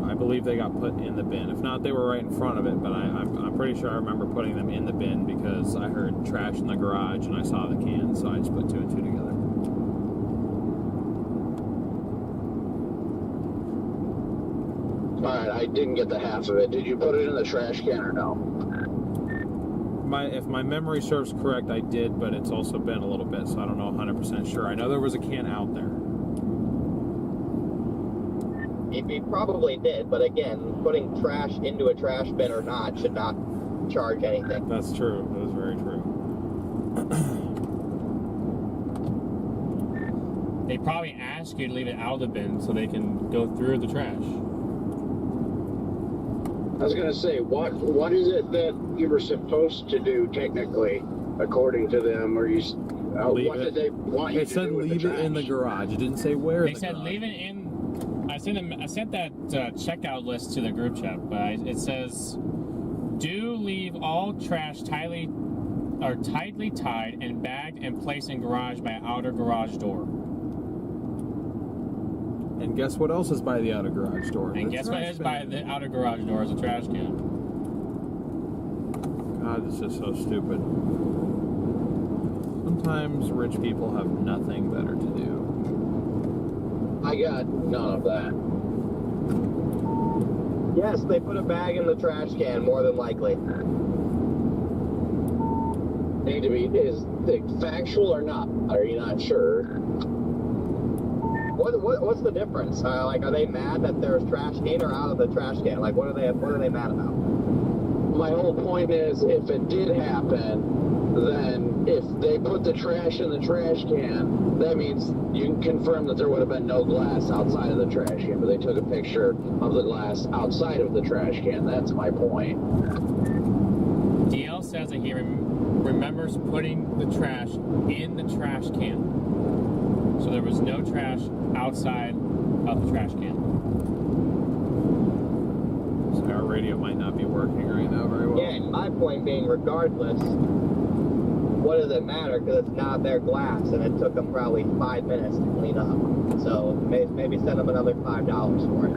I believe they got put in the bin. If not, they were right in front of it, but I'm pretty sure I remember putting them in the bin because I heard trash in the garage and I saw the can, so I just put 2 and 2 together. Alright, I didn't get the half of it. Did you put it in the trash can or no? If my memory serves correct, I did, but it's also been a little bit, so I don't know 100% sure. I know there was a can out there. He probably did, but again, putting trash into a trash bin or not should not charge anything. That's true. That is very true. They probably ask you to leave it out of the bin so they can go through the trash. I was going to say, what is it that you were supposed to do technically, according to them? Or what did they want you It to said do with leave the it in the trash? garage. It didn't say where. They said leave it in. I sent that checkout list to the group chat, but it says, do leave all trash tightly tied and bagged and placed in garage by outer garage door. And guess what else is by the outer garage door? And The guess what trash is by bin. the outer garage door is a trash can. God, this is so stupid. Sometimes rich people have nothing better to do. I got none of that. Yes, they put a bag in the trash can, more than likely. Need to be, is it factual or not? Are you not sure? What's the difference? Like, are they mad that there's trash in or out of the trash can? Like, what are they mad about? My whole point is, if it did happen, then if they put the trash in the trash can, that means you can confirm that there would have been no glass outside of the trash can, but they took a picture of the glass outside of the trash can. That's my point. DL says that he remembers putting the trash in the trash can. So there was no trash outside of the trash can. So our radio might not be working right now very well. Yeah, and my point being, regardless, what does it matter? Because it's not their glass, and it took them probably 5 minutes to clean up. So maybe send them another $5 for it.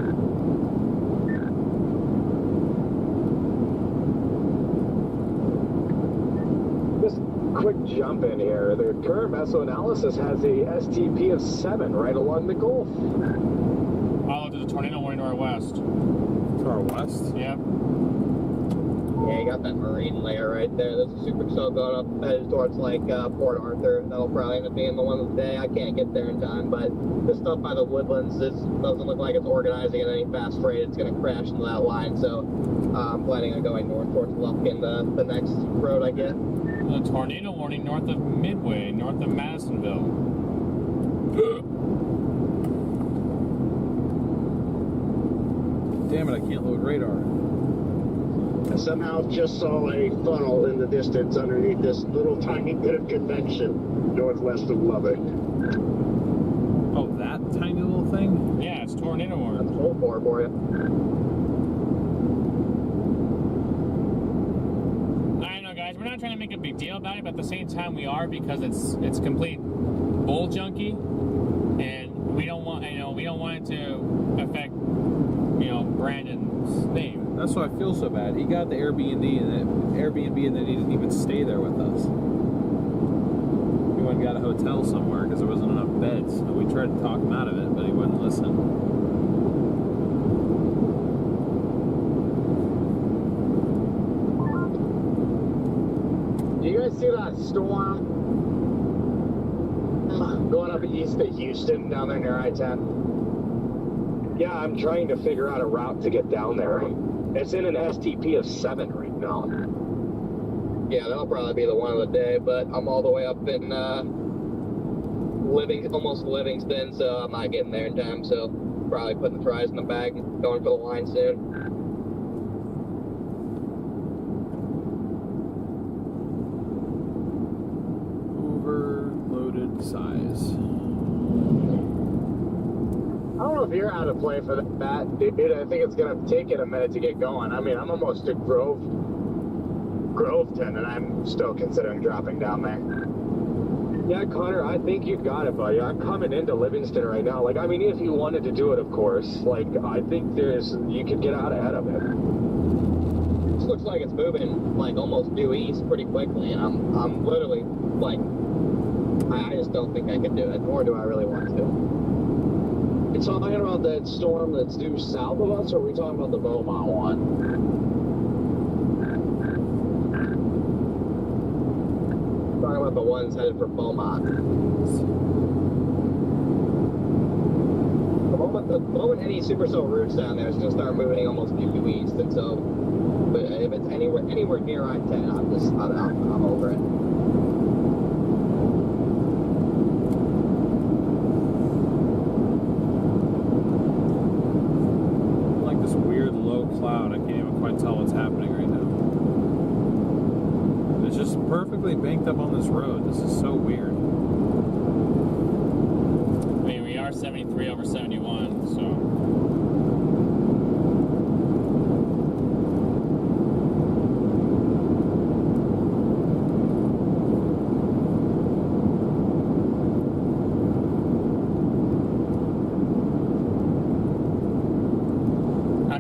Just quick jump in here. The current meso analysis has a STP of 7 right along the Gulf. Oh, there's a tornado warning to our west. To our west? Yep. Yeah, you got that marine layer right there. There's a super cell going up headed towards like Port Arthur. That'll probably end up being the one of the day. I can't get there in time, but the stuff by the woodlands doesn't look like it's organizing at any fast rate. It's going to crash into that line, so I'm planning on going north towards Lufkin, the next road I get. A tornado warning north of Midway, north of Madisonville. Damn it, I can't load radar. I somehow just saw a funnel in the distance underneath this little tiny bit of convection northwest of Lubbock. Oh, that tiny little thing? Yeah, it's tornado That's warning. whole for you. I know, guys. We're not trying to make a big deal about it, but at the same time, we are, because it's complete bull junkie, and we don't want it to affect Brandon's name. That's why I feel so bad. He got the Airbnb and then he didn't even stay there with us. He went and got a hotel somewhere because there wasn't enough beds. And we tried to talk him out of it, but he wouldn't listen. Do you guys see that storm going up east of Houston down there near I-10? Yeah, I'm trying to figure out a route to get down there. It's in an STP of 7 right now. Yeah, that'll probably be the one of the day, but I'm all the way up in almost Livingston, so I'm not getting there in time, so probably putting the fries in the bag and going for the line soon. Overloaded size. I don't know if you're out of play for that, dude. I think it's going to take it a minute to get going. I mean, I'm almost to Groveton, and I'm still considering dropping down there. Yeah, Connor, I think you got it, buddy. I'm coming into Livingston right now. Like, I mean, if you wanted to do it, of course. Like, I think you could get out ahead of it. This looks like it's moving, like, almost due east pretty quickly, and I'm literally, like, I just don't think I can do it, nor do I really want to. You talking about that storm that's due south of us, or are we talking about the Beaumont one? Talking about the ones headed for Beaumont. The moment any supercell routes down there is going to start moving almost due east, and so, but if it's anywhere near I-10, I'm over it. Cloud. I can't even quite tell what's happening right now. It's just perfectly banked up on this road. This is so weird. I mean, we are 73 over 71, so.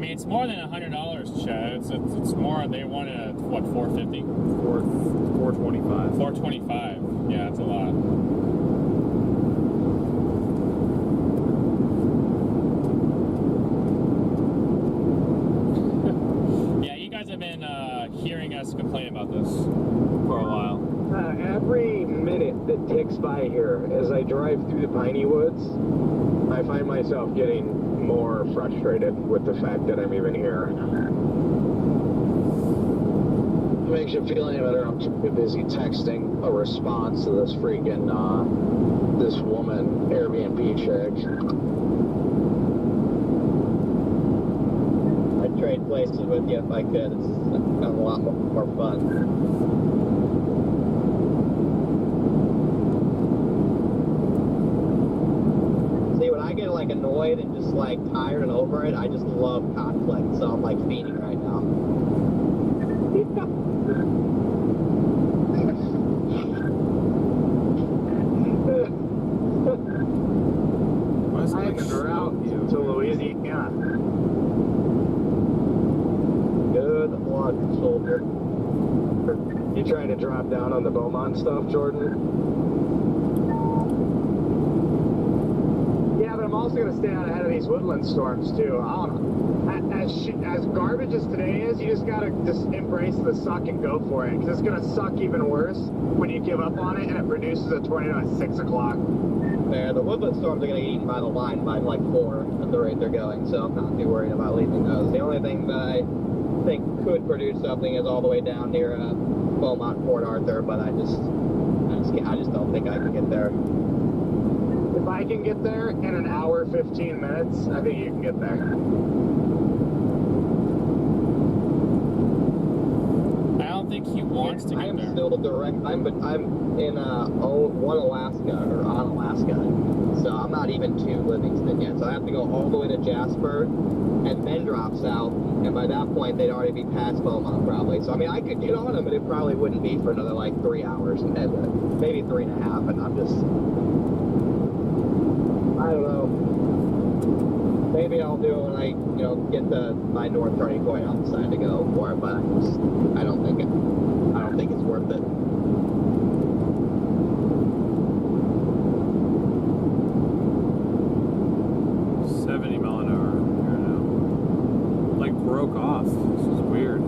It's more than $100, Chad. It's more. They wanted what, $450? $425. $425. Yeah, that's a lot. Yeah, you guys have been hearing us complain about this for a while. Every minute that ticks by here, as I drive through the piney woods, I find myself getting more frustrated with the fact that I'm even here. It makes you feel any better. I'm too busy texting a response to this freaking, this woman, Airbnb chick. I'd trade trade places with you if I could. It's been a lot more fun. See, when I get like annoyed and just like tired and over it, I just love conflict. So I'm like feeding right now. I can route to Louisiana. Good luck, soldier. You trying to drop down on the Beaumont stuff, Jordan? Yeah, but I'm also going to stay out ahead of these woodland storms, too. I don't know. As garbage as today is, you just got to just embrace the suck and go for it. Because it's going to suck even worse when you give up on it and it produces a tornado at 6 o'clock. Yeah, the woodland storms are going to get eaten by the line by like 4 at the rate they're going, so I'm not too worried about leaving those. The only thing that I think could produce something is all the way down near Beaumont, Port Arthur, but I just don't think I can get there. If I can get there in an hour, 15 minutes, I think you can get there. I don't think he wants to get I am there. still direct. I'm in on Alaska, so I'm not even to Livingston yet. So I have to go all the way to Jasper, and then drop south. And by that point, they'd already be past Beaumont probably. So I mean, I could get on them, but it probably wouldn't be for another like 3 hours, maybe 3.5. And I'm just, I don't know. Maybe I'll do it when I, get my north turning point on the side to go for it. But I don't think it's worth it. 70 mile an hour here now. Like broke off. This is weird.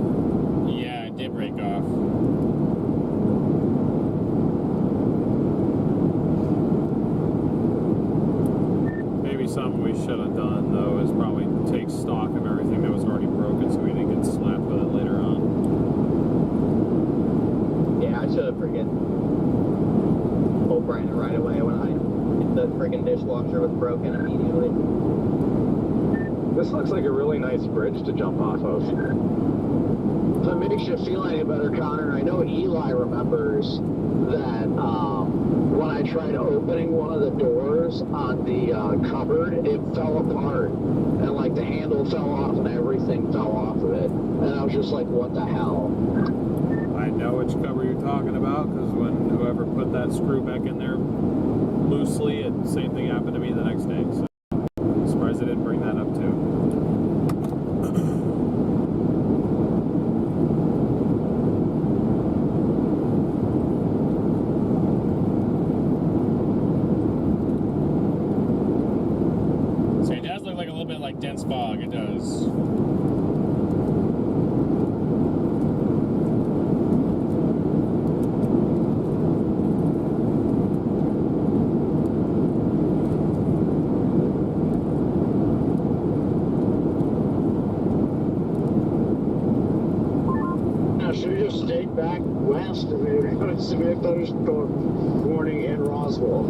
Yeah, it did break off. Maybe something we should have done though is probably take stock of everything that was already broken so we didn't get slapped with it later on. Yeah, I should have freaking told Brandon right away when the freaking dishwasher was broken immediately. This looks like a really nice bridge to jump off of. If it makes you feel any better, Connor, I know Eli remembers that when I tried opening one of the doors on the cupboard, it fell apart. And like the handle fell off and everything fell off of it. And I was just like, what the hell? I know which cover you're talking about because when whoever put that screw back in there loosely, the same thing happened to me the next day. So I'm surprised they didn't bring that up too. So it does look like a little bit like dense fog. It does. Back west of a severe thunderstorm warning in Roswell.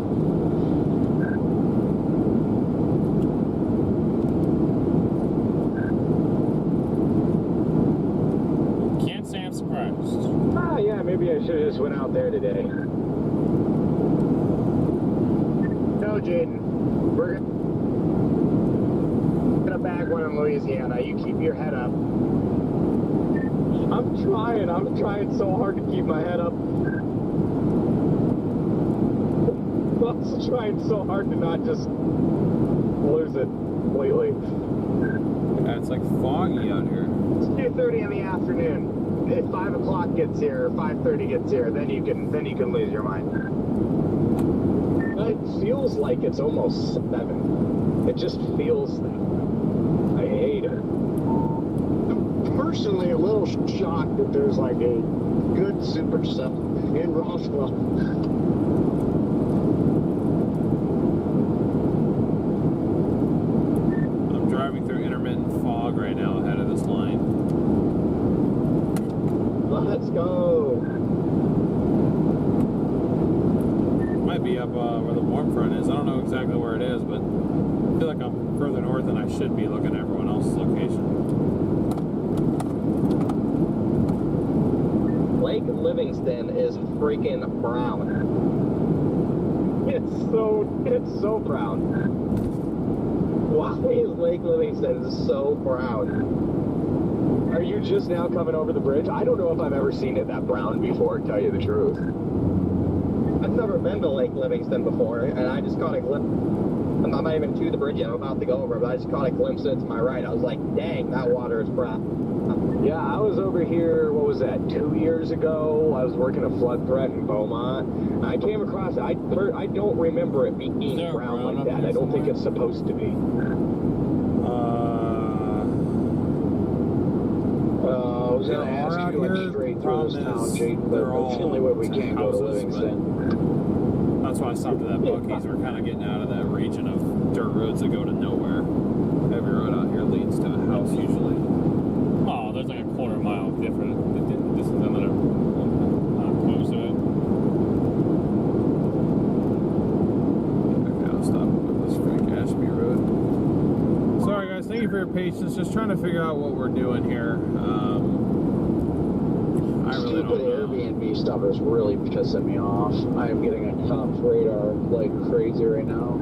Can't say I'm surprised. Yeah, maybe I should have just went out there today. No, Jaden. We're gonna bag one in Louisiana. You keep your head up. I'm trying so hard to keep my head up. I'm also trying so hard to not just lose it completely. Yeah, it's like foggy out here. It's 2:30 in the afternoon. If 5 o'clock gets here, or 5:30 gets here, then you can lose your mind. It feels like it's almost 7. It just feels that. I hate it. Personally, a little shocked that there's like a good intercept in Roswell. I'm driving through intermittent fog right now ahead of this line. Let's go. Might be up where the warm front is. I don't know exactly where it is, but I feel like I'm further north than I should be looking at everyone else's location. Livingston is freaking brown. It's so brown. Why is Lake Livingston so brown? Are you just now coming over the bridge? I don't know if I've ever seen it that brown before, to tell you the truth. I've never been to Lake Livingston before, and I just caught a glimpse. I'm not even to the bridge yet. I'm about to go over, but I just caught a glimpse of it to my right. I was like, dang, that water is brown. Yeah, I was over here, what was that, 2 years ago? I was working a flood threat in Beaumont. And I came across it. I don't remember it being brown like that. I don't think it's supposed to be. I was going to ask you to go straight through this town, Jaden, but that's the only way we can't go to Livingston. That's why I stopped at that Buc-ee's. We're kind of getting out of that region of dirt roads that go to nowhere. Every road out here leads to a house usually. Oh, there's like a quarter mile different. This is another close to it. Okay, I'll stop with this Frank Ashby Road. Sorry guys, thank you for your patience. Just trying to figure out what we're doing here. I really don't know. Airbnb stuff is really pissing me off. I am getting a cop's radar like crazy right now.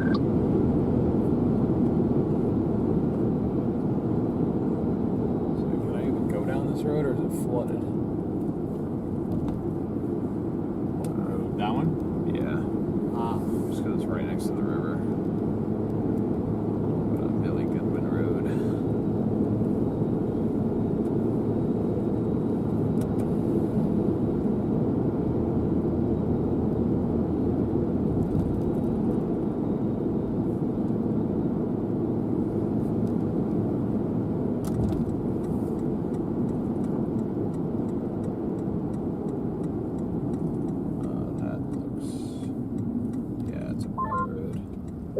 Road, or is it flooded? That one? Yeah. Just because it's right next to the river. Billy Goodwin Road.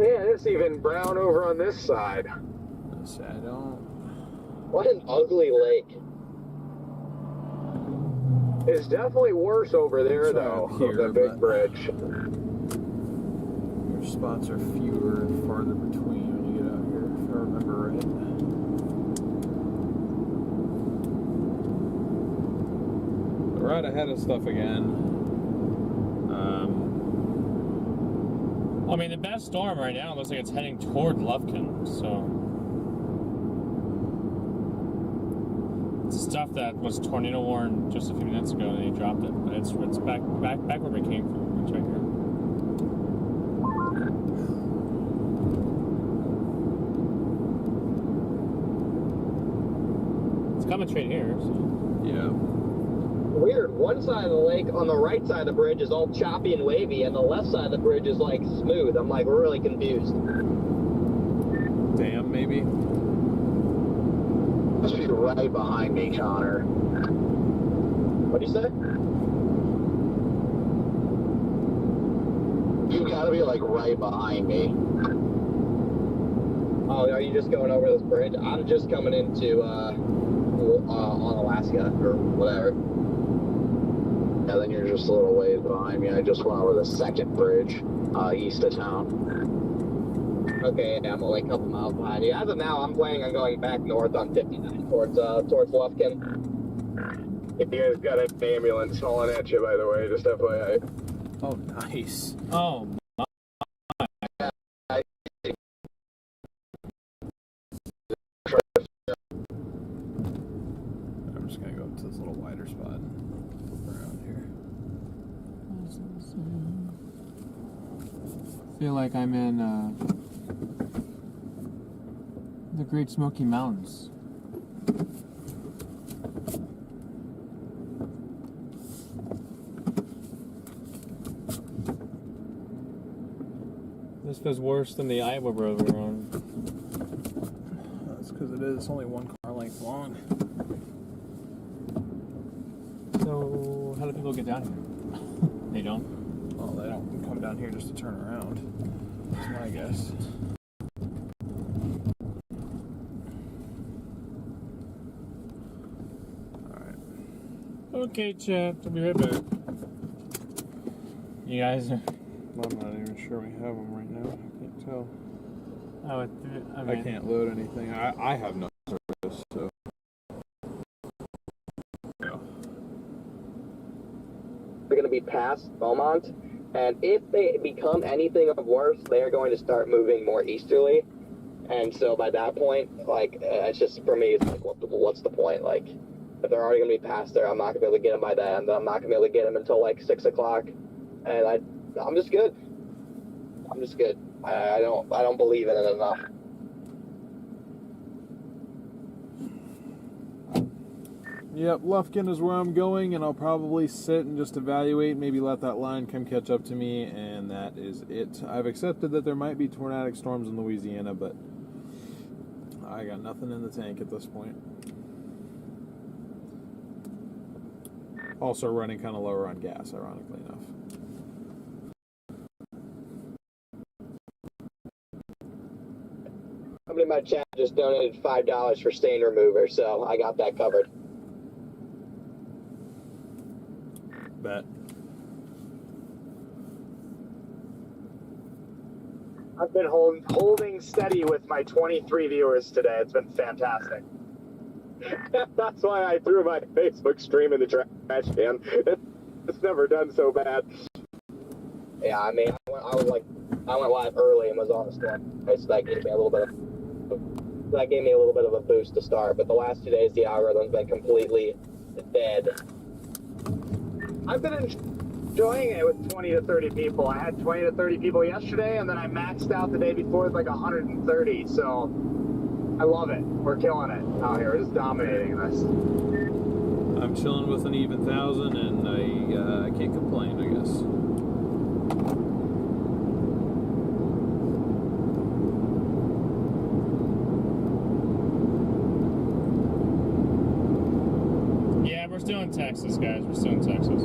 Yeah, it's even brown over on this side. I don't. What an ugly lake. It's definitely worse over there, though, here, the big bridge. Your spots are fewer and farther between when you get out here, if I remember right. We're right ahead of stuff again. I mean, the best storm right now looks like it's heading toward Lufkin, so it's stuff that was tornado warned just a few minutes ago, and they dropped it. But it's back where we came from. It's right here. It's coming straight here. So. Yeah. Weird. One side of the lake on the right side of the bridge is all choppy and wavy, and the left side of the bridge is like smooth. I'm like really confused. Dam, maybe? Must be right behind me, Connor. What do you say? You gotta be like right behind me. Oh, are you just going over this bridge? I'm just coming into on Alaska or whatever. Yeah, then you're just a little ways behind me. I just went over the second bridge east of town. Okay, yeah, I'm only a couple miles behind you. As of now, I'm planning on going back north on 59 towards Lufkin. You guys got an ambulance hauling at you, by the way, just FYI. Oh, nice. Oh, I'm just gonna go up to this little wider spot around here. I feel like I'm in the Great Smoky Mountains. This feels worse than the Iowa road we were on. That's because it is. It's only one car length long. So, how do people get down here? They don't? Well, they don't come down here just to turn around. That's my guess. Alright. Okay, chat. I'll be right back. You guys are... I'm not even sure we have them right now. I can't tell. Oh, I can't load anything. I have no service, so. Yeah. be past Beaumont, and if they become anything of worse, they are going to start moving more easterly. And so by that point, like, it's just, for me, it's like, what's the point? Like, if they're already going to be past there, I'm not going to be able to get them by then. I'm not going to be able to get them until like 6 o'clock. And I'm just good. I'm just good. I don't believe in it enough. Yep, Lufkin is where I'm going, and I'll probably sit and just evaluate, maybe let that line come catch up to me, and that is it. I've accepted that there might be tornadic storms in Louisiana, but I got nothing in the tank at this point. Also running kind of lower on gas, ironically enough. Somebody in my chat just donated $5 for stain remover, so I got that covered. Bet. I've been holding steady with my 23 viewers today. It's been fantastic. That's why I threw my Facebook stream in the trash can. It's never done so bad. Yeah, I mean, I went live early and was on the stand, so that gave me a little bit of a boost to start. But the last 2 days, the algorithm's been completely dead. I've been enjoying it with 20 to 30 people. I had 20 to 30 people yesterday, and then I maxed out the day before with like 130. So I love it. We're killing it out here. We're just dominating this. I'm chilling with an even 1,000, and I can't complain, I guess. We're still in Texas, guys. We're still in Texas.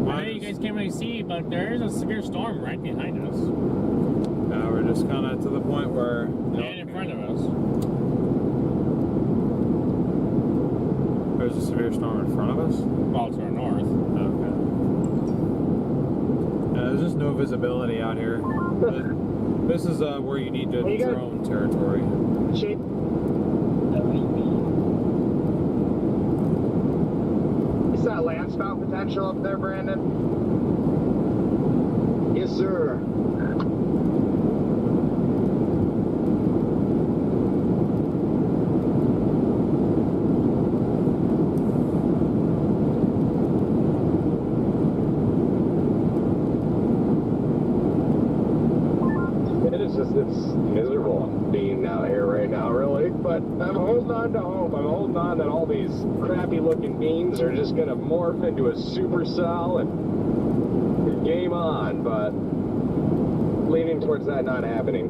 I know you guys can't really see, but there is a severe storm right behind us. We're just kind of to the point where... And in front of us. There's a severe storm in front of us? Well, to our north. Okay. Yeah, there's just no visibility out here. This is where you need to drone territory. Is that landspout potential up there, Brandon? Yes, sir. It's miserable being out here right now, really. But I'm holding on to hope. I'm holding on that all these crappy looking beans are just going to morph into a supercell and game on. But leaning towards that not happening.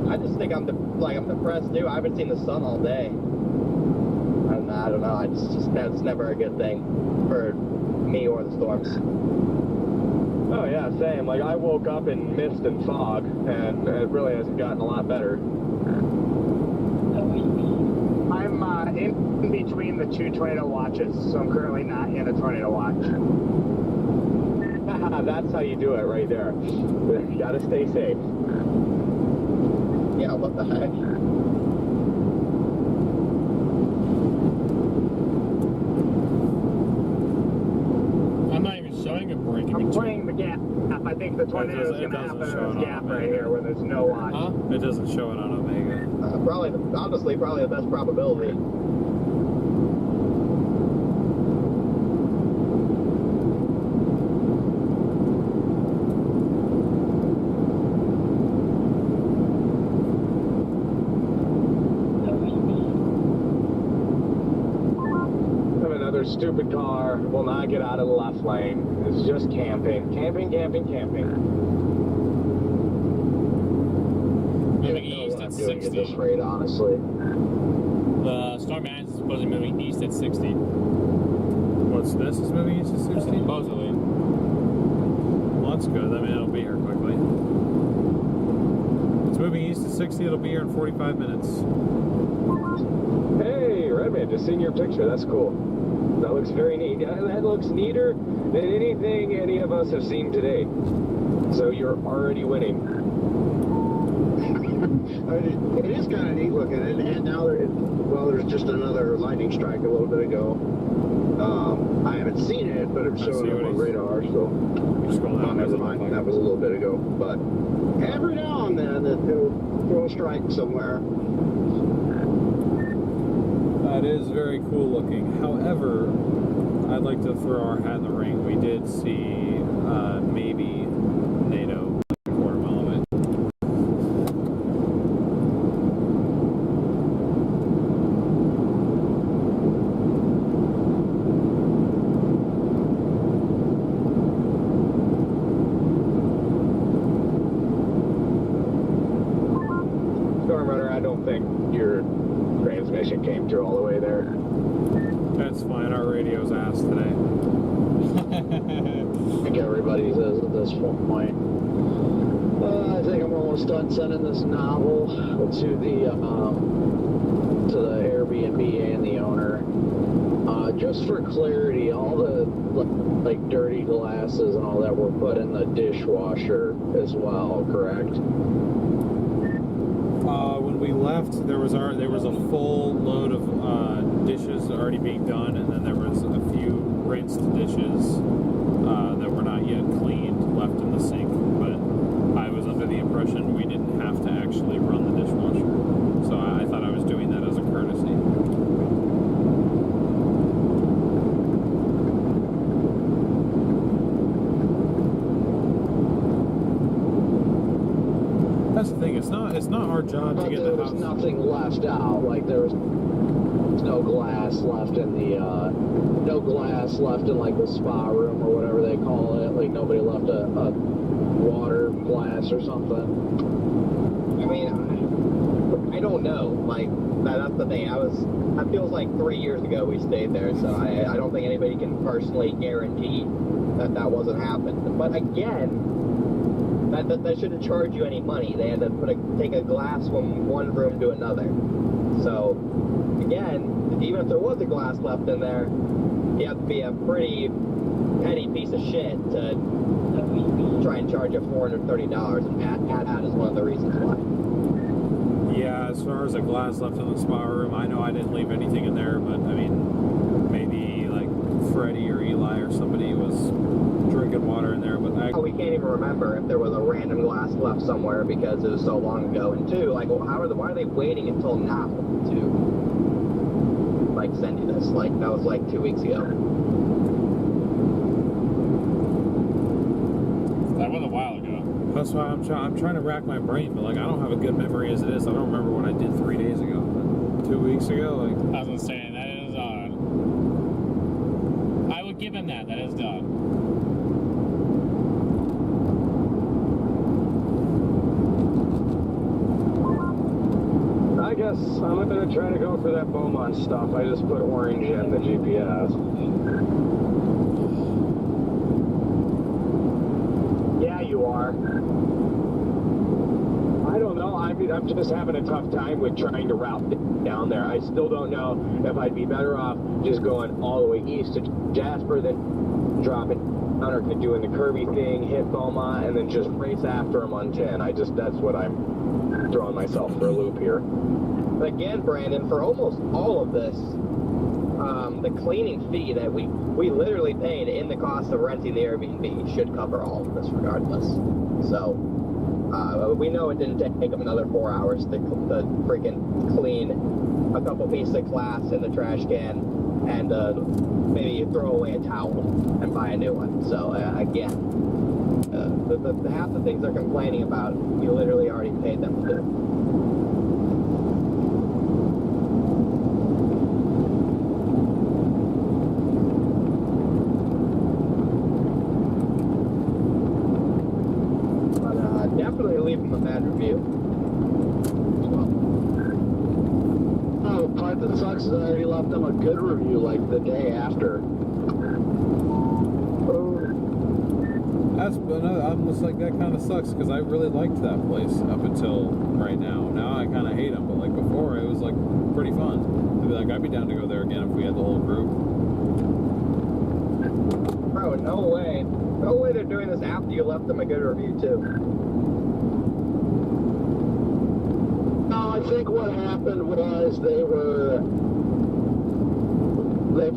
I just think I'm depressed too. I haven't seen the sun all day. I don't know. That's never a good thing for me or the storms. Oh yeah, same. Like I woke up in mist and fog, and it really hasn't gotten a lot better. I'm in between the two tornado watches, so I'm currently not in a tornado watch. That's how you do it right there. You gotta stay safe. Yeah, what the heck? I'm not even showing a break. I'm playing the gap. I think the tornado is going to happen in this gap right here where there's no watch. Huh? It doesn't show it on Omega. Honestly, probably the best probability. Stupid car will not get out of the left lane. It's just camping. Camping. Moving east at 60. At this rate, honestly. The storm manager is supposedly moving east at 60. What's this? Is moving east at 60? Supposedly. Well, that's good. I mean, it'll be here quickly. It's moving east at 60. It'll be here in 45 minutes. Hey, Redman, just seen your picture. That's cool. That looks very neat. That looks neater than anything any of us have seen today. So you're already winning. it is kind of neat looking, and now there's just another lightning strike a little bit ago. I haven't seen it, but it's showing up on radar, so never mind. That was a little bit ago, but every now and then it'll throw a strike somewhere. That is very cool looking. However, I'd like to throw our hat in the ring. We did see maybe NATO a quarter mile away. StormRunner, I don't think your transmission came through all the way there. That's fine. Our radio's ass today. I think everybody says at this point. I think I'm almost done sending this novel to the Airbnb and the owner. Just for clarity, all the like dirty glasses and all that were put in the dishwasher as well, correct? When we left, there was a full load of dishes already being done, and then there was a few rinsed dishes that were not yet cleaned left in the sink. But I was under the impression we didn't have to actually run the dishwasher, so I thought I was doing that as a courtesy. That's the thing. It's not our job to get the house. There was nothing left out. Like there was no glass left in the like the spa room or whatever they call it. Like nobody left a water glass or something. I mean, I don't know. Like that's the thing. That feels like 3 years ago we stayed there, so I don't think anybody can personally guarantee that wasn't happening. But again, that shouldn't charge you any money. They had to take a glass from one room to another. So, again, even if there was a glass left in there, you have to be a pretty petty piece of shit to try and charge you $430, and that is one of the reasons why. Yeah, as far as the glass left in the spa room, I know I didn't leave anything in there, but I mean, maybe like Freddie or Eli or somebody was drinking water in there, but we can't even remember if there was a random glass left somewhere because it was so long ago. And two, like, well, why are they waiting until now to like send you this? Like that was like 2 weeks ago. That was a while ago. that's why I'm trying to rack my brain, but like I don't have a good memory as it is. I don't remember what I did 3 days ago, but 2 weeks ago, like I was gonna say that is odd. I would give him that. That is odd. I guess I'm gonna try to go for that Beaumont stuff. I just put orange in the GPS. Yeah, you are. I don't know. I mean, I'm just having a tough time with trying to route down there. I still don't know if I'd be better off just going all the way east to Jasper than dropping down or doing the Kirby thing, hit Beaumont, and then just race after them on 10. That's what I'm throwing myself for a loop here. Again, Brandon, for almost all of this, the cleaning fee that we literally paid in the cost of renting the Airbnb should cover all of this regardless. So, we know it didn't take them another 4 hours to freaking clean a couple pieces of glass in the trash can and maybe throw away a towel and buy a new one. So, again, the half the things they're complaining about, you literally already paid them to do. Definitely leave them a bad review. Oh, the part that sucks is I already left them a good review like the day after. I'm just like, that kind of sucks because I really liked that place up until right now. Now I kind of hate them, but like before it was like pretty fun. I'd be down to go there again if we had the whole group. Bro, no way. No way they're doing this after you left them a good review too. think what happened was they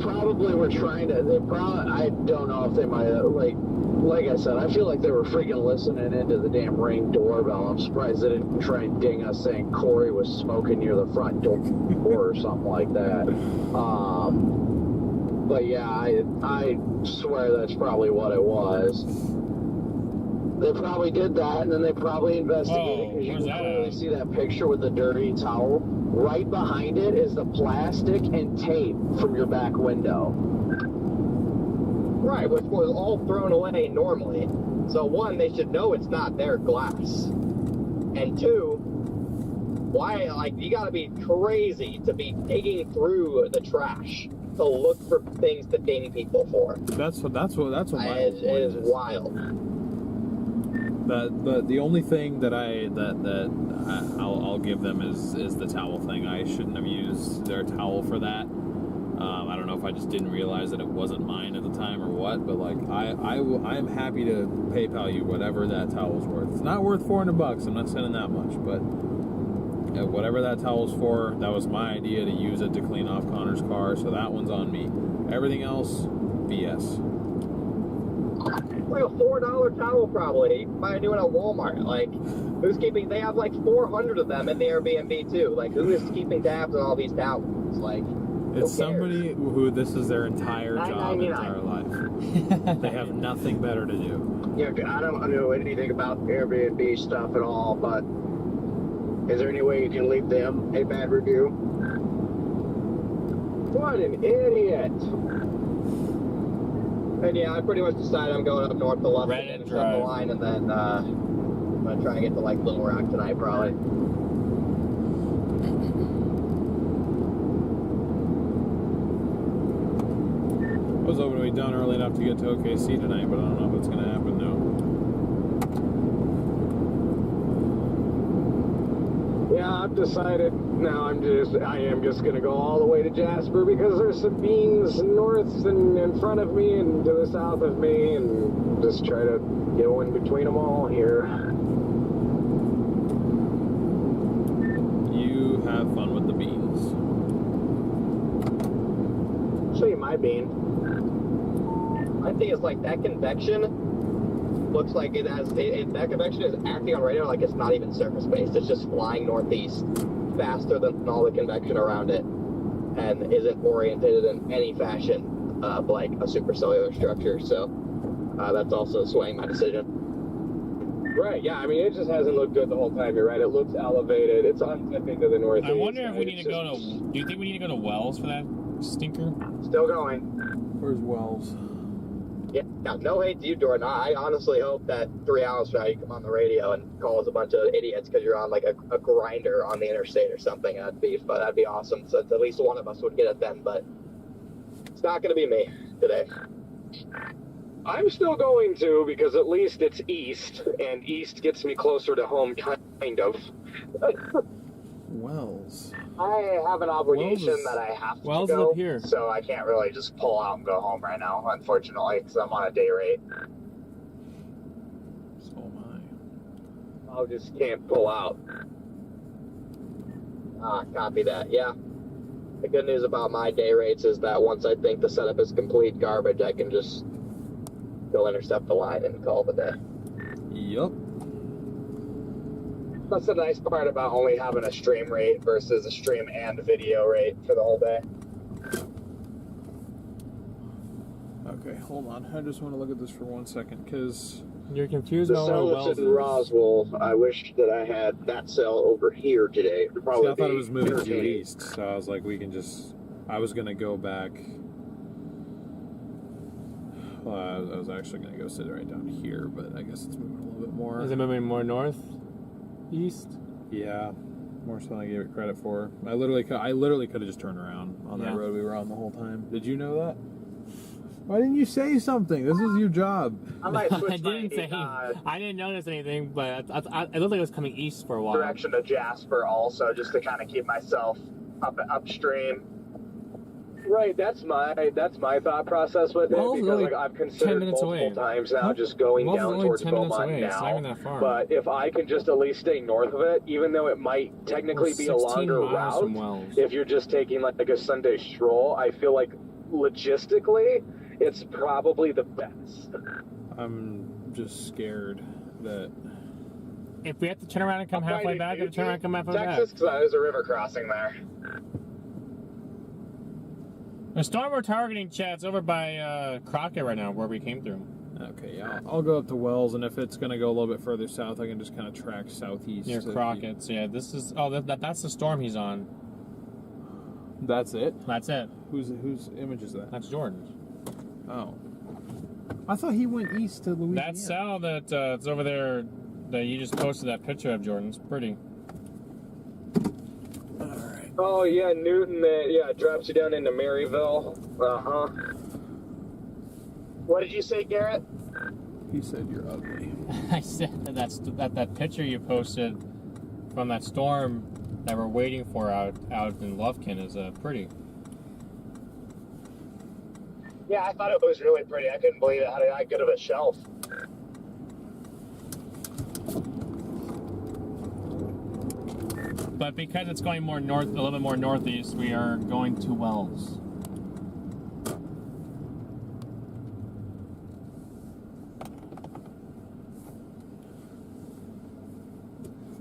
probably were trying to, I don't know if they might have, like I said, I feel like they were freaking listening into the damn Ring doorbell. I'm surprised they didn't try and ding us saying Corey was smoking near the front door or something like that. But yeah, I swear that's probably what it was. They probably did that, and then they probably investigated, because you can clearly see that picture with the dirty towel. Right behind it is the plastic and tape from your back window. Right, which was all thrown away normally. So one, they should know it's not their glass. And two, why, like, you gotta be crazy to be digging through the trash to look for things to ding people for. That's what my whole point is. It is wild. The only thing that I'll give them is the towel thing. I shouldn't have used their towel for that. I don't know if I just didn't realize that it wasn't mine at the time or what, but like I'm happy to PayPal you whatever that towel's worth. It's not worth $400. I'm not sending that much, but whatever that towel's for, that was my idea to use it to clean off Connor's car, so that one's on me. Everything else, BS. Like a $4 towel probably. Buy a new one at Walmart. Like, who's keeping? They have like 400 of them in the Airbnb too. Like, who is keeping tabs on all these towels? Like, it's somebody who this is their entire job, entire life. They have nothing better to do. Yeah, I don't know anything about Airbnb stuff at all, but is there any way you can leave them a bad review? What an idiot! And yeah, I pretty much decided I'm going up north to Lufkin and intercept the line, and then I'm gonna try and get to like Little Rock tonight, probably. I was hoping to be done early enough to get to OKC tonight, but I don't know if it's going to happen now. Yeah, I've decided now I am just going to go all the way to Jasper, because there's some beans north and in front of me and to the south of me, and just try to go in between them all here. You have fun with the beans. Show you my bean. I think it's like that convection looks like it has, that convection is acting on radar like it's not even surface based. It's just flying northeast faster than all the convection around it, and isn't oriented in any fashion like a supercellular structure. So that's also swaying my decision. Right, yeah, I mean, it just hasn't looked good the whole time. You're right, it looks elevated. It's untipping to the northeast. I wonder if we need to go to, do you think we need to go to Wells for that stinker? Still going. Where's Wells? Yeah, no hate to you, Jordan. I honestly hope that 3 hours from now you come on the radio and call us a bunch of idiots because you're on like a grinder on the interstate or something. That'd be awesome. So at least one of us would get it then, but it's not going to be me today. I'm still going to, because at least it's east, and east gets me closer to home, kind of. Wells. I have an obligation that I have to Wells go, up here. so I can't really just pull out and go home right now, unfortunately, because I'm on a day rate. So am I. I just can't pull out. Copy that. Yeah. The good news about my day rates is that once I think the setup is complete garbage, I can just go intercept the line and call it a day. Yup. That's the nice part about only having a stream rate versus a stream and video rate for the whole day. Okay, hold on. I just want to look at this for 1 second, because You're confused The on where cell Wells that's is. in Roswell, I wish that I had that cell over here today. It would probably I thought it was be moving due entertaining. east, so I was like, we can just... I was going to go back... Well, I was actually going to go sit right down here, but I guess it's moving a little bit more. Is it moving more north? East? Yeah, more so than I gave it credit for. I literally could have just turned around on that road we were on the whole time. Did you know that? Why didn't you say something? This is your job. I might switch I didn't say. I didn't notice anything, but it looked like it was coming east for a while. direction to Jasper also, just to kind of keep myself upstream. Right, that's my thought process with it, Wells is because only like I've 10 considered minutes multiple away. times now just going Wells is down only towards 10 minutes Beaumont away. It's not now. even that far. But if I can just at least stay north of it, even though it might technically be a 16 longer miles from route, Wells. if you're just taking like a Sunday stroll, I feel like logistically it's probably the best. I'm just scared that. If we have to turn around and come halfway back, we have to turn around and come halfway back. Texas, because there's a river crossing there. The storm we're targeting, Chad's over by Crockett right now, where we came through. Okay, yeah, I'll go up to Wells, and if it's going to go a little bit further south, I can just kind of track southeast. Near Crockett. So yeah, this is... Oh, that's the storm he's on. That's it? That's it. Whose image is that? That's Jordan's. Oh. I thought he went east to Louisiana. That cell that it's over there that you just posted that picture of, Jordan's pretty. Alright. Oh yeah, Newton, it drops you down into Maryville. Uh-huh. What did you say, Garrett? He said you're ugly. I said that picture you posted from that storm that we're waiting for out in Lufkin is pretty. Yeah, I thought it was really pretty. I couldn't believe it had that good of a shelf. But because it's going more north, a little bit more northeast, we are going to Wells.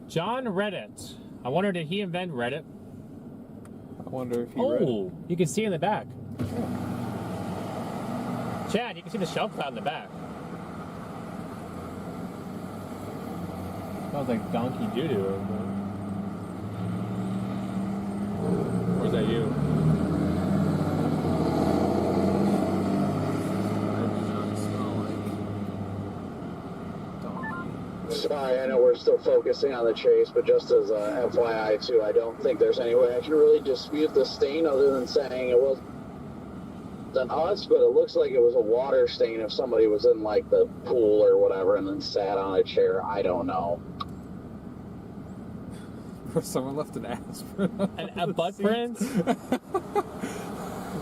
John Reddit. I wonder, did he invent Reddit? I wonder if he read it. Oh, you can see in the back. Chad, you can see the shelf cloud in the back. Smells like donkey doo-doo over there. Or is that you? Sorry, I know we're still focusing on the chase, but just as a FYI too, I don't think there's any way I can really dispute the stain other than saying it wasn't us, but it looks like it was a water stain if somebody was in like the pool or whatever and then sat on a chair. I don't know. Or someone left an aspirin. A butt print?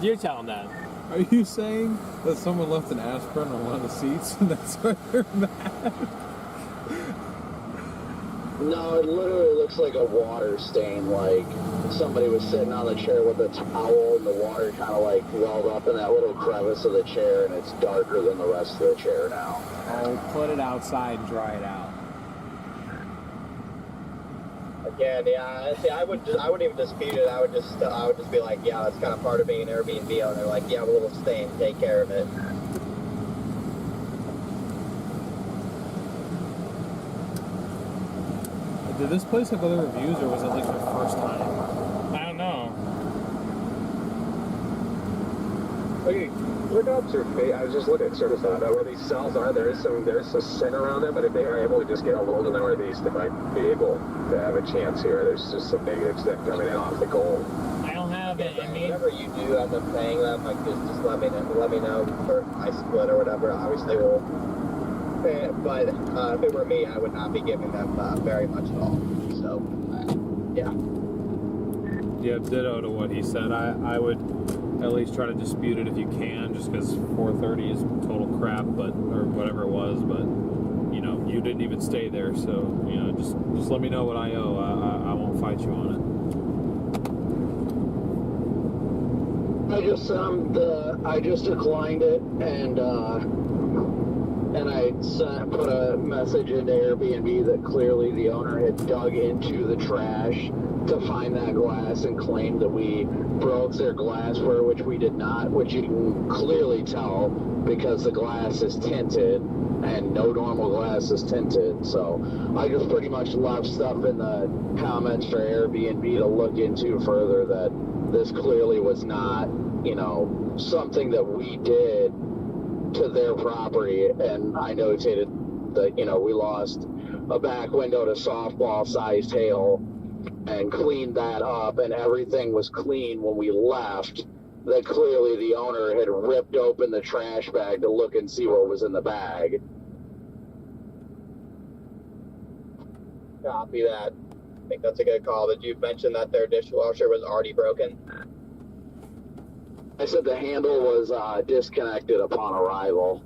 You tell him that. Are you saying that someone left an aspirin on one of the seats and that's why they're mad? No, it literally looks like a water stain, like somebody was sitting on the chair with a towel and the water kind of like welled up in that little crevice of the chair and it's darker than the rest of the chair now. Oh, put it outside and dry it out. Again, yeah, see, I wouldn't even dispute it. I would just be like, yeah, that's kind of part of being an Airbnb owner. Like, yeah, a little stain, take care of it. Did this place have other reviews, or was it like their first time? I don't know. Okay, look up I was just looking at sort of where these cells are. There's some scent around it, but if they are able to just get a little to the northeast, they might be able to have a chance here. There's just some negative stuff coming in off the gold. I don't have it. I mean, Whenever you do end up paying them, like just let me know for my split or whatever. Obviously, we'll pay it, but if it were me, I would not be giving them very much at all. So, yeah. Yeah, ditto to what he said. I would at least try to dispute it if you can, just because 430 is total crap, or whatever it was. But you know, you didn't even stay there, so you know, just let me know what I owe. I won't fight you on it. I just declined it, and I put a message into Airbnb that clearly the owner had dug into the trash to find that glass and claimed that we broke their glassware, which we did not, which you can clearly tell because the glass is tinted and no normal glass is tinted. So I just pretty much left stuff in the comments for Airbnb to look into further that this clearly was not, you know, something that we did to their property. And I notated that, you know, we lost a back window to softball-sized hail and cleaned that up, and everything was clean when we left. That clearly the owner had ripped open the trash bag to look and see what was in the bag. Copy that. I think that's a good call. Did you mention that their dishwasher was already broken? I said the handle was disconnected upon arrival.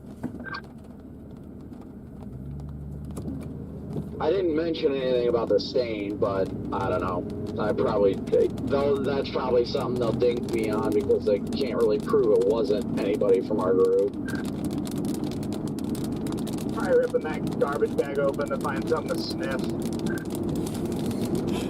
I didn't mention anything about the stain, but I don't know. That's probably something they'll ding me on because they can't really prove it wasn't anybody from our group. Probably ripping that garbage bag open to find something to sniff.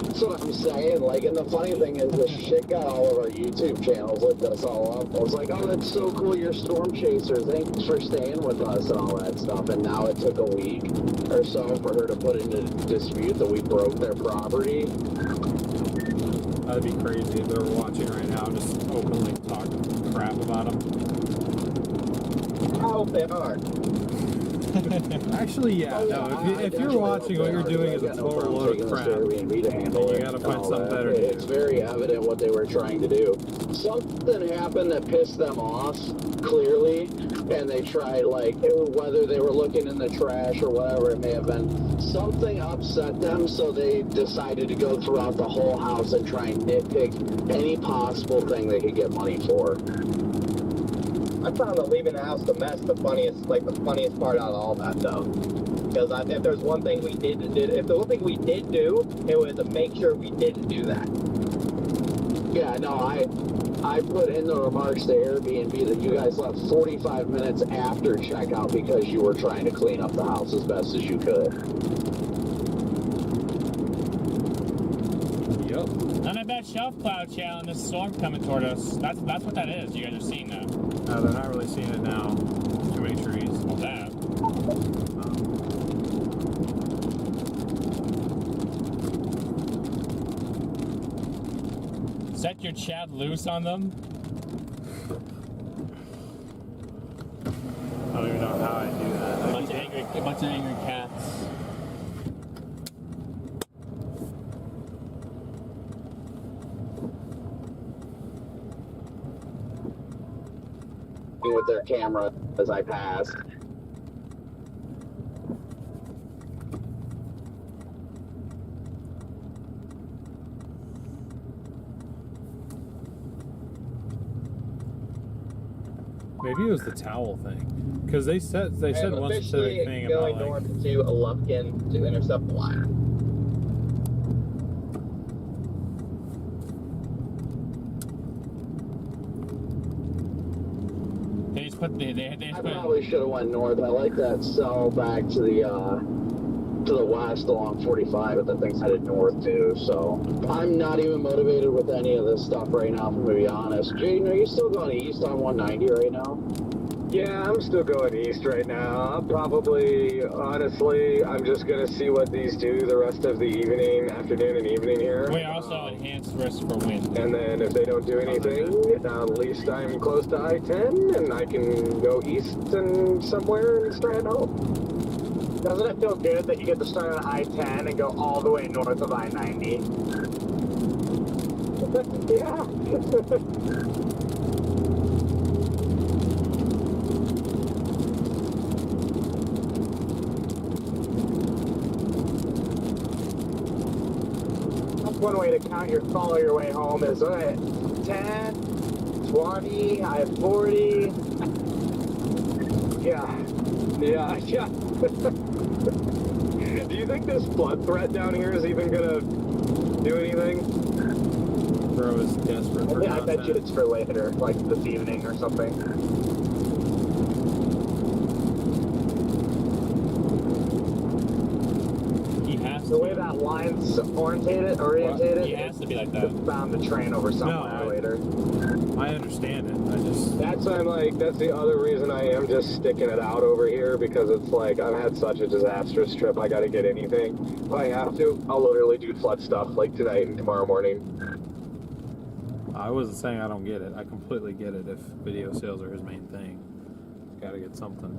That's what I'm saying. Like, and the funny thing is, this shit got all of our YouTube channels looked us all up. I was like, oh, that's so cool, you're storm chasers. Thanks for staying with us and all that stuff. And now it took a week or so for her to put into dispute that we broke their property. That'd be crazy if they were watching right now, just openly talking crap about them. I hope they are. Actually, yeah. If you're watching, what you're doing is a total load of crap. And you gotta find something better to do. It's very evident what they were trying to do. Something happened that pissed them off, clearly, and they tried, like, whether they were looking in the trash or whatever it may have been, something upset them, so they decided to go throughout the whole house and try and nitpick any possible thing they could get money for. I found that leaving the house the mess the funniest part out of all that, though. Because if there's one thing we did, if the one thing we did do, it was to make sure we didn't do that. Yeah, no, I put in the remarks to Airbnb that you guys left 45 minutes after checkout because you were trying to clean up the house as best as you could. Yep. Not a bad shelf cloud channel and this storm coming toward us. That's what that is. You guys are seeing that. No, they're not really seeing it now. Too many trees. Well, that. Set your chat loose on them. I don't even know how I do that. A bunch of angry cats. With their camera as I passed. Maybe it was the towel thing, because they said one specific thing about going north to Lufkin to intercept the wire. I probably should have went north. I like that cell back to the west along 45, but that thing's headed north too. So I'm not even motivated with any of this stuff right now, if I'm gonna be honest. Jaden, are you still going east on 190 right now? Yeah, I'm still going east right now. I'll probably, honestly, I'm just going to see what these do the rest of the afternoon and evening here. We also enhanced risk for wind. And then if they don't do anything, at least I'm close to I-10 and I can go east and somewhere and strand home. Doesn't it feel good that you get to start on I-10 and go all the way north of I-90? Yeah. One way to follow your way home is 10, 20, I have 40. Yeah. Do you think this flood threat down here is even gonna do anything? Bro is desperate for I bet you it's for later, like this evening or something. The way that line's orientated, he has to be like that. It's bound to train over somewhere later. I understand it. That's the other reason I am just sticking it out over here, because it's like I've had such a disastrous trip. I got to get anything. If I have to, I'll literally do flood stuff like tonight and tomorrow morning. I wasn't saying I don't get it. I completely get it if video sales are his main thing. Got to get something.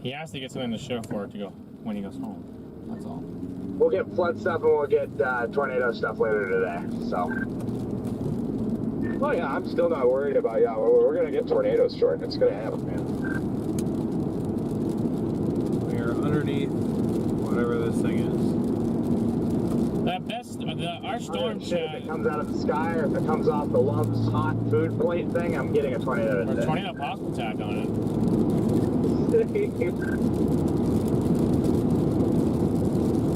He has to get something to show for it to go when he goes home. That's all. We'll get flood stuff and we'll get tornado stuff later today. So. Oh yeah, I'm still not worried about we're gonna get tornadoes, Jordan. It's gonna happen, man. We are underneath whatever this thing is. The our storm Shit, if chat. it comes out of the sky or if it comes off the Love's hot food plate thing, I'm getting a tornado Or today. tornado possible tag on it.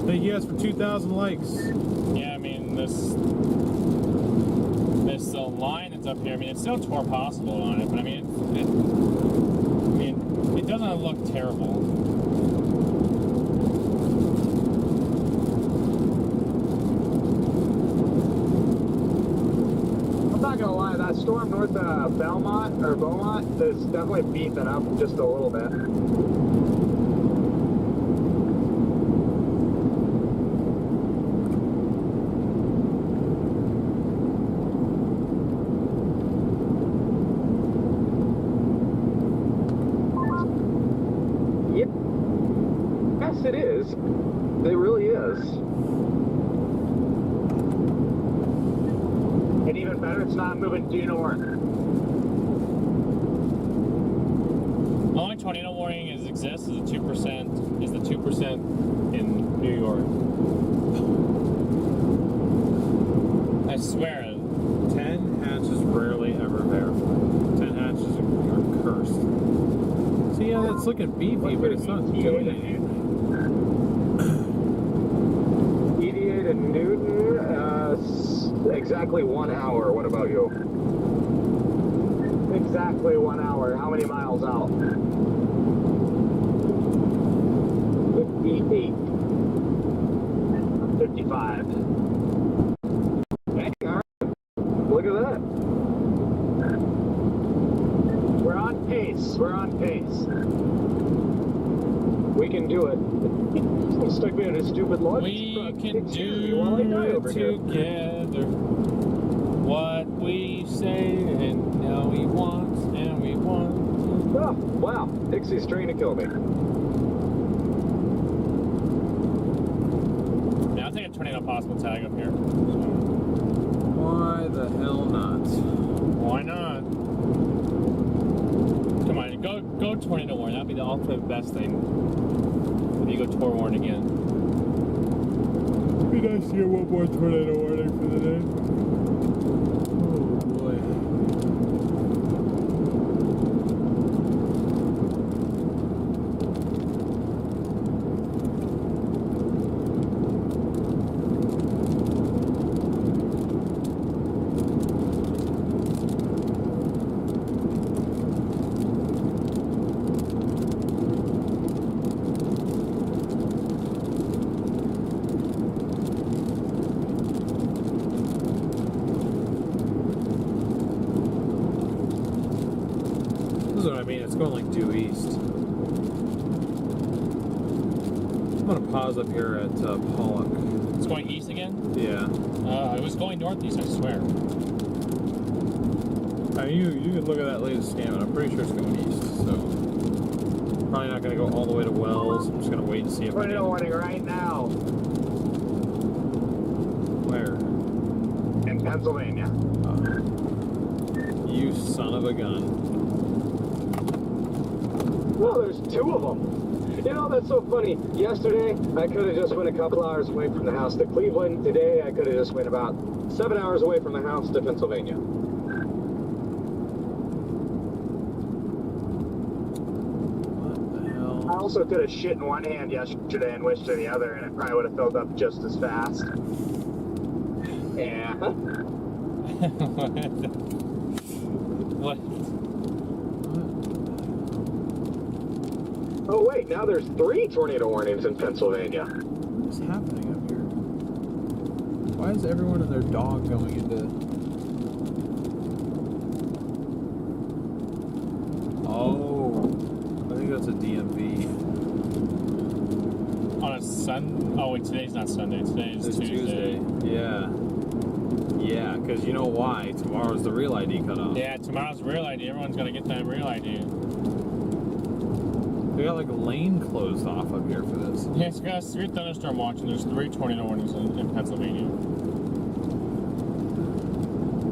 Thank you guys for 2,000 likes. Yeah, I mean this line that's up here. I mean, it's still tor possible on it, but I mean, it doesn't look terrible. I'm not gonna lie, that storm north of Beaumont is definitely beefing up just a little bit. Yep. Yes, it is. It really is. And even better, it's not moving due north. The only tornado warning exists is the 2%. Is the 2% in New York? I swear. 10 hatches rarely ever verified. 10 hatches are cursed. See, yeah, that's looking beefy, but it's not doing anything. EDA to Newton, exactly 1 hour. What about you? Exactly 1 hour. How many miles out? 58. 55. Hey, all right. Look at that. We're on pace. We're on pace. We can do it. Stuck me in a stupid log. We can do it together. What we say and now we want and we want. Oh, wow. Dixie's trying to kill me. Yeah, I'll take a tornado possible tag up here. Why the hell not? Why not? Come on, go tornado warn. That'd be the ultimate best thing. If you go tor warn again. Be nice to get one more tornado warning for the day. Oh boy. This is what I mean, it's going like due east. I'm gonna pause up here at Pollock. It's going east again? Yeah. It was going northeast, I swear. I mean, you can look at that latest scan, but I'm pretty sure it's going east, so probably not gonna go all the way to Wells. I'm just gonna wait and see if Tornado warning right now Where? in Pennsylvania. You son of a gun. Well, there's 2 of them. You know, that's so funny. Yesterday, I could have just went a couple hours away from the house to Cleveland. Today, I could have just went about 7 hours away from the house to Pennsylvania. What the I hell? also could have shit in one hand yesterday and wished in the other, and it probably would have filled up just as fast. Yeah. What? Oh, wait, now there's 3 tornado warnings in Pennsylvania. What's happening up here? Why is everyone and their dog going into... Oh, I think that's a DMV. On a Sun? Oh wait, today's not Sunday. Today's It's Tuesday. Yeah. Yeah, because you know why? Tomorrow's the real ID cutoff. Yeah, tomorrow's real ID. Everyone's gonna get that real ID. We got like a lane closed off up here for this. Yeah, it's got 3 thunderstorm watch and there's 3 tornado warnings in Pennsylvania.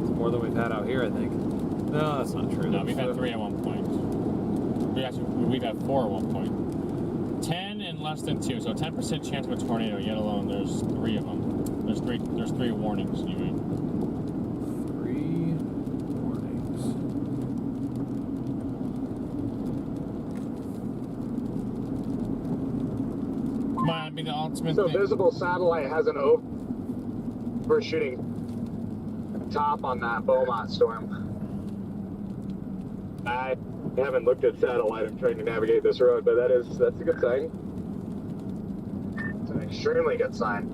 It's more than we've had out here, I think. No, that's not true. No, we've had 3 at one point. We've had 4 at one point. 10 in less than 2, so 10% chance of a tornado, yet alone there's 3 of them. There's three warnings, anyway. 3 warnings. Come on, be the ultimate So thing. visible satellite has an overshooting top on that Beaumont storm. I haven't looked at satellite. I'm trying to navigate this road, but that's a good sign. It's an extremely good sign.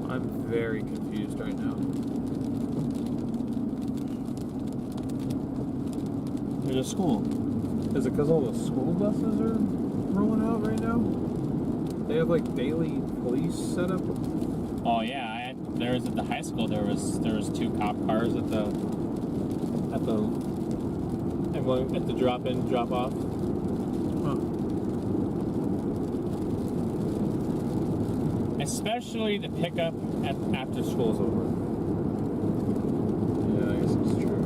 I'm very confused right now. There's a school. Is it because all the school buses are rolling out right now? They have like daily police set up? Oh yeah, there was at the high school. There was 2 cop cars at the drop in, drop off. Huh. Especially the pickup after school's over. Yeah, I guess it's true.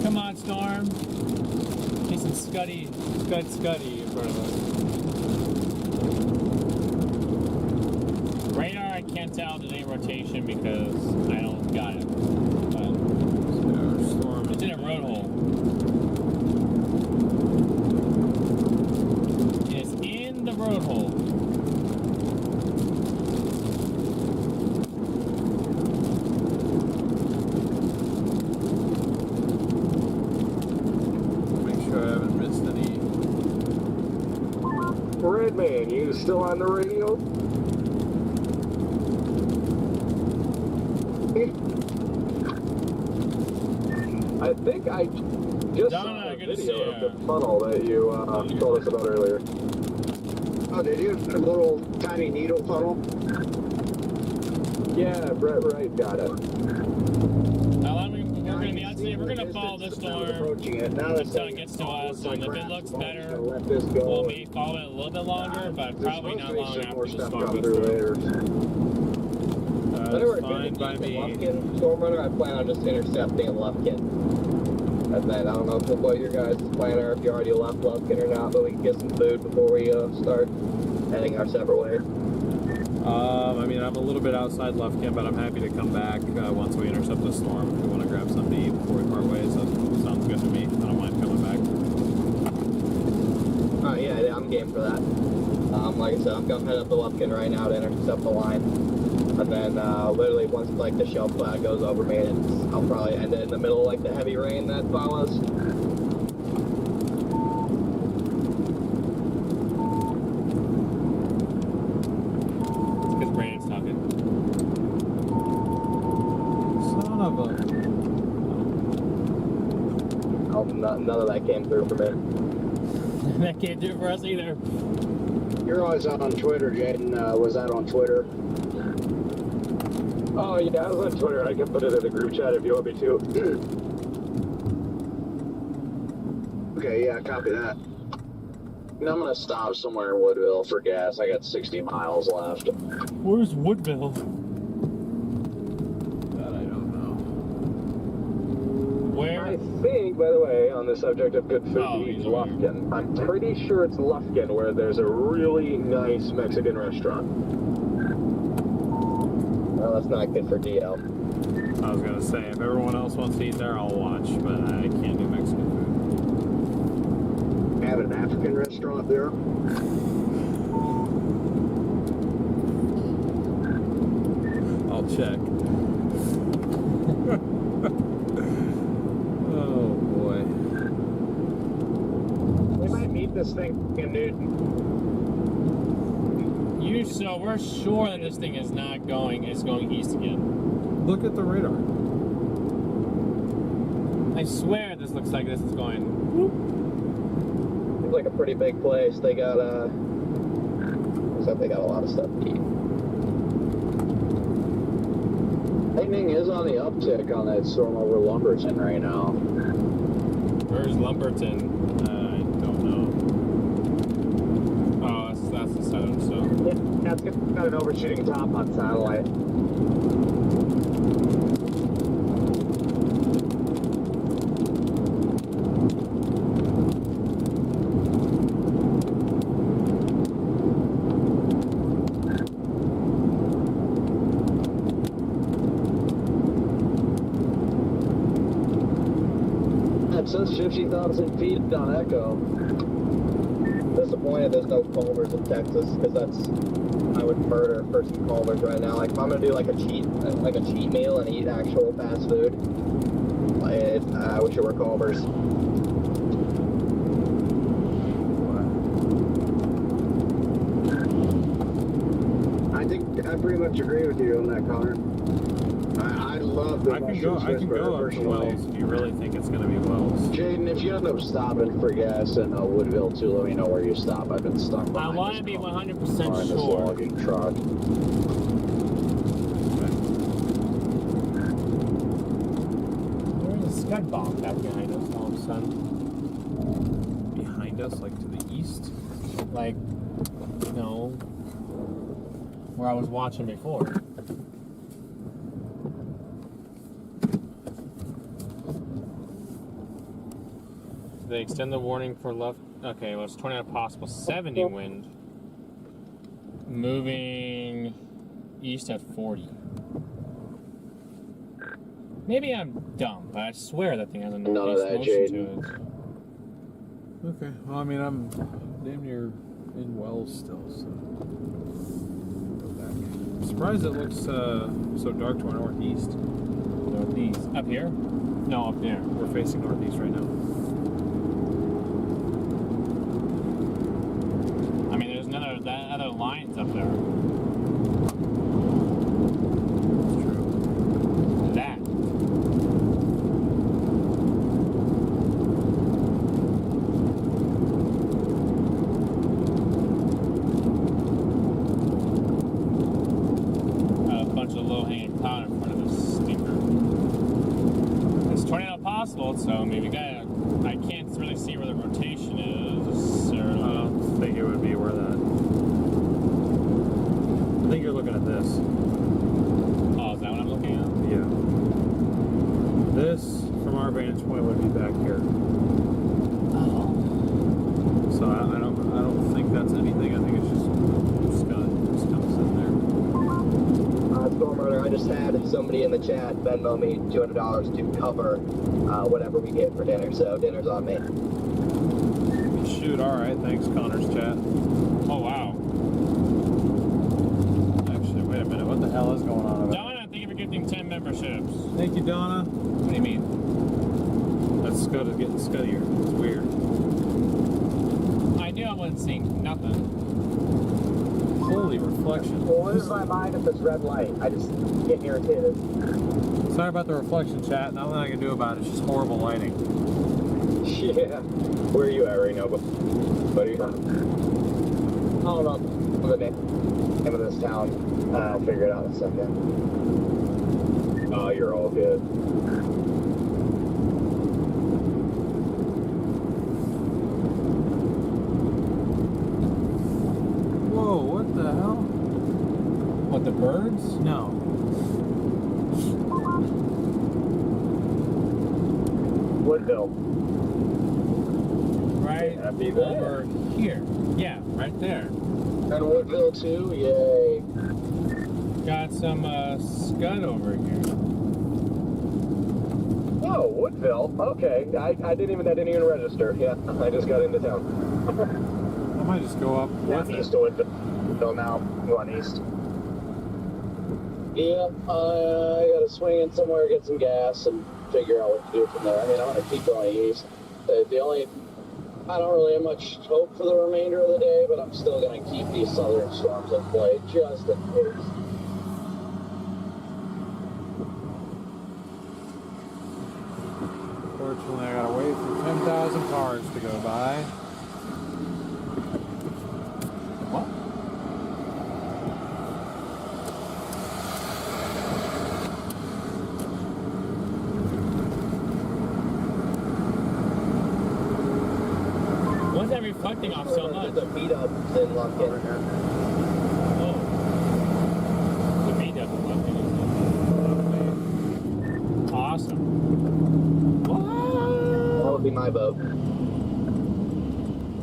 Come on, Storm. Need some Scuddy in front of us. Radar, I can't tell if there's any rotation because I don't got it. But Storm it's in a road hole. It's in the road hole. Make sure I haven't missed any. Redman, you still on the radio? I think I just Donna, saw a good to see video ya. of the funnel that you told us about earlier. Oh, did you? A little tiny needle funnel? Yeah, Brett Wright got it. We're gonna follow this storm Approaching it. Now until it gets to us, and if it looks better, we'll maybe follow it a little bit longer, but probably not long after the storm gets through. That's fine by me. Lufkin, StormRunner, I plan on just intercepting in Lufkin. And then I don't know what your guys' plan are, if you already left Lufkin or not, but we can get some food before we start heading our separate ways. I mean, I'm a little bit outside Lufkin, but I'm happy to come back once we intercept the storm. If we want to grab something to eat before we part ways, that sounds good to me. I don't mind coming back. Yeah, I'm game for that. Like I said, I'm going to head up to Lufkin right now to intercept the line. And then literally once like the shell cloud goes over me, I'll probably end it in the middle of like the heavy rain that follows. Because Brandon's talking. Son of a... Oh, none of that came through for me. That can't do it for us either. You're always out on Twitter, Jaden. Was that on Twitter? Oh yeah, I was on Twitter. I can put it in the group chat if you want me to. Okay, yeah, copy that. And I'm gonna stop somewhere in Woodville for gas. I got 60 miles left. Where's Woodville? That I don't know. Where? I think, by the way, on the subject of good food to eat, he's over here. Lufkin. I'm pretty sure it's Lufkin where there's a really nice Mexican restaurant. Well, that's not good for DL. I was gonna say, if everyone else wants to eat there, I'll watch, but I can't do Mexican food. Have an African restaurant there. I'll check. Oh boy. We might meet this thing in Newton. So we're sure that this thing is not going, it's going east again. Look at the radar. I swear this looks like this is going whoop. It's like a pretty big place. They got looks like they got a lot of stuff to eat. Lightning is on the uptick on that storm over Lumberton right now. Where's Lumberton? I don't know. Oh, that's the southern stuff. Yeah, Yeah, it's got an overshooting top on satellite. It says 50,000 feet on Echo. Disappointed there's no Culvers in Texas, because I would murder for some Culvers right now. Like if I'm gonna do like a cheat meal and eat actual fast food, I wish it were Culvers. I think I pretty much agree with you on that, Connor. I love the I can go up to Wells if you really think it's going to be Wells. Jaden, if you end up stopping for gas in Woodville too, let me know where you stop. I've been stuck I behind want this to be car, 100% behind this sure. logging truck. There's a scud bomb back behind us all of a sudden. Behind us, like to the east? Like, no. Where I was watching before. They extend the warning for left. Okay, well, it's 20 out possible 70 wind. Moving east at 40. Maybe I'm dumb, but I swear that thing has a None of northeast that, motion Jaden. to it. Okay, well, I mean, I'm damn near in Wells still, so. Go back. I'm surprised it looks so dark to our northeast. Northeast. Up here? No, up there. We're facing northeast right now. I mean, there's that other lines up there. That's true. That. A bunch of low-hanging cloud in front of this stinker. It's 20 out possible, so I mean, I can't really see where the rotation is necessarily. I don't think it would be where that. I think you're looking at this. Oh, is that what I'm looking at? Yeah. This, from our vantage point, would be back here. Oh. So I don't think that's anything. I think it's just scud sitting there. StormRunner, I just had somebody in the chat Venmo me $200 to cover whatever we get for dinner, so dinner's on me. Shoot, alright, thanks, Connor's chat. Oh, wow. Actually, wait a minute, what the hell is going on over there? Donna, thank you for gifting 10 memberships. Thank you, Donna. What do you mean? That scud is getting scuddier. It's weird. I knew I wasn't seeing nothing. Holy reflection. Well, lose my mind at this red light. I just get irritated. Sorry about the reflection, chat. Nothing I can do about it. It's just horrible lighting. Yeah. Where are you at right now, buddy? I don't know the name of this town. I'll figure it out in a second. Oh, you're all good. Whoa, what the hell? What, the birds? No. Woodville. Right Happy over here. Yeah, right there. And Woodville too, yay. Got some scud over here. Oh, Woodville. Okay. That didn't even register. Yeah, I just got into town. I might just go up Yeah, with I'm it. east of Woodville now. I'm going east. Yeah, I gotta swing in somewhere, get some gas, and figure out what to do from there. I mean, I want to keep going east. I don't really have much hope for the remainder of the day, but I'm still gonna keep these southern storms in play just in case. Fortunately, I gotta wait for 10,000 cars to go by. What? What's that reflecting off so much? There's a meetup in Lufkin. Over here. Oh. be my vote.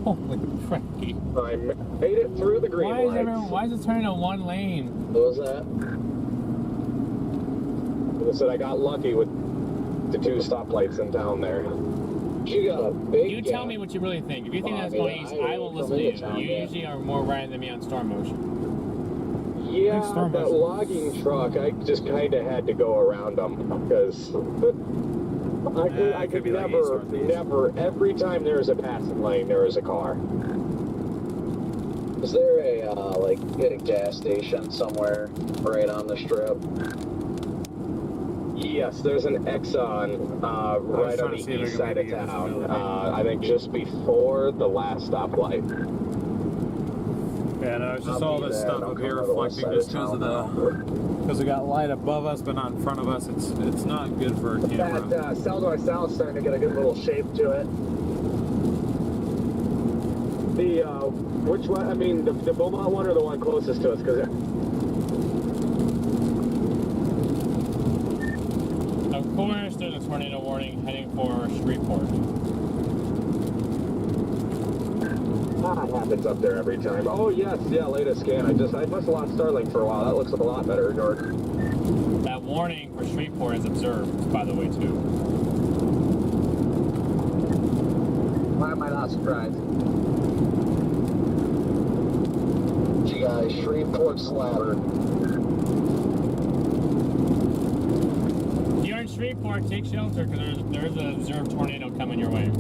Holy cracky. I made it through the green lights. Why is it turning to one lane? What was that? I said I got lucky with the 2 stoplights in town there. You got a big You tell me what you really think. If you think that's going east, I will listen to you. You usually are more right than me on storm motion. Yeah, that logging truck, I just kind of had to go around them because I could never, every time there is a passing lane, there is a car. Is there a, like, at a gas station somewhere right on the strip? Yes, there's an Exxon right on the east side of town. I think just before the last stoplight. Yeah, no, it's just all this stuff up here reflecting just because we got light above us but not in front of us. It's not good for a camera. That cell to south starting to get a good little shape to it. The which one? I mean, the Beaumont one or the one closest to us? Because Of course, there's a tornado warning heading for Shreveport. that happens up there every time. Oh yes, yeah. Latest scan. I must have lost Starlink for a while. That looks a lot better, George. That warning for Shreveport is observed, by the way, too. Why am I not surprised? You guys, Shreveport slattered. If you're in Shreveport, take shelter because there's an observed tornado coming your way.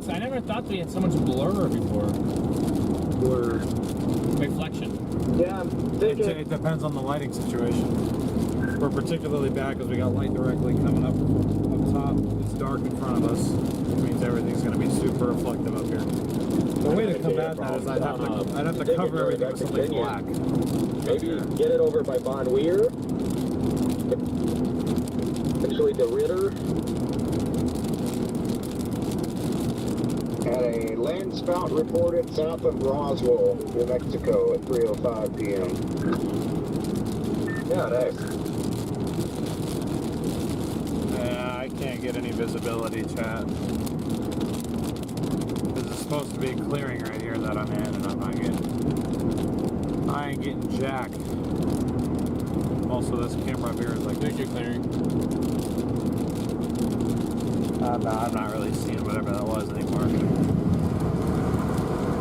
I never thought we had so much blur before. Blur. Reflection. Yeah, It depends on the lighting situation. We're particularly bad because we got light directly coming up top. It's dark in front of us, which means everything's going to be super reflective up here. The way to combat that is I'd have to cover everything with something black. Maybe get it over by Von Weir. Actually, the Ritter. Had a land spout reported south of Roswell, New Mexico at 3:05 p.m. Yeah, nice. I can't get any visibility, chat. This is supposed to be a clearing right here that I'm in, and I ain't getting jack. Also, this camera up here is like Thank you, clearing. I'm not really seeing whatever that was anymore.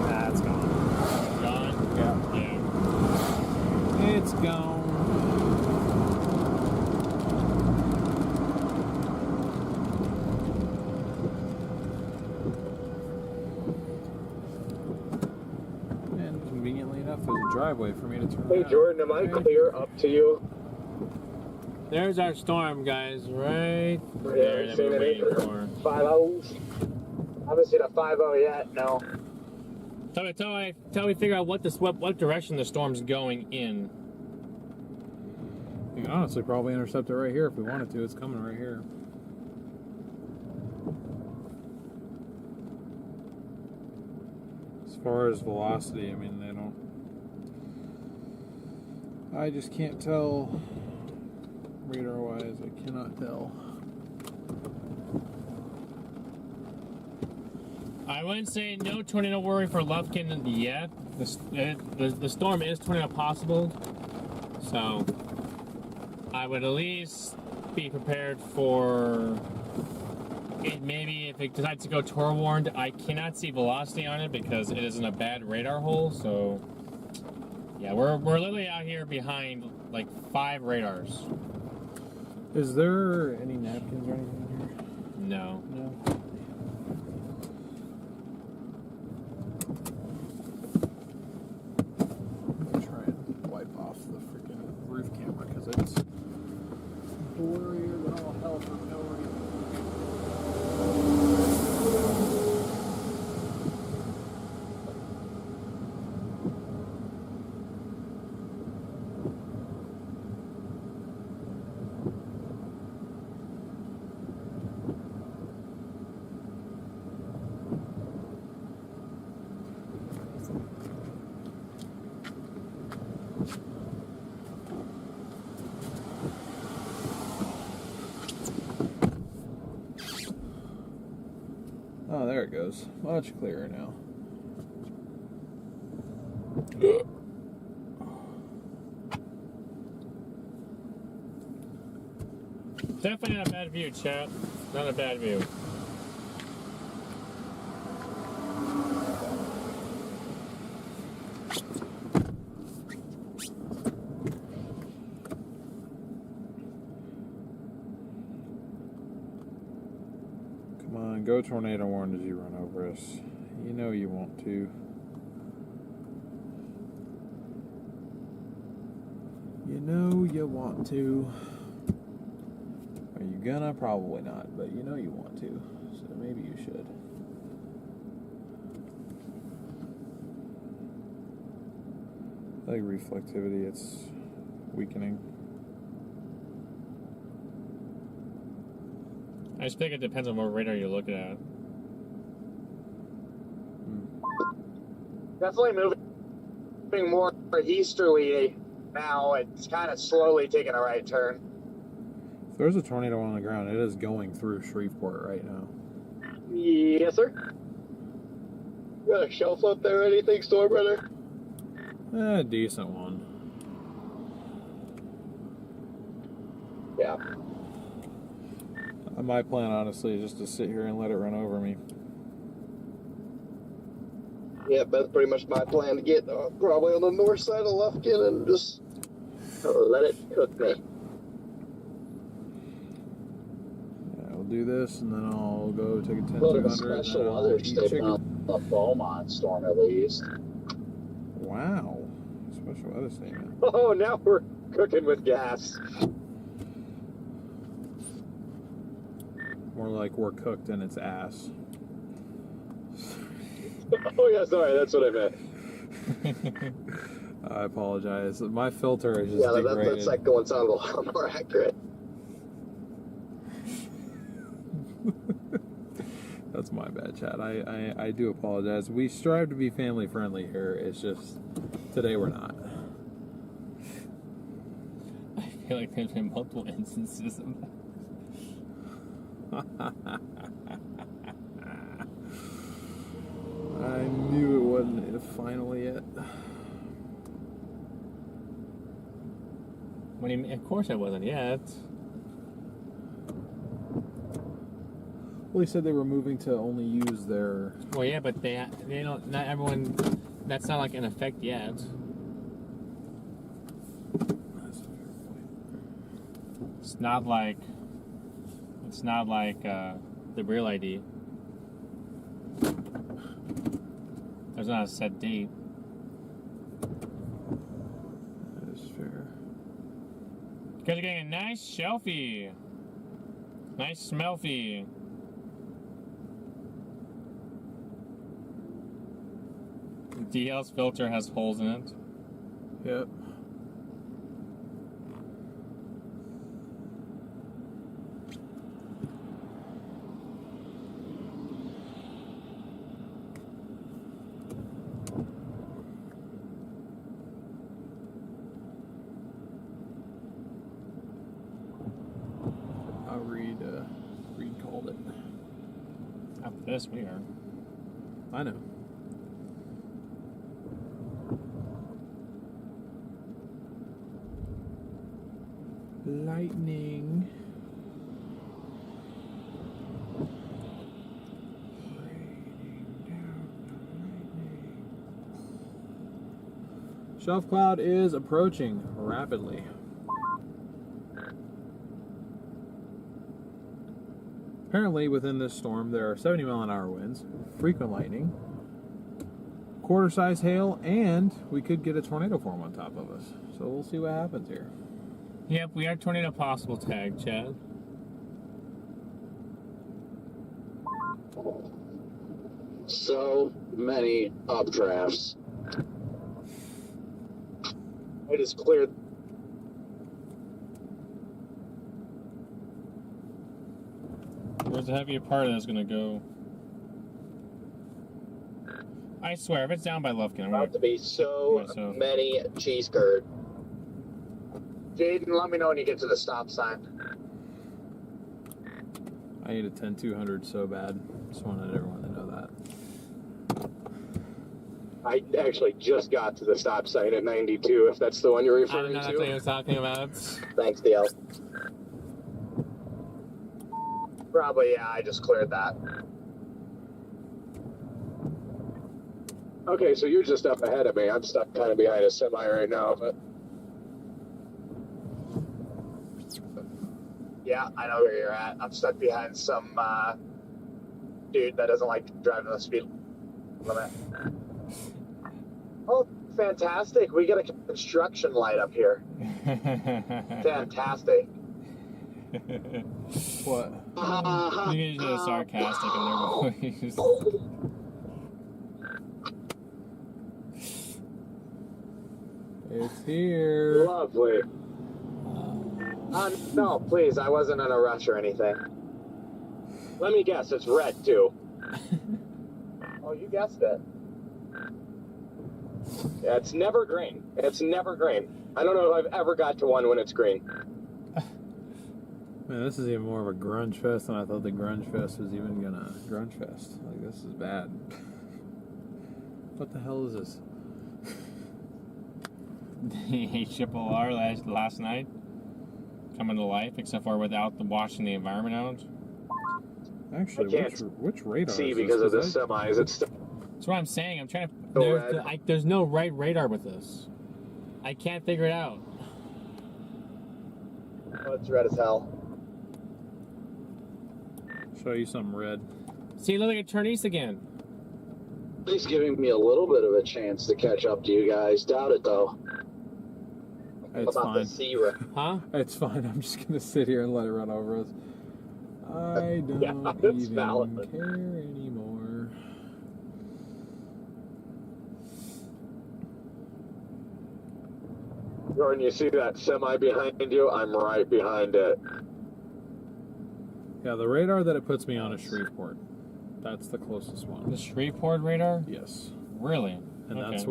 That's gone. Gone? Yeah. Yeah. It's gone. And conveniently enough, there's a driveway for me to turn Hey around. Jordan, am I clear up to you? There's our storm, guys, right there Yeah, that seen we're an waiting acre. for. 5-0s. I haven't seen a 5-0 yet. No. Tell me, figure out what direction the storm's going in. You can honestly probably intercept it right here if we wanted to. It's coming right here. As far as velocity, I mean, they don't... I just can't tell radar-wise. I cannot tell. I wouldn't say no tornado worry for Lufkin yet. The storm is tornado possible, so I would at least be prepared for it. Maybe if it decides to go tor warned, I cannot see velocity on it because it is in a bad radar hole. So yeah, we're literally out here behind like 5 radars. Is there any napkins or anything here? No. No. Try and wipe off the freaking roof camera because it's blurrier than all hell for no reason. it goes. Much clearer now. Definitely not a bad view, chat. Not a bad view. Come on, go tornado warn as you run over us. You know you want to. You know you want to. Are you gonna? Probably not, but you know you want to. So maybe you should. I like reflectivity, it's weakening. I just think it depends on what radar you're looking at. Definitely moving more easterly now. It's kind of slowly taking a right turn. If there's a tornado on the ground, it is going through Shreveport right now. Yes, sir. Got a shelf up there or anything, StormRunner? A decent one. Yeah. My plan, honestly, is just to sit here and let it run over me. Yeah, that's pretty much my plan, to get probably on the north side of Lufkin and just let it cook me. Yeah, we'll do this, and then I'll go take a 10-200. Look at the special weather statement on the Beaumont storm, at least. Wow. Special weather statement. Oh, now we're cooking with gas. More like we're cooked in its ass. Oh, yeah, sorry, that's what I meant. I apologize. My filter is just Yeah, degraded. that's like going sound a lot more accurate. That's my bad, Chad. I do apologize. We strive to be family friendly here. It's just today we're not. I feel like there's been multiple instances of that. I knew it wasn't final yet. What do you mean? Of course I wasn't yet. Well, he said they were moving to only use their... Well, yeah, but they don't. Not everyone. That's not like in effect yet. It's not like. It's not like the real ID. There's not a set date. That is fair. You guys are getting a nice shelfie. Nice smelfie. DL's filter has holes in it. Yep. Reed called it. After this, we are. I know. Lightning. Shelf cloud is approaching rapidly. Apparently, within this storm, there are 70-mile-an-hour winds, frequent lightning, quarter-size hail, and we could get a tornado form on top of us. So we'll see what happens here. Yep, we are tornado possible tag, Chad. So many updrafts. It is clear. Where's the heavier part of that's gonna go? I swear, if it's down by Lufkin, I'm About to be so many cheese curd. Jaden, let me know when you get to the stop sign. I need a 10-200 so bad. Just wanted everyone to know that. I actually just got to the stop sign at 92, if that's the one you're I referring don't know to. that's what he was talking about. Thanks, DL. Probably, yeah, I just cleared that. Okay, so you're just up ahead of me. I'm stuck kind of behind a semi right now, but... Yeah, I know where you're at. I'm stuck behind some dude that doesn't like driving the speed limit. Oh, fantastic. We get a construction light up here. Fantastic. What? You guys are sarcastic in their voice. It's here. Lovely. No, please, I wasn't in a rush or anything. Let me guess, it's red, too. Oh, you guessed it. Yeah, it's never green. It's never green. I don't know if I've ever got to one when it's green. Man, this is even more of a grunge fest than I thought the grunge fest was even gonna grunge fest. Like, this is bad. What the hell is this? Triple R last night coming to life, except for without the washing the environment out. Actually, which radar See, is this? because of the 'Cause semis, it's still... That's what I'm saying. I'm trying to. red. There's no right radar with this. I can't figure it out. Oh, it's red as hell. Show you some red. See, look, it turned east again. At least giving me a little bit of a chance to catch up to you guys. Doubt it, though. It's About fine. the zero. Huh? It's fine. I'm just gonna sit here and let it run over us. I don't Yeah, that's even valid. care anymore. When you see that semi behind you, I'm right behind it. Yeah, the radar that it puts me on is Shreveport. That's the closest one. The Shreveport radar? Yes. Really? And Okay. that's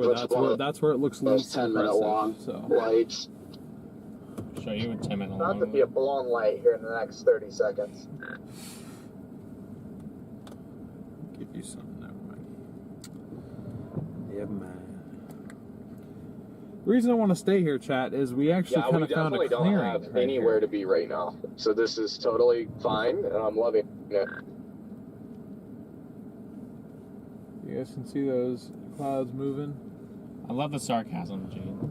where it looks Those least 10-minute impressive, long So lights. Show you a 10-minute About to be a blown light here in the next 30 seconds. give you some. Never mind. Never mind. The reason I want to stay here, chat, is we actually Yeah, kind we of found a definitely don't clearing. have right anywhere here. to be right now. So this is totally fine, and I'm loving it. You guys can see those clouds moving. I love the sarcasm, Gene.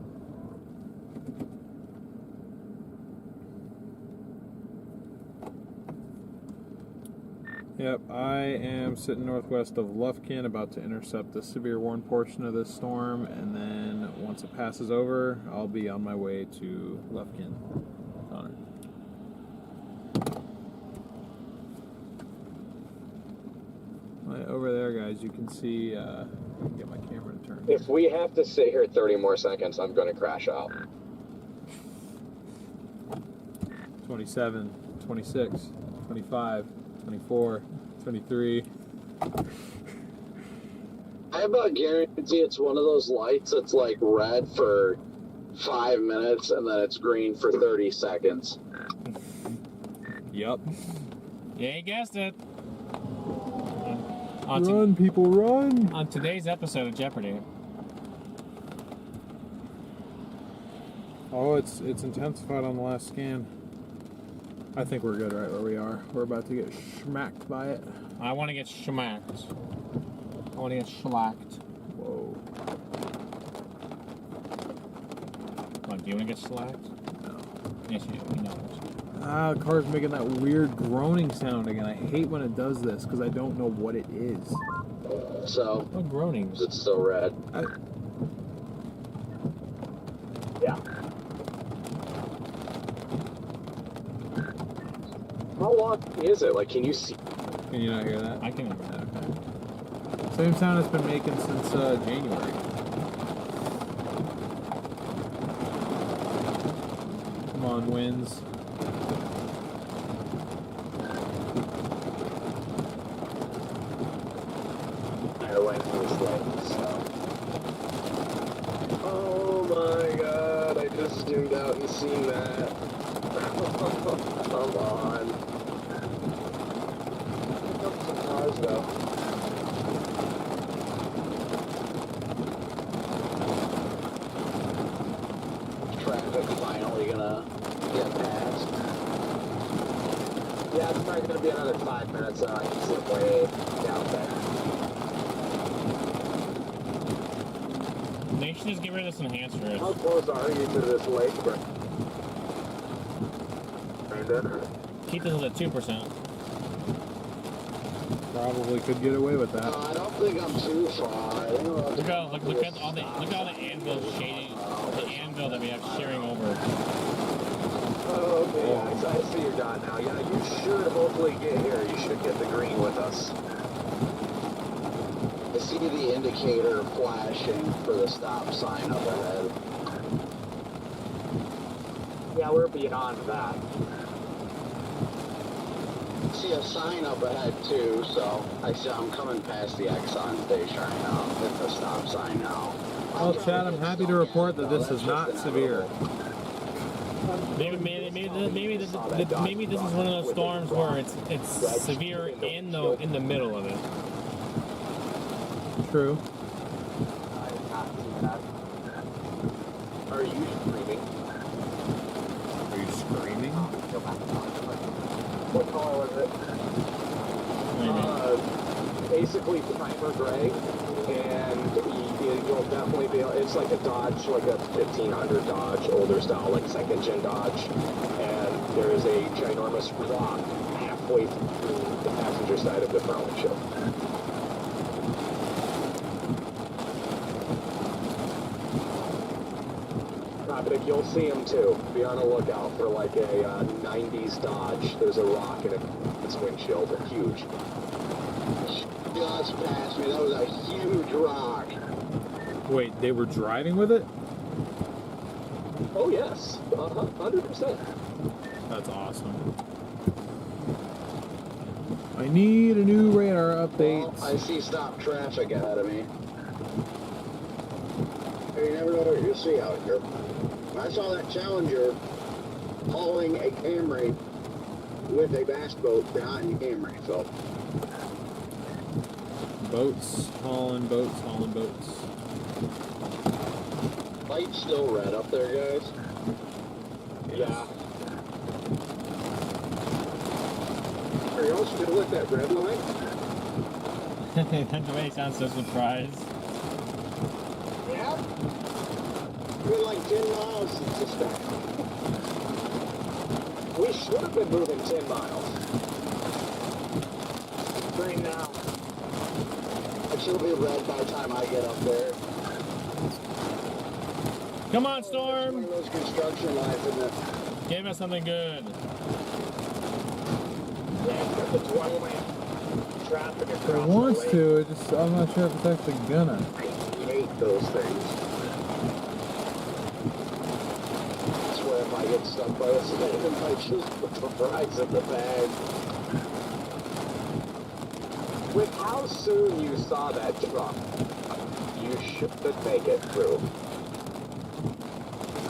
Yep, I am sitting northwest of Lufkin, about to intercept the severe warned portion of this storm, and then once it passes over, I'll be on my way to Lufkin. Connor. Right over there, guys, you can see, I can get my camera to turn. If we have to sit here 30 more seconds, I'm going to crash out. 27, 26, 25, 24, 23. I about guarantee it's one of those lights that's like red for 5 minutes and then it's green for 30 seconds. Yep. Yeah, you guessed it. Run, people, run! On today's episode of Jeopardy. Oh, it's intensified on the last scan. I think we're good right where we are. We're about to get schmacked by it. I want to get schmacked. I want to get shellacked. Whoa. What, do you want to get shellacked? No. Yes, you do. We know it. Ah, the car's making that weird groaning sound again. I hate when it does this because I don't know what it is. So, What groanings? it's still red. Yeah. How long is it? Like, can you see? Can you not hear that? I can. Okay. Same sound it's been making since January. Come on, winds. Oh my god, I just zoomed out and seen that. Come on. Pick up some cars though. probably going to be another 5 minutes. I can see it way down there. They should just get rid of this enhancer. How close are you to this lake, Brandon? Keep this at 2%. Probably could get away with that. I don't think I'm too far. Look at all the anvil shading, the anvil that we have shearing over. Oh, okay, I see your dot now. Yeah, you should hopefully get here. You should get the green with us. I see the indicator flashing for the stop sign up ahead. Yeah, we're beyond that. See a sign up ahead too, so I'm coming past the Exxon station right now. Hit the stop sign now. Well, Chad, I'm happy to report that this is not severe. Maybe this is one of those storms where it's severe in the middle of it. True. Are you screaming? Are you screaming? What color was it? Basically primer gray, and you'll definitely be. It's like a Dodge, like a 1500 Dodge, older style, like second gen Dodge, and there is a ginormous rock halfway through the passenger side of the front windshield. But you'll see them too. Be on the lookout for like a 90s Dodge. There's a rock in its windshield. They're huge. Just past me. That was a huge rock. Wait, they were driving with it? Oh yes, 100%. That's awesome. I need a new radar update. Well, I see stop traffic ahead of me. You never know what you'll see out here. I saw that Challenger hauling a Camry with a bass boat behind the Camry, so. Boats, hauling boats, hauling boats. Light's still red up there, guys. Yeah. Are y'all still at that red line? The way he sounds so surprised. Yeah. We're like 10 miles since the start. We should have been moving 10 miles. Green now. It should be red by the time I get up there. Come on, One Storm! of those construction lines in the... Give us something good. Yeah, it's got the twilight traffic across It wants to, it just, I'm not sure if it's actually gonna. I hate those things. I swear if I get stuck by this thing, I might just put the fries in the bag. With how soon you saw that truck, you should make it through.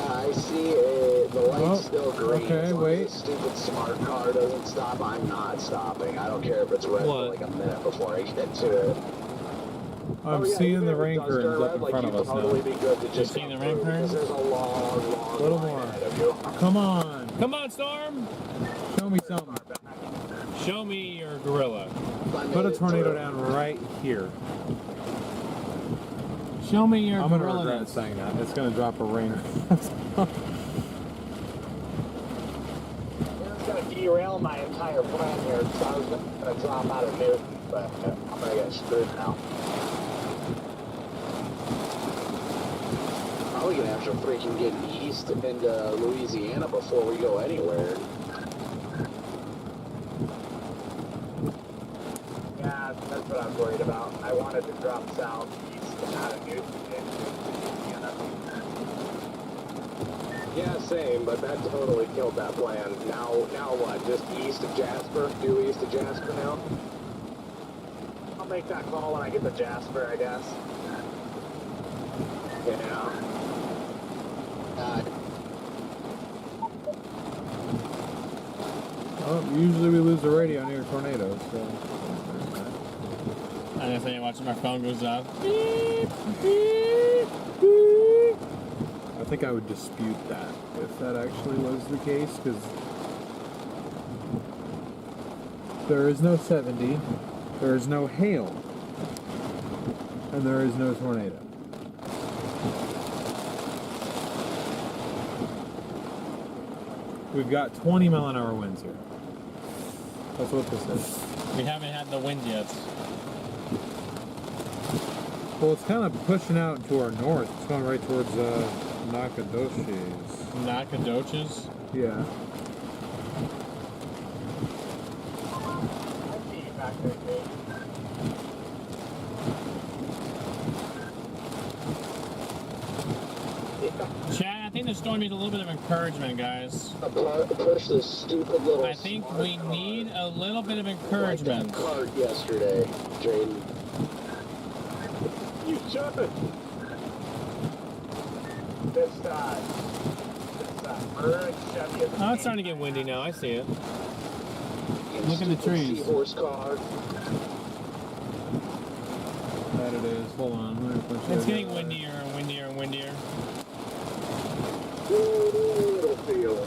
I see it. The light's Oh, still green. okay, As long wait. as the stupid smart car doesn't stop, I'm not stopping. I don't care if it's red for What? like a minute before I get to it. I'm Oh, yeah, seeing even the if it rain does curtains turn up in red, front like, of us you'd probably now. be good to just seen come the rain through, because curtains? there's a long Little line more. ahead of you. Come on, Come on, Storm! show me something. Show me your gorilla. Put a tornado down right here. Show me your I'm gonna gorilla. regret saying that. It's gonna drop a rain. It's going to derail my entire plan here, so I was going to drop out of Newton, but I'm going to get screwed now. Probably gonna have to freaking get east into Louisiana before we go anywhere. Yeah, that's what I'm worried about. I wanted to drop south, east, and out of Newton into Louisiana. Yeah, same, but that totally killed that plan. Now what? Just east of Jasper? Due east of Jasper now? I'll make that call when I get to Jasper, I guess. Yeah. Oh, usually we lose the radio near tornadoes, so. I'm gonna say, watching my phone goes off. I think I would dispute that if that actually was the case, because There is no 70. There is no hail. And there is no tornado. We've got 20 mile an hour winds here. That's what this is. We haven't had the wind yet. Well, it's kind of pushing out to our north. It's going right towards Nacogdoches. Nacogdoches? Yeah. Chad, I think the storm needs a little bit of encouragement, guys. Push this stupid little. I think we need a little bit of encouragement. Like that cart yesterday, Jaden. You should. This side. Oh, it's starting to get windy now. I see it. Look at the trees. Seahorse car. That it is. Hold on. Let me push It's it. getting windier and windier and windier. Little field.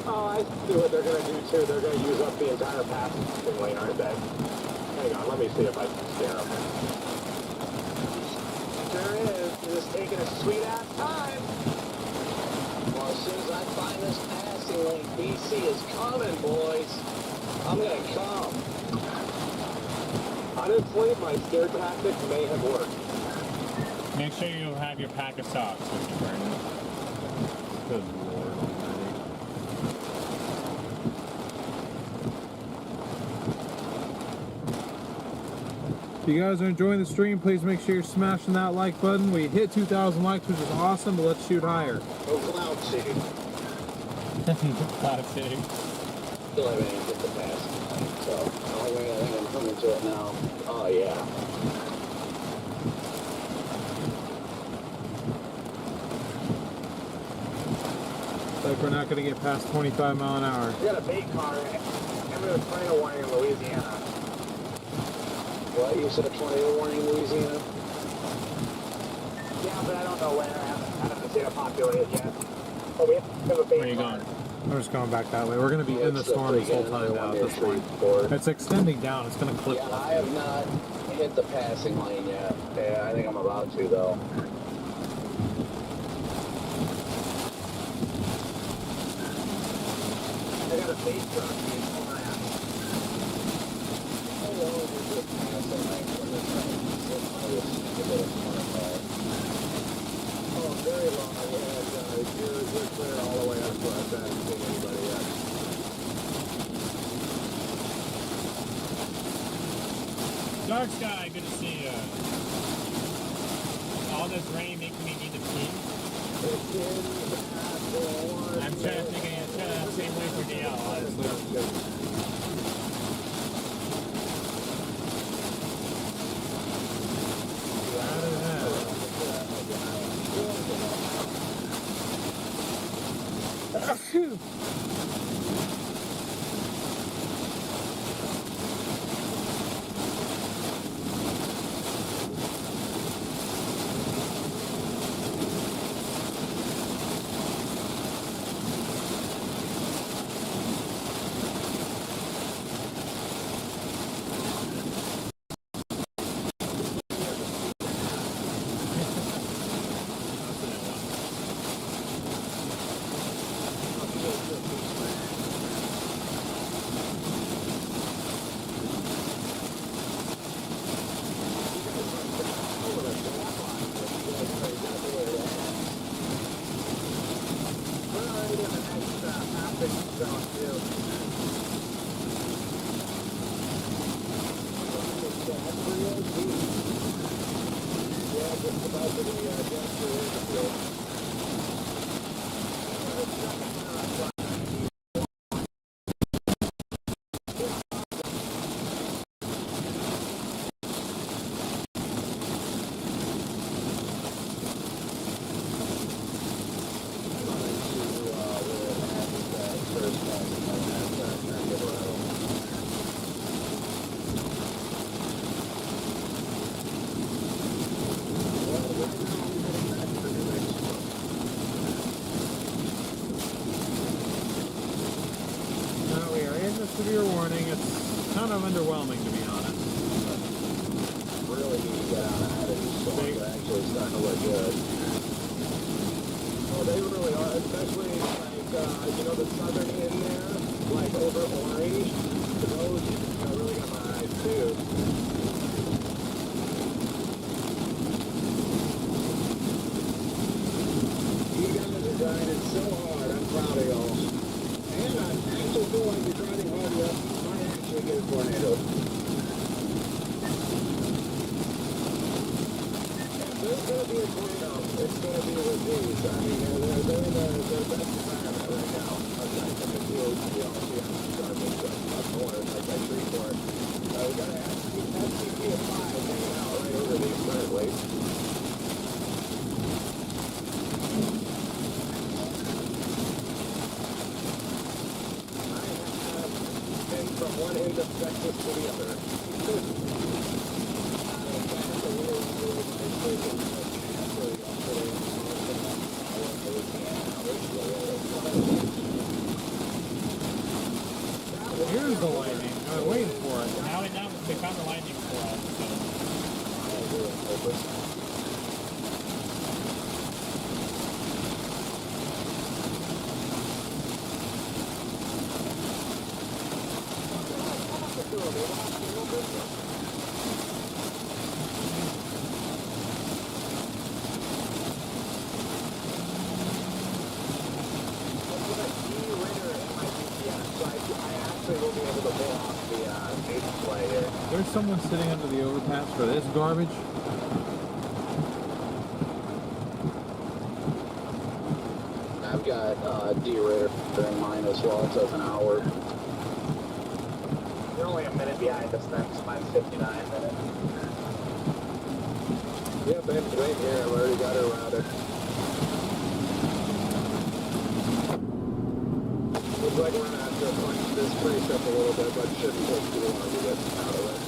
Oh, I see what they're going to do too. They're going to use up the entire passing lane, aren't they? Hang on, let me see if I can scare them. Sure is. It's taking a sweet ass time. Well, as soon as I find this passing lane, BC is coming, boys. I'm gonna come. Honestly, my scare tactic may have worked. Make sure you have your pack of socks with you, Brandon. Good lord almighty. If you guys are enjoying the stream, please make sure you're smashing that like button. We hit 2,000 likes, which is awesome, but let's shoot higher. Go Cloud City. Cloud City. Still haven't even hit the passing lane, so I think I'm coming to it now. Oh yeah. Like we're not going to get past 25 mile an hour. We got a bait car and we were tornado warning in Louisiana. What? You said a tornado warning in Louisiana? Yeah, but I don't know where. I haven't seen it populated yet. Oh, we have a bait Where are you car. going? I'm just going back that way. We're going to be in the storm this whole time now at this point. It's extending down. It's going to clip. Yeah, I have not hit the passing lane yet. Yeah, I think I'm about to though. I got a bait truck. Oh, very long. You're clear all the way up to us. I haven't seen anybody yet. Dark Sky, good to see you. All this rain making me need to pee. I'm trying to think of the same way for DL, honestly. Phew. severe warning. It's kind of underwhelming, to be honest. Really need to get out ahead of these storms. They're actually starting to look good. Oh, they really are, especially like, you know, the southern end there, like over Orange. Those really got my eyes too. You guys are grinding so hard. I'm proud of y'all. And I actually feel like you're grinding hard enough. Might actually get a tornado. There's going to be a tornado. It's going to be with these. I mean, they're in the best environment right now. Aside from the QLCS, up north, like that tree fort. We got to have SCP of 5 hanging out right over these currently. I have been from one end of Texas to the other. Here's the lightning. I was waiting for it. Now they found the lightning for us. There's someone sitting under the overpass for this garbage. I've got D-Ritter in mine as well. It says an hour. You're only a minute behind us then, so mine's 59 minutes. Yep, I'm right here. I've already got her routed. Looks like we're going to have to punch this place up a little bit, but it shouldn't take too long to get out of it.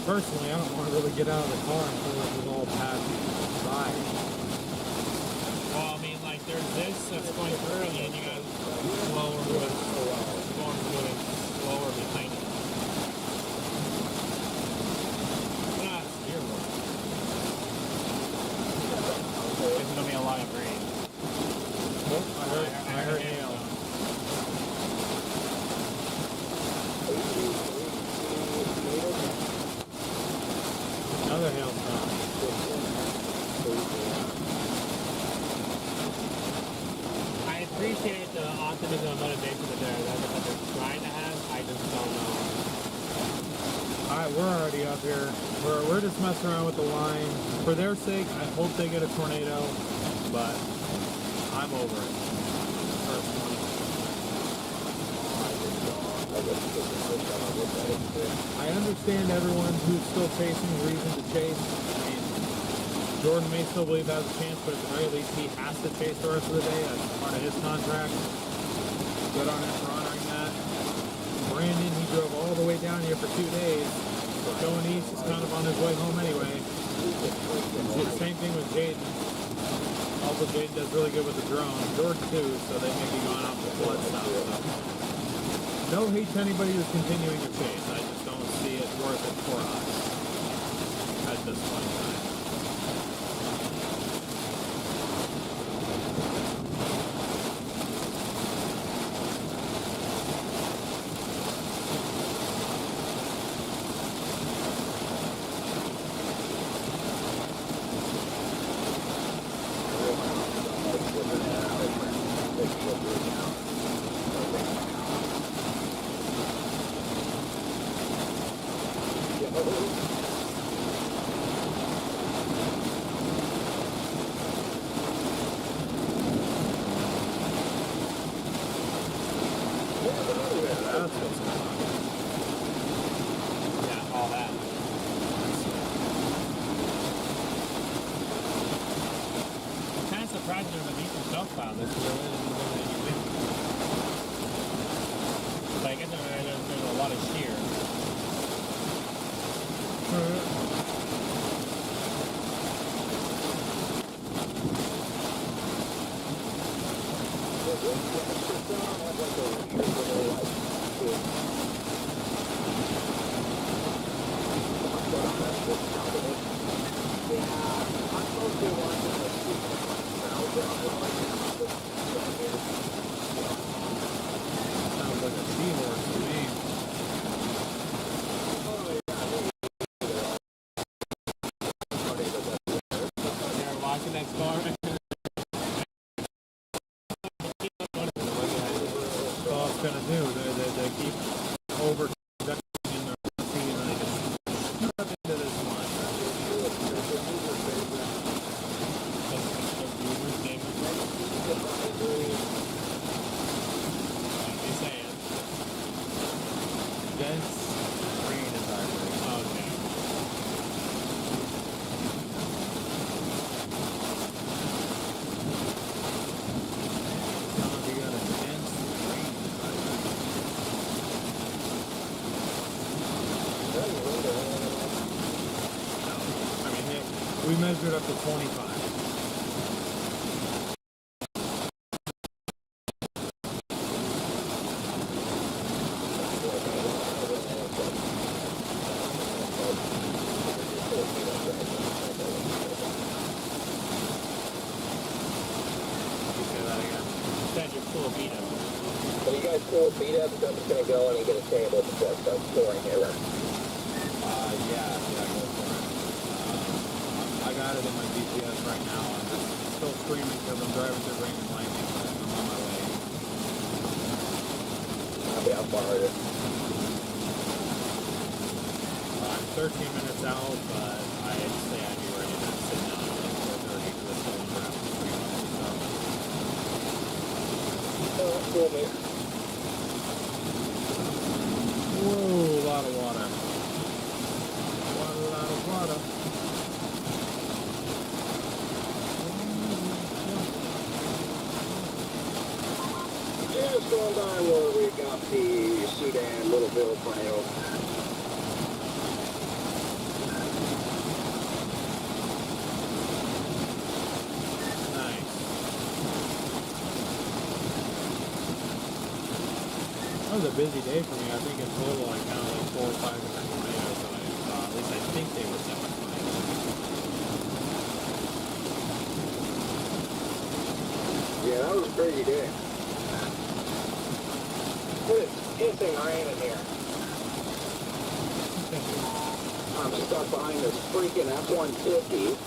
Personally, I don't want to really get out of the car until it was all passed by. Well, I mean, like, there's this that's going through, and then you got slower with storms moving slower behind it. Not severe one. There's gonna be a lot of rain. I heard hail. Another hailstorm. I appreciate the optimism and motivation that they're trying to have. I just don't know. Alright, we're already up here. We're just messing around with the line. For their sake, I hope they get a tornado, but I'm over it. Personally. I understand everyone who's still chasing the reason to chase. I mean, Jordan may still believe that has a chance, but at the very least, he has to chase the rest of the day. That's part of his contract. Good on him for honoring that. Brandon, he drove all the way down here for 2 days. Going east is kind of on his way home anyway. Same thing with Jaden. Also, Jaden does really good with the drone. Jordan too, so they may be going out for flood stuff. So. No hate to anybody who's continuing to chase. I just don't see it worth it for us at this point in time. We measured up to 25. was a busy day for me. I think in total I counted like 4 or 5 different tornadoes that I saw. At least I think they were semi-tornadoes. Yeah, that was a crazy day. It's pissing rain in here. I'm stuck behind this freaking F-150.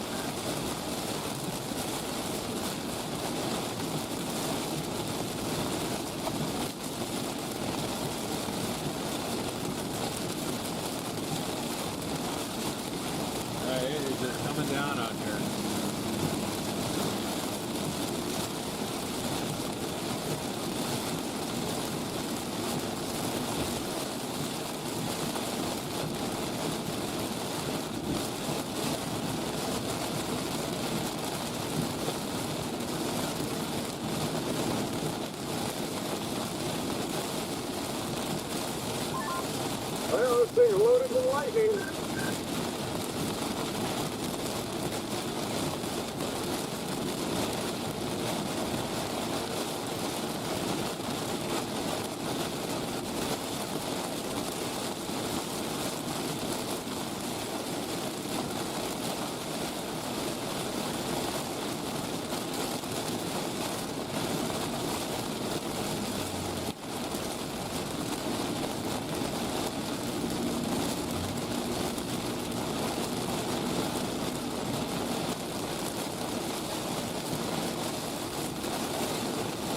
It is just coming down out here. Well, this thing's loaded with lightning.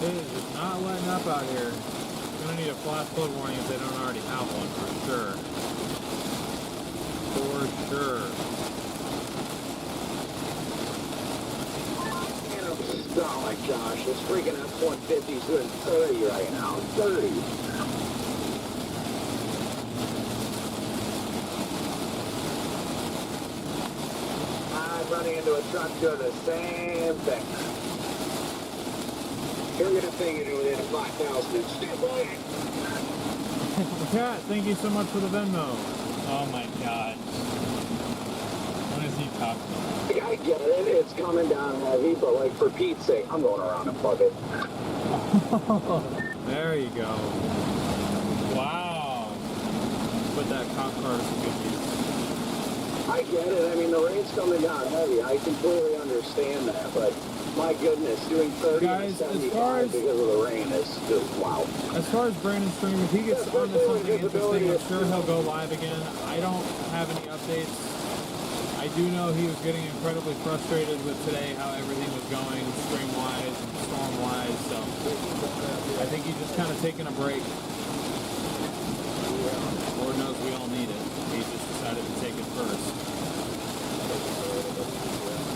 It is just not letting up out here. Gonna need a flash flood warning if they don't already have one, for sure. For sure. Oh my gosh, this freaking F-150 is doing 30 right now. 30. I'm running into a truck doing the same thing. You're gonna think it within 5,000 and stand by. Cat, thank you so much for the Venmo. Oh my god. What is he talking about? Like, I get it, it's coming down heavy, but like for Pete's sake, I'm going around and plug it. There you go. Wow. Put that cop car to some good use. I get it, I mean the rain's coming down heavy, I completely understand that, but my goodness, doing 30 Guys, and as far 75 as- because of the rain is just wow. As far as Brandon's stream, if he gets Yeah, onto something visibility interesting, I'm is- sure he'll go live again. I don't have any updates. I do know he was getting incredibly frustrated with today, how everything was going stream-wise and storm-wise, so I think he's just kind of taking a break. Lord knows we all need it. He just decided to take it first.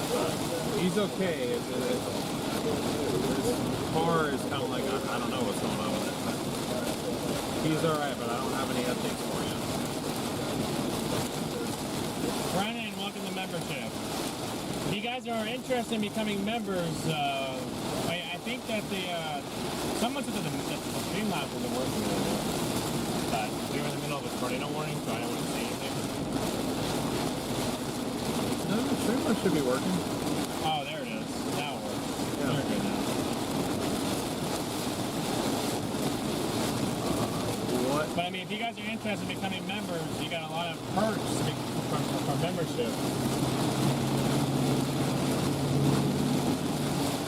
But he's okay. His car is kind of like, I don't know what's going on with it. But he's alright, but I don't have any updates for you. Brandon, welcome to membership. If you guys are interested in becoming members, I think that someone said that the Streamlabs wasn't working with it. But we were in the middle of a tornado warning, so I don't want to say anything. No, the streamer should be working. Oh, there it is. Now it works. Yeah. They're good now. What? But I mean, if you guys are interested in becoming members, you got a lot of perks from membership.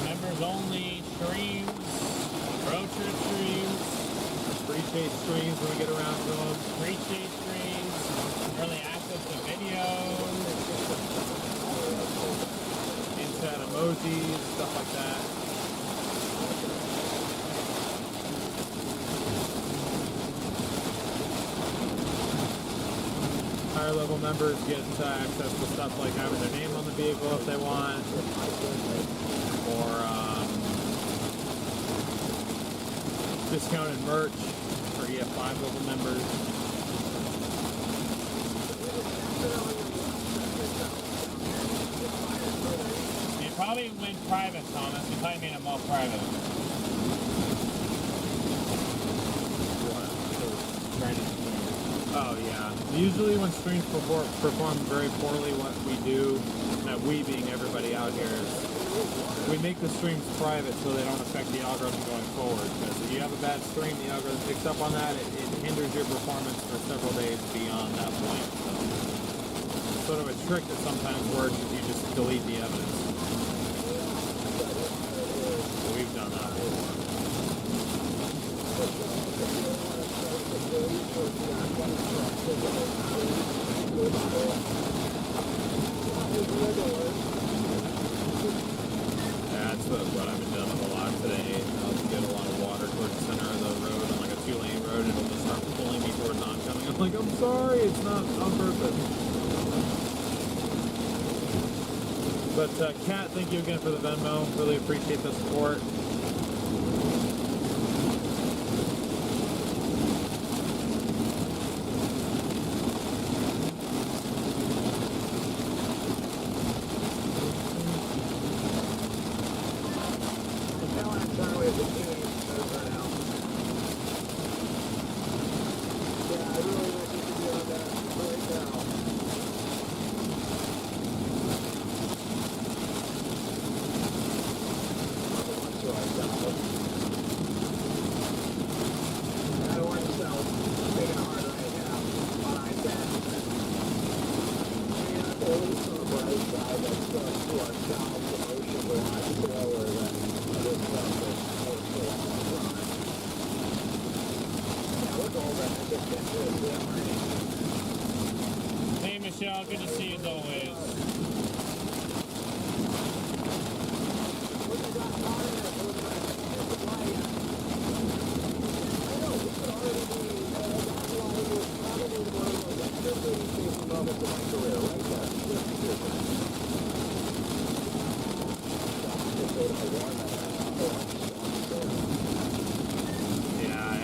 Members only streams, road trip streams, Free chase streams when we get around to them. free chase streams, early access to videos, Inside emojis, stuff like that. Higher level members get access to stuff like having their name on the vehicle if they want, or discounted merch for EF5 level members. You probably went private, Thomas. You probably made them all private. Oh yeah. Usually when streams perform very poorly, what we do, that we being everybody out here, is we make the streams private so they don't affect the algorithm going forward. Because if you have a bad stream, the algorithm picks up on that. It hinders your performance for several days beyond that point. So, sort of a trick that sometimes works if you just delete the evidence. So we've done that before. That's what I've been doing a lot today. I'll get a lot of water towards the center of the road on like a 2-lane road, and it'll just start pulling me towards oncoming. I'm like, I'm sorry, it's not on purpose. But Kat, thank you again for the Venmo. Really appreciate the support. Hey Michelle, good to see you as always.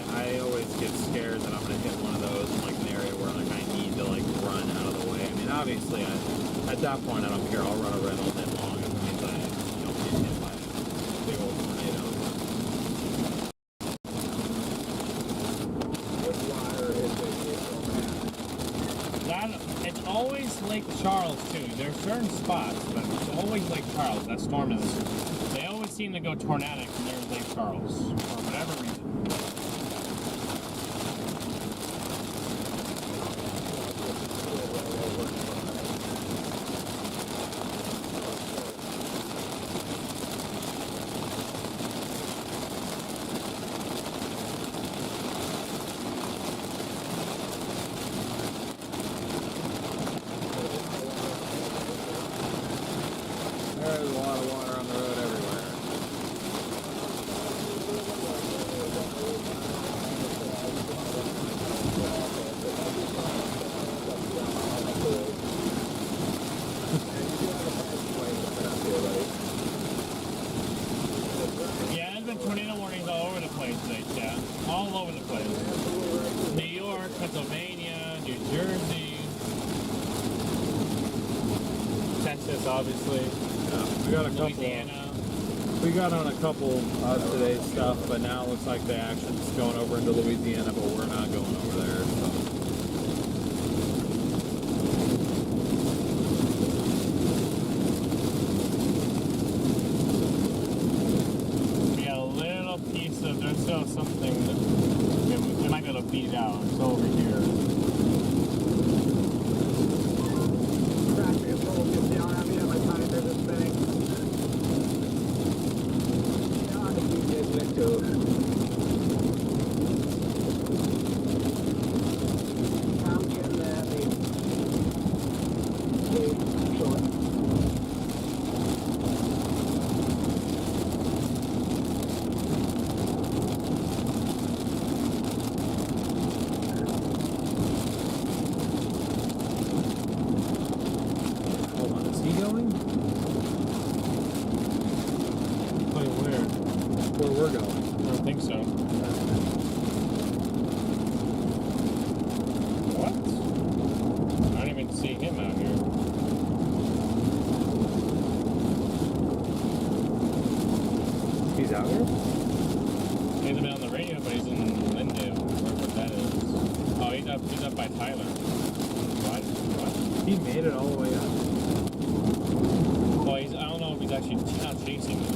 I always get scared that I'm going to hit one of those in like an area where like I need to like run out of the way. I mean, obviously, at that point, I don't care. I'll run a red all day long if it means I don't get hit by a big old tornado. It's always Lake Charles too. There are certain spots, but it's always Lake Charles. That storm is. They always seem to go tornadic near Lake Charles for whatever reason. There's a lot of water on the road everywhere. Yeah, there's been tornado warnings all over the place today, chat. All over the place. New York, Pennsylvania, New Jersey, Texas, obviously. We got a couple. Louisiana. We got on a couple of today's stuff, but now it looks like the action's going over into Louisiana, but we're not going over there. So. Yeah, a little piece of there's still something that we might be able to beat out. It's over here. she's not chasing me.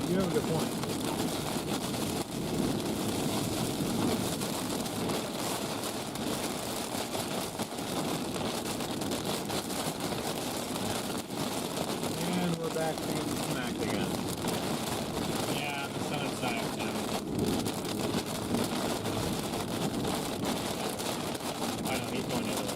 You have a good point. And we're back being smacked again. Yeah, the southern side of town. I know, he's going the other way.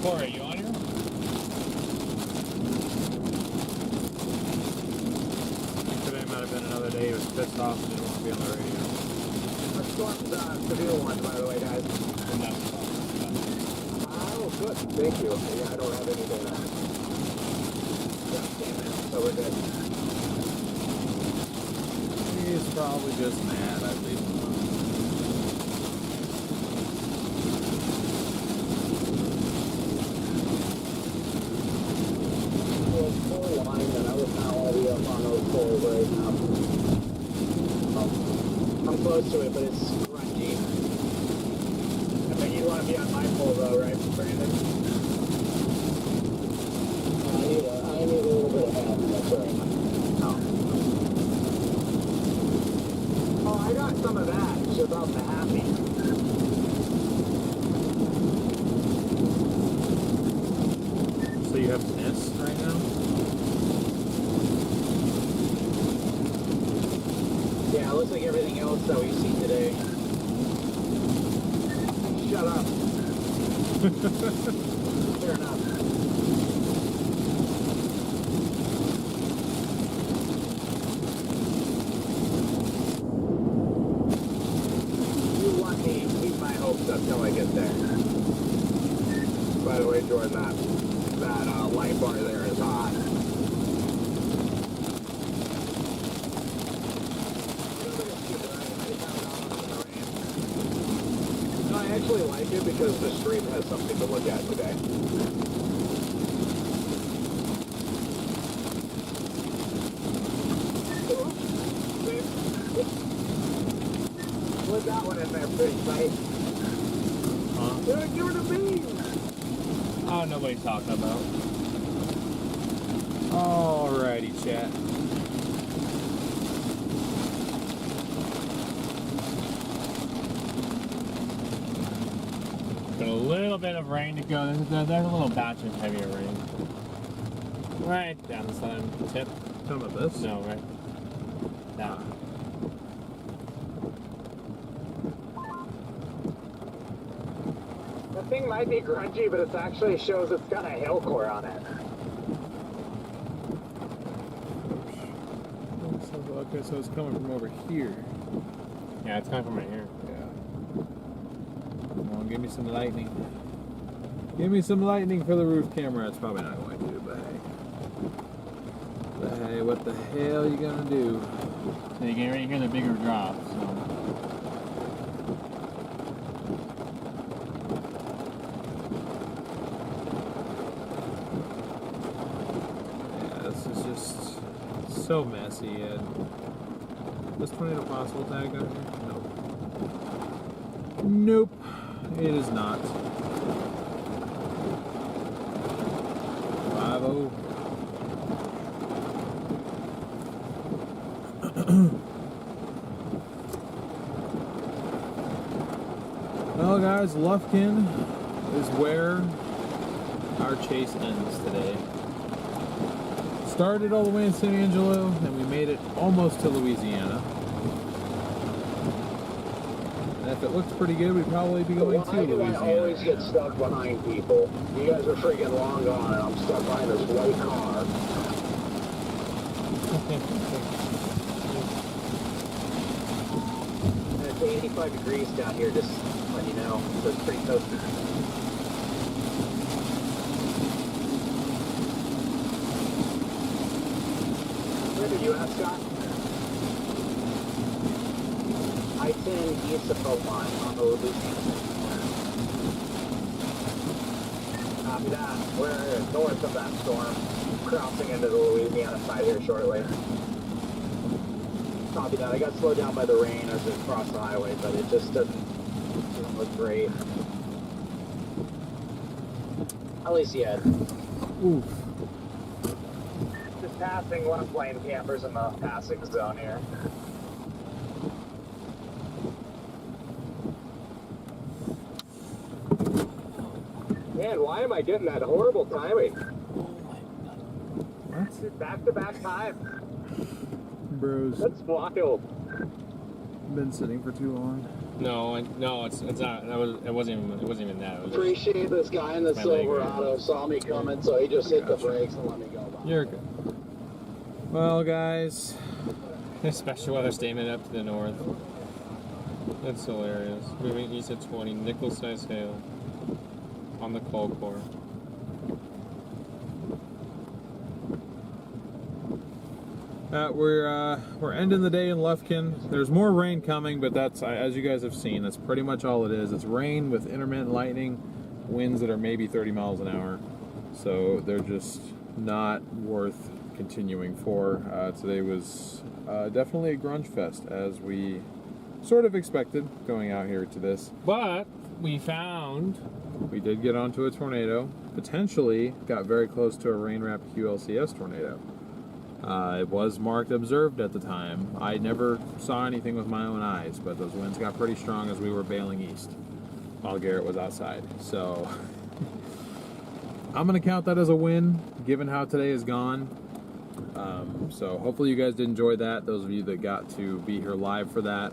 Corey, are you on here? Today might have been another day he was pissed off and didn't want to be on the radio. Let's go on the severe one, by the way, guys. Oh, good. Thank you. Yeah, I don't have any data. So we're good. He's probably just mad, I think. Right now. I'm close to it, but it's grungy. I think you want to be on my pole though, right, Brandon? I need a little bit of help. That's right. Oh, I got some of that. It's about the happy. So you have this right now? Yeah, it looks like everything else that we've seen today. Shut up. Fair enough. You want me to keep my hopes up till I get there. By the way, Jordan, that light bar there is hot. I actually like it because the stream has something to look at today. Put that one in there, pretty tight. Huh? Dude, give it a beam! Oh, nobody's talking about. Alrighty, chat. Got a little bit of rain to go. There's a little batch of heavier rain. Right down the southern tip. Talking about this? No, right down. The thing might be grungy, but it actually shows it's got a hail core on it. Okay, so it's coming from over here. Yeah, it's coming from right here. Yeah. Come on, give me some lightning. Give me some lightning for the roof camera. It's probably not going to, but hey. What the hell are you gonna do? So you get ready to hear the bigger drop. So. So messy, and is tornado possible tag on here? Nope. Nope, it is not. 5-0. Well, guys, Lufkin is where our chase ends today. started all the way in San Angelo, and we made it almost to Louisiana. And if it looks pretty good, we'd probably be going to Louisiana. I always get stuck behind people. You guys are freaking long gone, and I'm stuck behind this white car. It's 85 degrees down here, just to let you know. So it's pretty toasty. Where are you at, Scott? I-10 east of Boat Line on the Lufkin. Copy that. We're north of that storm, crossing into the Louisiana side here shortly. Copy that. I got slowed down by the rain as it crossed the highway, but it just doesn't look great. At least yet. Oof. Just passing left lane campers in the passing zone here. Man, why am I getting that horrible timing? What? Back-to-back time. Bros. That's wild. Been sitting for too long. No, it's not. It wasn't even that. It was just, Appreciate this guy in the My leg Silverado saw me coming, so he just hit the brakes and let me go by. You're good. Well, guys, a special weather statement up to the north. That's hilarious. Moving east at 20, nickel-sized hail on the cold core. we're ending the day in Lufkin. There's more rain coming, but that's, as you guys have seen, that's pretty much all it is. It's rain with intermittent lightning, winds that are maybe 30 miles an hour. So they're just not worth continuing for. Today was definitely a grunge fest, as we sort of expected going out here to this. But we did get onto a tornado, potentially got very close to a rain wrap QLCS tornado. It was marked observed at the time. I never saw anything with my own eyes, but those winds got pretty strong as we were bailing east while Garrett was outside. So I'm going to count that as a win, given how today is gone. So hopefully you guys did enjoy that. Those of you that got to be here live for that,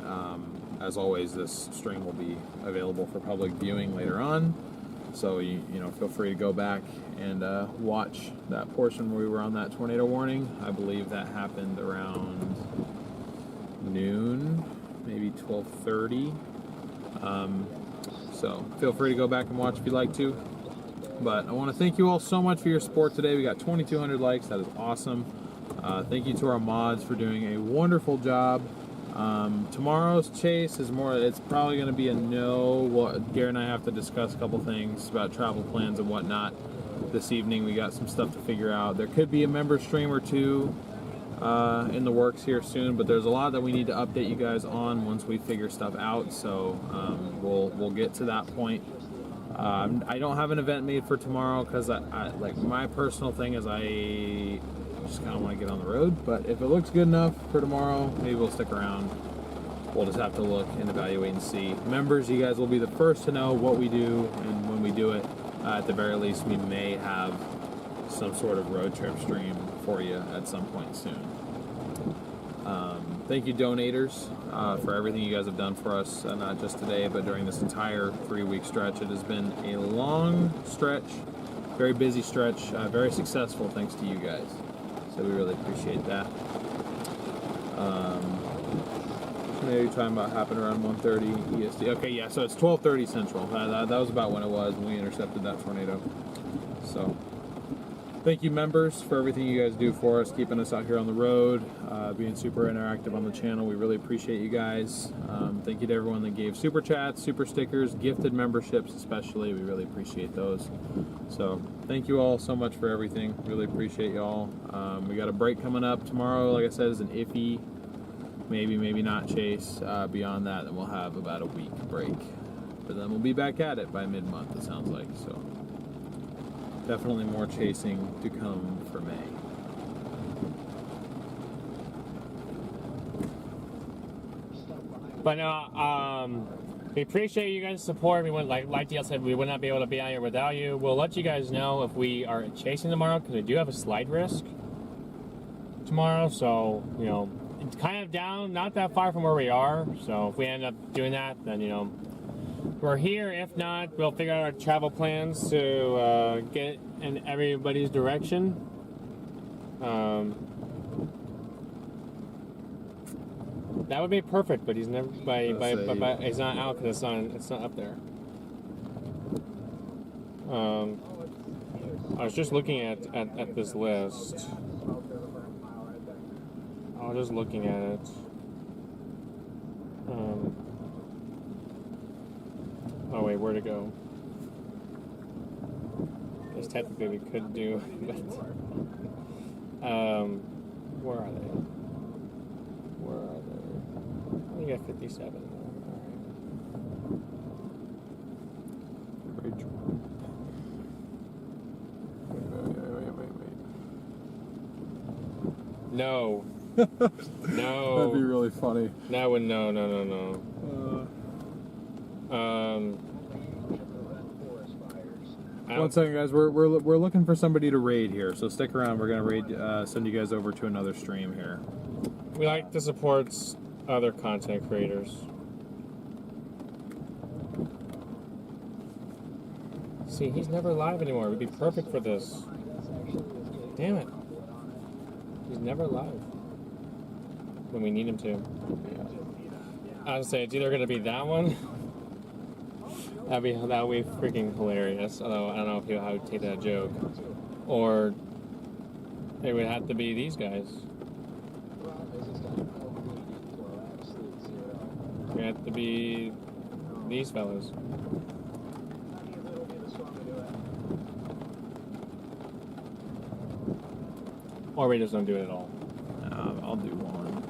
as always, this stream will be available for public viewing later on. So you know, feel free to go back and watch that portion where we were on that tornado warning. I believe that happened around noon, maybe 12:30. So feel free to go back and watch if you'd like to. But I want to thank you all so much for your support today. We got 2,200 likes. That is awesome. Thank you to our mods for doing a wonderful job. Tomorrow's chase is more, it's probably going to be a no. Garrett and I have to discuss a couple things about travel plans and whatnot this evening. We got some stuff to figure out. There could be a member stream or two in the works here soon, but there's a lot that we need to update you guys on once we figure stuff out. So we'll get to that point. I don't have an event made for tomorrow because I like, my personal thing is I just kind of want to get on the road, but if it looks good enough for tomorrow, maybe we'll stick around. We'll just have to look and evaluate and see. Members, you guys will be the first to know what we do and when we do it. At the very least, we may have some sort of road trip stream for you at some point soon. Thank you, donators, for everything you guys have done for us, not just today, but during this entire 3-week stretch. It has been a long stretch, very busy stretch, very successful thanks to you guys. So we really appreciate that. Maybe talking about happened around 1:30 EST. Okay, yeah, so it's 12:30 Central. That was about when it was when we intercepted that tornado. So thank you, members, for everything you guys do for us, keeping us out here on the road, being super interactive on the channel. We really appreciate you guys. Thank you to everyone that gave super chats, super stickers, gifted memberships especially. We really appreciate those. So thank you all so much for everything. Really appreciate y'all. We got a break coming up tomorrow. Like I said, is an iffy, maybe not chase. Beyond that, then we'll have about a week break. But then we'll be back at it by mid-month, it sounds like. So definitely more chasing to come for May. But no, we appreciate you guys' support. We would, like DL said, we would not be able to be out here without you. We'll let you guys know if we are chasing tomorrow, because we do have a slight risk. tomorrow, so, you know, it's kind of down, not that far from where we are, so if we end up doing that, then, you know, we're here. If not, we'll figure out our travel plans to get in everybody's direction. That would be perfect, but he's never, he's not out because it's not up there. I was just looking at this list. I was just looking at it. Oh wait, where'd it go? There's technically we could do, but where are they? Where are they? We got 57. All right. Wait. No. No. That'd be really funny. That would no. One second, guys. We're looking for somebody to raid here, so stick around. We're gonna raid. Send you guys over to another stream here. We like to support other content creators. See, he's never live anymore. We'd be perfect for this. Damn it. He's never live when we need him to. I was say it's either gonna be that one. That'd be freaking hilarious. Although I don't know if how would take that joke, or it would have to be these guys. It would have to be these fellas. Or we just don't do it at all. I'll do one.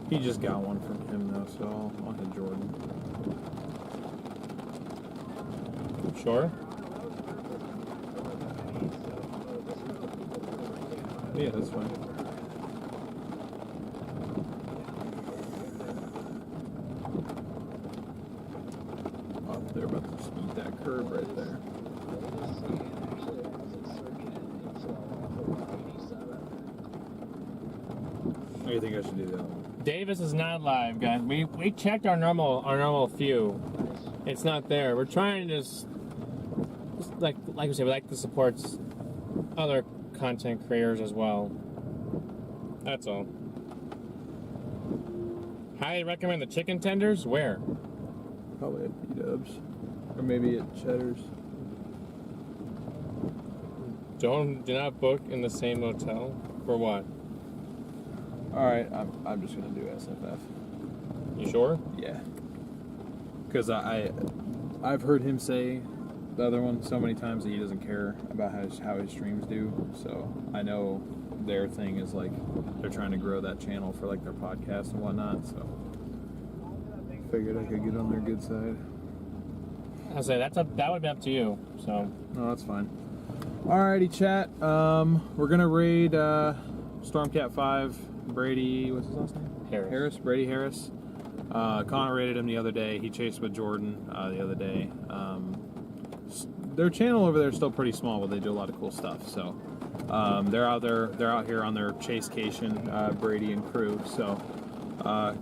He just got one from him though, so I'll hit Jordan. Sure. Yeah, that's fine. Oh, they're about to just eat that curb right there. What do you think I should do the other one? Davis is not live, guys. We checked our normal few. It's not there. We're trying to just like we said, we like to support other content creators as well. That's all. Highly recommend the chicken tenders. Where? Probably at B-Dubs. Or maybe at Cheddar's. Do not book in the same hotel. For what? Alright, I'm just gonna do SFF. You sure? Yeah. Because I've heard him say the other one so many times that he doesn't care about how his streams do. So I know their thing is like they're trying to grow that channel for like their podcast and whatnot. So figured I could get on their good side. I say that would be up to you. So no, that's fine. Alrighty, chat. We're gonna raid Stormcat 5. Brady, what's his last name? Harris. Brady Harris. Connor raided him the other day. He chased with Jordan the other day. Their channel over there is still pretty small, but they do a lot of cool stuff. So they're out here on their chasecation, Brady and crew. So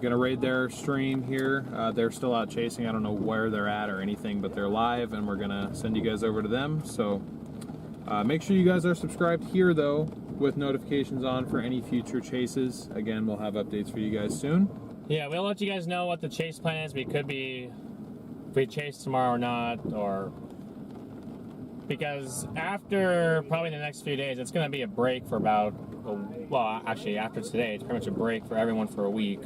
gonna raid their stream here. They're still out chasing. I don't know where they're at or anything, but they're live, and we're gonna send you guys over to them. So make sure you guys are subscribed here, though, with notifications on for any future chases. Again, we'll have updates for you guys soon. Yeah, we'll let you guys know what the chase plan is. We could be, if we chase tomorrow or not, or because after probably the next few days, it's going to be a break for about, well, actually after today, it's pretty much a break for everyone for a week,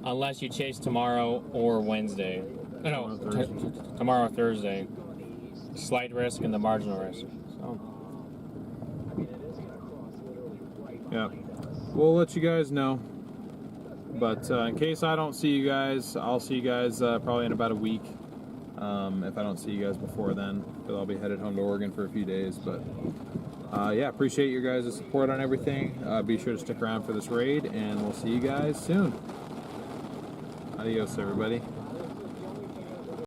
unless you chase tomorrow or Wednesday. No, tomorrow or Thursday. Slight risk and the marginal risk. So. Yeah, we'll let you guys know. But in case I don't see you guys, I'll see you guys probably in about a week. If I don't see you guys before then, because I'll be headed home to Oregon for a few days. But yeah, appreciate your guys' support on everything. Be sure to stick around for this raid, and we'll see you guys soon. Adios, everybody.